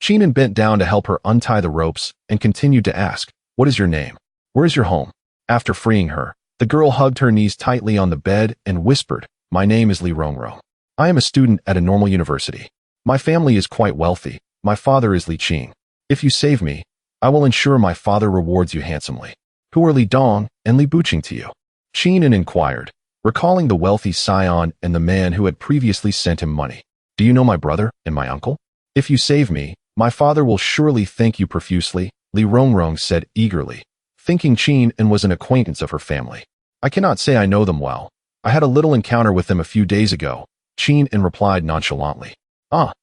Qin bent down to help her untie the ropes and continued to ask, "What is your name? Where is your home?" After freeing her, the girl hugged her knees tightly on the bed and whispered, "My name is Li Rongrong. I am a student at a normal university. My family is quite wealthy. My father is Li Qing. If you save me, I will ensure my father rewards you handsomely." "Who are Li Dong and Li Buqing to you?" Qin inquired, recalling the wealthy scion and the man who had previously sent him money. "Do you know my brother and my uncle? If you save me, my father will surely thank you profusely," Li Rongrong said eagerly, thinking Qin was an acquaintance of her family. "I cannot say I know them well. I had a little encounter with them a few days ago," Qin replied nonchalantly. "Ah,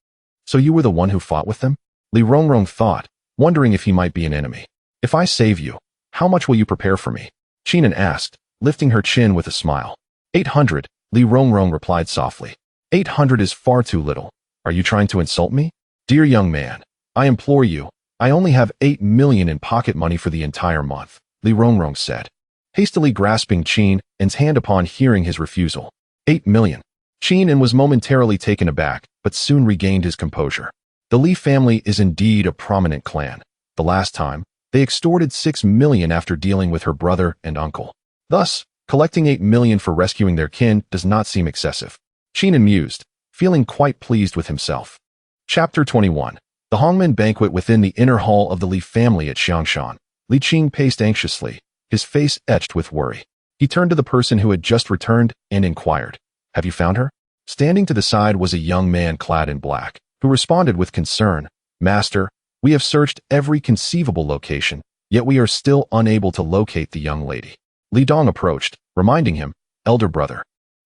so you were the one who fought with them?" Li Rongrong thought, wondering if he might be an enemy. "If I save you, how much will you prepare for me?" Qin asked, lifting her chin with a smile. 800, Li Rongrong replied softly. 800 is far too little. Are you trying to insult me? Dear young man, I implore you, I only have 8 million in pocket money for the entire month, Li Rongrong said, hastily grasping Qin's hand upon hearing his refusal. 8 million. Qin was momentarily taken aback, but soon regained his composure. The Li family is indeed a prominent clan. The last time, they extorted 6 million after dealing with her brother and uncle. Thus, collecting 8 million for rescuing their kin does not seem excessive. Qin mused, feeling quite pleased with himself. Chapter 21. The Hongmen banquet within the inner hall of the Li family at Xiangshan. Li Qing paced anxiously, his face etched with worry. He turned to the person who had just returned and inquired, "Have you found her?" Standing to the side was a young man clad in black, who responded with concern, "Master, we have searched every conceivable location, yet we are still unable to locate the young lady." Li Dong approached, reminding him, "Elder brother,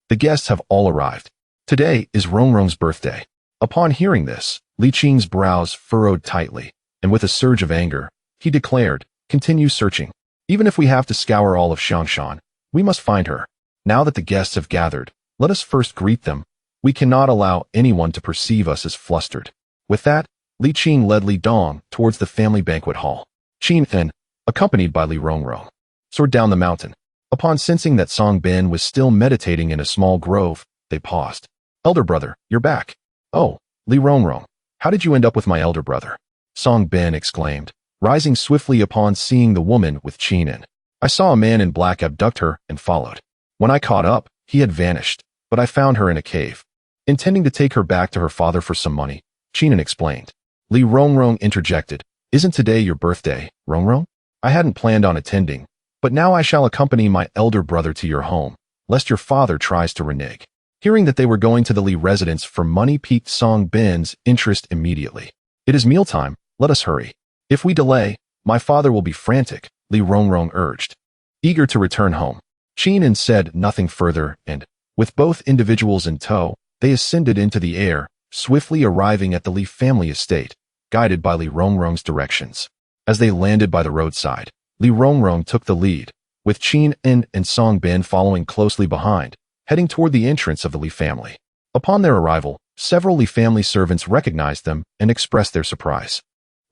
the guests have all arrived. Today is Rongrong's birthday." Upon hearing this, Li Qing's brows furrowed tightly, and with a surge of anger, he declared, "Continue searching. Even if we have to scour all of Xiangshan, we must find her. Now that the guests have gathered, let us first greet them. We cannot allow anyone to perceive us as flustered." With that, Li Qing led Li Dong towards the family banquet hall. Qin then, accompanied by Li Rongrong, soared down the mountain. Upon sensing that Song Bin was still meditating in a small grove, they paused. Elder brother, you're back. Oh, Li Rongrong, how did you end up with my elder brother? Song Bin exclaimed, rising swiftly upon seeing the woman with Qin in. I saw a man in black abduct her and followed. When I caught up, he had vanished, but I found her in a cave. Intending to take her back to her father for some money, Qin explained. Li Rongrong interjected, Isn't today your birthday, Rongrong? I hadn't planned on attending, but now I shall accompany my elder brother to your home, lest your father tries to renege. Hearing that they were going to the Li residence for money piqued Song Bin's interest immediately. It is mealtime, let us hurry. If we delay, my father will be frantic, Li Rongrong urged. Eager to return home, Qin said nothing further and, with both individuals in tow, they ascended into the air, swiftly arriving at the Li family estate, guided by Li Rongrong's directions. As they landed by the roadside, Li Rongrong took the lead, with Qin and Song Bin following closely behind, heading toward the entrance of the Li family. Upon their arrival, several Li family servants recognized them and expressed their surprise.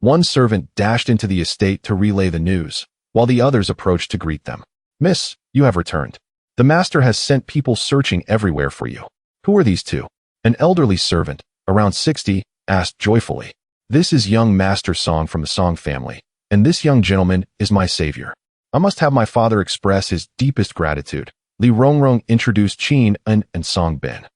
One servant dashed into the estate to relay the news, while the others approached to greet them. Miss, you have returned. The master has sent people searching everywhere for you. Who are these two? An elderly servant, around 60, asked joyfully. This is young Master Song from the Song family, and this young gentleman is my savior. I must have my father express his deepest gratitude. Li Rongrong introduced Qin and Song Bin.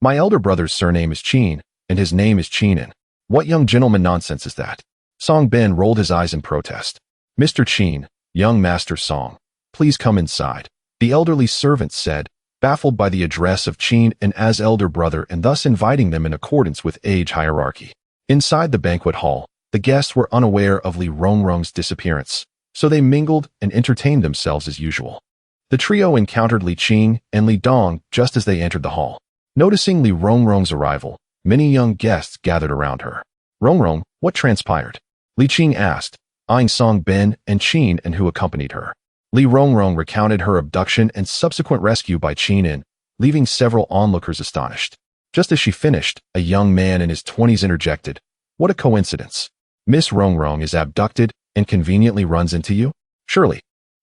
My elder brother's surname is Qin, and his name is Qin. What young gentleman nonsense is that? Song Bin rolled his eyes in protest. Mr. Qin, young Master Song, please come inside, the elderly servant said, baffled by the address of Qin as elder brother and thus inviting them in accordance with age hierarchy. Inside the banquet hall, the guests were unaware of Li Rongrong's disappearance, so they mingled and entertained themselves as usual. The trio encountered Li Qing and Li Dong just as they entered the hall. Noticing Li Rongrong's arrival, many young guests gathered around her. Rongrong, what transpired? Li Qing asked, eyeing Song Bin and Qin who accompanied her. Li Rongrong recounted her abduction and subsequent rescue by Qin, leaving several onlookers astonished. Just as she finished, a young man in his 20s interjected, What a coincidence. Miss Rongrong is abducted and conveniently runs into you? Surely.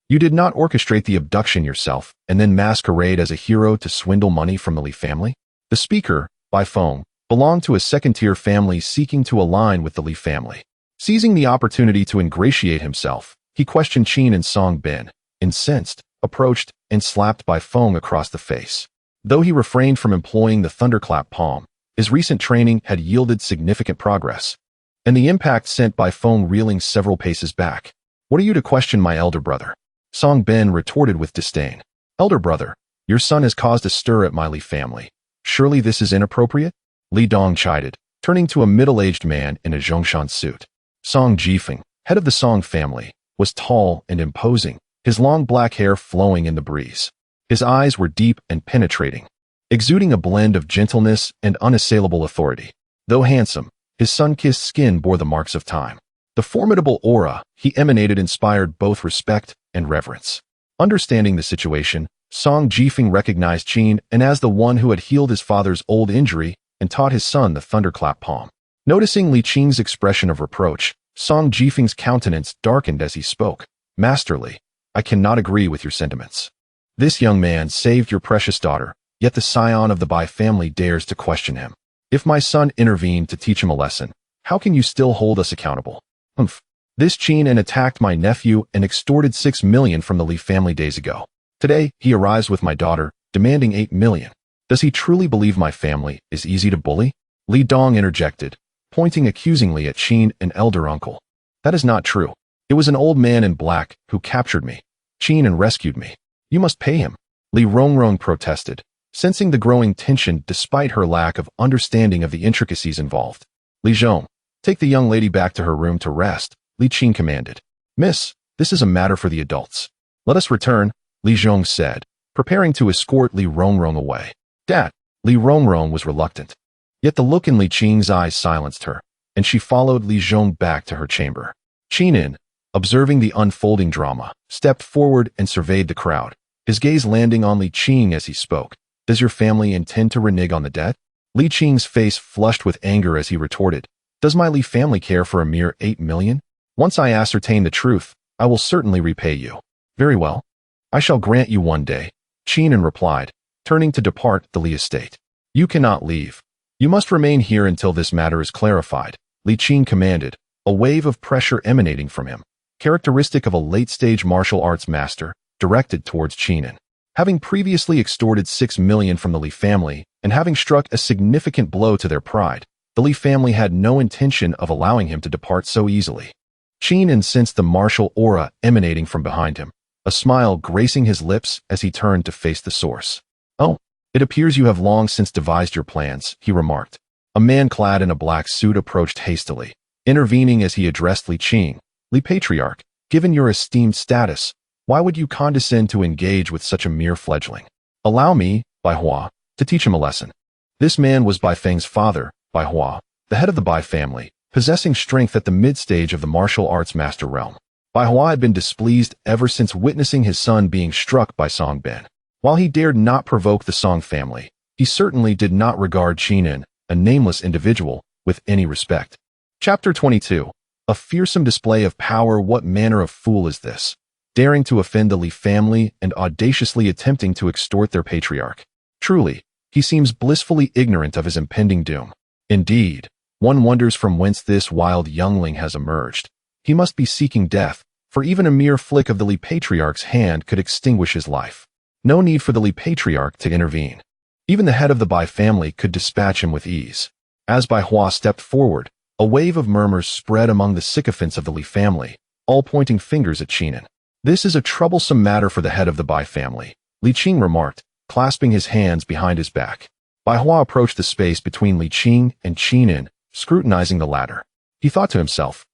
You did not orchestrate the abduction yourself and then masquerade as a hero to swindle money from the Li family? The speaker, by phone, belonged to a second-tier family seeking to align with the Li family. Seizing the opportunity to ingratiate himself, he questioned Qin and Song Bin, incensed, approached, and slapped by Feng across the face. Though he refrained from employing the thunderclap palm, his recent training had yielded significant progress, and the impact sent by Feng reeling several paces back. What are you to question my elder brother? Song Bin retorted with disdain. Elder brother, your son has caused a stir at my Li family. Surely this is inappropriate? Li Dong chided, turning to a middle-aged man in a Zhongshan suit. Song Jifeng, head of the Song family, was tall and imposing, his long black hair flowing in the breeze. His eyes were deep and penetrating, exuding a blend of gentleness and unassailable authority. Though handsome, his sun-kissed skin bore the marks of time. The formidable aura he emanated inspired both respect and reverence. Understanding the situation, Song Jifeng recognized Qin as the one who had healed his father's old injury and taught his son the thunderclap palm. Noticing Li Qing's expression of reproach, Song Jifeng's countenance darkened as he spoke. Masterly, I cannot agree with your sentiments. This young man saved your precious daughter, yet the scion of the Bai family dares to question him. If my son intervened to teach him a lesson, how can you still hold us accountable? Humph. This Qin attacked my nephew and extorted 6 million from the Li family days ago. Today, he arrives with my daughter, demanding 8 million. Does he truly believe my family is easy to bully? Li Dong interjected, pointing accusingly at Qin and elder uncle. That is not true. It was an old man in black who captured me. Qin rescued me. You must pay him. Li Rongrong protested, sensing the growing tension despite her lack of understanding of the intricacies involved. Li Zhong, take the young lady back to her room to rest, Li Qing commanded. Miss, this is a matter for the adults. Let us return, Li Zhong said, preparing to escort Li Rongrong away. Dad, Li Rongrong was reluctant. Yet the look in Li Qing's eyes silenced her, and she followed Li Zhong back to her chamber. Qin, observing the unfolding drama, stepped forward and surveyed the crowd, his gaze landing on Li Qing as he spoke. Does your family intend to renege on the debt? Li Qing's face flushed with anger as he retorted. Does my Li family care for a mere 8 million? Once I ascertain the truth, I will certainly repay you. Very well. I shall grant you one day, Qingnan replied, turning to depart the Li estate. You cannot leave. You must remain here until this matter is clarified, Li Qing commanded, a wave of pressure emanating from him, characteristic of a late-stage martial arts master, directed towards Qingnan. Having previously extorted 6 million from the Li family, and having struck a significant blow to their pride, the Li family had no intention of allowing him to depart so easily. Qingnan sensed the martial aura emanating from behind him, a smile gracing his lips as he turned to face the source. Oh, it appears you have long since devised your plans, he remarked. A man clad in a black suit approached hastily, intervening as he addressed Li Qing. Li Patriarch, given your esteemed status, why would you condescend to engage with such a mere fledgling? Allow me, Bai Hua, to teach him a lesson. This man was Bai Feng's father, Bai Hua, the head of the Bai family, possessing strength at the mid-stage of the martial arts master realm. Bai Hua had been displeased ever since witnessing his son being struck by Song Ben. While he dared not provoke the Song family, he certainly did not regard Qingnan, a nameless individual, with any respect. Chapter 22. A fearsome display of power. What manner of fool is this, daring to offend the Li family and audaciously attempting to extort their patriarch? Truly, he seems blissfully ignorant of his impending doom. Indeed, one wonders from whence this wild youngling has emerged. He must be seeking death, for even a mere flick of the Li patriarch's hand could extinguish his life. No need for the Li patriarch to intervene. Even the head of the Bai family could dispatch him with ease. As Bai Hua stepped forward, a wave of murmurs spread among the sycophants of the Li family, all pointing fingers at Qingnan. This is a troublesome matter for the head of the Bai family, Li Qing remarked, clasping his hands behind his back. Bai Hua approached the space between Li Qing and Qingnan, scrutinizing the latter. He thought to himself,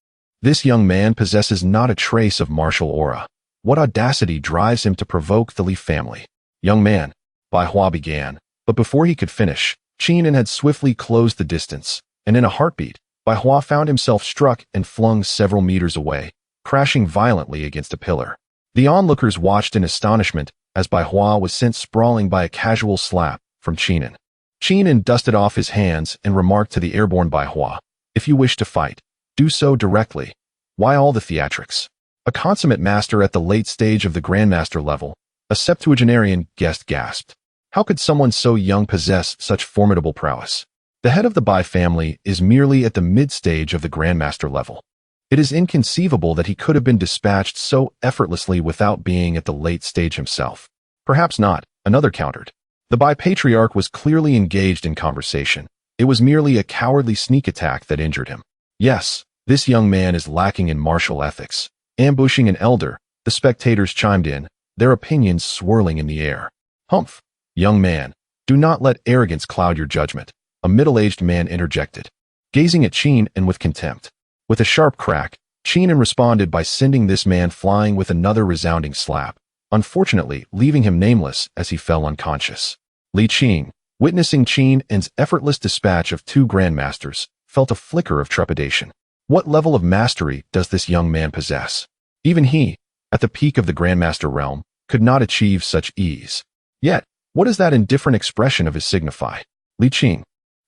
this young man possesses not a trace of martial aura. What audacity drives him to provoke the Li family? Young man, Bai Hua began, but before he could finish, Qingnan had swiftly closed the distance, and in a heartbeat, Bai Hua found himself struck and flung several meters away, crashing violently against a pillar. The onlookers watched in astonishment as Bai Hua was sent sprawling by a casual slap from Qingnan. Qingnan dusted off his hands and remarked to the airborne Bai Hua, if you wish to fight, do so directly. Why all the theatrics? A consummate master at the late stage of the Grandmaster level, a septuagenarian guest gasped. How could someone so young possess such formidable prowess? The head of the Bai family is merely at the mid-stage of the Grandmaster level. It is inconceivable that he could have been dispatched so effortlessly without being at the late stage himself. Perhaps not, another countered. The Bai patriarch was clearly engaged in conversation. It was merely a cowardly sneak attack that injured him. Yes, this young man is lacking in martial ethics. Ambushing an elder, the spectators chimed in, their opinions swirling in the air. Humph, young man, do not let arrogance cloud your judgment, a middle-aged man interjected, gazing at Qingnan with contempt. With a sharp crack, Qingnan responded by sending this man flying with another resounding slap, unfortunately leaving him nameless as he fell unconscious. Li Qing, witnessing Qingnan's effortless dispatch of two grandmasters, felt a flicker of trepidation. What level of mastery does this young man possess? Even he, at the peak of the Grandmaster realm, could not achieve such ease. Yet, what does that indifferent expression of his signify? Li Qing,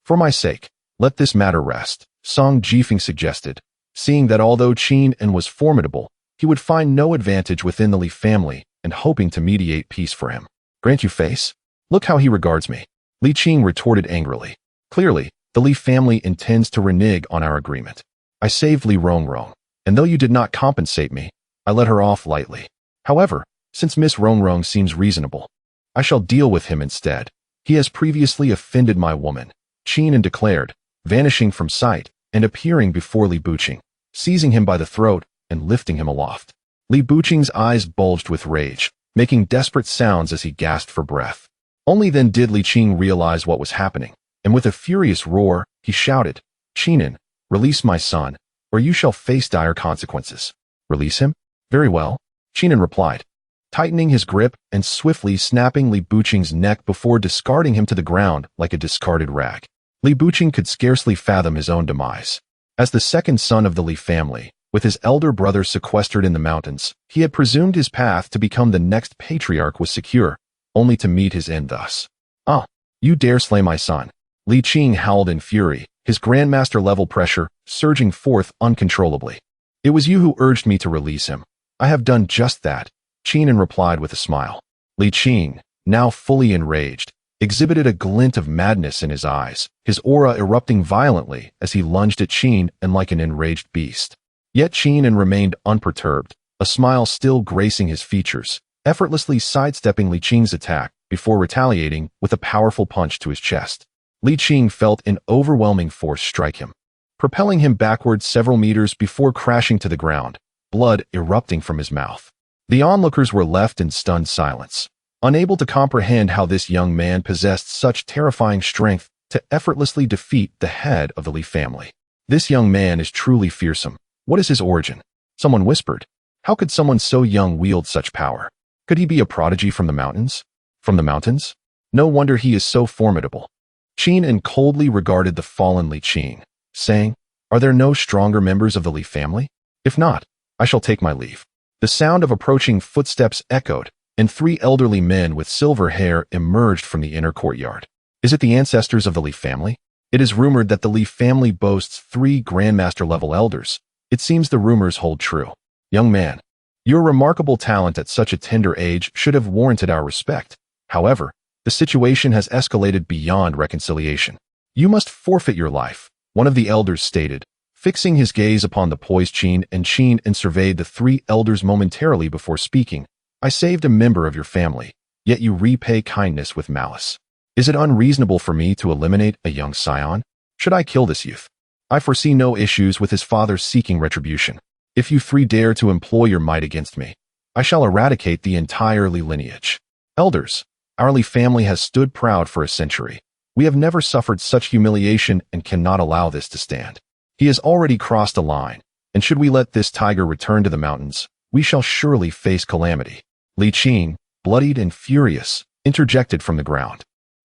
for my sake, let this matter rest, Song Jifeng suggested, seeing that although Qingnan was formidable, he would find no advantage within the Li family and hoping to mediate peace for him. Grant you face? Look how he regards me. Li Qing retorted angrily. Clearly, the Li family intends to renege on our agreement. I saved Li Rongrong, and though you did not compensate me, I let her off lightly. However, since Miss Rongrong seems reasonable, I shall deal with him instead. He has previously offended my woman, Qingnan declared, vanishing from sight and appearing before Li Buqing, seizing him by the throat and lifting him aloft. Li Buqing's eyes bulged with rage, making desperate sounds as he gasped for breath. Only then did Li Qing realize what was happening, and with a furious roar, he shouted, Qingnan, release my son, or you shall face dire consequences. Release him? Very well, Qingnan replied, tightening his grip and swiftly snapping Li Buqing's neck before discarding him to the ground like a discarded rag. Li Buqing could scarcely fathom his own demise. As the second son of the Li family, with his elder brother sequestered in the mountains, he had presumed his path to become the next patriarch was secure, only to meet his end thus. Ah, you dare slay my son. Li Qing howled in fury, his grandmaster-level pressure surging forth uncontrollably. "It was you who urged me to release him. I have done just that," Qin replied with a smile. Li Qing, now fully enraged, exhibited a glint of madness in his eyes, his aura erupting violently as he lunged at Qin and like an enraged beast. Yet Qin remained unperturbed, a smile still gracing his features, effortlessly sidestepping Li Qing's attack before retaliating with a powerful punch to his chest. Li Qing felt an overwhelming force strike him, propelling him backward several meters before crashing to the ground, blood erupting from his mouth. The onlookers were left in stunned silence, unable to comprehend how this young man possessed such terrifying strength to effortlessly defeat the head of the Li family. "This young man is truly fearsome. What is his origin?" someone whispered. "How could someone so young wield such power? Could he be a prodigy from the mountains? From the mountains? No wonder he is so formidable." Qin coldly regarded the fallen Li Qing, saying, "Are there no stronger members of the Li family? If not, I shall take my leave." The sound of approaching footsteps echoed, and 3 elderly men with silver hair emerged from the inner courtyard. "Is it the ancestors of the Li family? It is rumored that the Li family boasts 3 grandmaster-level elders. It seems the rumors hold true. Young man, your remarkable talent at such a tender age should have warranted our respect. However, the situation has escalated beyond reconciliation. You must forfeit your life," one of the elders stated, fixing his gaze upon the poised Qin and surveyed the 3 elders momentarily before speaking. "I saved a member of your family, yet you repay kindness with malice. Is it unreasonable for me to eliminate a young scion? Should I kill this youth? I foresee no issues with his father seeking retribution. If you 3 dare to employ your might against me, I shall eradicate the entire Li lineage. Elders, our Li family has stood proud for a century. We have never suffered such humiliation and cannot allow this to stand. He has already crossed a line, and should we let this tiger return to the mountains, we shall surely face calamity." Li Qing, bloodied and furious, interjected from the ground.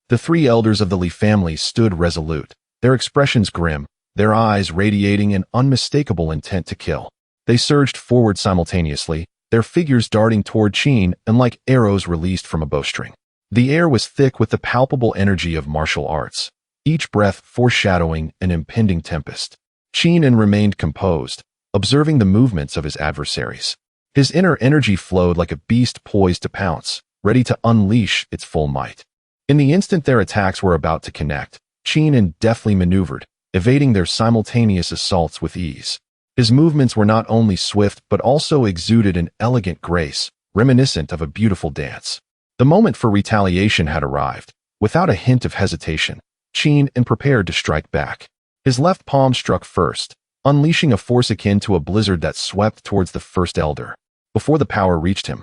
The 3 elders of the Li family stood resolute, their expressions grim, their eyes radiating an unmistakable intent to kill. They surged forward simultaneously, their figures darting toward Qin and like arrows released from a bowstring. The air was thick with the palpable energy of martial arts, each breath foreshadowing an impending tempest. Qin remained composed, observing the movements of his adversaries. His inner energy flowed like a beast poised to pounce, ready to unleash its full might. In the instant their attacks were about to connect, Qin deftly maneuvered, evading their simultaneous assaults with ease. His movements were not only swift but also exuded an elegant grace, reminiscent of a beautiful dance. The moment for retaliation had arrived. Without a hint of hesitation, Qin prepared to strike back. His left palm struck first, unleashing a force akin to a blizzard that swept towards the first elder. Before the power reached him,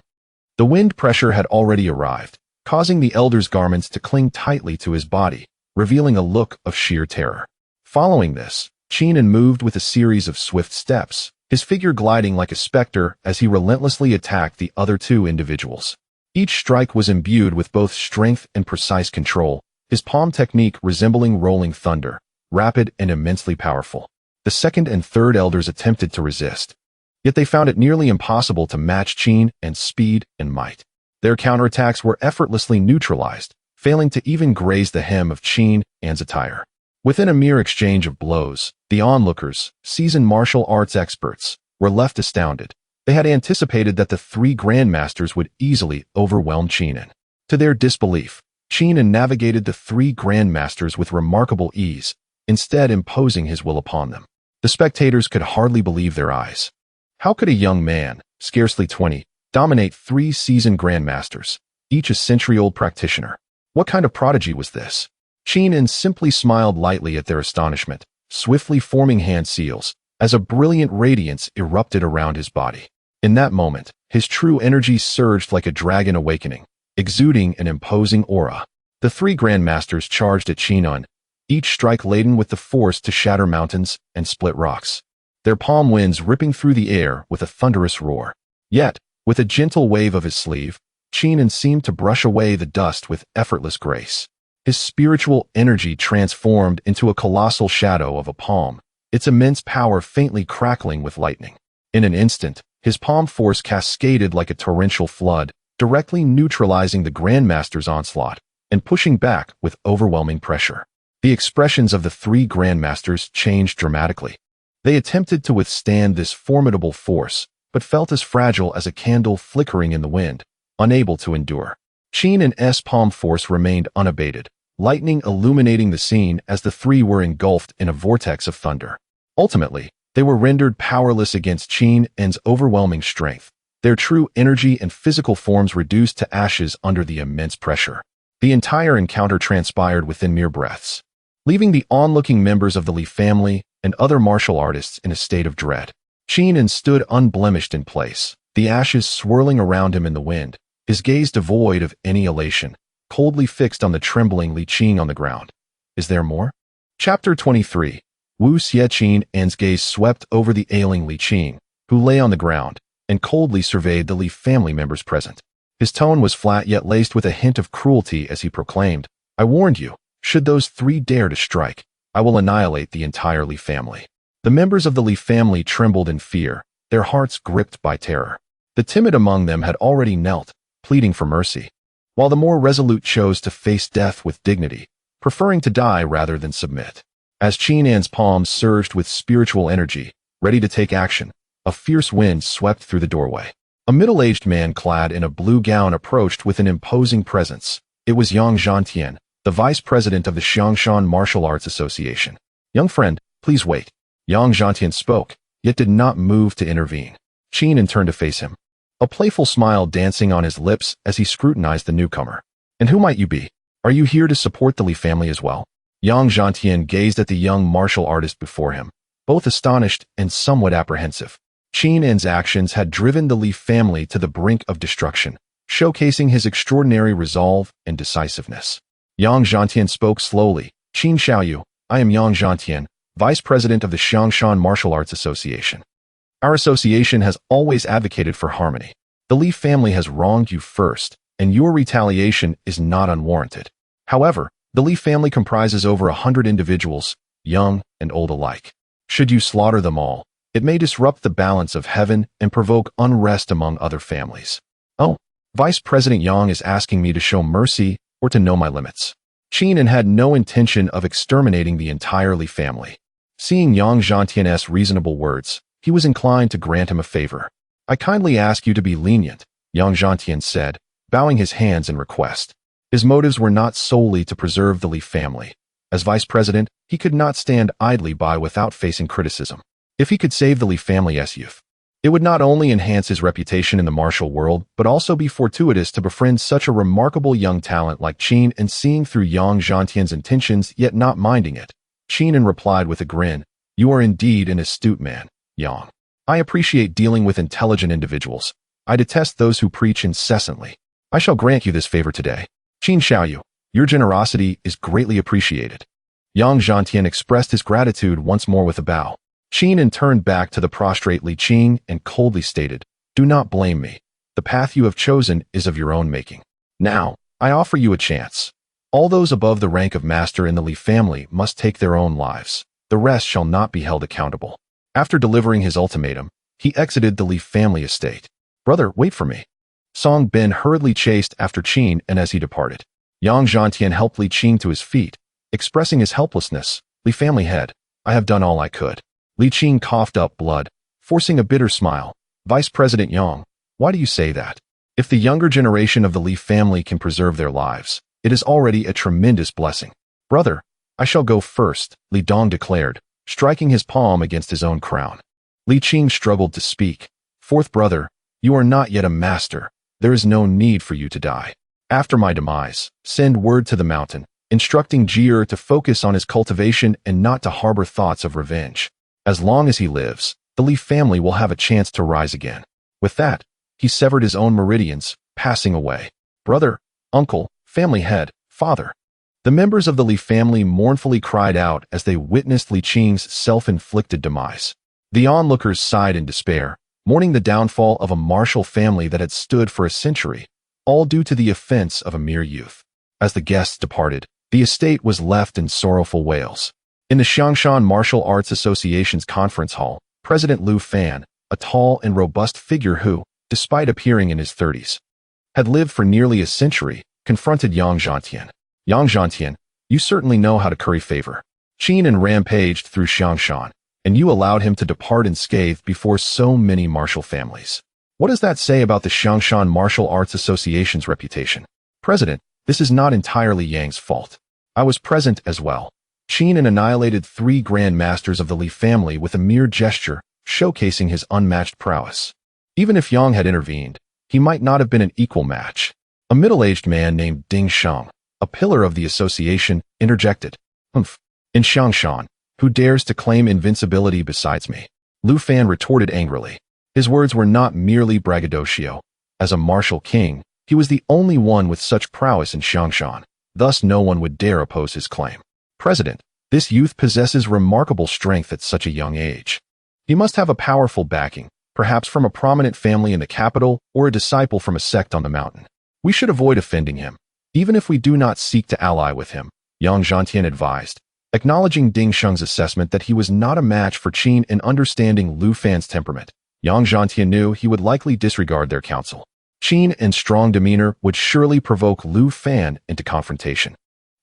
the wind pressure had already arrived, causing the elder's garments to cling tightly to his body, revealing a look of sheer terror. Following this, Qin moved with a series of swift steps, his figure gliding like a specter as he relentlessly attacked the other 2 individuals. Each strike was imbued with both strength and precise control, his palm technique resembling rolling thunder, rapid and immensely powerful. The 2nd and 3rd elders attempted to resist, yet they found it nearly impossible to match Qin's speed and might. Their counterattacks were effortlessly neutralized, failing to even graze the hem of Qin's attire. Within a mere exchange of blows, the onlookers, seasoned martial arts experts, were left astounded. They had anticipated that the 3 grandmasters would easily overwhelm Qin. To their disbelief, Qin navigated the 3 grandmasters with remarkable ease, instead imposing his will upon them. The spectators could hardly believe their eyes. How could a young man, scarcely 20, dominate 3 seasoned grandmasters, each a century-old practitioner? What kind of prodigy was this? Qin simply smiled lightly at their astonishment, swiftly forming hand seals, as a brilliant radiance erupted around his body. In that moment, his true energy surged like a dragon awakening, exuding an imposing aura. The 3 grandmasters charged at Qin, each strike laden with the force to shatter mountains and split rocks, their palm winds ripping through the air with a thunderous roar. Yet, with a gentle wave of his sleeve, Qin seemed to brush away the dust with effortless grace. His spiritual energy transformed into a colossal shadow of a palm, its immense power faintly crackling with lightning. In an instant, his palm force cascaded like a torrential flood, directly neutralizing the Grandmaster's onslaught and pushing back with overwhelming pressure. The expressions of the three grandmasters changed dramatically. They attempted to withstand this formidable force, but felt as fragile as a candle flickering in the wind, unable to endure. Qin and S palm force remained unabated, lightning illuminating the scene as the three were engulfed in a vortex of thunder. Ultimately, they were rendered powerless against Qin and's overwhelming strength, their true energy and physical forms reduced to ashes under the immense pressure. The entire encounter transpired within mere breaths, leaving the onlooking members of the Li family and other martial artists in a state of dread. Qin and stood unblemished in place, the ashes swirling around him in the wind, his gaze devoid of any elation, coldly fixed on the trembling Li Qing on the ground. Is there more? Chapter 23. Wu Xie Qin and's gaze swept over the ailing Li Qing, who lay on the ground, and coldly surveyed the Li family members present. His tone was flat yet laced with a hint of cruelty as he proclaimed, "I warned you, should those three dare to strike, I will annihilate the entire Li family." The members of the Li family trembled in fear, their hearts gripped by terror. The timid among them had already knelt, pleading for mercy, while the more resolute chose to face death with dignity, preferring to die rather than submit. As Qin An's palms surged with spiritual energy, ready to take action, a fierce wind swept through the doorway. A middle-aged man clad in a blue gown approached with an imposing presence. It was Yang Zhantian, the vice president of the Xiangshan Martial Arts Association. "Young friend, please wait." Yang Zhantian spoke, yet did not move to intervene. Qin An turned to face him, a playful smile dancing on his lips as he scrutinized the newcomer. "And who might you be? Are you here to support the Li family as well?" Yang Zhantian gazed at the young martial artist before him, both astonished and somewhat apprehensive. Qin An's actions had driven the Li family to the brink of destruction, showcasing his extraordinary resolve and decisiveness. Yang Zhantian spoke slowly. "Qin Xiaoyu, I am Yang Zhantian, vice president of the Xiangshan Martial Arts Association. Our association has always advocated for harmony. The Li family has wronged you first, and your retaliation is not unwarranted. However, the Li family comprises over 100 individuals, young and old alike. Should you slaughter them all, it may disrupt the balance of heaven and provoke unrest among other families." "Oh, Vice President Yang is asking me to show mercy or to know my limits." Qin An had no intention of exterminating the entire Li family. Seeing Yang Zhantian's reasonable words, he was inclined to grant him a favor. "I kindly ask you to be lenient," Yang Zhantian said, bowing his hands in request. His motives were not solely to preserve the Li family. As vice president, he could not stand idly by without facing criticism. If he could save the Li family's youth, it would not only enhance his reputation in the martial world, but also be fortuitous to befriend such a remarkable young talent like Qin An. Seeing through Yang Zhantian's intentions yet not minding it, Qin An replied with a grin, "You are indeed an astute man, Yang. I appreciate dealing with intelligent individuals. I detest those who preach incessantly. I shall grant you this favor today. Qin Xiaoyu, your generosity is greatly appreciated." Yang Zhantian expressed his gratitude once more with a bow. Qin An turned back to the prostrate Li Qing and coldly stated, "Do not blame me. The path you have chosen is of your own making. Now, I offer you a chance. All those above the rank of master in the Li family must take their own lives. The rest shall not be held accountable." After delivering his ultimatum, he exited the Li family estate. "Brother, wait for me." Song Bin hurriedly chased after Qin An as he departed. Yang Zhantian helped Li Qing to his feet, expressing his helplessness. "Li family head, I have done all I could." Li Qing coughed up blood, forcing a bitter smile. "Vice President Yang, why do you say that? If the younger generation of the Li family can preserve their lives, it is already a tremendous blessing." "Brother, I shall go first," Li Dong declared, striking his palm against his own crown. Li Qing struggled to speak. "Fourth brother, you are not yet a master. There is no need for you to die. After my demise, send word to the mountain, instructing Jier to focus on his cultivation and not to harbor thoughts of revenge. As long as he lives, the Li family will have a chance to rise again." With that, he severed his own meridians, passing away. Brother, uncle, family head, father. The members of the Li family mournfully cried out as they witnessed Li Qing's self-inflicted demise. The onlookers sighed in despair, mourning the downfall of a martial family that had stood for a century, all due to the offense of a mere youth. As the guests departed, the estate was left in sorrowful wails. In the Xiangshan Martial Arts Association's conference hall, President Liu Fan, a tall and robust figure who, despite appearing in his 30s, had lived for nearly a century, confronted Yang Zhantian. "Yang Zhantian, You certainly know how to curry favor. Qin rampaged through Xiangshan, and you allowed him to depart unscathed before so many martial families. What does that say about the Xiangshan Martial Arts Association's reputation? President, this is not entirely Yang's fault. I was present as well. Qin annihilated 3 Grand Masters of the Li family with a mere gesture, showcasing his unmatched prowess. Even if Yang had intervened, he might not have been an equal match. A middle-aged man named Ding Sheng, a pillar of the association, interjected. Humph. In Xiangshan, who dares to claim invincibility besides me? Lu Fan retorted angrily. His words were not merely braggadocio. As a martial king, he was the only one with such prowess in Xiangshan, thus no one would dare oppose his claim. President, this youth possesses remarkable strength at such a young age. He must have a powerful backing, perhaps from a prominent family in the capital or a disciple from a sect on the mountain. We should avoid offending him, even if we do not seek to ally with him, Yang Zhantian advised, acknowledging Ding Sheng's assessment that he was not a match for Qin in understanding Lu Fan's temperament. Yang Zhantian knew he would likely disregard their counsel. Qin's strong demeanor would surely provoke Lu Fan into confrontation,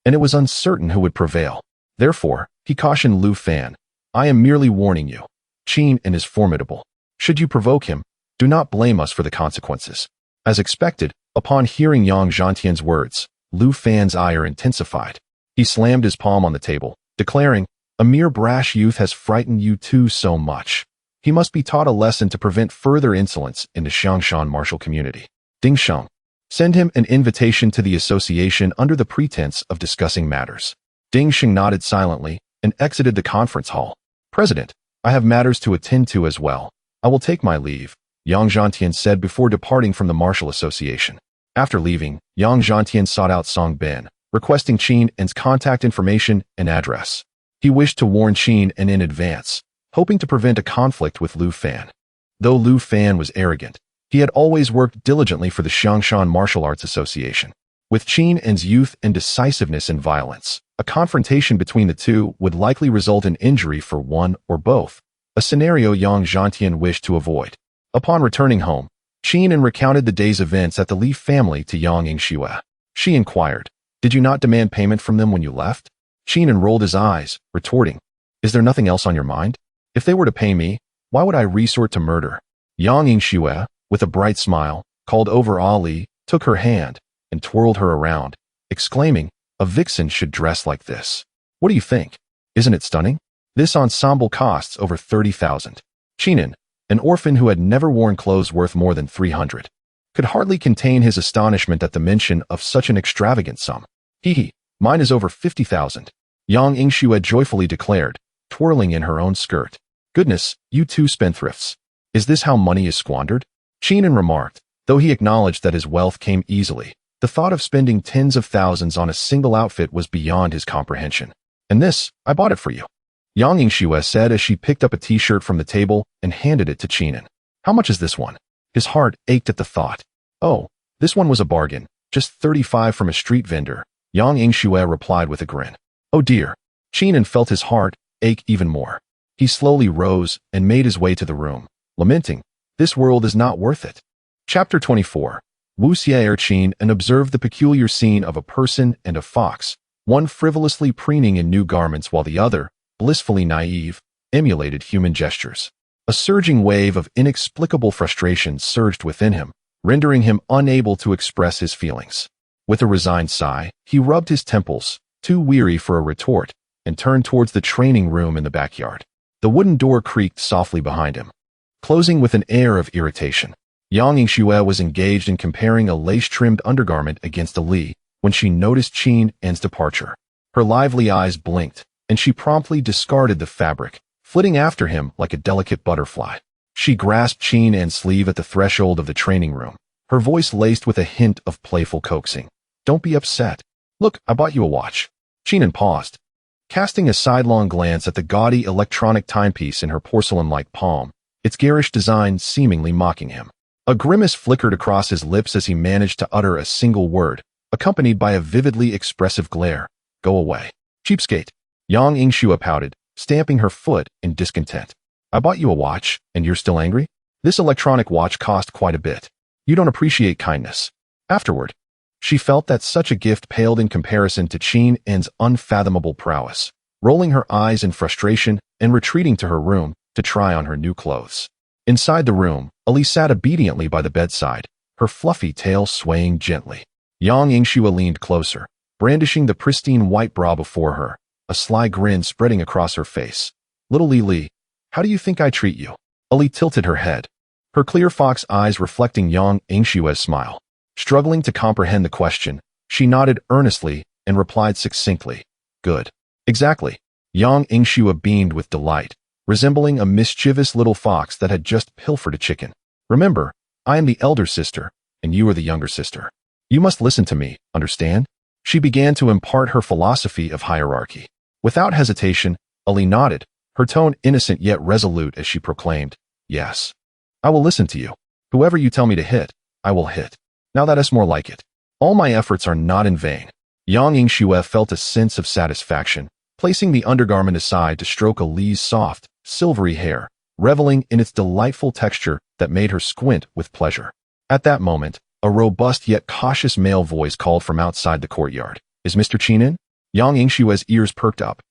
and it was uncertain who would prevail. Therefore, he cautioned Lu Fan, I am merely warning you. Qin is formidable. Should you provoke him, do not blame us for the consequences. As expected, upon hearing Yang Zhantian's words, Lu Fan's ire intensified. He slammed his palm on the table, declaring, a mere brash youth has frightened you too so much. He must be taught a lesson to prevent further insolence in the Xiangshan martial community. Ding Sheng, send him an invitation to the association under the pretense of discussing matters. Ding Sheng nodded silently and exited the conference hall. President, I have matters to attend to as well. I will take my leave, Yang Zhantian said before departing from the martial association. After leaving, Yang Zhantian sought out Song Ben, requesting Qin's contact information and address. He wished to warn Qin in advance, hoping to prevent a conflict with Lu Fan. Though Lu Fan was arrogant, he had always worked diligently for the Xiangshan Martial Arts Association. With Qin's youth and decisiveness in violence, a confrontation between the two would likely result in injury for one or both, a scenario Yang Zhantian wished to avoid. Upon returning home, Qin recounted the day's events at the Li family to Yang Yingxue. She inquired, did you not demand payment from them when you left? Qin rolled his eyes, retorting, is there nothing else on your mind? If they were to pay me, why would I resort to murder? Yang Yingxue, with a bright smile, called over Ali, took her hand, and twirled her around, exclaiming, a vixen should dress like this. What do you think? Isn't it stunning? This ensemble costs over 30,000. Qin, an orphan who had never worn clothes worth more than 300, could hardly contain his astonishment at the mention of such an extravagant sum. Hee, mine is over 50,000. Yang Yingxue joyfully declared, twirling in her own skirt. Goodness, you two spendthrifts. Is this how money is squandered? Qin remarked, though he acknowledged that his wealth came easily. The thought of spending tens of thousands on a single outfit was beyond his comprehension. And this, I bought it for you. Yang Yingxue said as she picked up a t-shirt from the table and handed it to Qin. How much is this one? His heart ached at the thought. Oh, this one was a bargain, just 35 from a street vendor, Yang Yingxue replied with a grin. Oh dear. Qin felt his heart ache even more. He slowly rose and made his way to the room, lamenting, this world is not worth it. Chapter 24. Wu Xie Qin observed the peculiar scene of a person and a fox, one frivolously preening in new garments while the other, blissfully naive, emulated human gestures. A surging wave of inexplicable frustration surged within him, rendering him unable to express his feelings. With a resigned sigh, he rubbed his temples, too weary for a retort, and turned towards the training room in the backyard. The wooden door creaked softly behind him, closing with an air of irritation. Yang Yingxue was engaged in comparing a lace-trimmed undergarment against a Li when she noticed Qin's departure. Her lively eyes blinked, and she promptly discarded the fabric, flitting after him like a delicate butterfly. She grasped Qin's sleeve at the threshold of the training room, her voice laced with a hint of playful coaxing. Don't be upset. Look, I bought you a watch. Qin paused, casting a sidelong glance at the gaudy electronic timepiece in her porcelain-like palm, its garish design seemingly mocking him. A grimace flickered across his lips as he managed to utter a single word, accompanied by a vividly expressive glare. Go away. Cheapskate. Yang Yingxue pouted, stamping her foot in discontent. I bought you a watch, and you're still angry? This electronic watch cost quite a bit. You don't appreciate kindness. Afterward, She felt that such a gift paled in comparison to Qin En's unfathomable prowess, rolling her eyes in frustration and retreating to her room to try on her new clothes. Inside the room, Ali sat obediently by the bedside, her fluffy tail swaying gently. Yang Yingxue leaned closer, brandishing the pristine white bra before her, a sly grin spreading across her face. Little Li, how do you think I treat you? Ali tilted her head, her clear fox eyes reflecting Yang Yingshue's smile. Struggling to comprehend the question, she nodded earnestly and replied succinctly, Good. Exactly. Yang Yingxue beamed with delight, resembling a mischievous little fox that had just pilfered a chicken. Remember, I am the elder sister, and you are the younger sister. You must listen to me, understand? She began to impart her philosophy of hierarchy. Without hesitation, Ali nodded, her tone innocent yet resolute as she proclaimed, Yes. I will listen to you. Whoever you tell me to hit, I will hit. Now that is more like it. All my efforts are not in vain. Yang Yingxue felt a sense of satisfaction, placing the undergarment aside to stroke Ali's soft, silvery hair, reveling in its delightful texture that made her squint with pleasure. At that moment, a robust yet cautious male voice called from outside the courtyard. Is Mr. Qin in? Yang Yingshue's ears perked up,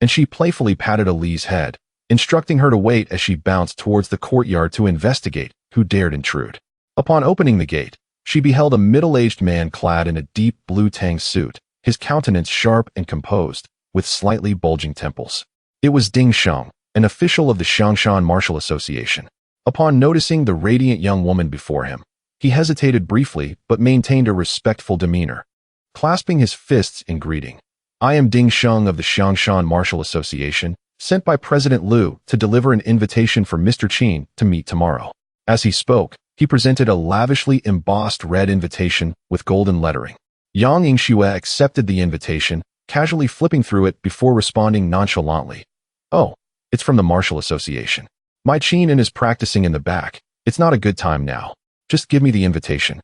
and she playfully patted Ali's head, instructing her to wait as she bounced towards the courtyard to investigate who dared intrude. Upon opening the gate, she beheld a middle-aged man clad in a deep blue tang suit, his countenance sharp and composed, with slightly bulging temples. It was Ding Sheng, an official of the Xiangshan Martial Association. Upon noticing the radiant young woman before him, he hesitated briefly but maintained a respectful demeanor, clasping his fists in greeting. I am Ding Sheng of the Xiangshan Martial Association, sent by President Liu to deliver an invitation for Mr. Qin to meet tomorrow. As he spoke, he presented a lavishly embossed red invitation with golden lettering. Yang Yingxue accepted the invitation, casually flipping through it before responding nonchalantly. Oh, it's from the Martial Association. My Qin is practicing in the back. It's not a good time now. Just give me the invitation,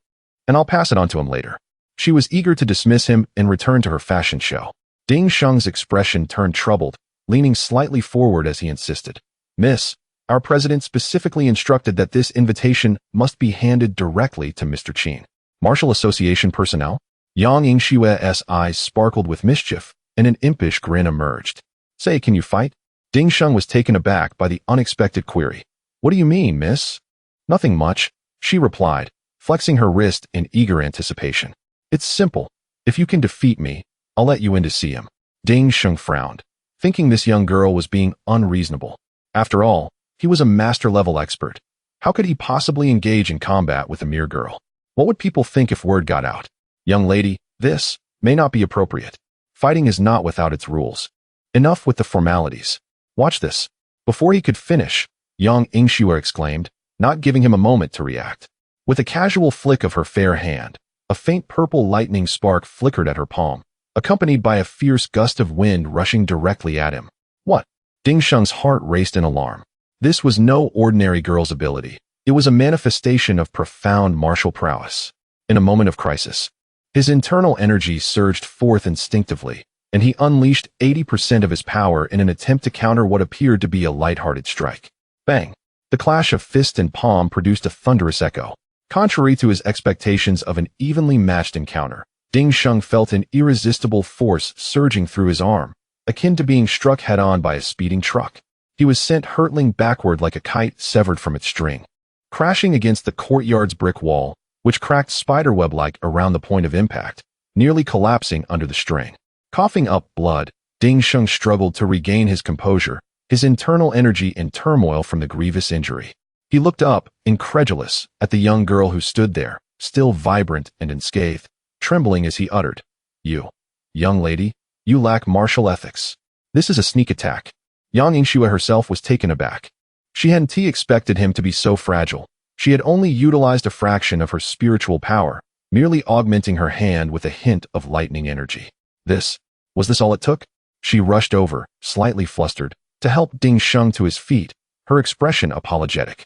and I'll pass it on to him later. She was eager to dismiss him and return to her fashion show. Ding Sheng's expression turned troubled, leaning slightly forward as he insisted. Miss, our president specifically instructed that this invitation must be handed directly to Mr. Qin. Martial Association personnel? Yang Yingshue's eyes sparkled with mischief, and an impish grin emerged. Say, can you fight? Ding Sheng was taken aback by the unexpected query. What do you mean, miss? Nothing much, she replied, flexing her wrist in eager anticipation. It's simple. If you can defeat me, I'll let you in to see him. Ding Sheng frowned, thinking this young girl was being unreasonable. After all, he was a master-level expert. How could he possibly engage in combat with a mere girl? What would people think if word got out? Young lady, this may not be appropriate. Fighting is not without its rules. Enough with the formalities. Watch this. Before he could finish, Yang Yingxue exclaimed, not giving him a moment to react. With a casual flick of her fair hand, a faint purple lightning spark flickered at her palm, accompanied by a fierce gust of wind rushing directly at him. What? Ding Sheng's heart raced in alarm. This was no ordinary girl's ability. It was a manifestation of profound martial prowess. In a moment of crisis, his internal energy surged forth instinctively, and he unleashed 80% of his power in an attempt to counter what appeared to be a light-hearted strike. Bang! The clash of fist and palm produced a thunderous echo. Contrary to his expectations of an evenly matched encounter, Ding Sheng felt an irresistible force surging through his arm, akin to being struck head-on by a speeding truck. He was sent hurtling backward like a kite severed from its string, crashing against the courtyard's brick wall, which cracked spiderweb-like around the point of impact, nearly collapsing under the strain. Coughing up blood, Ding Sheng struggled to regain his composure, his internal energy in turmoil from the grievous injury. He looked up, incredulous, at the young girl who stood there, still vibrant and unscathed, trembling as he uttered, You, young lady, you lack martial ethics. This is a sneak attack. Yang Yingxue herself was taken aback. She hadn't expected him to be so fragile. She had only utilized a fraction of her spiritual power, merely augmenting her hand with a hint of lightning energy. Was this all it took? She rushed over, slightly flustered, to help Ding Sheng to his feet, her expression apologetic.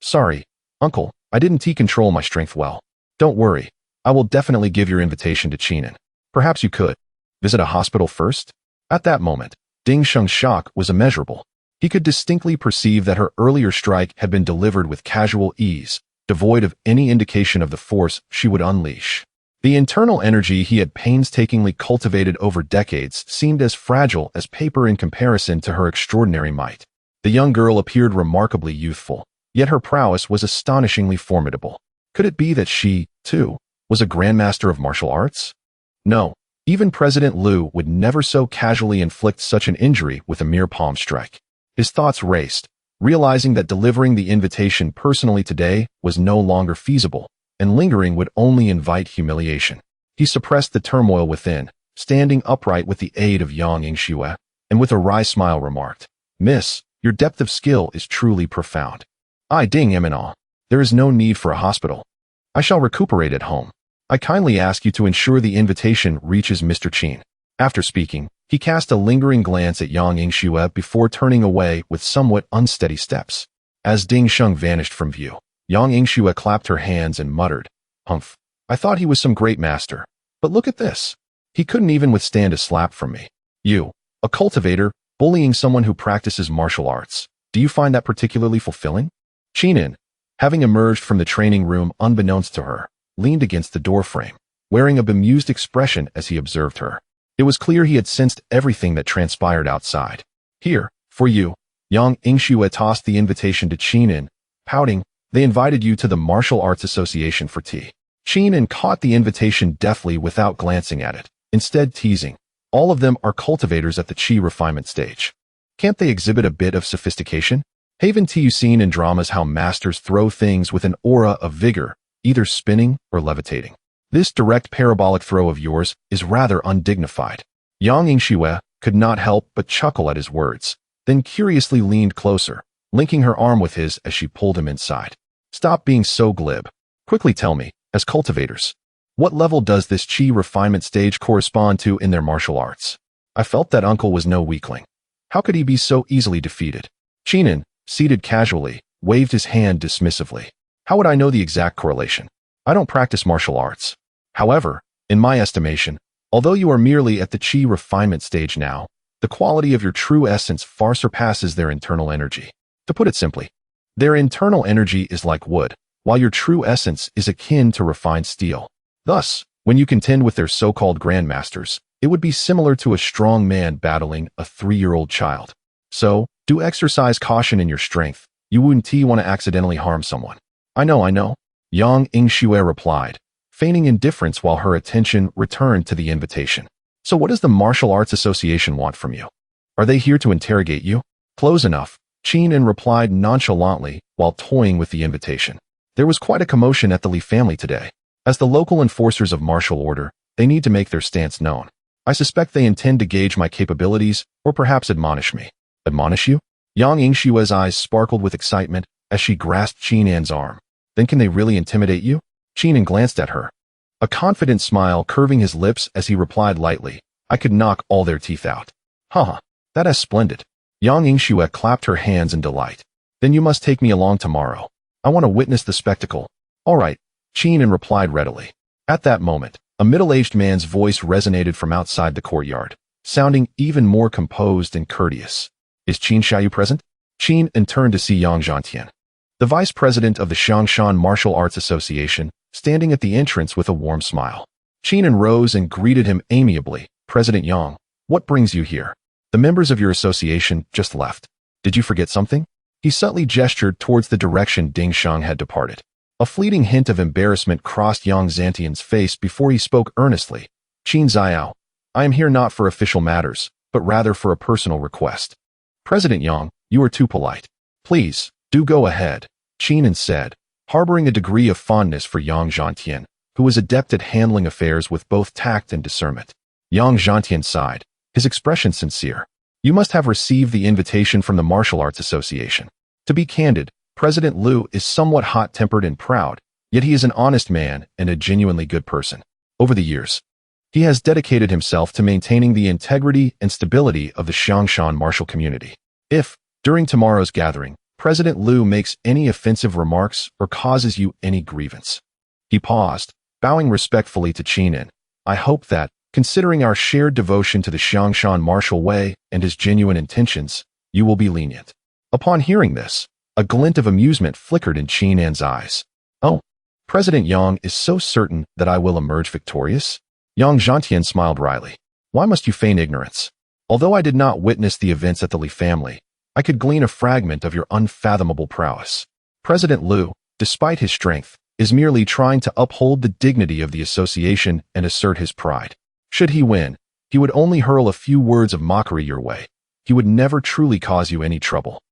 Sorry, uncle, I didn't control my strength well. Don't worry, I will definitely give your invitation to Qin. Perhaps you could visit a hospital first? At that moment, Ding Sheng's shock was immeasurable. He could distinctly perceive that her earlier strike had been delivered with casual ease, devoid of any indication of the force she would unleash. The internal energy he had painstakingly cultivated over decades seemed as fragile as paper in comparison to her extraordinary might. The young girl appeared remarkably youthful, yet her prowess was astonishingly formidable. Could it be that she, too, was a grandmaster of martial arts? No, even President Liu would never so casually inflict such an injury with a mere palm strike. His thoughts raced, realizing that delivering the invitation personally today was no longer feasible, and lingering would only invite humiliation. He suppressed the turmoil within, standing upright with the aid of Yang Yingxue, and with a wry smile remarked, "Miss, your depth of skill is truly profound. I ding eminent. There is no need for a hospital. I shall recuperate at home. I kindly ask you to ensure the invitation reaches Mr. Qin." After speaking, he cast a lingering glance at Yang Yingxue before turning away with somewhat unsteady steps. As Ding Sheng vanished from view, Yang Yingxue clapped her hands and muttered, "Humph, I thought he was some great master. But look at this. He couldn't even withstand a slap from me. You, a cultivator, bullying someone who practices martial arts. Do you find that particularly fulfilling?" Qinin, having emerged from the training room unbeknownst to her, leaned against the doorframe, wearing a bemused expression as he observed her. It was clear he had sensed everything that transpired outside. "Here, for you." Yang Yingxue tossed the invitation to Qinin, pouting, "They invited you to the Martial Arts Association for tea." Qinin caught the invitation deftly without glancing at it, instead teasing, "All of them are cultivators at the Qi refinement stage. Can't they exhibit a bit of sophistication? Haven't you seen in dramas how masters throw things with an aura of vigor, either spinning or levitating? This direct parabolic throw of yours is rather undignified." Yang Yingxue could not help but chuckle at his words, then curiously leaned closer, linking her arm with his as she pulled him inside. "Stop being so glib. Quickly tell me, as cultivators, what level does this Qi refinement stage correspond to in their martial arts? I felt that uncle was no weakling. How could he be so easily defeated?" Qinin, seated casually, waved his hand dismissively. "How would I know the exact correlation? I don't practice martial arts. However, in my estimation, although you are merely at the Qi refinement stage now, the quality of your true essence far surpasses their internal energy. To put it simply, their internal energy is like wood, while your true essence is akin to refined steel. Thus, when you contend with their so-called grandmasters, it would be similar to a strong man battling a 3-year-old child. So, do exercise caution in your strength. You wouldn't want to accidentally harm someone." I know, Yang Yingxue replied, feigning indifference while her attention returned to the invitation. "So what does the Martial Arts Association want from you? Are they here to interrogate you?" "Close enough," Qinin replied nonchalantly while toying with the invitation. "There was quite a commotion at the Li family today. As the local enforcers of martial order, they need to make their stance known. I suspect they intend to gauge my capabilities or perhaps admonish me." "Admonish you?" Yang Yingxue's eyes sparkled with excitement as she grasped Qinin's arm. "Then can they really intimidate you?" Qinin glanced at her, a confident smile curving his lips as he replied lightly, "I could knock all their teeth out." "Haha, that is splendid." Yang Yingxue clapped her hands in delight. "Then you must take me along tomorrow. I want to witness the spectacle." "All right," Qinin replied readily. At that moment, a middle-aged man's voice resonated from outside the courtyard, sounding even more composed and courteous. "Is Qin Xiaoyu present?" Qin turned to see Yang Zhantian, the vice president of the Xiangshan Martial Arts Association, standing at the entrance with a warm smile. Qinin rose and greeted him amiably. "President Yang, what brings you here? The members of your association just left. Did you forget something?" He subtly gestured towards the direction Ding Sheng had departed. A fleeting hint of embarrassment crossed Yang Zhantian's face before he spoke earnestly. "Qin Xiao, I am here not for official matters, but rather for a personal request." "President Yang, you are too polite. Please, do go ahead," Qinin said, harboring a degree of fondness for Yang Zhantian, who was adept at handling affairs with both tact and discernment. Yang Zhantian sighed, his expression sincere. "You must have received the invitation from the Martial Arts Association. To be candid, President Liu is somewhat hot-tempered and proud, yet he is an honest man and a genuinely good person. Over the years, he has dedicated himself to maintaining the integrity and stability of the Xiangshan martial community. If, during tomorrow's gathering, President Liu makes any offensive remarks or causes you any grievance." He paused, bowing respectfully to Qinin. "I hope that, considering our shared devotion to the Xiangshan martial way and his genuine intentions, you will be lenient." Upon hearing this, a glint of amusement flickered in Qinin's eyes. "Oh, President Yang is so certain that I will emerge victorious? Yang Zhantian smiled wryly. Why must you feign ignorance? Although I did not witness the events at the Li family, I could glean a fragment of your unfathomable prowess. President Liu, despite his strength, is merely trying to uphold the dignity of the association and assert his pride. Should he win, he would only hurl a few words of mockery your way. He would never truly cause you any trouble.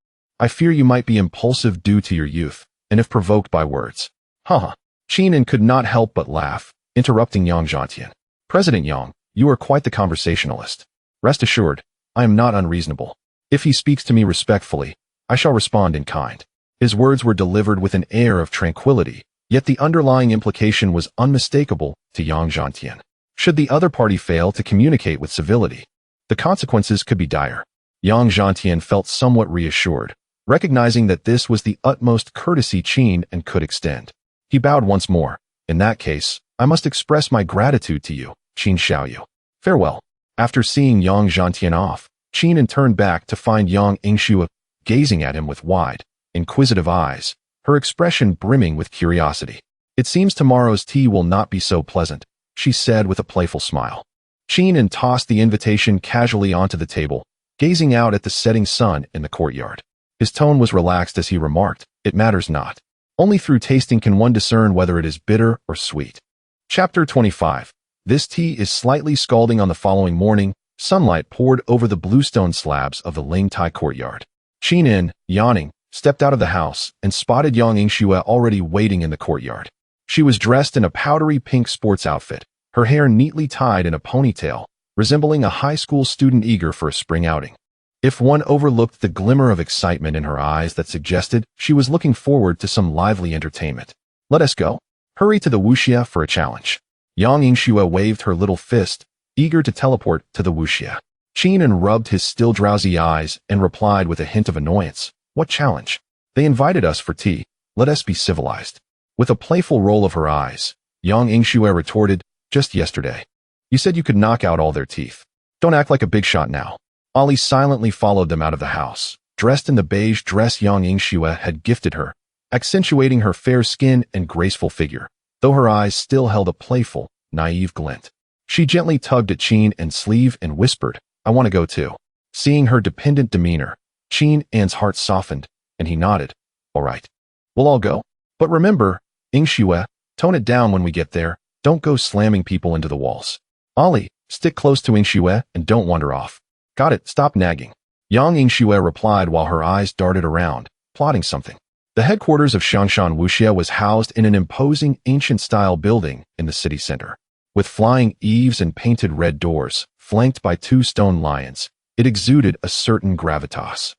I fear you might be impulsive due to your youth, and if provoked by words. Haha. Qinan could not help but laugh, interrupting Yang Zhantian. President Yang, you are quite the conversationalist. Rest assured, I am not unreasonable. If he speaks to me respectfully, I shall respond in kind. His words were delivered with an air of tranquility, yet the underlying implication was unmistakable to Yang Zhantian. Should the other party fail to communicate with civility, the consequences could be dire. Yang Zhantian felt somewhat reassured, recognizing that this was the utmost courtesy Qinan could extend. He bowed once more. In that case, I must express my gratitude to you, Qin Xiaoyu. Farewell. After seeing Yang Zhantian off, Qinan turned back to find Yang Yingxue gazing at him with wide, inquisitive eyes, her expression brimming with curiosity. It seems tomorrow's tea will not be so pleasant, she said with a playful smile. Qinan tossed the invitation casually onto the table, gazing out at the setting sun in the courtyard. His tone was relaxed as he remarked, "It matters not. Only through tasting can one discern whether it is bitter or sweet." Chapter 25. This tea is slightly scalding. On the following morning, sunlight poured over the bluestone slabs of the Lingtai courtyard. Qinan, yawning, stepped out of the house and spotted Yang Yingxue already waiting in the courtyard. She was dressed in a powdery pink sports outfit, her hair neatly tied in a ponytail, resembling a high school student eager for a spring outing. If one overlooked the glimmer of excitement in her eyes that suggested she was looking forward to some lively entertainment. "Let us go. Hurry to the wuxia for a challenge." Yang Yingxue waved her little fist, eager to teleport to the wuxia. Qinan rubbed his still drowsy eyes and replied with a hint of annoyance, "What challenge? They invited us for tea. Let us be civilized." With a playful roll of her eyes, Yang Yingxue retorted, "Just yesterday, you said you could knock out all their teeth. Don't act like a big shot now." Ali silently followed them out of the house, dressed in the beige dress Yang Yingxue had gifted her, accentuating her fair skin and graceful figure, though her eyes still held a playful, naive glint. She gently tugged at Qinan's sleeve and whispered, "I want to go too." Seeing her dependent demeanor, Qinan's heart softened, and he nodded. "All right. We'll all go. But remember, Yingxue, tone it down when we get there. Don't go slamming people into the walls. Ali, stick close to Yingxue and don't wander off." "Got it, stop nagging." Yang Yingxue replied while her eyes darted around, plotting something. The headquarters of Shangshan Wuxia was housed in an imposing ancient-style building in the city center. With flying eaves and painted red doors, flanked by 2 stone lions, it exuded a certain gravitas.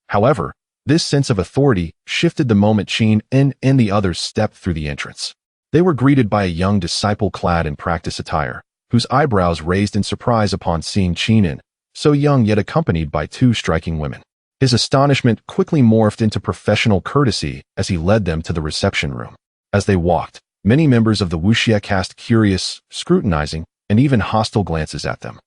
However, this sense of authority shifted the moment Qinan and the others stepped through the entrance. They were greeted by a young disciple clad in practice attire, whose eyebrows raised in surprise upon seeing Qinan, so young yet accompanied by 2 striking women. His astonishment quickly morphed into professional courtesy as he led them to the reception room. As they walked, many members of the wuxia cast curious, scrutinizing, and even hostile glances at them.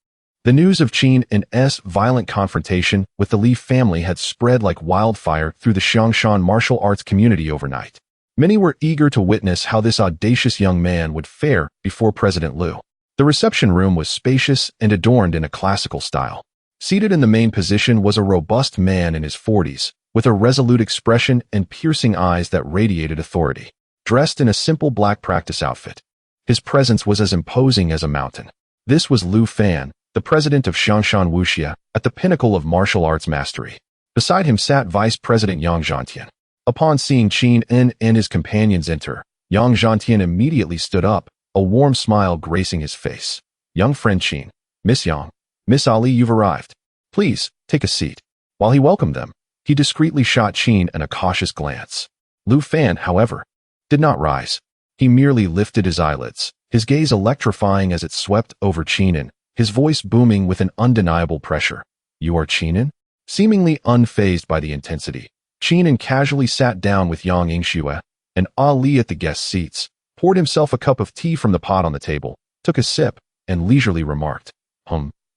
The news of Qian's violent confrontation with the Li family had spread like wildfire through the Xiangshan martial arts community overnight. Many were eager to witness how this audacious young man would fare before President Liu. The reception room was spacious and adorned in a classical style. Seated in the main position was a robust man in his 40s, with a resolute expression and piercing eyes that radiated authority. Dressed in a simple black practice outfit, his presence was as imposing as a mountain. This was Liu Fan, the president of Shangshan Wuxia, at the pinnacle of martial arts mastery. Beside him sat Vice President Yang Zhantian. Upon seeing Qinan and his companions enter, Yang Zhantian immediately stood up, a warm smile gracing his face. "Young friend Qin, Miss Yang, Miss Ali, you've arrived. Please, take a seat." While he welcomed them, he discreetly shot Qinan a cautious glance. Liu Fan, however, did not rise. He merely lifted his eyelids, his gaze electrifying as it swept over Qinan, his voice booming with an undeniable pressure. "You are Qinan?" Seemingly unfazed by the intensity, Qinan casually sat down with Yang Yingxue, and Ali at the guest seats, poured himself a cup of tea from the pot on the table, took a sip, and leisurely remarked,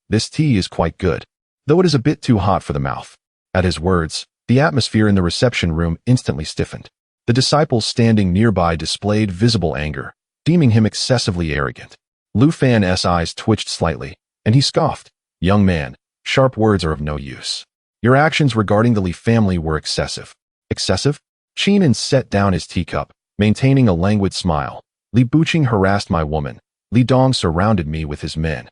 "This tea is quite good, though it is a bit too hot for the mouth." At his words, the atmosphere in the reception room instantly stiffened. The disciples standing nearby displayed visible anger, deeming him excessively arrogant. Lu Fan's eyes twitched slightly, and he scoffed. "Young man, sharp words are of no use. Your actions regarding the Li family were excessive." "Excessive?" Qinan set down his teacup, maintaining a languid smile. "Li Buqing harassed my woman. Li Dong surrounded me with his men.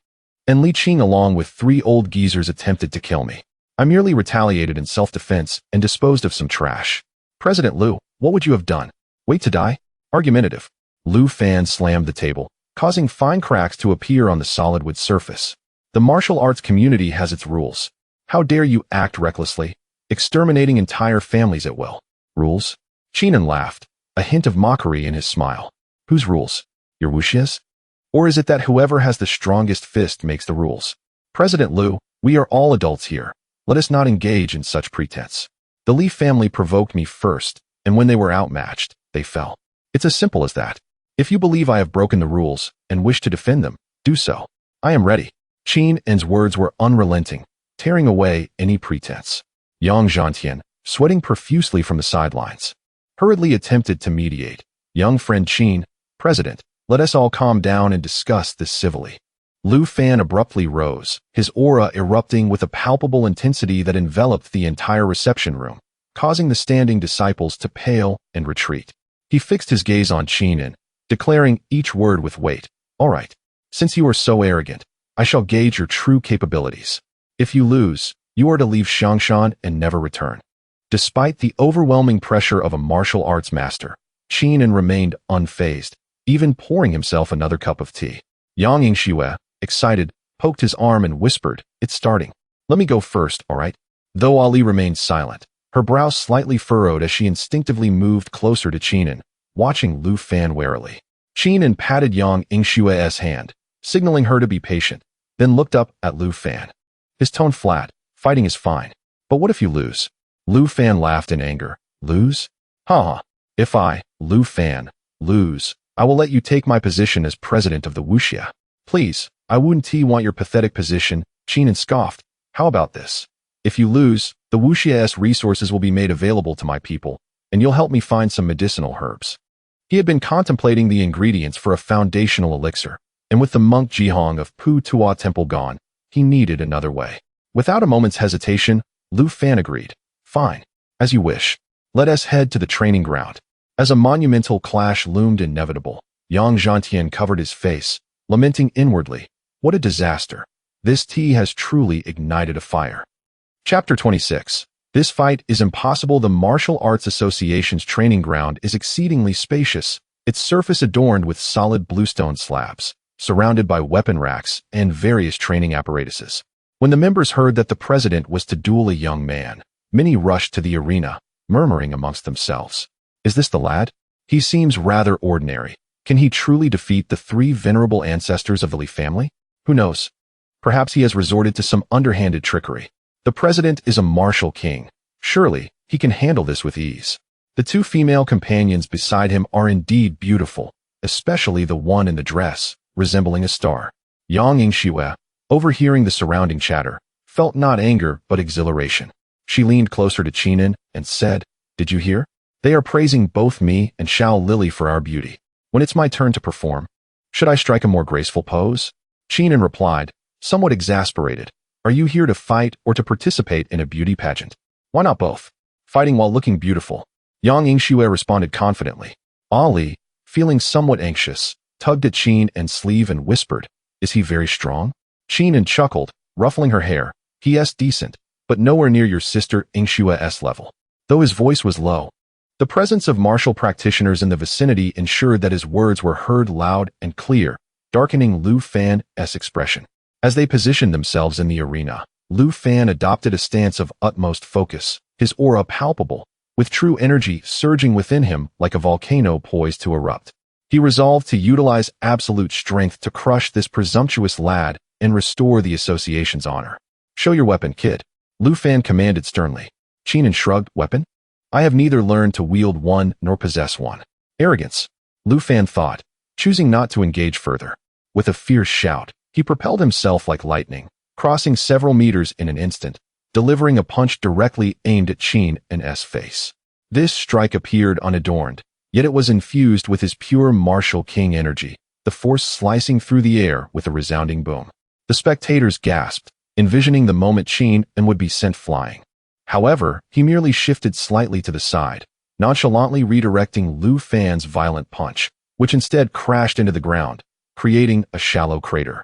And Li Qing along with 3 old geezers attempted to kill me. I merely retaliated in self-defense and disposed of some trash. President Lu, what would you have done? Wait to die?" Argumentative. Lu Fan slammed the table, causing fine cracks to appear on the solid wood surface. "The martial arts community has its rules. How dare you act recklessly, exterminating entire families at will?" "Rules?" Qinan laughed, a hint of mockery in his smile. "Whose rules? Your wuxia's? Or is it that whoever has the strongest fist makes the rules? President Lu, we are all adults here. Let us not engage in such pretense. The Li family provoked me first, and when they were outmatched, they fell. It's as simple as that. If you believe I have broken the rules and wish to defend them, do so. I am ready." Qian's words were unrelenting, tearing away any pretense. Yang Zhantian, sweating profusely from the sidelines, hurriedly attempted to mediate. "Young friend Qin, President, let us all calm down and discuss this civilly." Lu Fan abruptly rose, his aura erupting with a palpable intensity that enveloped the entire reception room, causing the standing disciples to pale and retreat. He fixed his gaze on Qinan, declaring each word with weight. "All right. Since you are so arrogant, I shall gauge your true capabilities. If you lose, you are to leave Xiangshan and never return." Despite the overwhelming pressure of a martial arts master, Qinan remained unfazed, even pouring himself another cup of tea. Yang Yingxue, excited, poked his arm and whispered, "It's starting. Let me go first, all right?" Though Ali remained silent, her brow slightly furrowed as she instinctively moved closer to Qinan, watching Lu Fan warily. Qinan patted Yang Yingshue's hand, signaling her to be patient, then looked up at Lu Fan. His tone flat. "Fighting is fine. But what if you lose?" Lu Fan laughed in anger. "Lose? Ha! If I, Lu Fan, lose, I will let you take my position as president of the wuxia. Please, I wouldn't want your pathetic position." Qinan scoffed. "How about this? If you lose, the wuxia's resources will be made available to my people, and you'll help me find some medicinal herbs." He had been contemplating the ingredients for a foundational elixir, and with the monk Jihong of Pu Tua Temple gone, he needed another way. Without a moment's hesitation, Lu Fan agreed. "Fine. As you wish. Let us head to the training ground." As a monumental clash loomed inevitable, Yang Zhantian covered his face, lamenting inwardly, "What a disaster. This tea has truly ignited a fire." Chapter 26. This fight is impossible. The Martial Arts Association's training ground is exceedingly spacious, its surface adorned with solid bluestone slabs, surrounded by weapon racks and various training apparatuses. When the members heard that the president was to duel a young man, many rushed to the arena, murmuring amongst themselves, "Is this the lad? He seems rather ordinary. Can he truly defeat the 3 venerable ancestors of the Li family? Who knows? Perhaps he has resorted to some underhanded trickery. The president is a martial king. Surely, he can handle this with ease." The 2 female companions beside him are indeed beautiful, especially the one in the dress, resembling a star. Yang Yingxue, overhearing the surrounding chatter, felt not anger but exhilaration. She leaned closer to Qinan and said, "Did you hear? They are praising both me and Xiao Lily for our beauty. When it's my turn to perform, should I strike a more graceful pose?" Qinan replied, somewhat exasperated, "Are you here to fight or to participate in a beauty pageant? Why not both? Fighting while looking beautiful." Yang Yingxue responded confidently. Ali, feeling somewhat anxious, tugged at Qian's sleeve and whispered, "Is he very strong?" Qinan chuckled, ruffling her hair. "He's decent, but nowhere near your sister Yingshue's level." Though his voice was low, the presence of martial practitioners in the vicinity ensured that his words were heard loud and clear, darkening Lu Fan's expression. As they positioned themselves in the arena, Lu Fan adopted a stance of utmost focus, his aura palpable, with true energy surging within him like a volcano poised to erupt. He resolved to utilize absolute strength to crush this presumptuous lad and restore the association's honor. "Show your weapon, kid," Lu Fan commanded sternly. Qinan shrugged. "Weapon? I have neither learned to wield one nor possess one." "Arrogance," Lu Fan thought, choosing not to engage further. With a fierce shout, he propelled himself like lightning, crossing several meters in an instant, delivering a punch directly aimed at Qian's face. This strike appeared unadorned, yet it was infused with his pure martial king energy, the force slicing through the air with a resounding boom. The spectators gasped, envisioning the moment Qin and would be sent flying. However, he merely shifted slightly to the side, nonchalantly redirecting Lu Fan's violent punch, which instead crashed into the ground, creating a shallow crater.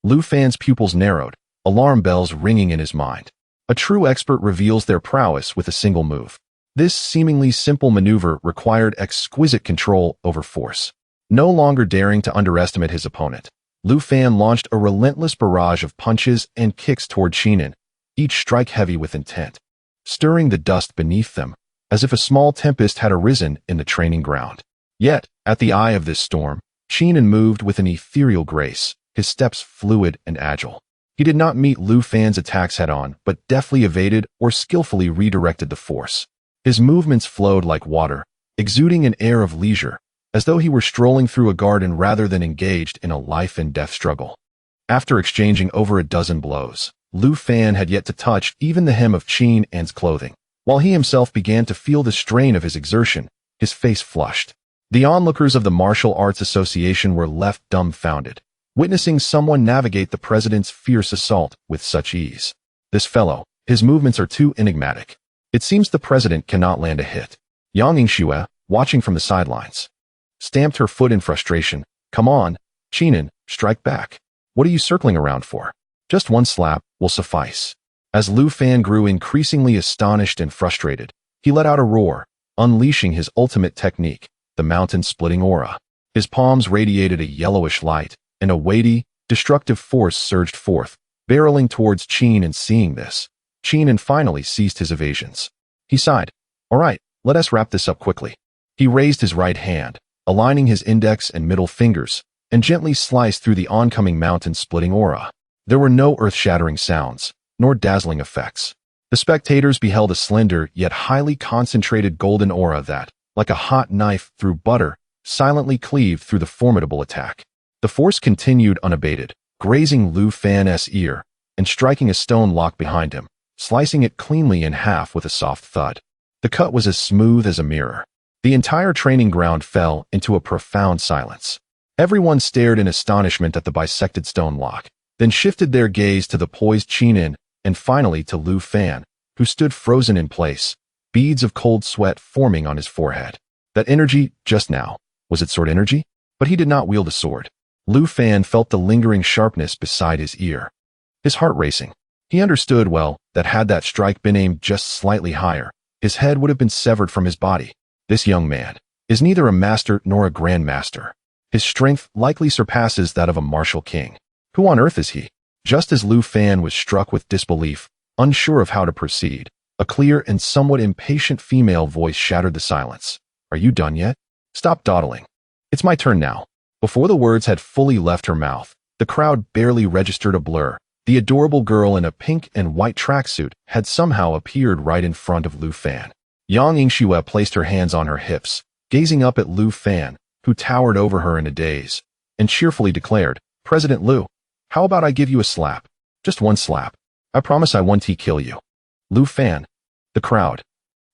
Lu Fan's pupils narrowed, alarm bells ringing in his mind. A true expert reveals their prowess with a single move. This seemingly simple maneuver required exquisite control over force. No longer daring to underestimate his opponent, Lu Fan launched a relentless barrage of punches and kicks toward Qin, each strike heavy with intent, stirring the dust beneath them, as if a small tempest had arisen in the training ground. Yet, at the eye of this storm, Qin moved with an ethereal grace, his steps fluid and agile. He did not meet Lu Fan's attacks head-on, but deftly evaded or skillfully redirected the force. His movements flowed like water, exuding an air of leisure, as though he were strolling through a garden rather than engaged in a life-and-death struggle. After exchanging over a dozen blows, Lu Fan had yet to touch even the hem of Qin's clothing. While he himself began to feel the strain of his exertion, his face flushed. The onlookers of the Martial Arts Association were left dumbfounded, witnessing someone navigate the president's fierce assault with such ease. This fellow, his movements are too enigmatic. It seems the president cannot land a hit. Yang Yingxue, watching from the sidelines, stamped her foot in frustration. Come on, Qin, strike back. What are you circling around for? Just one slap will suffice. As Lu Fan grew increasingly astonished and frustrated, he let out a roar, unleashing his ultimate technique, the mountain-splitting aura. His palms radiated a yellowish light, and a weighty, destructive force surged forth, barreling towards Qin. And seeing this, Qin finally ceased his evasions. He sighed. All right, let us wrap this up quickly. He raised his right hand, aligning his index and middle fingers, and gently sliced through the oncoming mountain-splitting aura. There were no earth-shattering sounds, nor dazzling effects. The spectators beheld a slender yet highly concentrated golden aura that, like a hot knife through butter, silently cleaved through the formidable attack. The force continued unabated, grazing Lu Fan's ear and striking a stone lock behind him, slicing it cleanly in half with a soft thud. The cut was as smooth as a mirror. The entire training ground fell into a profound silence. Everyone stared in astonishment at the bisected stone lock, then shifted their gaze to the poised Qin and finally to Lu Fan, who stood frozen in place, beads of cold sweat forming on his forehead. That energy, just now, was it sword energy? But he did not wield a sword. Lu Fan felt the lingering sharpness beside his ear, his heart racing. He understood well that had that strike been aimed just slightly higher, his head would have been severed from his body. This young man is neither a master nor a grandmaster. His strength likely surpasses that of a martial king. Who on earth is he? Just as Lu Fan was struck with disbelief, unsure of how to proceed, a clear and somewhat impatient female voice shattered the silence. Are you done yet? Stop dawdling. It's my turn now. Before the words had fully left her mouth, the crowd barely registered a blur. The adorable girl in a pink and white tracksuit had somehow appeared right in front of Lu Fan. Yang Yingxue placed her hands on her hips, gazing up at Lu Fan, who towered over her in a daze, and cheerfully declared, President Lu, how about I give you a slap? Just one slap. I promise I won't kill you. Lu Fan. The crowd.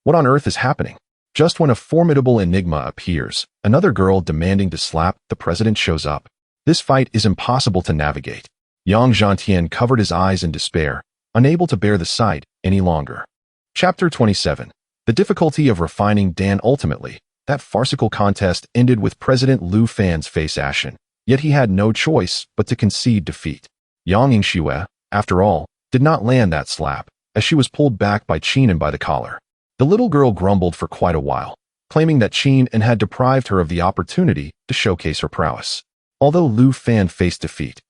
What on earth is happening? Just when a formidable enigma appears, another girl demanding to slap the president shows up. This fight is impossible to navigate. Yang Zhantian covered his eyes in despair, unable to bear the sight any longer. Chapter 27. The difficulty of refining Dan. Ultimately, that farcical contest ended with President Lu Fan's face ashen, yet he had no choice but to concede defeat. Yang Yingxue, after all, did not land that slap, as she was pulled back by Qin by the collar. The little girl grumbled for quite a while, claiming that Qin had deprived her of the opportunity to showcase her prowess. Although Lu Fan faced defeat,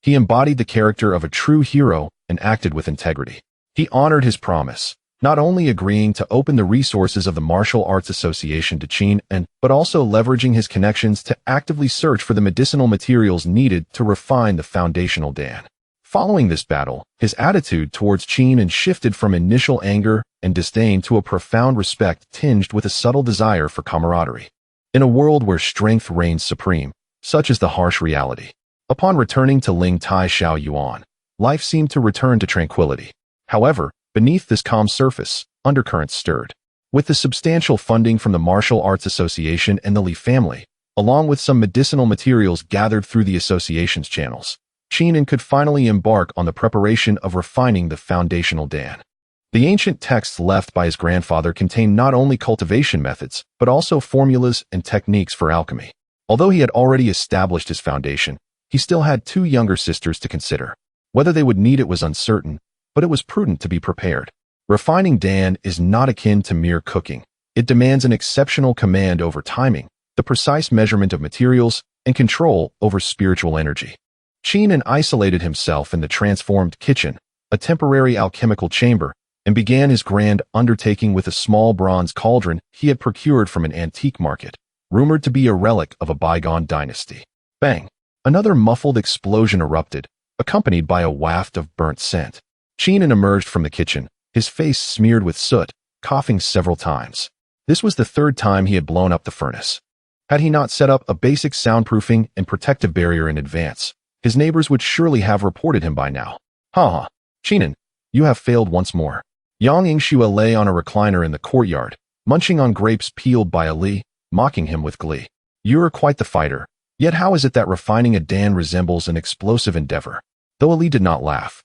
he embodied the character of a true hero and acted with integrity. He honored his promise, not only agreeing to open the resources of the Martial Arts Association to Qin, but also leveraging his connections to actively search for the medicinal materials needed to refine the foundational Dan. Following this battle, his attitude towards Qin shifted from initial anger and disdain to a profound respect tinged with a subtle desire for camaraderie. In a world where strength reigns supreme, such is the harsh reality. Upon returning to Ling Tai Xiao Yuan, life seemed to return to tranquility. However, beneath this calm surface, undercurrents stirred. With the substantial funding from the Martial Arts Association and the Lee family, along with some medicinal materials gathered through the association's channels, Qin could finally embark on the preparation of refining the foundational Dan. The ancient texts left by his grandfather contained not only cultivation methods, but also formulas and techniques for alchemy. Although he had already established his foundation, he still had two younger sisters to consider. Whether they would need it was uncertain, but it was prudent to be prepared. Refining Dan is not akin to mere cooking. It demands an exceptional command over timing, the precise measurement of materials, and control over spiritual energy. Qin isolated himself in the transformed kitchen, a temporary alchemical chamber, and began his grand undertaking with a small bronze cauldron he had procured from an antique market, rumored to be a relic of a bygone dynasty. Bang! Another muffled explosion erupted, accompanied by a waft of burnt scent. Qin emerged from the kitchen, his face smeared with soot, coughing several times. This was the third time he had blown up the furnace. Had he not set up a basic soundproofing and protective barrier in advance, his neighbors would surely have reported him by now. Ha! Qin, you have failed once more. Yang Yingxue lay on a recliner in the courtyard, munching on grapes peeled by Ali, mocking him with glee. You're quite the fighter. Yet how is it that refining a Dan resembles an explosive endeavor? Though Ali did not laugh.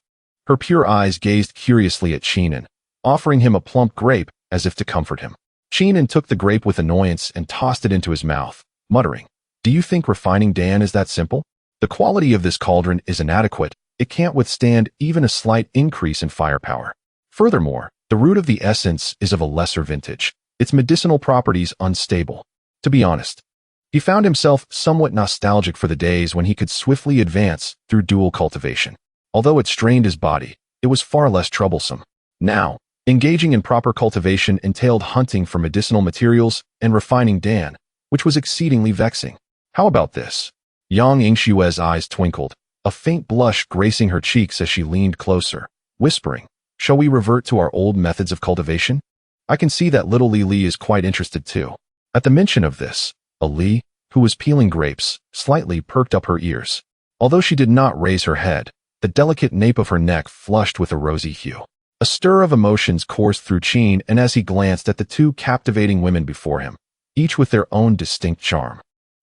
Her pure eyes gazed curiously at Qin, offering him a plump grape as if to comfort him. Qin took the grape with annoyance and tossed it into his mouth, muttering, "Do you think refining Dan is that simple? The quality of this cauldron is inadequate. It can't withstand even a slight increase in firepower. Furthermore, the root of the essence is of a lesser vintage, its medicinal properties unstable." To be honest, he found himself somewhat nostalgic for the days when he could swiftly advance through dual cultivation. Although it strained his body, it was far less troublesome. Now, engaging in proper cultivation entailed hunting for medicinal materials and refining Dan, which was exceedingly vexing. How about this? Yang Yingshue's eyes twinkled, a faint blush gracing her cheeks as she leaned closer, whispering, "Shall we revert to our old methods of cultivation? I can see that little Li is quite interested too." At the mention of this, Ali, who was peeling grapes, slightly perked up her ears. Although she did not raise her head, the delicate nape of her neck flushed with a rosy hue. A stir of emotions coursed through Qin, and as he glanced at the two captivating women before him, each with their own distinct charm.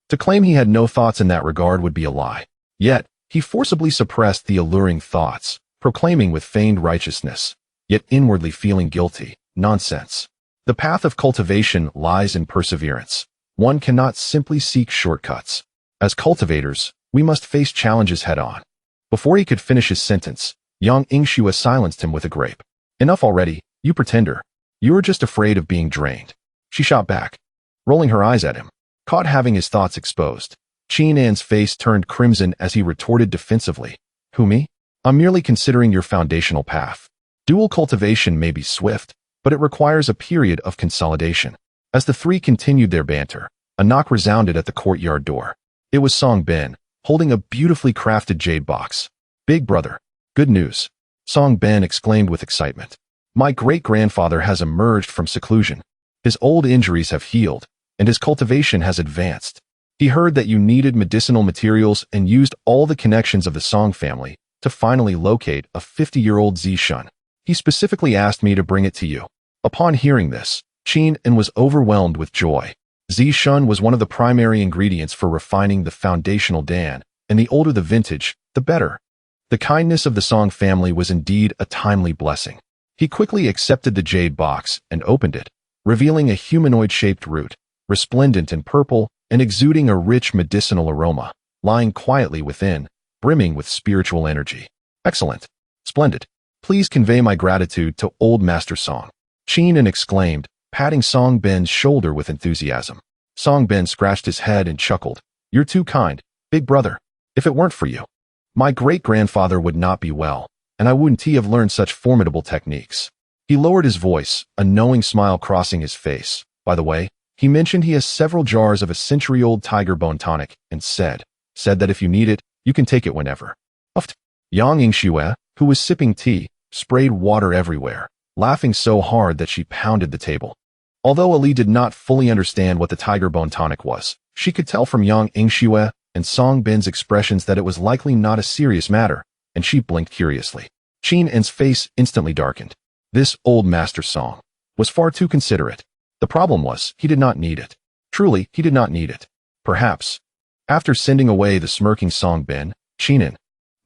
To claim he had no thoughts in that regard would be a lie. Yet, he forcibly suppressed the alluring thoughts, proclaiming with feigned righteousness, yet inwardly feeling guilty, "Nonsense. The path of cultivation lies in perseverance. One cannot simply seek shortcuts. As cultivators, we must face challenges head-on." Before he could finish his sentence, Yang Yingxue silenced him with a grape. "Enough already, you pretender. You're just afraid of being drained." She shot back, rolling her eyes at him. Caught having his thoughts exposed, Qin's face turned crimson as he retorted defensively, "Who, me? I'm merely considering your foundational path. Dual cultivation may be swift, but it requires a period of consolidation." As the three continued their banter, a knock resounded at the courtyard door. It was Song Ben, holding a beautifully crafted jade box. "Big brother, good news," Song Ben exclaimed with excitement. "My great-grandfather has emerged from seclusion. His old injuries have healed, and his cultivation has advanced. He heard that you needed medicinal materials and used all the connections of the Song family to finally locate a 50-year-old Zishun. He specifically asked me to bring it to you." Upon hearing this, Qin was overwhelmed with joy. Zishun was one of the primary ingredients for refining the foundational Dan, and the older the vintage, the better. The kindness of the Song family was indeed a timely blessing. He quickly accepted the jade box and opened it, revealing a humanoid-shaped root, resplendent in purple and exuding a rich medicinal aroma, lying quietly within, brimming with spiritual energy. "Excellent. Splendid. Please convey my gratitude to Old Master Song," Qin exclaimed, patting Song Ben's shoulder with enthusiasm. Song Ben scratched his head and chuckled. "You're too kind, big brother. If it weren't for you, my great-grandfather would not be well, and I wouldn't have learned such formidable techniques." He lowered his voice, a knowing smile crossing his face. "By the way, he mentioned he has several jars of a century-old tiger bone tonic and said that if you need it, you can take it whenever." Uffed. Yang Yingxue, who was sipping tea, sprayed water everywhere, laughing so hard that she pounded the table. Although Ali did not fully understand what the tiger bone tonic was, she could tell from Yang Yingxue and Song Ben's expressions that it was likely not a serious matter, and she blinked curiously. Qin's face instantly darkened. This old Master Song was far too considerate. The problem was, he did not need it. Truly, he did not need it. Perhaps. After sending away the smirking Song Bin, Qinan,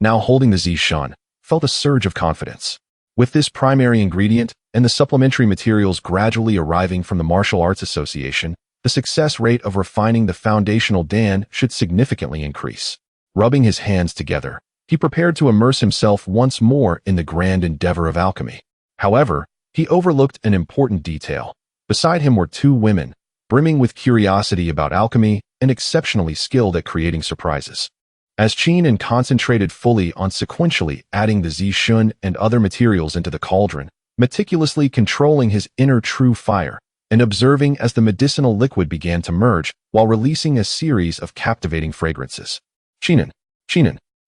now holding the Zishan, felt a surge of confidence. With this primary ingredient and the supplementary materials gradually arriving from the Martial Arts Association, the success rate of refining the foundational Dan should significantly increase. Rubbing his hands together, he prepared to immerse himself once more in the grand endeavor of alchemy. However, he overlooked an important detail. Beside him were two women, brimming with curiosity about alchemy and exceptionally skilled at creating surprises. As Qinan concentrated fully on sequentially adding the Zishun and other materials into the cauldron, meticulously controlling his inner true fire, and observing as the medicinal liquid began to merge while releasing a series of captivating fragrances. Qinan,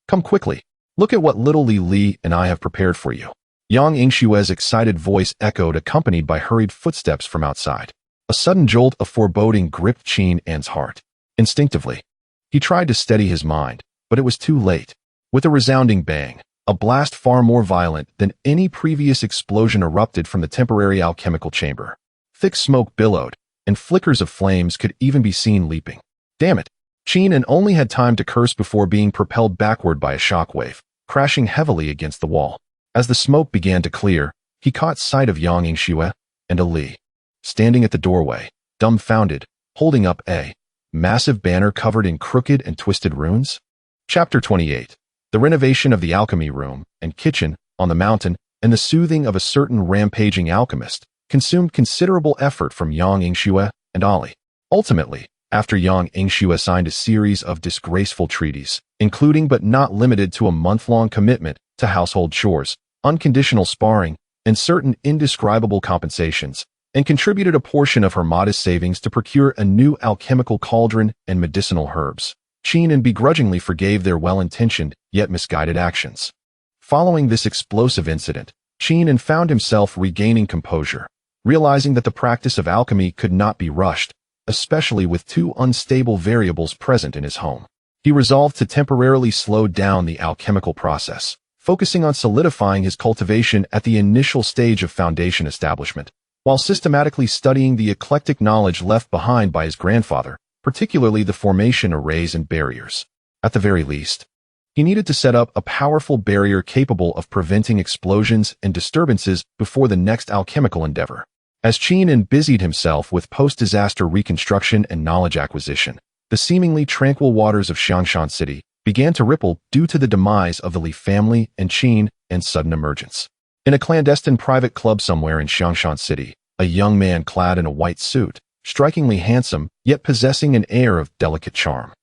come quickly. Look at what little Li and I have prepared for you. Yang Yingshue's excited voice echoed, accompanied by hurried footsteps from outside. A sudden jolt of foreboding gripped Qinan's heart. Instinctively, he tried to steady his mind, but it was too late. With a resounding bang, a blast far more violent than any previous explosion erupted from the temporary alchemical chamber. Thick smoke billowed, and flickers of flames could even be seen leaping. Damn it! Qinan only had time to curse before being propelled backward by a shockwave, crashing heavily against the wall. As the smoke began to clear, he caught sight of Yang Yingxue and Ali, standing at the doorway, dumbfounded, holding up a massive banner covered in crooked and twisted runes. Chapter 28. The renovation of the alchemy room and kitchen on the mountain and the soothing of a certain rampaging alchemist consumed considerable effort from Yang Yingxue and Ali. Ultimately, after Yang Yingxue signed a series of disgraceful treaties, including but not limited to a month-long commitment to household chores, unconditional sparring, and certain indescribable compensations, and contributed a portion of her modest savings to procure a new alchemical cauldron and medicinal herbs, Qinan begrudgingly forgave their well-intentioned yet misguided actions. Following this explosive incident, Qinan found himself regaining composure, realizing that the practice of alchemy could not be rushed, especially with two unstable variables present in his home. He resolved to temporarily slow down the alchemical process, focusing on solidifying his cultivation at the initial stage of foundation establishment, while systematically studying the eclectic knowledge left behind by his grandfather, particularly the formation arrays and barriers. At the very least, he needed to set up a powerful barrier capable of preventing explosions and disturbances before the next alchemical endeavor. As Qinan busied himself with post-disaster reconstruction and knowledge acquisition, the seemingly tranquil waters of Xiangshan City began to ripple due to the demise of the Li family and Qian's sudden emergence. In a clandestine private club somewhere in Xiangshan City, a young man clad in a white suit, strikingly handsome yet possessing an air of delicate charm,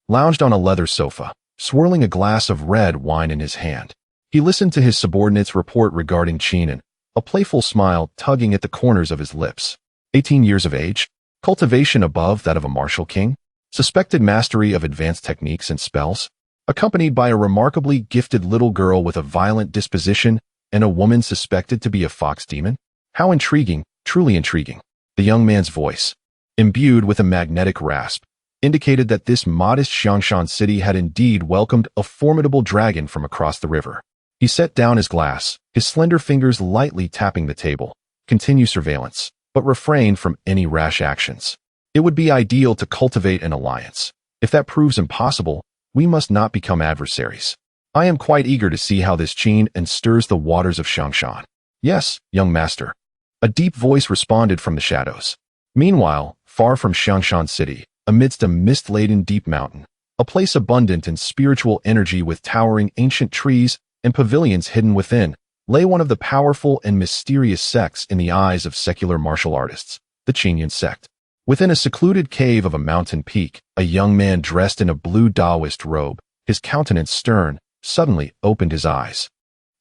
lounged on a leather sofa, swirling a glass of red wine in his hand. He listened to his subordinate's report regarding Qinan, a playful smile tugging at the corners of his lips. 18 years of age, cultivation above that of a martial king, suspected mastery of advanced techniques and spells, accompanied by a remarkably gifted little girl with a violent disposition and a woman suspected to be a fox demon. How intriguing, truly intriguing. The young man's voice, imbued with a magnetic rasp, indicated that this modest Xiangshan city had indeed welcomed a formidable dragon from across the river. He set down his glass, his slender fingers lightly tapping the table. Continue surveillance, but refrain from any rash actions. It would be ideal to cultivate an alliance. If that proves impossible, we must not become adversaries. I am quite eager to see how this Qinan stirs the waters of Xiangshan. Yes, young master. A deep voice responded from the shadows. Meanwhile, far from Xiangshan City, amidst a mist-laden deep mountain, a place abundant in spiritual energy with towering ancient trees and pavilions hidden within, lay one of the powerful and mysterious sects in the eyes of secular martial artists, the Qinyan sect. Within a secluded cave of a mountain peak, a young man dressed in a blue Taoist robe, his countenance stern, suddenly opened his eyes.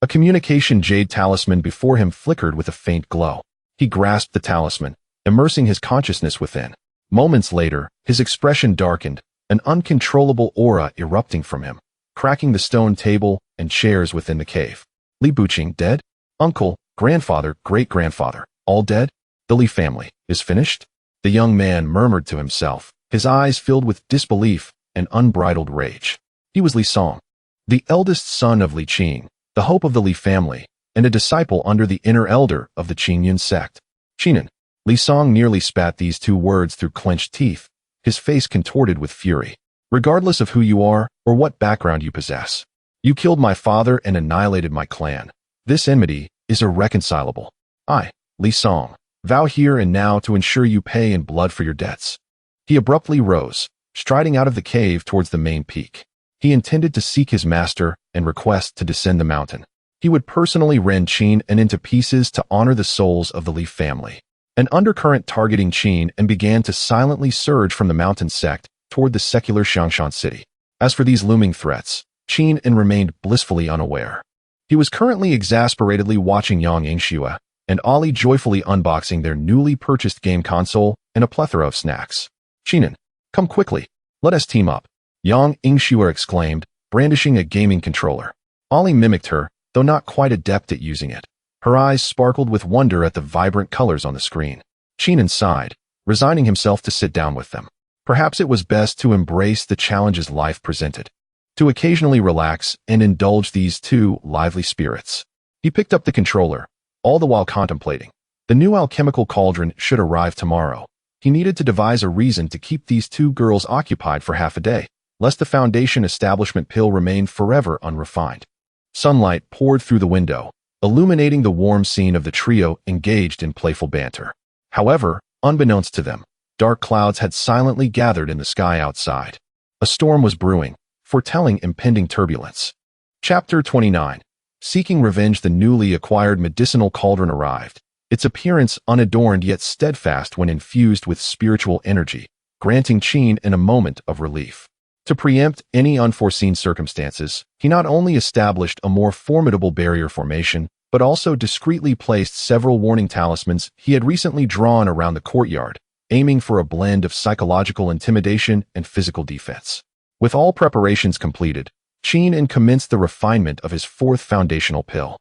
A communication jade talisman before him flickered with a faint glow. He grasped the talisman, immersing his consciousness within. Moments later, his expression darkened, an uncontrollable aura erupting from him, cracking the stone table and chairs within the cave. Li Buqing dead? Uncle, grandfather, great-grandfather, all dead? The Li family is finished? The young man murmured to himself, his eyes filled with disbelief and unbridled rage. He was Li Song, the eldest son of Li Qing, the hope of the Li family, and a disciple under the inner elder of the Qinyan sect. Qinan, Li Song nearly spat these two words through clenched teeth, his face contorted with fury. Regardless of who you are or what background you possess, you killed my father and annihilated my clan. This enmity is irreconcilable. I, Li Song, vow here and now to ensure you pay in blood for your debts. He abruptly rose, striding out of the cave towards the main peak. He intended to seek his master and request to descend the mountain. He would personally rend Qin and into pieces to honor the souls of the Li family. An undercurrent targeting Qin and began to silently surge from the mountain sect toward the secular Xiangshan city. As for these looming threats, Qin and remained blissfully unaware. He was currently exasperatedly watching Yang Yingxue and Ali joyfully unboxing their newly purchased game console and a plethora of snacks. Qinin, come quickly. Let us team up. Yang Yingxue exclaimed, brandishing a gaming controller. Ali mimicked her, though not quite adept at using it. Her eyes sparkled with wonder at the vibrant colors on the screen. Qinin sighed, resigning himself to sit down with them. Perhaps it was best to embrace the challenges life presented, to occasionally relax and indulge these two lively spirits. He picked up the controller, all the while contemplating. The new alchemical cauldron should arrive tomorrow. He needed to devise a reason to keep these two girls occupied for half a day, lest the foundation establishment pill remain forever unrefined. Sunlight poured through the window, illuminating the warm scene of the trio engaged in playful banter. However, unbeknownst to them, dark clouds had silently gathered in the sky outside. A storm was brewing, foretelling impending turbulence. Chapter 29. Seeking revenge. The newly acquired medicinal cauldron arrived, its appearance unadorned yet steadfast when infused with spiritual energy, granting Qin in a moment of relief. To preempt any unforeseen circumstances, he not only established a more formidable barrier formation, but also discreetly placed several warning talismans he had recently drawn around the courtyard, aiming for a blend of psychological intimidation and physical defense. With all preparations completed, Qin commenced the refinement of his fourth foundational pill.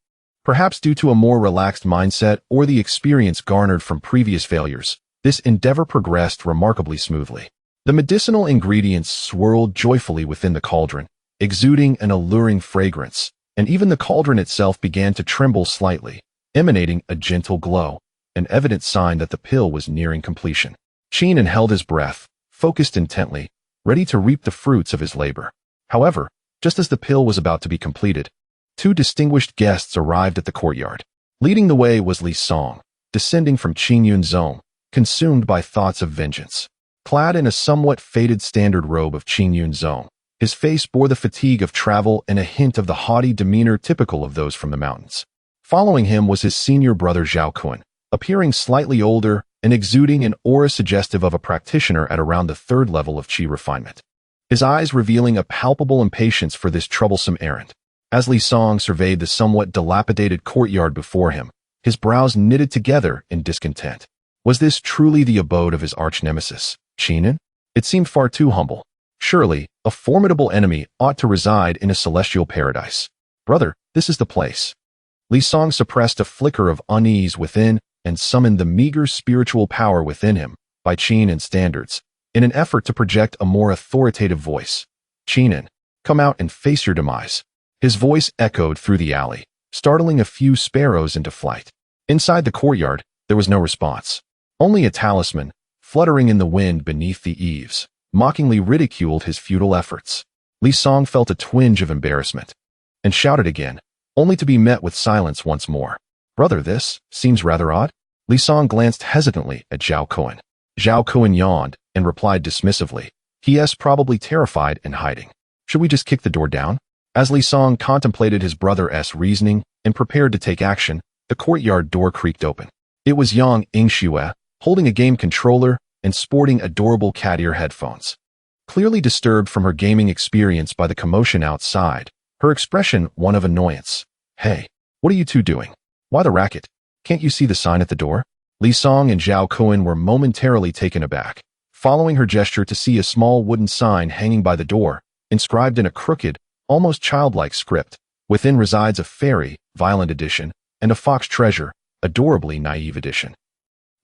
Perhaps due to a more relaxed mindset or the experience garnered from previous failures, this endeavor progressed remarkably smoothly. The medicinal ingredients swirled joyfully within the cauldron, exuding an alluring fragrance, and even the cauldron itself began to tremble slightly, emanating a gentle glow, an evident sign that the pill was nearing completion. Qin held his breath, focused intently, ready to reap the fruits of his labor. However, just as the pill was about to be completed, two distinguished guests arrived at the courtyard. Leading the way was Li Song, descending from Qin Yunzong, consumed by thoughts of vengeance. Clad in a somewhat faded standard robe of Qin Yunzong, his face bore the fatigue of travel and a hint of the haughty demeanor typical of those from the mountains. Following him was his senior brother Zhao Kun, appearing slightly older and exuding an aura suggestive of a practitioner at around the third level of qi refinement, his eyes revealing a palpable impatience for this troublesome errand. As Li Song surveyed the somewhat dilapidated courtyard before him, his brows knitted together in discontent. Was this truly the abode of his arch-nemesis, Qin? It seemed far too humble. Surely, a formidable enemy ought to reside in a celestial paradise. Brother, this is the place. Li Song suppressed a flicker of unease within and summoned the meager spiritual power within him, by Qin standards, in an effort to project a more authoritative voice. Qin, come out and face your demise. His voice echoed through the alley, startling a few sparrows into flight. Inside the courtyard, there was no response. Only a talisman, fluttering in the wind beneath the eaves, mockingly ridiculed his futile efforts. Li Song felt a twinge of embarrassment, and shouted again, only to be met with silence once more. Brother, this seems rather odd. Li Song glanced hesitantly at Zhao Kun. Zhao Kun yawned and replied dismissively, he is probably terrified and hiding. Should we just kick the door down? As Li Song contemplated his brother's reasoning and prepared to take action, the courtyard door creaked open. It was Yang Yingxue, holding a game controller and sporting adorable cat ear headphones. Clearly disturbed from her gaming experience by the commotion outside, her expression one of annoyance. Hey, what are you two doing? Why the racket? Can't you see the sign at the door? Li Song and Zhao Kun were momentarily taken aback, following her gesture to see a small wooden sign hanging by the door, inscribed in a crooked, almost childlike script. Within resides a fairy, violent edition, and a fox treasure, adorably naive edition.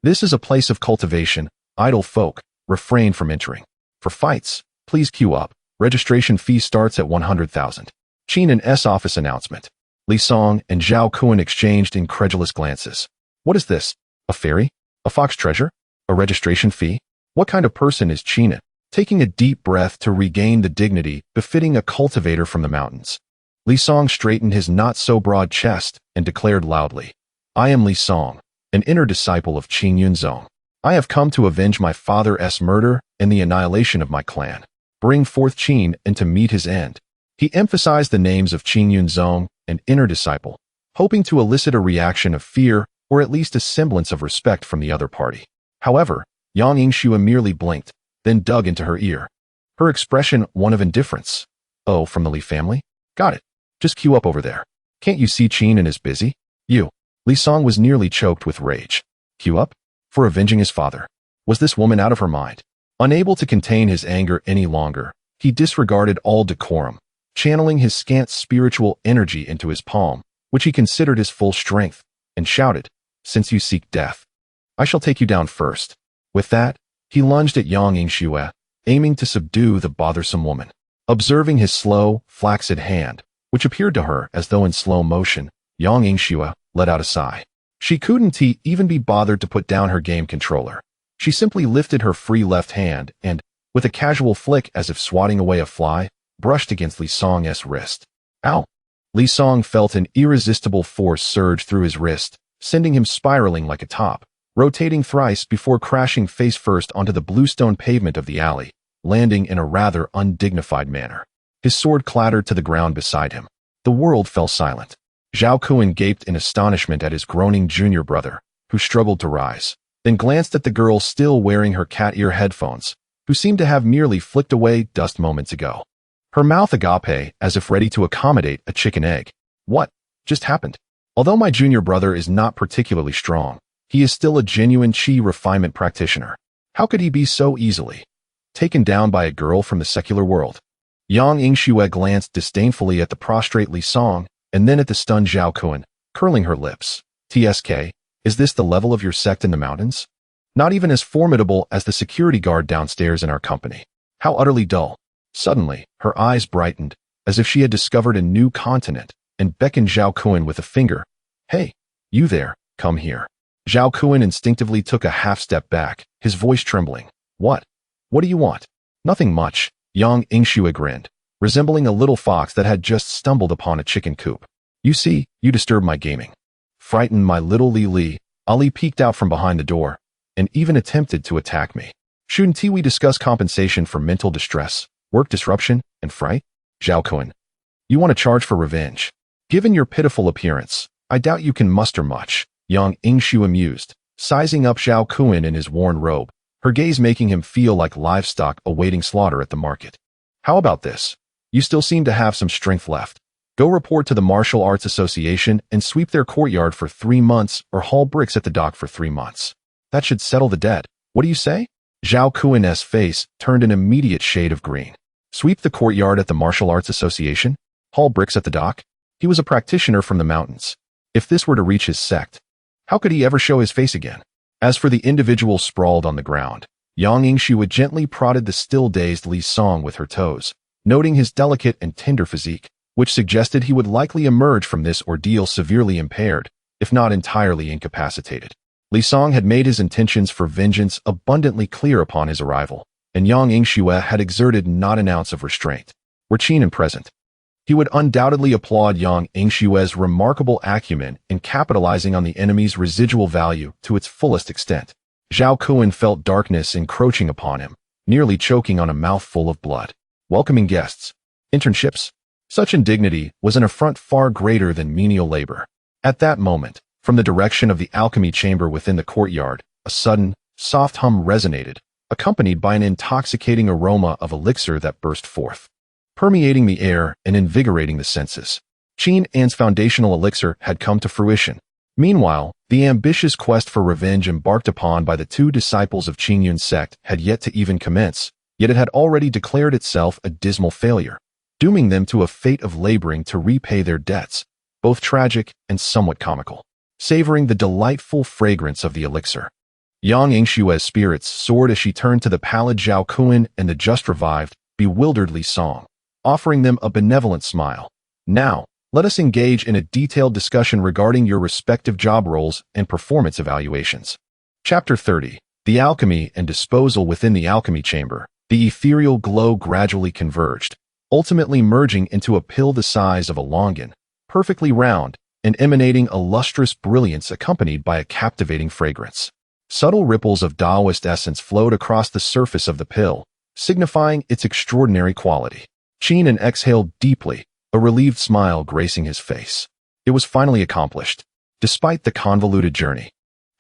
This is a place of cultivation. Idle folk, refrain from entering. For fights, please queue up. Registration fee starts at 100,000. Qin's office announcement. Li Song and Zhao Kun exchanged incredulous glances. What is this? A fairy? A fox treasure? A registration fee? What kind of person is China? Taking a deep breath to regain the dignity befitting a cultivator from the mountains, Li Song straightened his not-so-broad chest and declared loudly, I am Li Song, an inner disciple of Qing Yunzong. I have come to avenge my father's murder and the annihilation of my clan. Bring forth Qin and to meet his end. He emphasized the names of Qing Yunzong and inner disciple, hoping to elicit a reaction of fear or at least a semblance of respect from the other party. However, Yang Yingxue merely blinked, then dug into her ear. Her expression one of indifference. Oh, from the Li family? Got it. Just queue up over there. Can't you see Qin and is busy? You. Li Song was nearly choked with rage. Queue up? For avenging his father. Was this woman out of her mind? Unable to contain his anger any longer, he disregarded all decorum, channeling his scant spiritual energy into his palm, which he considered his full strength, and shouted, Since you seek death, I shall take you down first. With that, he lunged at Yang Yingxue, aiming to subdue the bothersome woman. Observing his slow, flaccid hand, which appeared to her as though in slow motion, Yang Yingxue let out a sigh. She couldn't even be bothered to put down her game controller. She simply lifted her free left hand and, with a casual flick as if swatting away a fly, brushed against Li Song's wrist. Ow! Li Song felt an irresistible force surge through his wrist, sending him spiraling like a top, rotating thrice before crashing face first onto the bluestone pavement of the alley, landing in a rather undignified manner. His sword clattered to the ground beside him. The world fell silent. Zhao Kuan gaped in astonishment at his groaning junior brother, who struggled to rise, then glanced at the girl still wearing her cat ear headphones, who seemed to have merely flicked away dust moments ago. Her mouth agape as if ready to accommodate a chicken egg. What just happened? Although my junior brother is not particularly strong, he is still a genuine qi refinement practitioner. How could he be so easily taken down by a girl from the secular world? Yang Yingxue glanced disdainfully at the prostrate Li Song and then at the stunned Zhao Kuan, curling her lips. TSK, is this the level of your sect in the mountains? Not even as formidable as the security guard downstairs in our company. How utterly dull. Suddenly, her eyes brightened, as if she had discovered a new continent, and beckoned Zhao Kuan with a finger. Hey, you there, come here. Zhao Kuan instinctively took a half-step back, his voice trembling. What? What do you want? Nothing much, Yang Yingxue grinned, resembling a little fox that had just stumbled upon a chicken coop. You see, you disturbed my gaming. Frightened my little Li, Ali peeked out from behind the door, and even attempted to attack me. Shouldn't we discuss compensation for mental distress, work disruption, and fright? Zhao Kuan. You want to charge for revenge? Given your pitiful appearance, I doubt you can muster much. Yang Yingxue mused, sizing up Zhao Kuan in his worn robe, her gaze making him feel like livestock awaiting slaughter at the market. How about this? You still seem to have some strength left. Go report to the Martial Arts Association and sweep their courtyard for 3 months or haul bricks at the dock for 3 months. That should settle the debt. What do you say? Zhao Kuan's face turned an immediate shade of green. Sweep the courtyard at the Martial Arts Association? Haul bricks at the dock? He was a practitioner from the mountains. If this were to reach his sect, how could he ever show his face again? As for the individual sprawled on the ground, Yang Yingxue gently prodded the still-dazed Li Song with her toes, noting his delicate and tender physique, which suggested he would likely emerge from this ordeal severely impaired, if not entirely incapacitated. Li Song had made his intentions for vengeance abundantly clear upon his arrival, and Yang Yingxue had exerted not an ounce of restraint. Were Qin present, he would undoubtedly applaud Yang Yingxue's remarkable acumen in capitalizing on the enemy's residual value to its fullest extent. Zhao Kuan felt darkness encroaching upon him, nearly choking on a mouthful of blood. Welcoming guests. Internships. Such indignity was an affront far greater than menial labor. At that moment, from the direction of the alchemy chamber within the courtyard, a sudden, soft hum resonated, accompanied by an intoxicating aroma of elixir that burst forth, permeating the air and invigorating the senses. Qin An's foundational elixir had come to fruition. Meanwhile, the ambitious quest for revenge embarked upon by the 2 disciples of Qin Yun's sect had yet to even commence, yet it had already declared itself a dismal failure, dooming them to a fate of laboring to repay their debts, both tragic and somewhat comical. Savoring the delightful fragrance of the elixir, Yang Yingxue's spirits soared as she turned to the pallid Zhao Kuan and the just-revived, bewildered Li Song, offering them a benevolent smile. Now, let us engage in a detailed discussion regarding your respective job roles and performance evaluations. Chapter 30. The Alchemy and Disposal. Within the alchemy chamber, the ethereal glow gradually converged, ultimately merging into a pill the size of a longan, perfectly round and emanating a lustrous brilliance accompanied by a captivating fragrance. Subtle ripples of Taoist essence flowed across the surface of the pill, signifying its extraordinary quality. Qin exhaled deeply, a relieved smile gracing his face. It was finally accomplished, despite the convoluted journey.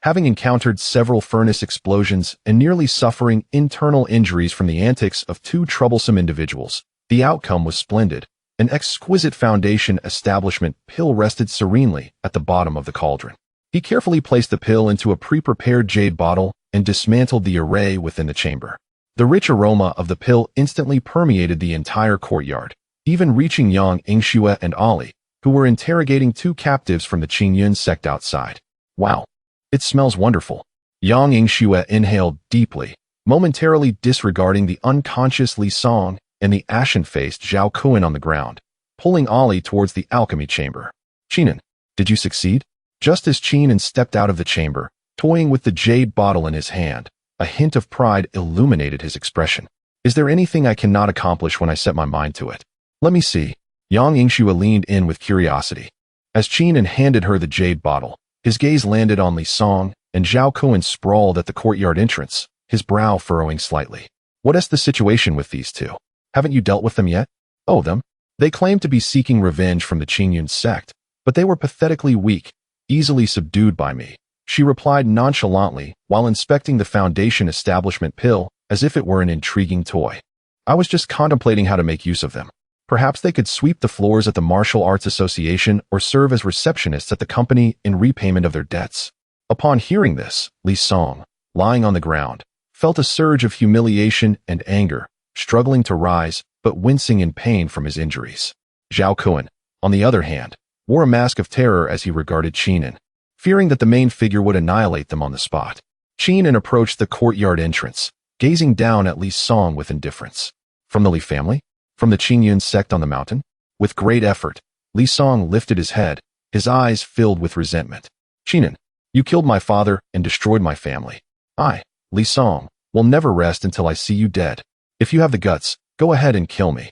Having encountered several furnace explosions and nearly suffering internal injuries from the antics of two troublesome individuals, the outcome was splendid. An exquisite foundation establishment pill rested serenely at the bottom of the cauldron. He carefully placed the pill into a pre-prepared jade bottle and dismantled the array within the chamber. The rich aroma of the pill instantly permeated the entire courtyard, even reaching Yang Yingxue and Ali, who were interrogating two captives from the Qingyun sect outside. Wow, it smells wonderful. Yang Yingxue inhaled deeply, momentarily disregarding the unconscious Li Song and the ashen-faced Zhao Kuan on the ground, pulling Ali towards the alchemy chamber. Qin, did you succeed? Just as Qin stepped out of the chamber, toying with the jade bottle in his hand, a hint of pride illuminated his expression. Is there anything I cannot accomplish when I set my mind to it? Let me see. Yang Yingxue leaned in with curiosity. As Qin handed her the jade bottle, his gaze landed on Li Song, and Zhao Kuan sprawled at the courtyard entrance, his brow furrowing slightly. What is the situation with these two? Haven't you dealt with them yet? Oh, them? They claimed to be seeking revenge from the Qingyun sect, but they were pathetically weak, easily subdued by me, she replied nonchalantly while inspecting the foundation establishment pill as if it were an intriguing toy. I was just contemplating how to make use of them. Perhaps they could sweep the floors at the Martial Arts Association or serve as receptionists at the company in repayment of their debts. Upon hearing this, Li Song, lying on the ground, felt a surge of humiliation and anger, struggling to rise, but wincing in pain from his injuries. Zhao Kuan, on the other hand, wore a mask of terror as he regarded Qin, fearing that the main figure would annihilate them on the spot. Qin approached the courtyard entrance, gazing down at Li Song with indifference. From the Li family? From the Qingyun sect on the mountain? With great effort, Li Song lifted his head, his eyes filled with resentment. Qin, you killed my father and destroyed my family. I, Li Song, will never rest until I see you dead. If you have the guts, go ahead and kill me.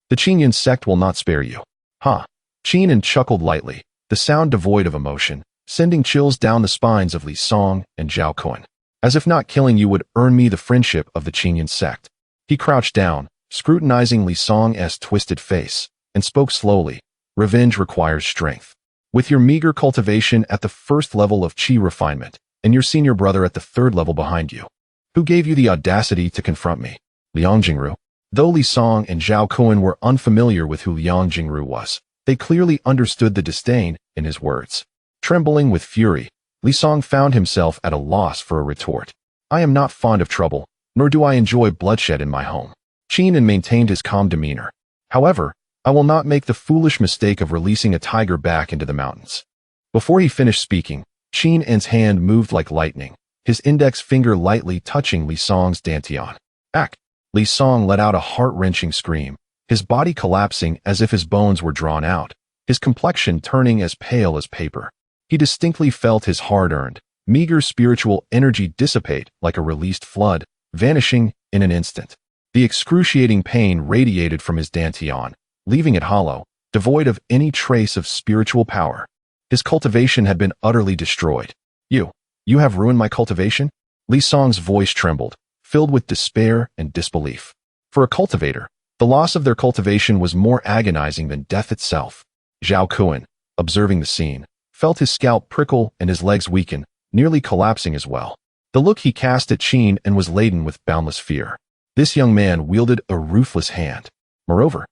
The Qingyun sect will not spare you. Ha! Qin chuckled lightly, the sound devoid of emotion, sending chills down the spines of Li Song and Zhao Kuan. As if not killing you would earn me the friendship of the Qingyun sect. He crouched down, scrutinizing Li Song's twisted face, and spoke slowly. Revenge requires strength. With your meager cultivation at the first level of qi refinement, and your senior brother at the third level behind you, who gave you the audacity to confront me? Liang Jingru. Though Li Song and Zhao Kuan were unfamiliar with who Liang Jingru was, they clearly understood the disdain in his words. Trembling with fury, Li Song found himself at a loss for a retort. I am not fond of trouble, nor do I enjoy bloodshed in my home. Qin maintained his calm demeanor. However, I will not make the foolish mistake of releasing a tiger back into the mountains. Before he finished speaking, Qin's hand moved like lightning, his index finger lightly touching Li Song's dantian. Ack! Li Song let out a heart-wrenching scream, his body collapsing as if his bones were drawn out, his complexion turning as pale as paper. He distinctly felt his hard-earned, meager spiritual energy dissipate like a released flood, vanishing in an instant. The excruciating pain radiated from his dantian, leaving it hollow, devoid of any trace of spiritual power. His cultivation had been utterly destroyed. You have ruined my cultivation? Li Song's voice trembled, filled with despair and disbelief. For a cultivator, the loss of their cultivation was more agonizing than death itself. Zhao Kuan, observing the scene, felt his scalp prickle and his legs weaken, nearly collapsing as well. The look he cast at Qin was laden with boundless fear. This young man wielded a ruthless hand. Moreover,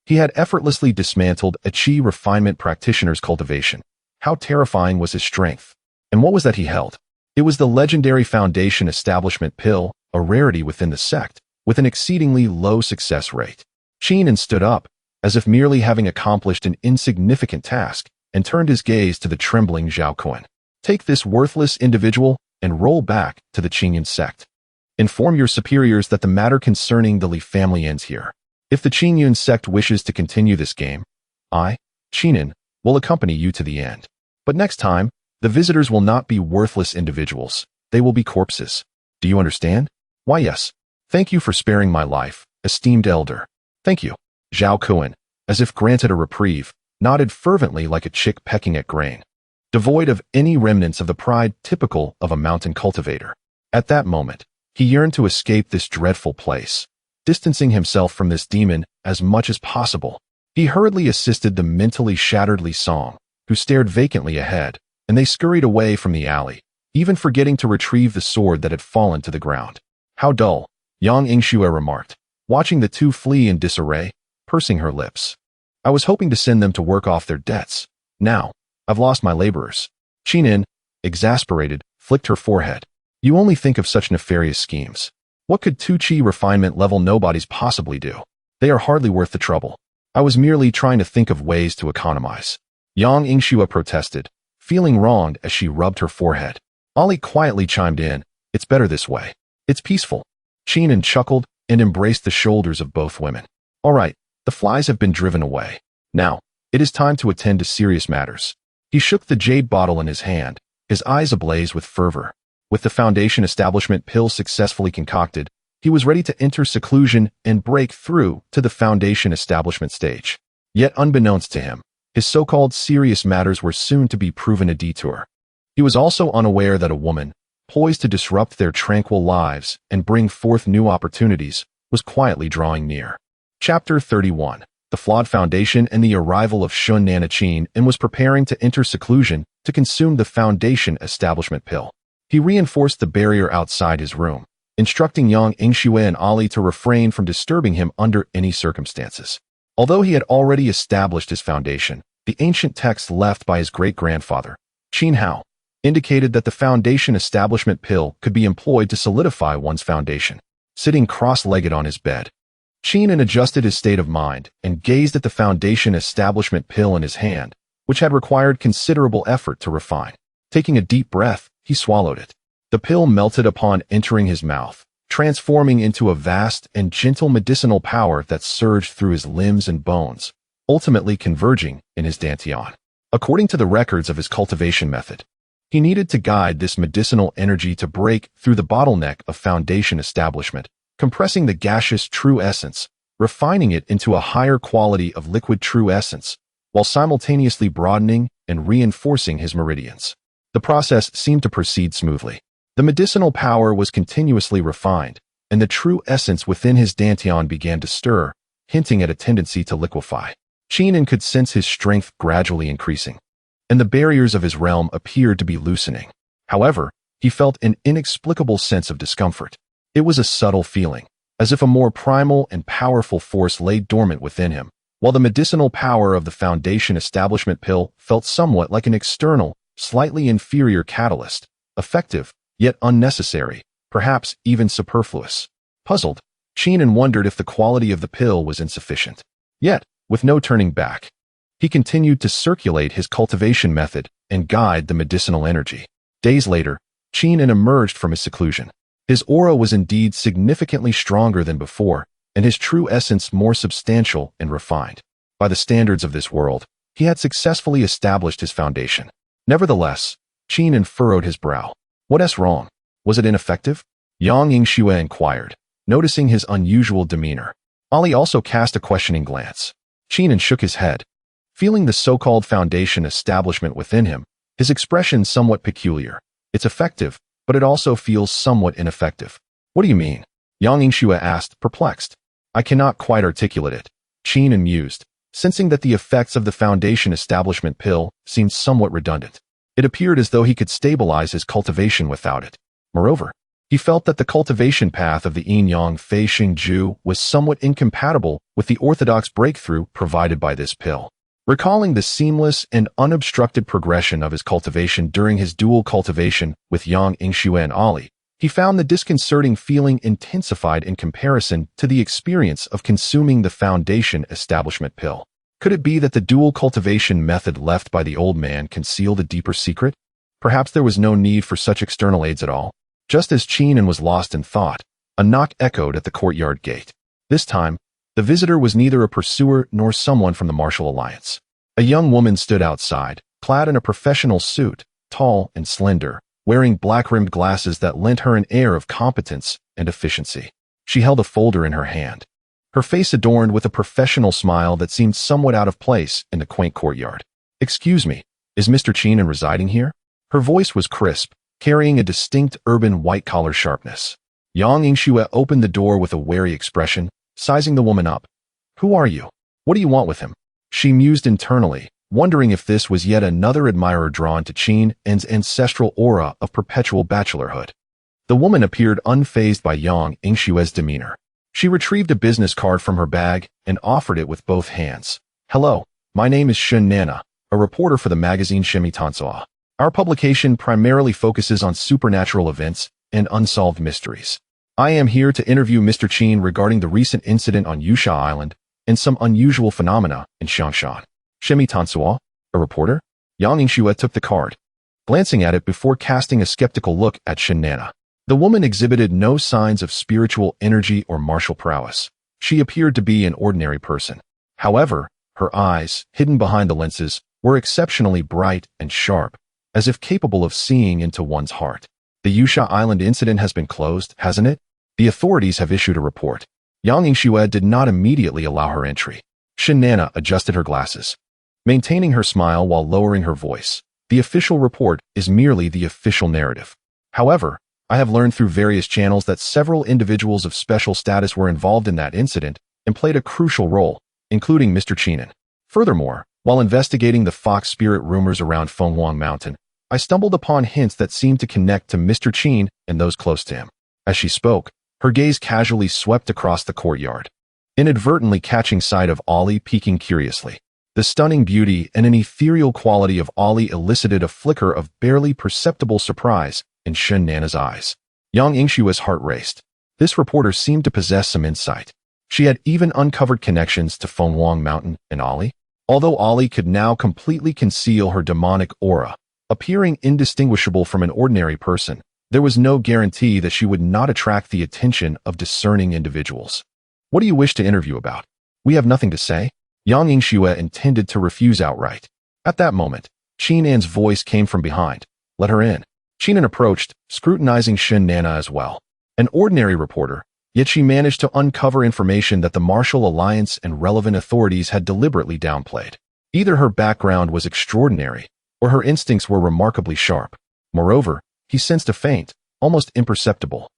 he had effortlessly dismantled a qi refinement practitioner's cultivation. How terrifying was his strength? And what was that he held? It was the legendary foundation establishment pill, a rarity within the sect, with an exceedingly low success rate. Qin stood up, as if merely having accomplished an insignificant task, and turned his gaze to the trembling Zhao Kuan. Take this worthless individual and roll back to the Qingyun sect. Inform your superiors that the matter concerning the Li family ends here. If the Qingyun sect wishes to continue this game, I, Qin, will accompany you to the end. But next time, the visitors will not be worthless individuals, they will be corpses. Do you understand? Why, yes. Thank you for sparing my life, esteemed elder. Thank you. Zhao Kuan, as if granted a reprieve, nodded fervently like a chick pecking at grain, devoid of any remnants of the pride typical of a mountain cultivator. At that moment, he yearned to escape this dreadful place, distancing himself from this demon as much as possible. He hurriedly assisted the mentally shattered Li Song, who stared vacantly ahead, and they scurried away from the alley, even forgetting to retrieve the sword that had fallen to the ground. How dull, Yang Yingxue remarked, watching the two flee in disarray, pursing her lips. I was hoping to send them to work off their debts. Now, I've lost my laborers. Qinin, exasperated, flicked her forehead. You only think of such nefarious schemes. What could Tu-Chi refinement level nobodies possibly do? They are hardly worth the trouble. I was merely trying to think of ways to economize. Yang Yingxue protested, feeling wronged as she rubbed her forehead. Ollie quietly chimed in, it's better this way. It's peaceful. Qinin chuckled and embraced the shoulders of both women. All right, the flies have been driven away. Now, it is time to attend to serious matters. He shook the jade bottle in his hand, his eyes ablaze with fervor. With the Foundation establishment pill successfully concocted, he was ready to enter seclusion and break through to the Foundation establishment stage. Yet unbeknownst to him, his so-called serious matters were soon to be proven a detour. He was also unaware that a woman, poised to disrupt their tranquil lives and bring forth new opportunities, was quietly drawing near. Chapter 31. The Flawed Foundation and the Arrival of Shun Nanachin and was preparing to enter seclusion to consume the Foundation establishment pill. He reinforced the barrier outside his room, instructing Yang Yingxue and Ali to refrain from disturbing him under any circumstances. Although he had already established his foundation, the ancient text left by his great-grandfather, Qin Hao, indicated that the Foundation establishment pill could be employed to solidify one's foundation. Sitting cross-legged on his bed, Qinin adjusted his state of mind and gazed at the Foundation establishment pill in his hand, which had required considerable effort to refine. Taking a deep breath, he swallowed it. The pill melted upon entering his mouth, transforming into a vast and gentle medicinal power that surged through his limbs and bones, ultimately converging in his dantian. According to the records of his cultivation method, he needed to guide this medicinal energy to break through the bottleneck of Foundation establishment, compressing the gaseous true essence, refining it into a higher quality of liquid true essence, while simultaneously broadening and reinforcing his meridians. The process seemed to proceed smoothly. The medicinal power was continuously refined, and the true essence within his dantian began to stir, hinting at a tendency to liquefy. Qinin could sense his strength gradually increasing, and the barriers of his realm appeared to be loosening. However, he felt an inexplicable sense of discomfort. It was a subtle feeling, as if a more primal and powerful force lay dormant within him, while the medicinal power of the Foundation establishment pill felt somewhat like an external, slightly inferior catalyst, effective, yet unnecessary, perhaps even superfluous. Puzzled, Qinin wondered if the quality of the pill was insufficient. Yet, with no turning back, he continued to circulate his cultivation method and guide the medicinal energy. Days later, Qinin emerged from his seclusion. His aura was indeed significantly stronger than before, and his true essence more substantial and refined. By the standards of this world, he had successfully established his foundation. Nevertheless, Qinin furrowed his brow. What's wrong? Was it ineffective? Yang Yingxue inquired, noticing his unusual demeanor. Ali also cast a questioning glance. Qinin shook his head. Feeling the so-called Foundation establishment within him, his expression somewhat peculiar. It's effective, but it also feels somewhat ineffective. What do you mean? Yang Yingxue asked, perplexed. I cannot quite articulate it. Qinin mused, sensing that the effects of the Foundation establishment pill seemed somewhat redundant. It appeared as though he could stabilize his cultivation without it. Moreover, he felt that the cultivation path of the Yin-Yang Fei Xing Ju was somewhat incompatible with the orthodox breakthrough provided by this pill. Recalling the seamless and unobstructed progression of his cultivation during his dual cultivation with Yang Yingxue and Ali, he found the disconcerting feeling intensified in comparison to the experience of consuming the Foundation establishment pill. Could it be that the dual cultivation method left by the old man concealed a deeper secret? Perhaps there was no need for such external aids at all. Just as Qinin was lost in thought, a knock echoed at the courtyard gate. This time, the visitor was neither a pursuer nor someone from the Martial Alliance. A young woman stood outside, clad in a professional suit, tall and slender, wearing black-rimmed glasses that lent her an air of competence and efficiency. She held a folder in her hand, her face adorned with a professional smile that seemed somewhat out of place in the quaint courtyard. "Excuse me, is Mr. Cheenan residing here?" Her voice was crisp, carrying a distinct urban white-collar sharpness. Yang Yingxue opened the door with a wary expression, sizing the woman up. "Who are you? What do you want with him?" She mused internally, wondering if this was yet another admirer drawn to Cheenan's ancestral aura of perpetual bachelorhood. The woman appeared unfazed by Yang Yingxue's demeanor. She retrieved a business card from her bag and offered it with both hands. "Hello, my name is Shun Nana, a reporter for the magazine Shimi Tansoa. Our publication primarily focuses on supernatural events and unsolved mysteries. I am here to interview Mr. Qin regarding the recent incident on Yusha Island and some unusual phenomena in Xiangshan." "Shimi Tansoa, a reporter?" Yang Yingxue took the card, glancing at it before casting a skeptical look at Shun Nana. The woman exhibited no signs of spiritual energy or martial prowess. She appeared to be an ordinary person. However, her eyes, hidden behind the lenses, were exceptionally bright and sharp, as if capable of seeing into one's heart. "The Yusha Island incident has been closed, hasn't it? The authorities have issued a report." Yang Yingxue did not immediately allow her entry. Shun Nana adjusted her glasses, maintaining her smile while lowering her voice. "The official report is merely the official narrative. However, I have learned through various channels that several individuals of special status were involved in that incident and played a crucial role, including Mr. Cheenan. Furthermore, while investigating the fox spirit rumors around Fenghuang Mountain, I stumbled upon hints that seemed to connect to Mr. Qin and those close to him." As she spoke, her gaze casually swept across the courtyard, inadvertently catching sight of Ollie peeking curiously. The stunning beauty and an ethereal quality of Ollie elicited a flicker of barely perceptible surprise in Shun Nana's eyes. Yang Yingxue's heart raced. This reporter seemed to possess some insight. She had even uncovered connections to Fenghuang Mountain and Ollie. Although Ollie could now completely conceal her demonic aura, appearing indistinguishable from an ordinary person, there was no guarantee that she would not attract the attention of discerning individuals. "What do you wish to interview about?" "We have nothing to say." Yang Yingxue intended to refuse outright. At that moment, Qinan's voice came from behind. "Let her in." Qinan approached, scrutinizing Shun Nana as well. An ordinary reporter, yet she managed to uncover information that the Martial Alliance and relevant authorities had deliberately downplayed. Either her background was extraordinary, or her instincts were remarkably sharp. Moreover, he sensed a faint, almost imperceptible,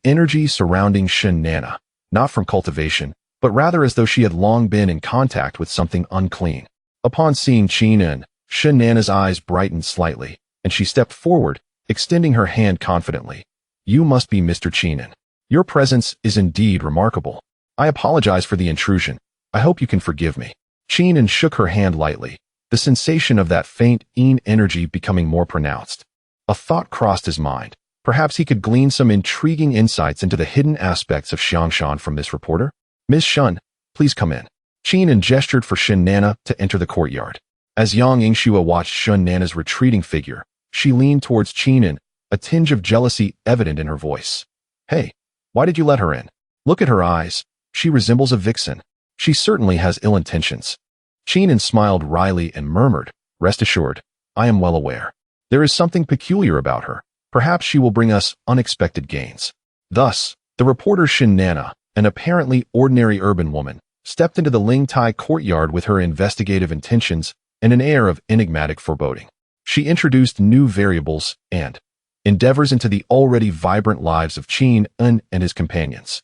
energy surrounding Shun Nana, not from cultivation, but rather as though she had long been in contact with something unclean. Upon seeing Qinan, Shun Nana's eyes brightened slightly, and she stepped forward, extending her hand confidently. "You must be Mr. Qinan. Your presence is indeed remarkable. I apologize for the intrusion. I hope you can forgive me." Qinan shook her hand lightly, the sensation of that faint energy becoming more pronounced. A thought crossed his mind. Perhaps he could glean some intriguing insights into the hidden aspects of Xiangshan from this reporter. "Ms. Shun, please come in." Qinan gestured for Shun Nana to enter the courtyard. As Yang Yingxue watched Shun Nana's retreating figure, she leaned towards Qinan, a tinge of jealousy evident in her voice. "Hey, why did you let her in? Look at her eyes. She resembles a vixen. She certainly has ill intentions." Qinan smiled wryly and murmured, "Rest assured, I am well aware. There is something peculiar about her. Perhaps she will bring us unexpected gains." Thus, the reporter Shun Nana, an apparently ordinary urban woman, stepped into the Lingtai courtyard with her investigative intentions and an air of enigmatic foreboding. She introduced new variables and endeavors into the already vibrant lives of Qin and his companions.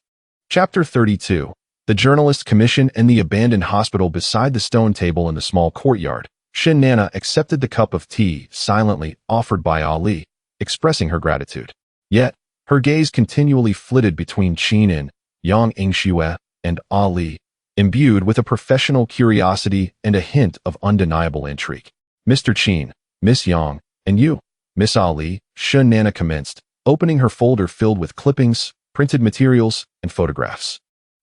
Chapter 32. The Journalist's Commission and the Abandoned Hospital. Beside the stone table in the small courtyard, Shun Nana accepted the cup of tea silently offered by Ali, expressing her gratitude. Yet, her gaze continually flitted between Qinan, Yang Yingxue, and Ali, imbued with a professional curiosity and a hint of undeniable intrigue. "Mr. Qin, Miss Yang, and you, Miss Ali," Shun Nana commenced, opening her folder filled with clippings, printed materials, and photographs.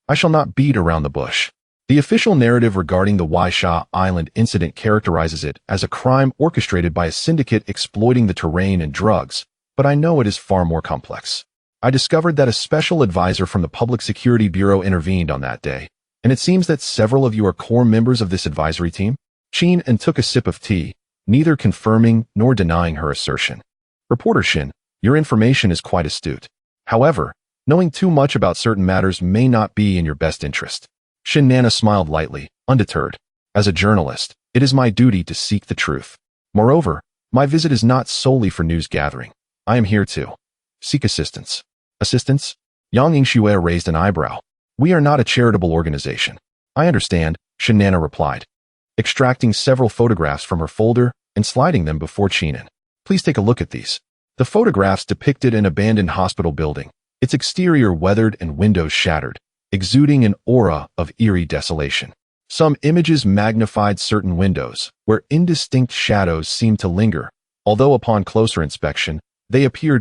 "I shall not beat around the bush. The official narrative regarding the Waisha Island incident characterizes it as a crime orchestrated by a syndicate exploiting the terrain and drugs, but I know it is far more complex. I discovered that a special advisor from the Public Security Bureau intervened on that day, and it seems that several of you are core members of this advisory team." Qin took a sip of tea, neither confirming nor denying her assertion. Reporter Shin, your information is quite astute. However, knowing too much about certain matters may not be in your best interest. Shin Nana smiled lightly, undeterred. As a journalist, it is my duty to seek the truth. Moreover, my visit is not solely for news gathering. I am here to seek assistance. Assistance? Yang Yingxue raised an eyebrow. We are not a charitable organization. I understand, Shin Nana replied, extracting several photographs from her folder and sliding them before Chinan. Please take a look at these. The photographs depicted an abandoned hospital building, its exterior weathered and windows shattered, exuding an aura of eerie desolation. Some images magnified certain windows, where indistinct shadows seemed to linger, although upon closer inspection, they appeared to